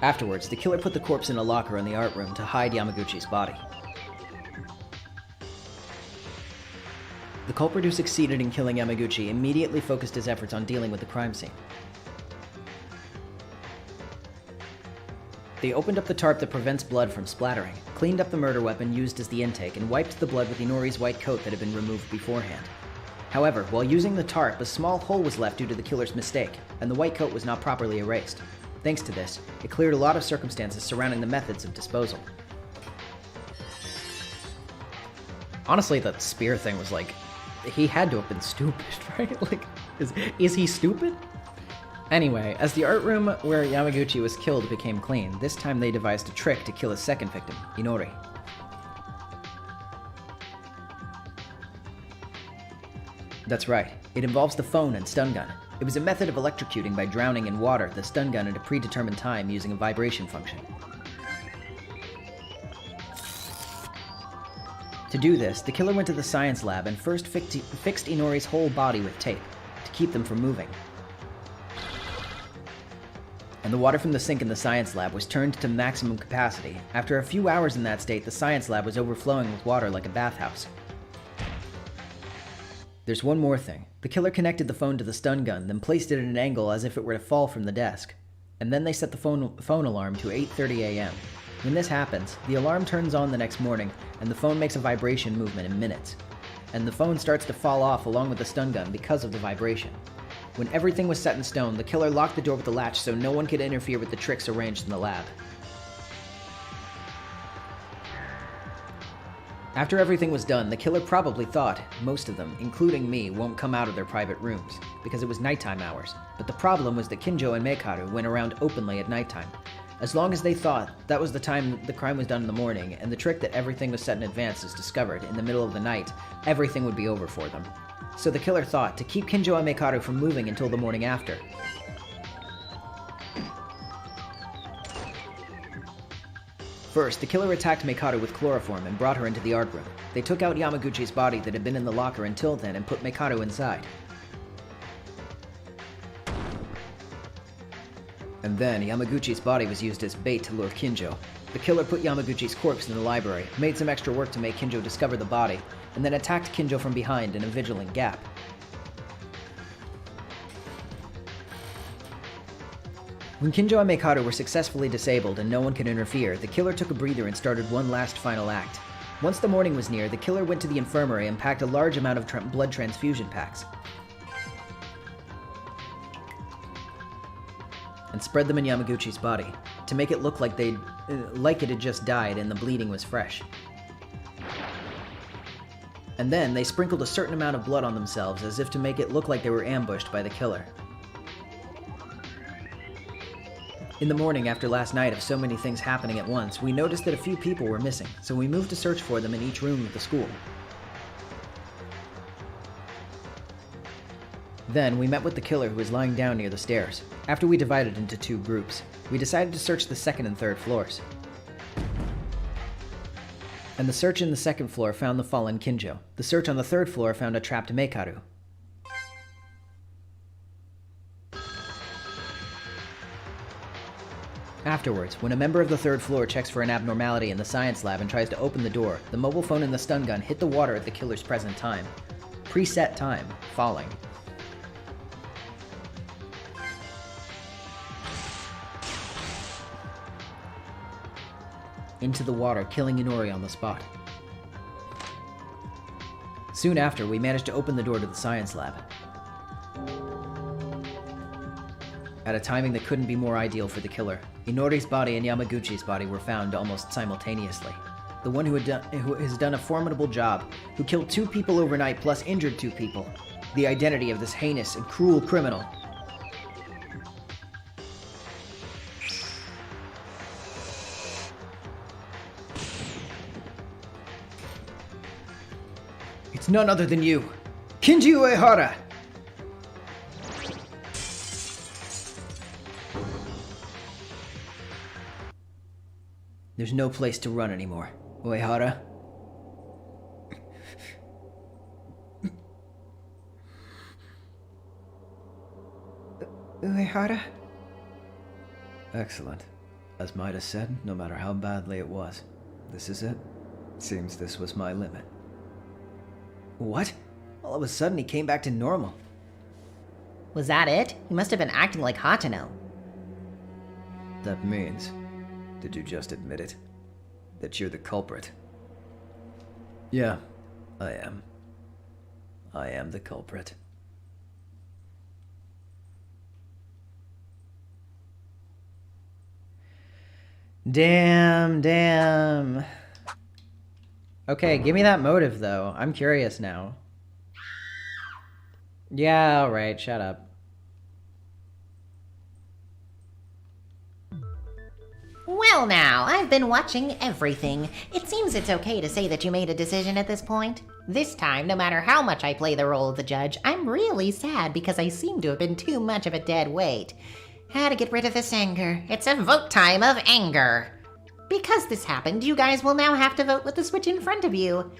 Afterwards, the killer put the corpse in a locker in the art room to hide Yamaguchi's body. The culprit who succeeded in killing Yamaguchi immediately focused his efforts on dealing with the crime scene. They opened up the tarp that prevents blood from splattering, cleaned up the murder weapon used as the intake, and wiped the blood with Inori's white coat that had been removed beforehand. However, while using the tarp, a small hole was left due to the killer's mistake, and the white coat was not properly erased. Thanks to this, it cleared a lot of circumstances surrounding the methods of disposal. Honestly, the spear thing was like, he had to have been stupid, right? Like, is he stupid? Anyway, as the art room where Yamaguchi was killed became clean, this time they devised a trick to kill his second victim, Inori. That's right, it involves the phone and stun gun. It was a method of electrocuting by drowning in water the stun gun at a predetermined time using a vibration function. do this, the killer went to the science lab and first fixed Inori's whole body with tape to keep them from moving. And the water from the sink in the science lab was turned to maximum capacity. After a few hours in that state, the science lab was overflowing with water like a bathhouse. There's one more thing. The killer connected the phone to the stun gun, then placed it at an angle as if it were to fall from the desk. And then they set the phone alarm to 8:30 a.m. When this happens, the alarm turns on the next morning, and the phone makes a vibration movement in minutes. And the phone starts to fall off along with the stun gun because of the vibration. When everything was set in stone, the killer locked the door with the latch so no one could interfere with the tricks arranged in the lab. After everything was done, the killer probably thought most of them, including me, won't come out of their private rooms, because it was nighttime hours. But the problem was that Kinjo and Meikaru went around openly at nighttime. As long as they thought that was the time the crime was done in the morning, and the trick that everything was set in advance is discovered in the middle of the night, everything would be over for them. So the killer thought to keep Kinjo and Meikaru from moving until the morning after. First, the killer attacked Meikaru with chloroform and brought her into the art room. They took out Yamaguchi's body that had been in the locker until then and put Meikaru inside. And then, Yamaguchi's body was used as bait to lure Kinjo. The killer put Yamaguchi's corpse in the library, made some extra work to make Kinjo discover the body, and then attacked Kinjo from behind in a vigilant gap. When Kinjo and Meikaru were successfully disabled and no one could interfere, the killer took a breather and started one last final act. Once the morning was near, the killer went to the infirmary and packed a large amount of blood transfusion packs. And spread them in Yamaguchi's body, to make it look like it had just died and the bleeding was fresh. And then they sprinkled a certain amount of blood on themselves as if to make it look like they were ambushed by the killer. In the morning after last night of so many things happening at once, we noticed that a few people were missing, so we moved to search for them in each room of the school. Then, we met with the killer who was lying down near the stairs. After we divided into two groups, we decided to search the second and third floors. And the search in the second floor found the fallen Kinjo. The search on the third floor found a trapped Meikaru. Afterwards, when a member of the third floor checks for an abnormality in the science lab and tries to open the door, the mobile phone and the stun gun hit the water at the killer's present time. Preset time, falling. Into the water, killing Inori on the spot. Soon after, we managed to open the door to the science lab. At a timing that couldn't be more ideal for the killer, Inori's body and Yamaguchi's body were found almost simultaneously. The one who has done a formidable job, who killed 2 people overnight plus injured 2 people. The identity of this heinous and cruel criminal. It's none other than you, Kinji Uehara! There's no place to run anymore, Uehara. Uehara? Excellent. As Maida said, no matter how badly it was, this is it. Seems this was my limit. What? All of a sudden he came back to normal. Was that it? He must have been acting like Hatano. That means... Did you just admit it? That you're the culprit? Yeah, I am. I am the culprit. Damn. Okay, give me that motive, though. I'm curious now. Yeah, alright, shut up. Well now, I've been watching everything. It seems it's okay to say that you made a decision at this point. This time, no matter how much I play the role of the judge, I'm really sad because I seem to have been too much of a dead weight. Had to get rid of this anger. It's a vote time of anger. Because this happened, you guys will now have to vote with the switch in front of you.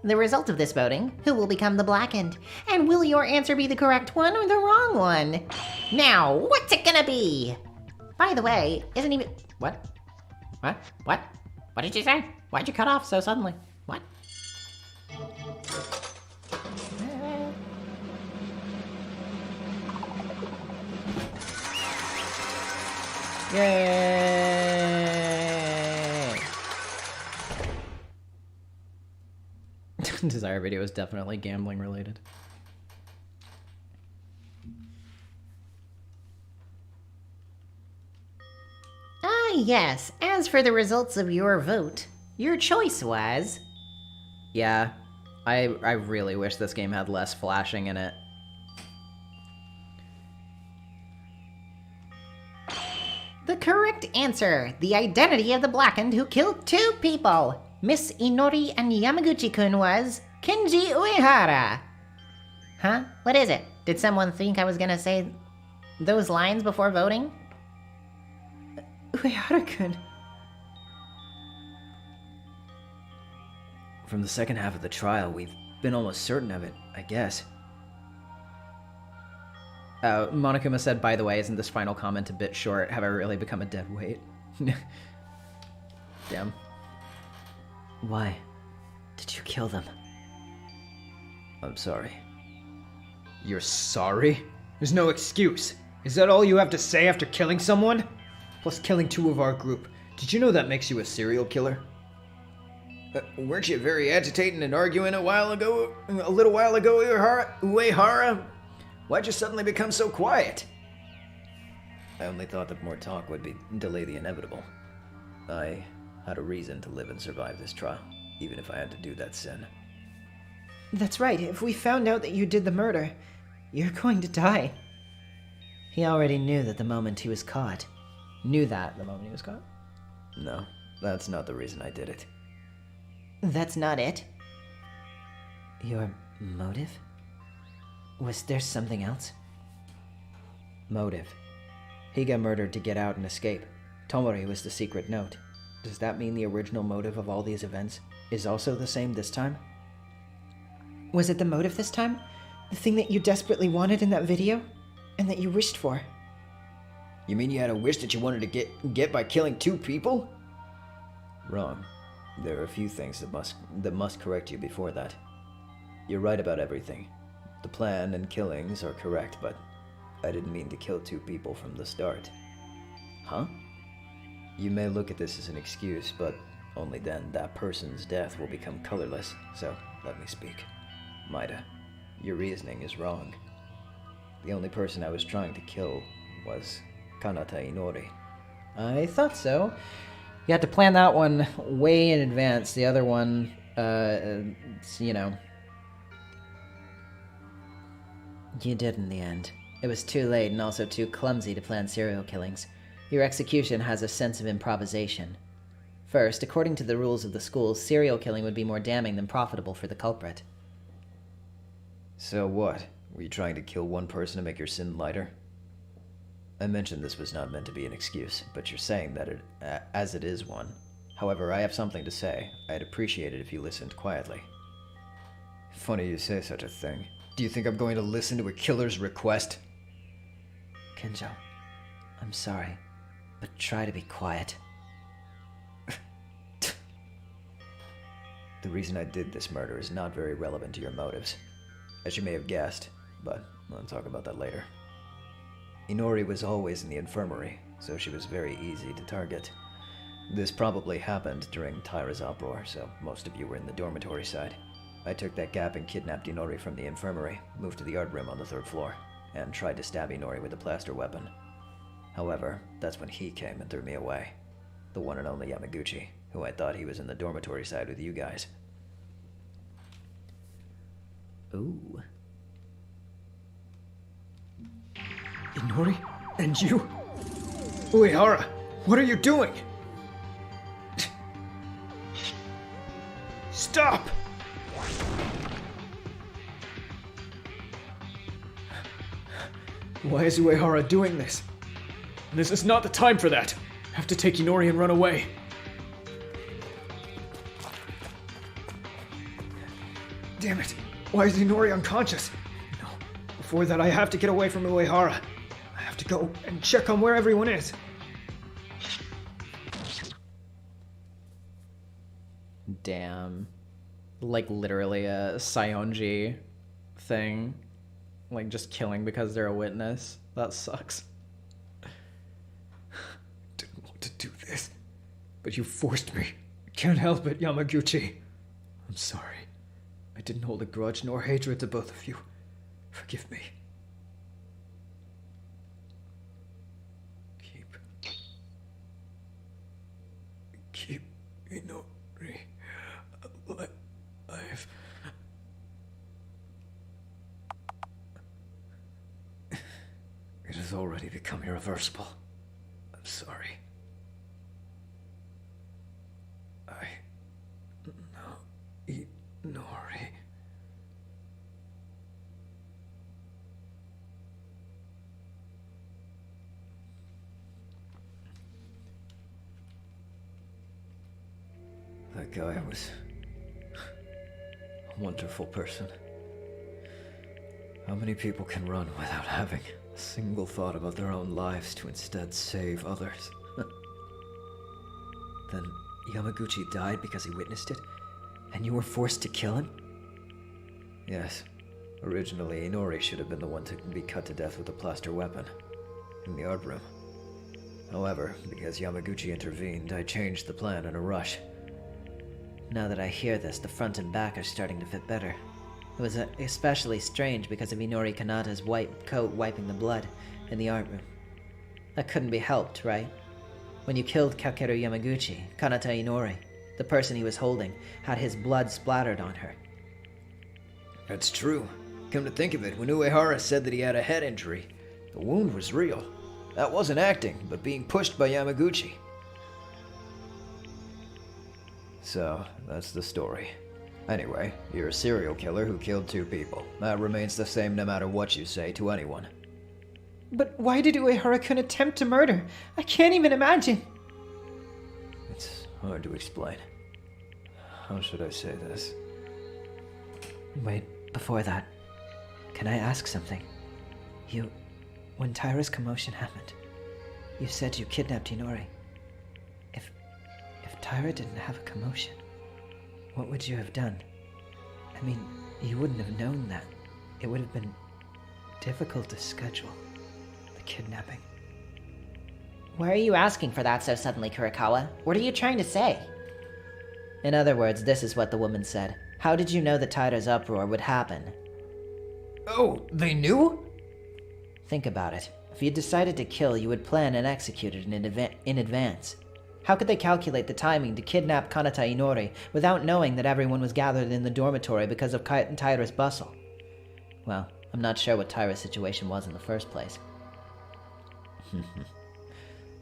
the result of this voting, who will become the blackened? And will your answer be the correct one or the wrong one? Now, what's it gonna be? By the way, isn't even... What? What? What? What did you say? Why'd you cut off so suddenly? What? Yay! Desire video is definitely gambling related. Ah, yes. As for the results of your vote, your choice was... Yeah, I really wish this game had less flashing in it. The correct answer, the identity of the blackened who killed 2 people, Miss Inori and Yamaguchi-kun, was Kenji Uehara. Huh? What is it? Did someone think I was gonna say those lines before voting? Uehara-kun. From the second half of the trial, we've been almost certain of it, I guess. Monokuma said, by the way, isn't this final comment a bit short? Have I really become a dead weight? Damn. Why did you kill them? I'm sorry. You're sorry? There's no excuse. Is that all you have to say after killing someone? Plus killing 2 of our group. Did you know that makes you a serial killer? Weren't you very agitating and arguing a little while ago, Uehara? Why'd you suddenly become so quiet? I only thought that more talk would delay the inevitable. I had a reason to live and survive this trial, even if I had to do that sin. That's right, if we found out that you did the murder, you're going to die. He already knew that the moment he was caught. Knew that the moment he was caught? No, that's not the reason I did it. That's not it. Your motive? Was there something else? Motive. He got murdered to get out and escape. Tomori was the secret note. Does that mean the original motive of all these events is also the same this time? Was it the motive this time? The thing that you desperately wanted in that video? And that you wished for? You mean you had a wish that you wanted to get by killing 2 people? Wrong. There are a few things that must correct you before that. You're right about everything. The plan and killings are correct, but I didn't mean to kill 2 people from the start. Huh? You may look at this as an excuse, but only then that person's death will become colorless, so let me speak. Maida, your reasoning is wrong. The only person I was trying to kill was Kanata Inori. I thought so. You had to plan that one way in advance. The other one, you know. You did in the end. It was too late and also too clumsy to plan serial killings. Your execution has a sense of improvisation. First, according to the rules of the school, serial killing would be more damning than profitable for the culprit. So what? Were you trying to kill 1 person to make your sin lighter? I mentioned this was not meant to be an excuse, but you're saying that as it is one. However, I have something to say. I'd appreciate it if you listened quietly. Funny you say such a thing. Do you think I'm going to listen to a killer's request? Kenjo, I'm sorry, but try to be quiet. The reason I did this murder is not very relevant to your motives, as you may have guessed, but I'll talk about that later. Inori was always in the infirmary, so she was very easy to target. This probably happened during Tyra's uproar, so most of you were in the dormitory side. I took that gap and kidnapped Inori from the infirmary, moved to the art room on the 3rd floor, and tried to stab Inori with a plaster weapon. However, that's when he came and threw me away. The one and only Yamaguchi, who I thought he was in the dormitory side with you guys. Ooh. Inori? And you? Uehara, what are you doing? Stop! Why is Uehara doing this? This is not the time for that. I have to take Inori and run away. Damn it! Why is Inori unconscious? No. Before that, I have to get away from Uehara. I have to go and check on where everyone is. Damn. Like literally a Saionji thing. Like just killing because they're a witness. That sucks. Didn't want to do this, but you forced me. I can't help it, Yamaguchi. I'm sorry. I didn't hold a grudge nor hatred to both of you. Forgive me. Keep Inori alive. It has already become irreversible. I'm sorry. Inori. That guy was a wonderful person. How many people can run without having a single thought about their own lives to instead save others? Then Yamaguchi died because he witnessed it? And you were forced to kill him? Yes. Originally, Inori should have been the one to be cut to death with a plaster weapon. In the art room. However, because Yamaguchi intervened, I changed the plan in a rush. Now that I hear this, the front and back are starting to fit better. It was especially strange because of Inori Kanata's white coat wiping the blood in the art room. That couldn't be helped, right? When you killed Kakeru Yamaguchi, Kanata Inori, the person he was holding, had his blood splattered on her. That's true. Come to think of it, when Uehara said that he had a head injury, the wound was real. That wasn't acting, but being pushed by Yamaguchi. So, that's the story. Anyway, you're a serial killer who killed 2 people. That remains the same no matter what you say to anyone. But why did Uehara-kun attempt to murder? I can't even imagine. It's hard to explain. How should I say this? Wait, before that, can I ask something? When Tyra's commotion happened, you said you kidnapped Inori. If Tyra didn't have a commotion, what would you have done? I mean, you wouldn't have known that. It would have been difficult to schedule the kidnapping. Why are you asking for that so suddenly, Kurikawa? What are you trying to say? In other words, this is what the woman said. How did you know that Tyra's uproar would happen? Oh, they knew? Think about it. If you decided to kill, you would plan and execute it in advance. How could they calculate the timing to kidnap Kanata Inori without knowing that everyone was gathered in the dormitory because of Tyra's bustle? Well, I'm not sure what Tyra's situation was in the first place.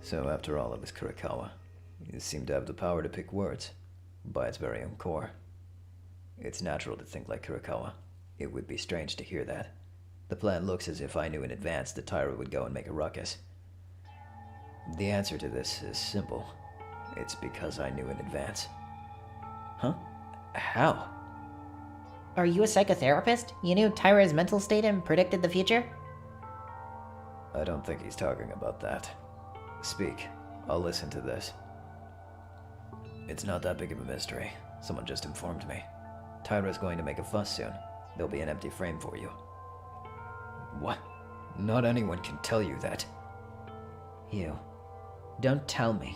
So after all, it was Kurikawa. You seem to have the power to pick words, by its very own core. It's natural to think like Kurikawa. It would be strange to hear that. The plan looks as if I knew in advance that Tyra would go and make a ruckus. The answer to this is simple. It's because I knew in advance. Huh? How? Are you a psychotherapist? You knew Tyra's mental state and predicted the future? I don't think he's talking about that. Speak. I'll listen to this. It's not that big of a mystery. Someone just informed me. Tyra's going to make a fuss soon. There'll be an empty frame for you. What? Not anyone can tell you that. You. Don't tell me.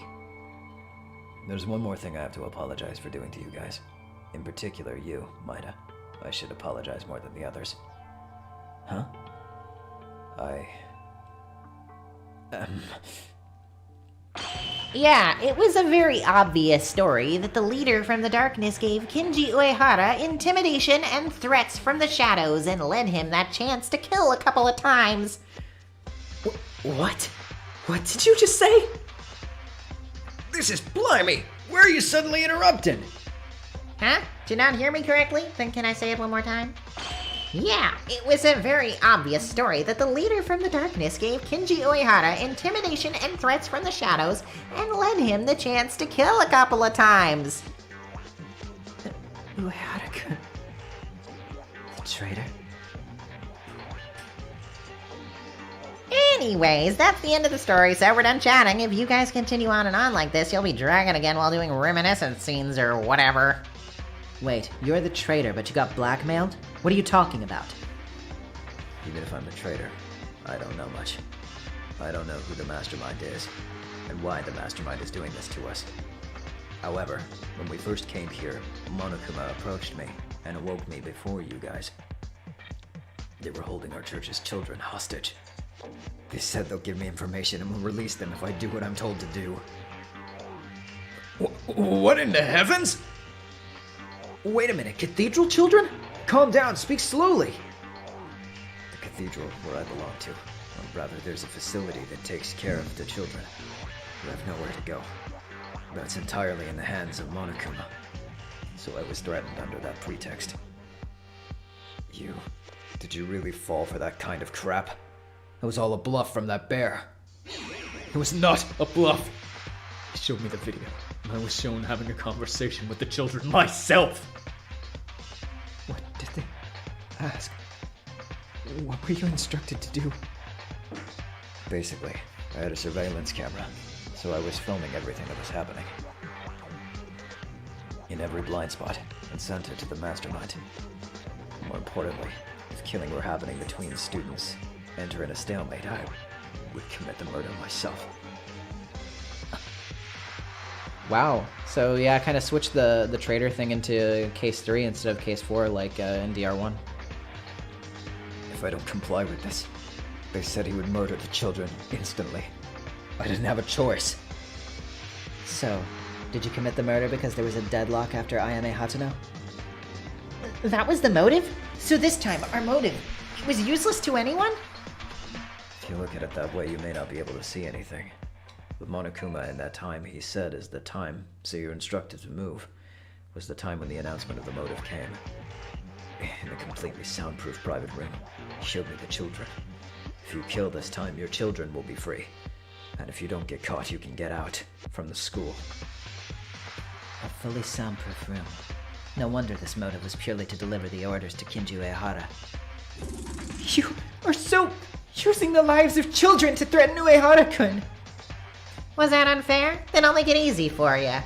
There's one more thing I have to apologize for doing to you guys. In particular, you, Maida. I should apologize more than the others. Huh? Yeah, it was a very obvious story that the leader from the darkness gave Kinji Uehara intimidation and threats from the shadows and led him that chance to kill a couple of times. What? What did you just say? This is blimey! Where are you suddenly interrupting? Huh? Did you not hear me correctly? Then can I say it one more time? Yeah, it was a very obvious story that the leader from the darkness gave Kinji Uehara intimidation and threats from the shadows and led him the chance to kill a couple of times. Uehara-kun. Traitor? Anyways, that's the end of the story, so we're done chatting. If you guys continue on and on like this, you'll be dragging again while doing reminiscence scenes or whatever. Wait, you're the traitor, but you got blackmailed? What are you talking about? Even if I'm the traitor, I don't know much. I don't know who the mastermind is, and why the mastermind is doing this to us. However, when we first came here, Monokuma approached me and awoke me before you guys. They were holding our church's children hostage. They said they'll give me information and will release them if I do what I'm told to do. What in the heavens? Wait a minute, cathedral children? Calm down, speak slowly. The cathedral where I belong to. Or rather, there's a facility that takes care of the children who have nowhere to go. That's entirely in the hands of Monokuma. So I was threatened under that pretext. Did you really fall for that kind of crap? It was all a bluff from that bear. It was not a bluff. He showed me the video. I was shown having a conversation with the children myself. What did they ask? What were you instructed to do? Basically, I had a surveillance camera, so I was filming everything that was happening. In every blind spot, and sent it to the mastermind. More importantly, if killing were happening between students, enter in a stalemate, I would commit the murder myself. Wow. So yeah, kind of switched the traitor thing into case 3 instead of case 4, like in DR1. If I don't comply with this, they said he would murder the children instantly. I didn't have a choice. So, did you commit the murder because there was a deadlock after Ayame Hatano? That was the motive? So this time, our motive, it was useless to anyone? If you look at it that way, you may not be able to see anything. But Monokuma in that time he said is the time, so you're instructed to move, was the time when the announcement of the motive came. In a completely soundproof private room, he showed me the children. If you kill this time, your children will be free. And if you don't get caught, you can get out from the school. A fully soundproof room. No wonder this motive was purely to deliver the orders to Kinju Ehara. You are so using the lives of children to threaten Uehara-kun! Was that unfair? Then I'll make it easy for you.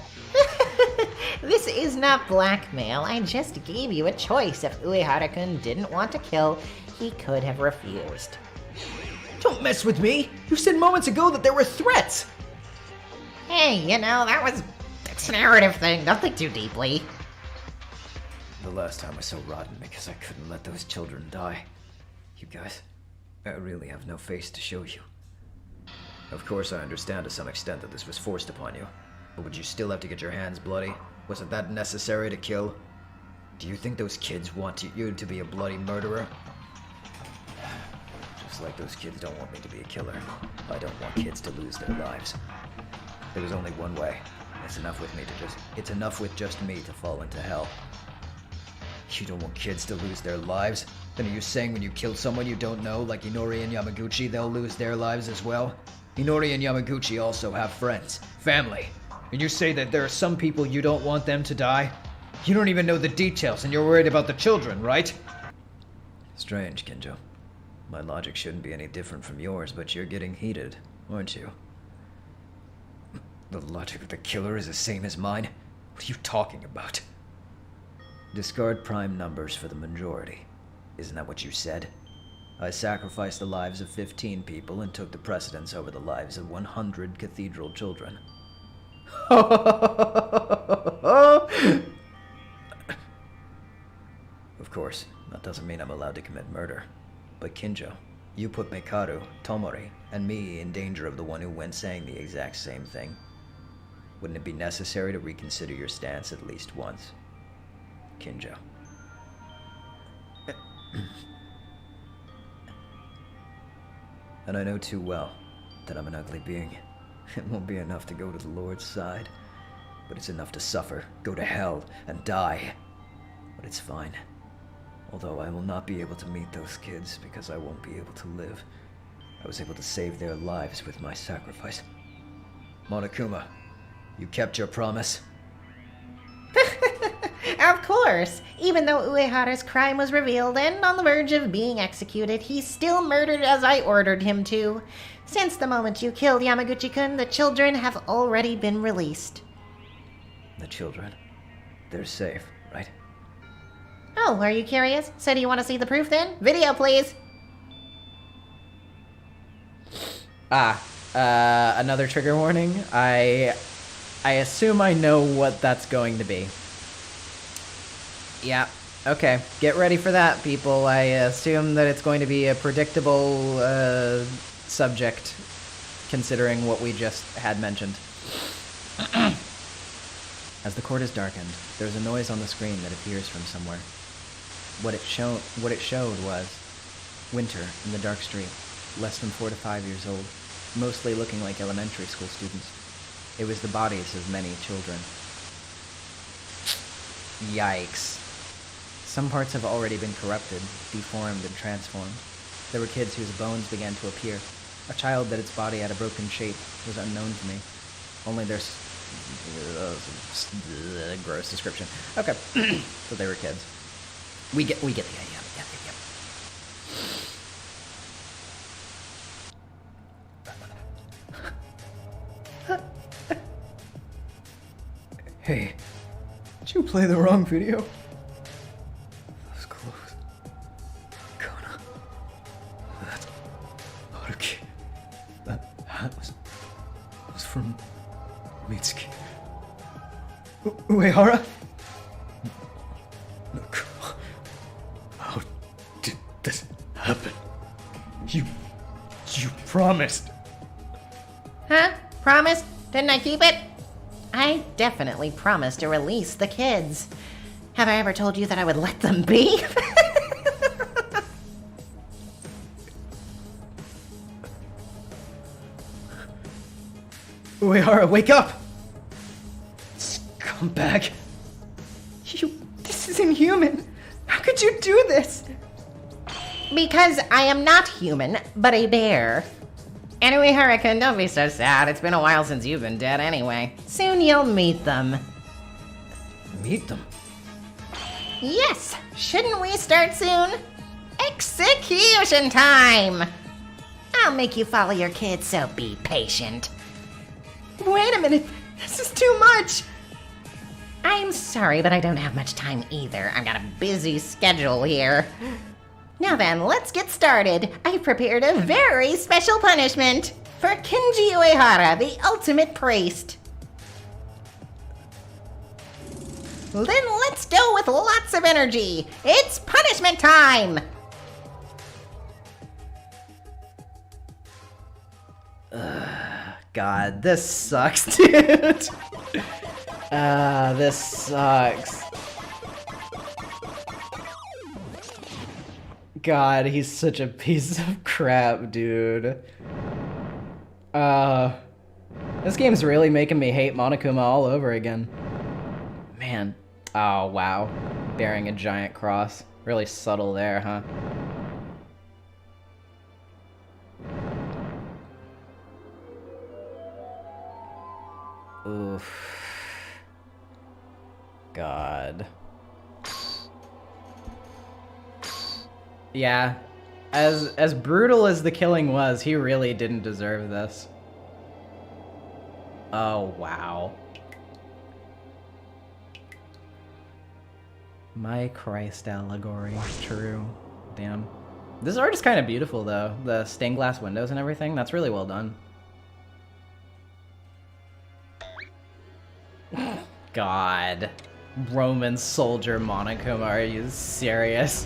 This is not blackmail. I just gave you a choice. If Uehara-kun didn't want to kill, he could have refused. Don't mess with me! You said moments ago that there were threats! Hey, that's a narrative thing. Don't think too deeply. The last time was so rotten because I couldn't let those children die. You guys, I really have no face to show you. Of course, I understand to some extent that this was forced upon you, but would you still have to get your hands bloody? Was it that necessary to kill? Do you think those kids want you to be a bloody murderer? Just like those kids don't want me to be a killer, I don't want kids to lose their lives. There's only one way. It's enough with just me to fall into hell. You don't want kids to lose their lives? Then are you saying when you kill someone you don't know, like Inori and Yamaguchi, they'll lose their lives as well? Inori and Yamaguchi also have friends, family. And you say that there are some people you don't want them to die? You don't even know the details and you're worried about the children, right? Strange, Kinjo. My logic shouldn't be any different from yours, but you're getting heated, aren't you? The logic of the killer is the same as mine? What are you talking about? Discard prime numbers for the majority. Isn't that what you said? I sacrificed the lives of 15 people and took the precedence over the lives of 100 cathedral children. Of course, that doesn't mean I'm allowed to commit murder. But Kinjo, you put Mekaru, Tomori, and me in danger of the one who went saying the exact same thing. Wouldn't it be necessary to reconsider your stance at least once? Kinjo. And I know too well that I'm an ugly being. It won't be enough to go to the Lord's side, but it's enough to suffer, go to hell, and die. But it's fine. Although I will not be able to meet those kids because I won't be able to live. I was able to save their lives with my sacrifice. Monokuma, you kept your promise? Of course. Even though Uehara's crime was revealed and on the verge of being executed, he still murdered as I ordered him to. Since the moment you killed Yamaguchi-kun, the children have already been released. The children. They're safe, right? Oh, are you curious? So do you want to see the proof then? Video, please. Another trigger warning. I assume I know what that's going to be. Yeah, okay. Get ready for that, people. I assume that it's going to be a predictable subject, considering what we just had mentioned. As the court is darkened, there's a noise on the screen that appears from somewhere. What it showed was winter in the dark street, less than 4 to 5 years old, mostly looking like elementary school students. It was the bodies of many children. Yikes. Some parts have already been corrupted, deformed, and transformed. There were kids whose bones began to appear. A child that its body had a broken shape was unknown to me. Only there's gross description. Okay, so they were kids. We get the idea. Hey, did you play the wrong video? That was close. Kona. That's Haruki. That hat was from Mitsuki. Uehara? No, come on. How did this happen? You promised. Huh? Promise? Didn't I keep it? I definitely promised to release the kids. Have I ever told you that I would let them be? Uehara, wake up! Scumbag. This is inhuman. How could you do this? Because I am not human, but a bear. Anyway, Hurricane, don't be so sad. It's been a while since you've been dead anyway. Soon you'll meet them. Meet them? Yes! Shouldn't we start soon? Execution time! I'll make you follow your kids, so be patient. Wait a minute. This is too much. I'm sorry, but I don't have much time either. I've got a busy schedule here. Now then, let's get started. I've prepared a very special punishment for Kenji Uehara, the ultimate priest. Then let's go with lots of energy. It's punishment time! God, this sucks, dude. This sucks. God, he's such a piece of crap, dude. This game's really making me hate Monokuma all over again. Man. Oh, wow. Bearing a giant cross. Really subtle there, huh? Oof. God. Yeah. As brutal as the killing was, he really didn't deserve this. Oh, wow. My Christ allegory. True. Damn. This art is kind of beautiful, though. The stained glass windows and everything. That's really well done. God. Roman soldier Monokuma, are you serious?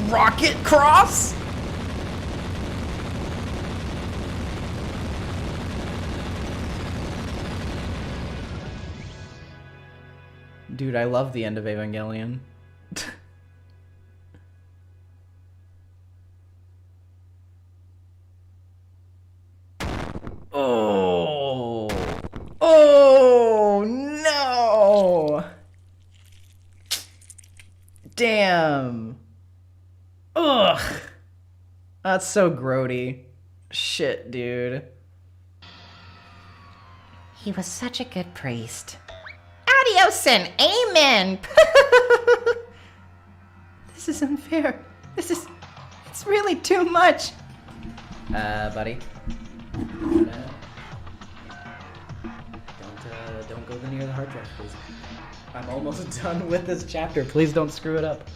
Rocket cross? Dude, I love the end of Evangelion. Oh. Oh, no. Damn. Ugh. That's so grody. Shit, dude. He was such a good priest. Adios and amen! This is unfair. It's really too much. Buddy. Don't go near the hard drive, please. I'm almost done with this chapter. Please don't screw it up.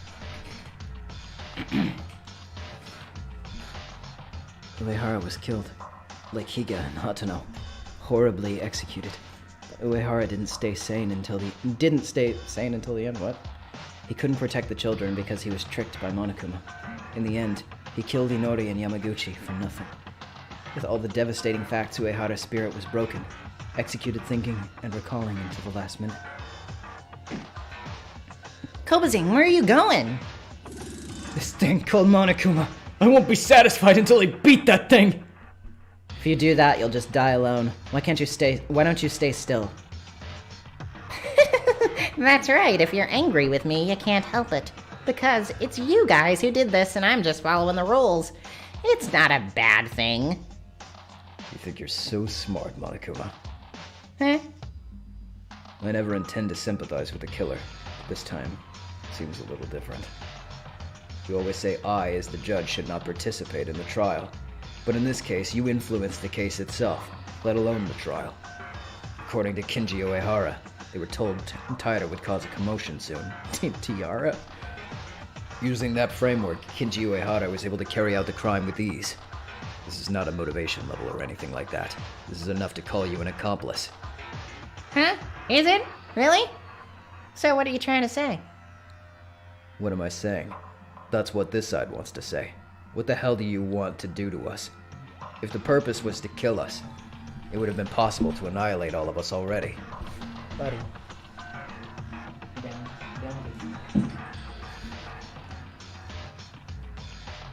Uehara was killed, like Higa and Hatano, horribly executed. Uehara didn't stay sane until the end. What? He couldn't protect the children because he was tricked by Monokuma. In the end, he killed Inori and Yamaguchi for nothing. With all the devastating facts, Uehara's spirit was broken, executed thinking and recalling until the last minute. Kobazing, where are you going? This thing called Monokuma. I won't be satisfied until I beat that thing! If you do that, you'll just die alone. Why don't you stay still? That's right, if you're angry with me, you can't help it. Because it's you guys who did this and I'm just following the rules. It's not a bad thing. You think you're so smart, Monokuma. Huh? I never intend to sympathize with the killer. This time, seems a little different. You always say I, as the judge, should not participate in the trial. But in this case, you influenced the case itself, let alone the trial. According to Kinji Uehara, they were told Taira would cause a commotion soon. Tiara? Using that framework, Kinji Uehara was able to carry out the crime with ease. This is not a motivation level or anything like that. This is enough to call you an accomplice. Huh? Is it? Really? So what are you trying to say? What am I saying? That's what this side wants to say. What the hell do you want to do to us? If the purpose was to kill us, it would have been possible to annihilate all of us already. Buddy.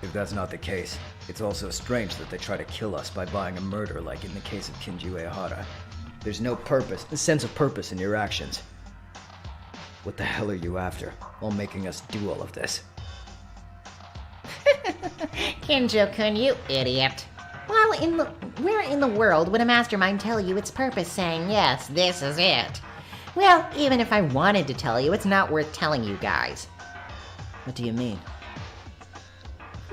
If that's not the case, it's also strange that they try to kill us by buying a murder like in the case of Kinji Uehara. There's no sense of purpose in your actions. What the hell are you after, while making us do all of this? Kinjo-kun, you idiot. Well, where in the world would a mastermind tell you its purpose saying, yes, this is it? Well, even if I wanted to tell you, it's not worth telling you guys. What do you mean?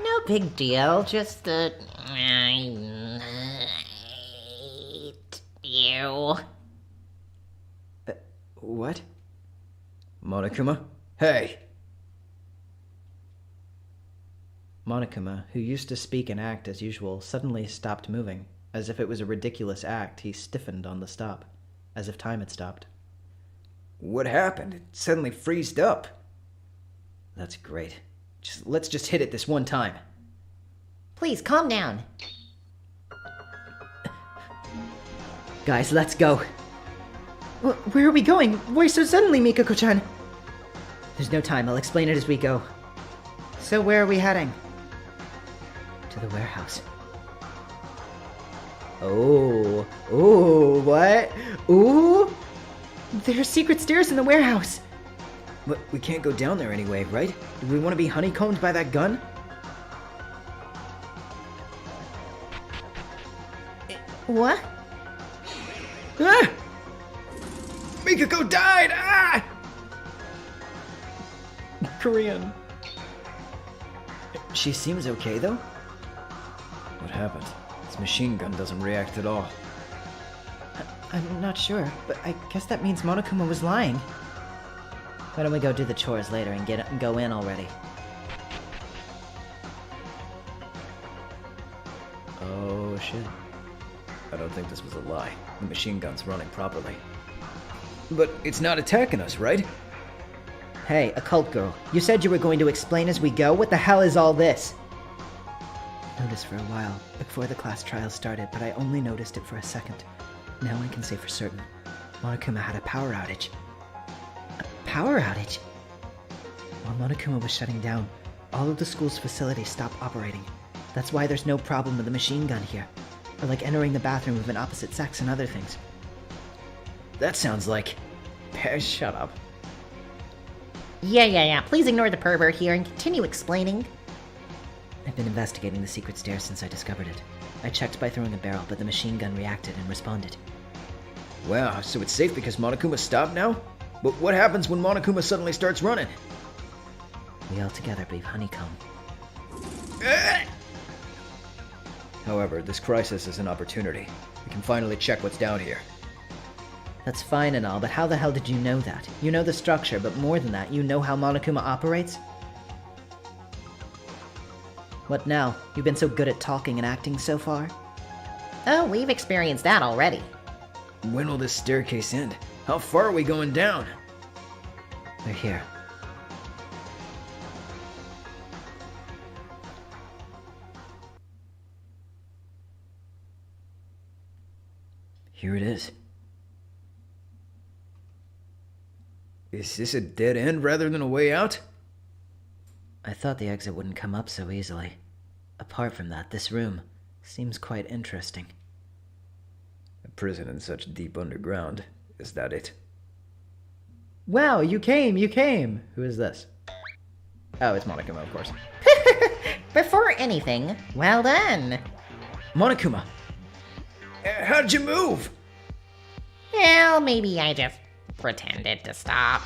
No big deal, just I hate you. What? Monokuma? Hey! Monokuma, who used to speak and act as usual, suddenly stopped moving. As if it was a ridiculous act, he stiffened on the stop, as if time had stopped. What happened? It suddenly freezed up. That's great. Let's just hit it this one time. Please, calm down. Guys, let's go. Where are we going? Why so suddenly, Mikako-chan? There's no time. I'll explain it as we go. So where are we heading? To the warehouse. Oh, what? Ooh! There are secret stairs in the warehouse. But we can't go down there anyway, right? Do we want to be honeycombed by that gun? What? Ah! Mikako died! Ah! Korean. She seems okay, though. What happened? This machine gun doesn't react at all. I'm not sure, but I guess that means Monokuma was lying. Why don't we go do the chores later and go in already? Oh, shit. I don't think this was a lie. The machine gun's running properly. But it's not attacking us, right? Hey, occult girl, you said you were going to explain as we go? What the hell is all this? I noticed for a while, before the class trial started, but I only noticed it for a second. Now I can say for certain, Monokuma had a power outage. A power outage? While Monokuma was shutting down, all of the school's facilities stopped operating. That's why there's no problem with the machine gun here. Or like entering the bathroom of an opposite sex and other things. That sounds like... Shut up. Yeah. Please ignore the pervert here and continue explaining. I've been investigating the secret stairs since I discovered it. I checked by throwing a barrel, but the machine gun reacted and responded. Wow, so it's safe because Monokuma stopped now? But what happens when Monokuma suddenly starts running? We all together believe Honeycomb. However, this crisis is an opportunity. We can finally check what's down here. That's fine and all, but how the hell did you know that? You know the structure, but more than that, you know how Monokuma operates? What now? You've been so good at talking and acting so far? Oh, we've experienced that already. When will this staircase end? How far are we going down? They're here. Here it is. Is this a dead end rather than a way out? I thought the exit wouldn't come up so easily. Apart from that, this room seems quite interesting. A prison in such deep underground. Is that it? Wow, you came! Who is this? Oh, it's Monokuma, of course. Before anything, well done. Monokuma! How'd you move? Well, maybe I just pretended to stop.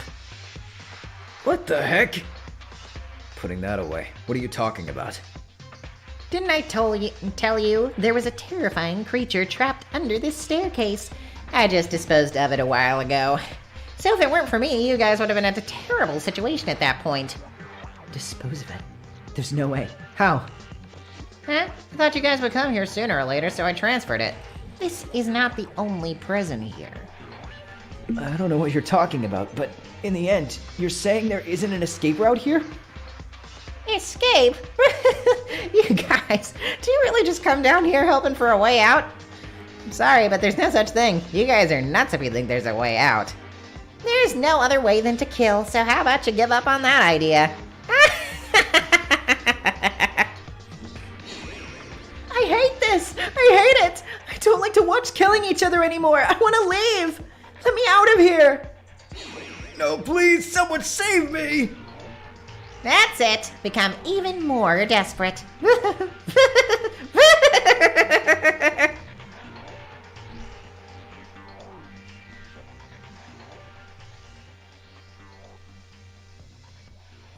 What the heck? Putting that away. What are you talking about? Didn't I tell you there was a terrifying creature trapped under this staircase? I just disposed of it a while ago. So if it weren't for me, you guys would have been in a terrible situation at that point. Dispose of it? There's no way. How? Huh? I thought you guys would come here sooner or later, so I transferred it. This is not the only prison here. I don't know what you're talking about, but in the end, you're saying there isn't an escape route here? Escape? You guys, do you really just come down here hoping for a way out? I'm sorry, but there's no such thing. You guys are nuts if you think there's a way out. There's no other way than to kill, so how about you give up on that idea? I hate this! I hate it! I don't like to watch killing each other anymore! I want to leave! Let me out of here! No, please, someone save me! That's it. Become even more desperate.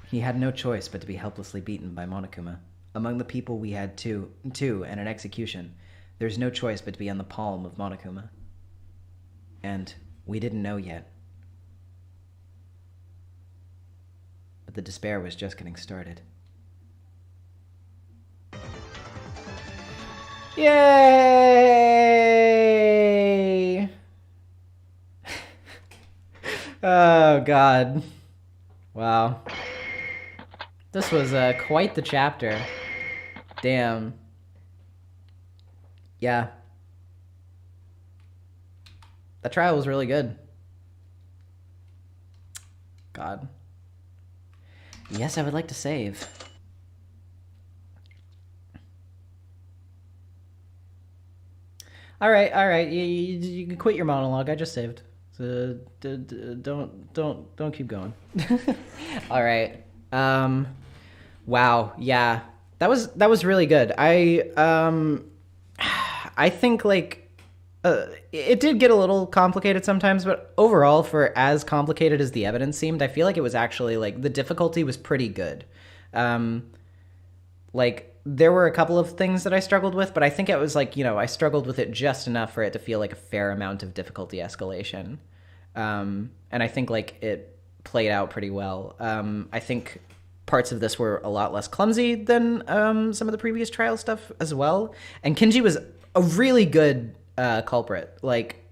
He had no choice but to be helplessly beaten by Monokuma. Among the people we had two and an execution, there's no choice but to be on the palm of Monokuma. And we didn't know yet. But the despair was just getting started. Yay! Oh, God. Wow. This was quite the chapter. Damn. Yeah. That trial was really good. God. Yes, I would like to save. All right. You can quit your monologue. I just saved. So, don't keep going. All right. Wow. Yeah. That was really good. I think like it did get a little complicated sometimes, but overall, for as complicated as the evidence seemed, I feel like it was actually like the difficulty was pretty good. Like there were a couple of things that I struggled with, but I think it was like, I struggled with it just enough for it to feel like a fair amount of difficulty escalation. And I think like it played out pretty well. I think parts of this were a lot less clumsy than some of the previous trial stuff as well. And Kinji was a really good culprit. Like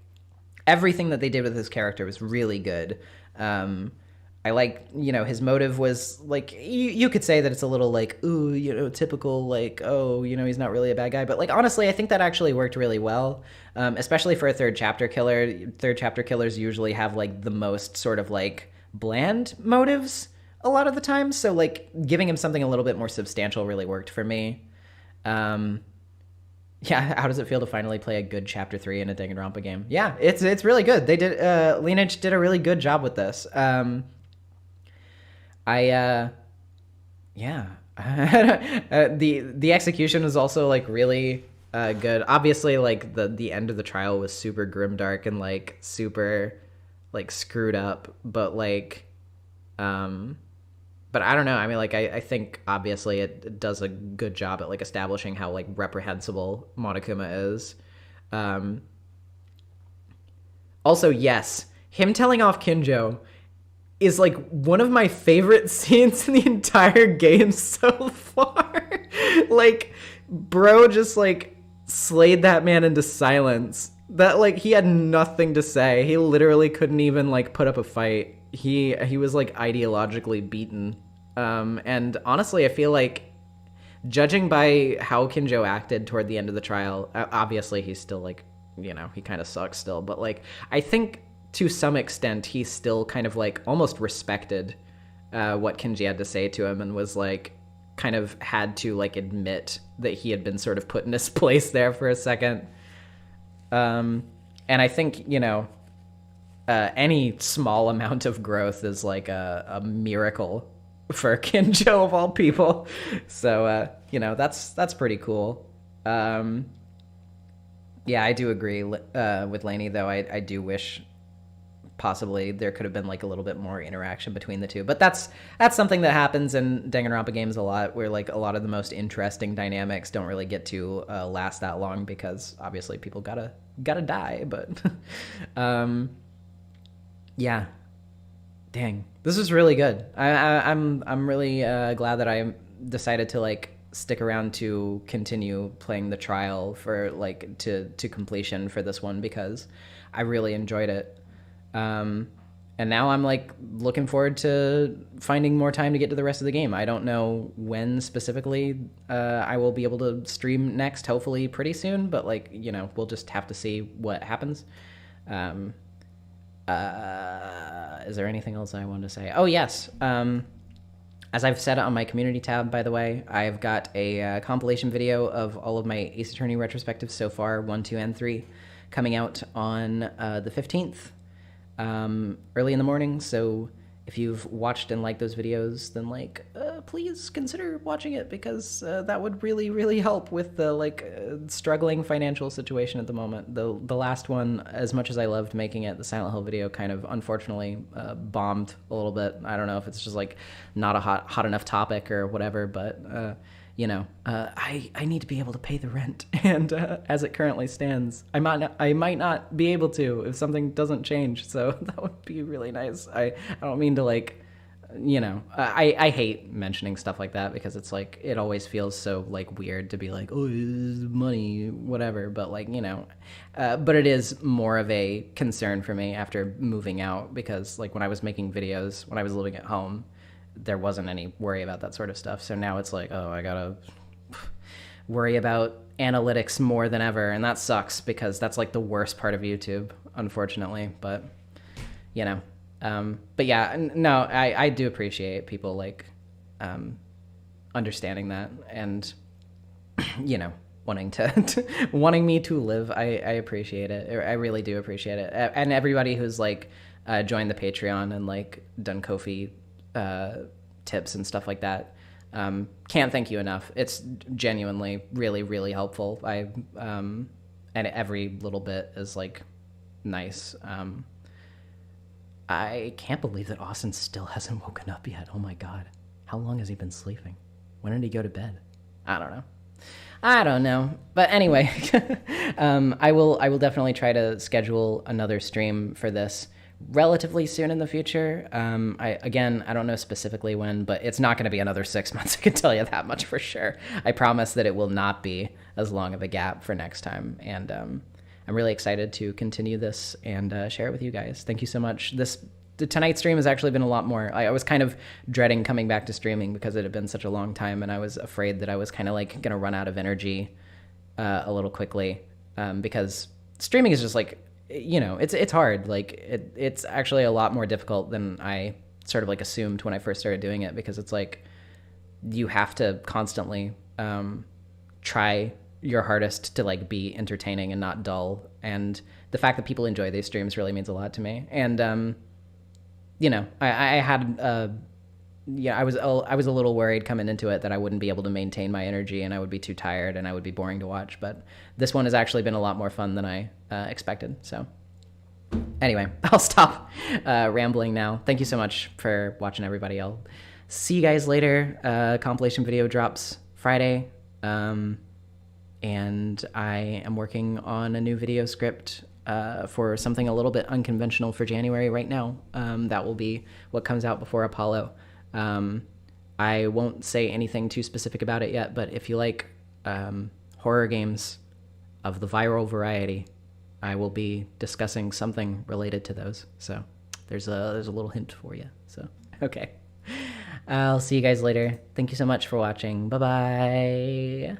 everything that they did with his character was really good. I like, his motive was like, you could say that it's a little like, ooh, typical, like, oh, he's not really a bad guy. But like, honestly, I think that actually worked really well, especially for a third chapter killer. Third chapter killers usually have like the most sort of like bland motives a lot of the time. So like giving him something a little bit more substantial really worked for me. Yeah, how does it feel to finally play a good chapter 3 in a Danganronpa game? Yeah, it's really good. They did Lineage did a really good job with this. The execution was also like really good. Obviously, like the end of the trial was super grimdark and like super like screwed up, but like but I don't know. I mean, like I think obviously it does a good job at like establishing how like reprehensible Monokuma is. Also, yes, him telling off Kinjo is like one of my favorite scenes in the entire game so far. Like, bro just like slayed that man into silence. That like he had nothing to say. He literally couldn't even like put up a fight. He was like ideologically beaten. And honestly, I feel like judging by how Kinjo acted toward the end of the trial, obviously he's still like, you know, he kind of sucks still, but like I think to some extent he still kind of like almost respected what Kinji had to say to him and was like kind of had to like admit that he had been sort of put in his place there for a second. And I think, you know, any small amount of growth is like a miracle for Kinjo of all people. So, you know, that's pretty cool. Yeah, I do agree with Lainey, though. I do wish possibly there could have been like a little bit more interaction between the two. But that's something that happens in Danganronpa games a lot, where like a lot of the most interesting dynamics don't really get to last that long because obviously people gotta die. But yeah, dang, this is really good. I'm really glad that I decided to like stick around to continue playing the trial for like to completion for this one because I really enjoyed it. And now I'm like looking forward to finding more time to get to the rest of the game. I don't know when specifically I will be able to stream next, hopefully pretty soon, but like, you know, we'll just have to see what happens. Is there anything else I wanted to say? Oh, yes. As I've said on my community tab, by the way, I've got a compilation video of all of my Ace Attorney retrospectives so far, 1, 2, and 3, coming out on the 15th, early in the morning. So if you've watched and liked those videos, then like please consider watching it because that would really, really help with the like struggling financial situation at the moment. The last one, as much as I loved making it, the Silent Hill video kind of unfortunately bombed a little bit. I don't know if it's just like not a hot enough topic or whatever, but you know, I need to be able to pay the rent, and as it currently stands, I might not be able to if something doesn't change. So that would be really nice. I don't mean to like, you know, I hate mentioning stuff like that because it's like it always feels so like weird to be like, oh, money, whatever. But like, you know, but it is more of a concern for me after moving out because like when I was making videos when I was living at home, there wasn't any worry about that sort of stuff. So now it's like, oh, I gotta worry about analytics more than ever. And that sucks because that's like the worst part of YouTube, unfortunately. But, you know, but yeah, no, I do appreciate people like understanding that and, you know, wanting me to live. I appreciate it. I really do appreciate it. And everybody who's like joined the Patreon and like done Ko-fi tips and stuff like that. Can't thank you enough. It's genuinely really, really helpful. And every little bit is like nice. I can't believe that Austin still hasn't woken up yet. Oh my God. How long has he been sleeping? When did he go to bed? I don't know. But anyway, I will definitely try to schedule another stream for this relatively soon in the future. I don't know specifically when, but it's not going to be another 6 months. I can tell you that much for sure. I promise that it will not be as long of a gap for next time. And I'm really excited to continue this and share it with you guys. Thank you so much. Tonight's stream has actually been a lot more. I was kind of dreading coming back to streaming because it had been such a long time, and I was afraid that I was kind of like going to run out of energy a little quickly because streaming is just like, you know, it's hard. Like it's actually a lot more difficult than I sort of like assumed when I first started doing it, because it's like you have to constantly try your hardest to like be entertaining and not dull. And the fact that people enjoy these streams really means a lot to me. And you know, I had yeah, I was a little worried coming into it that I wouldn't be able to maintain my energy and I would be too tired and I would be boring to watch. But this one has actually been a lot more fun than I expected. So anyway, I'll stop rambling now. Thank you so much for watching, everybody. I'll see you guys later. Compilation video drops Friday. And I am working on a new video script for something a little bit unconventional for January right now. That will be what comes out before Apollo. I won't say anything too specific about it yet, but if you like horror games of the viral variety, I will be discussing something related to those. So there's a little hint for you. So, okay. I'll see you guys later. Thank you so much for watching. Bye-bye.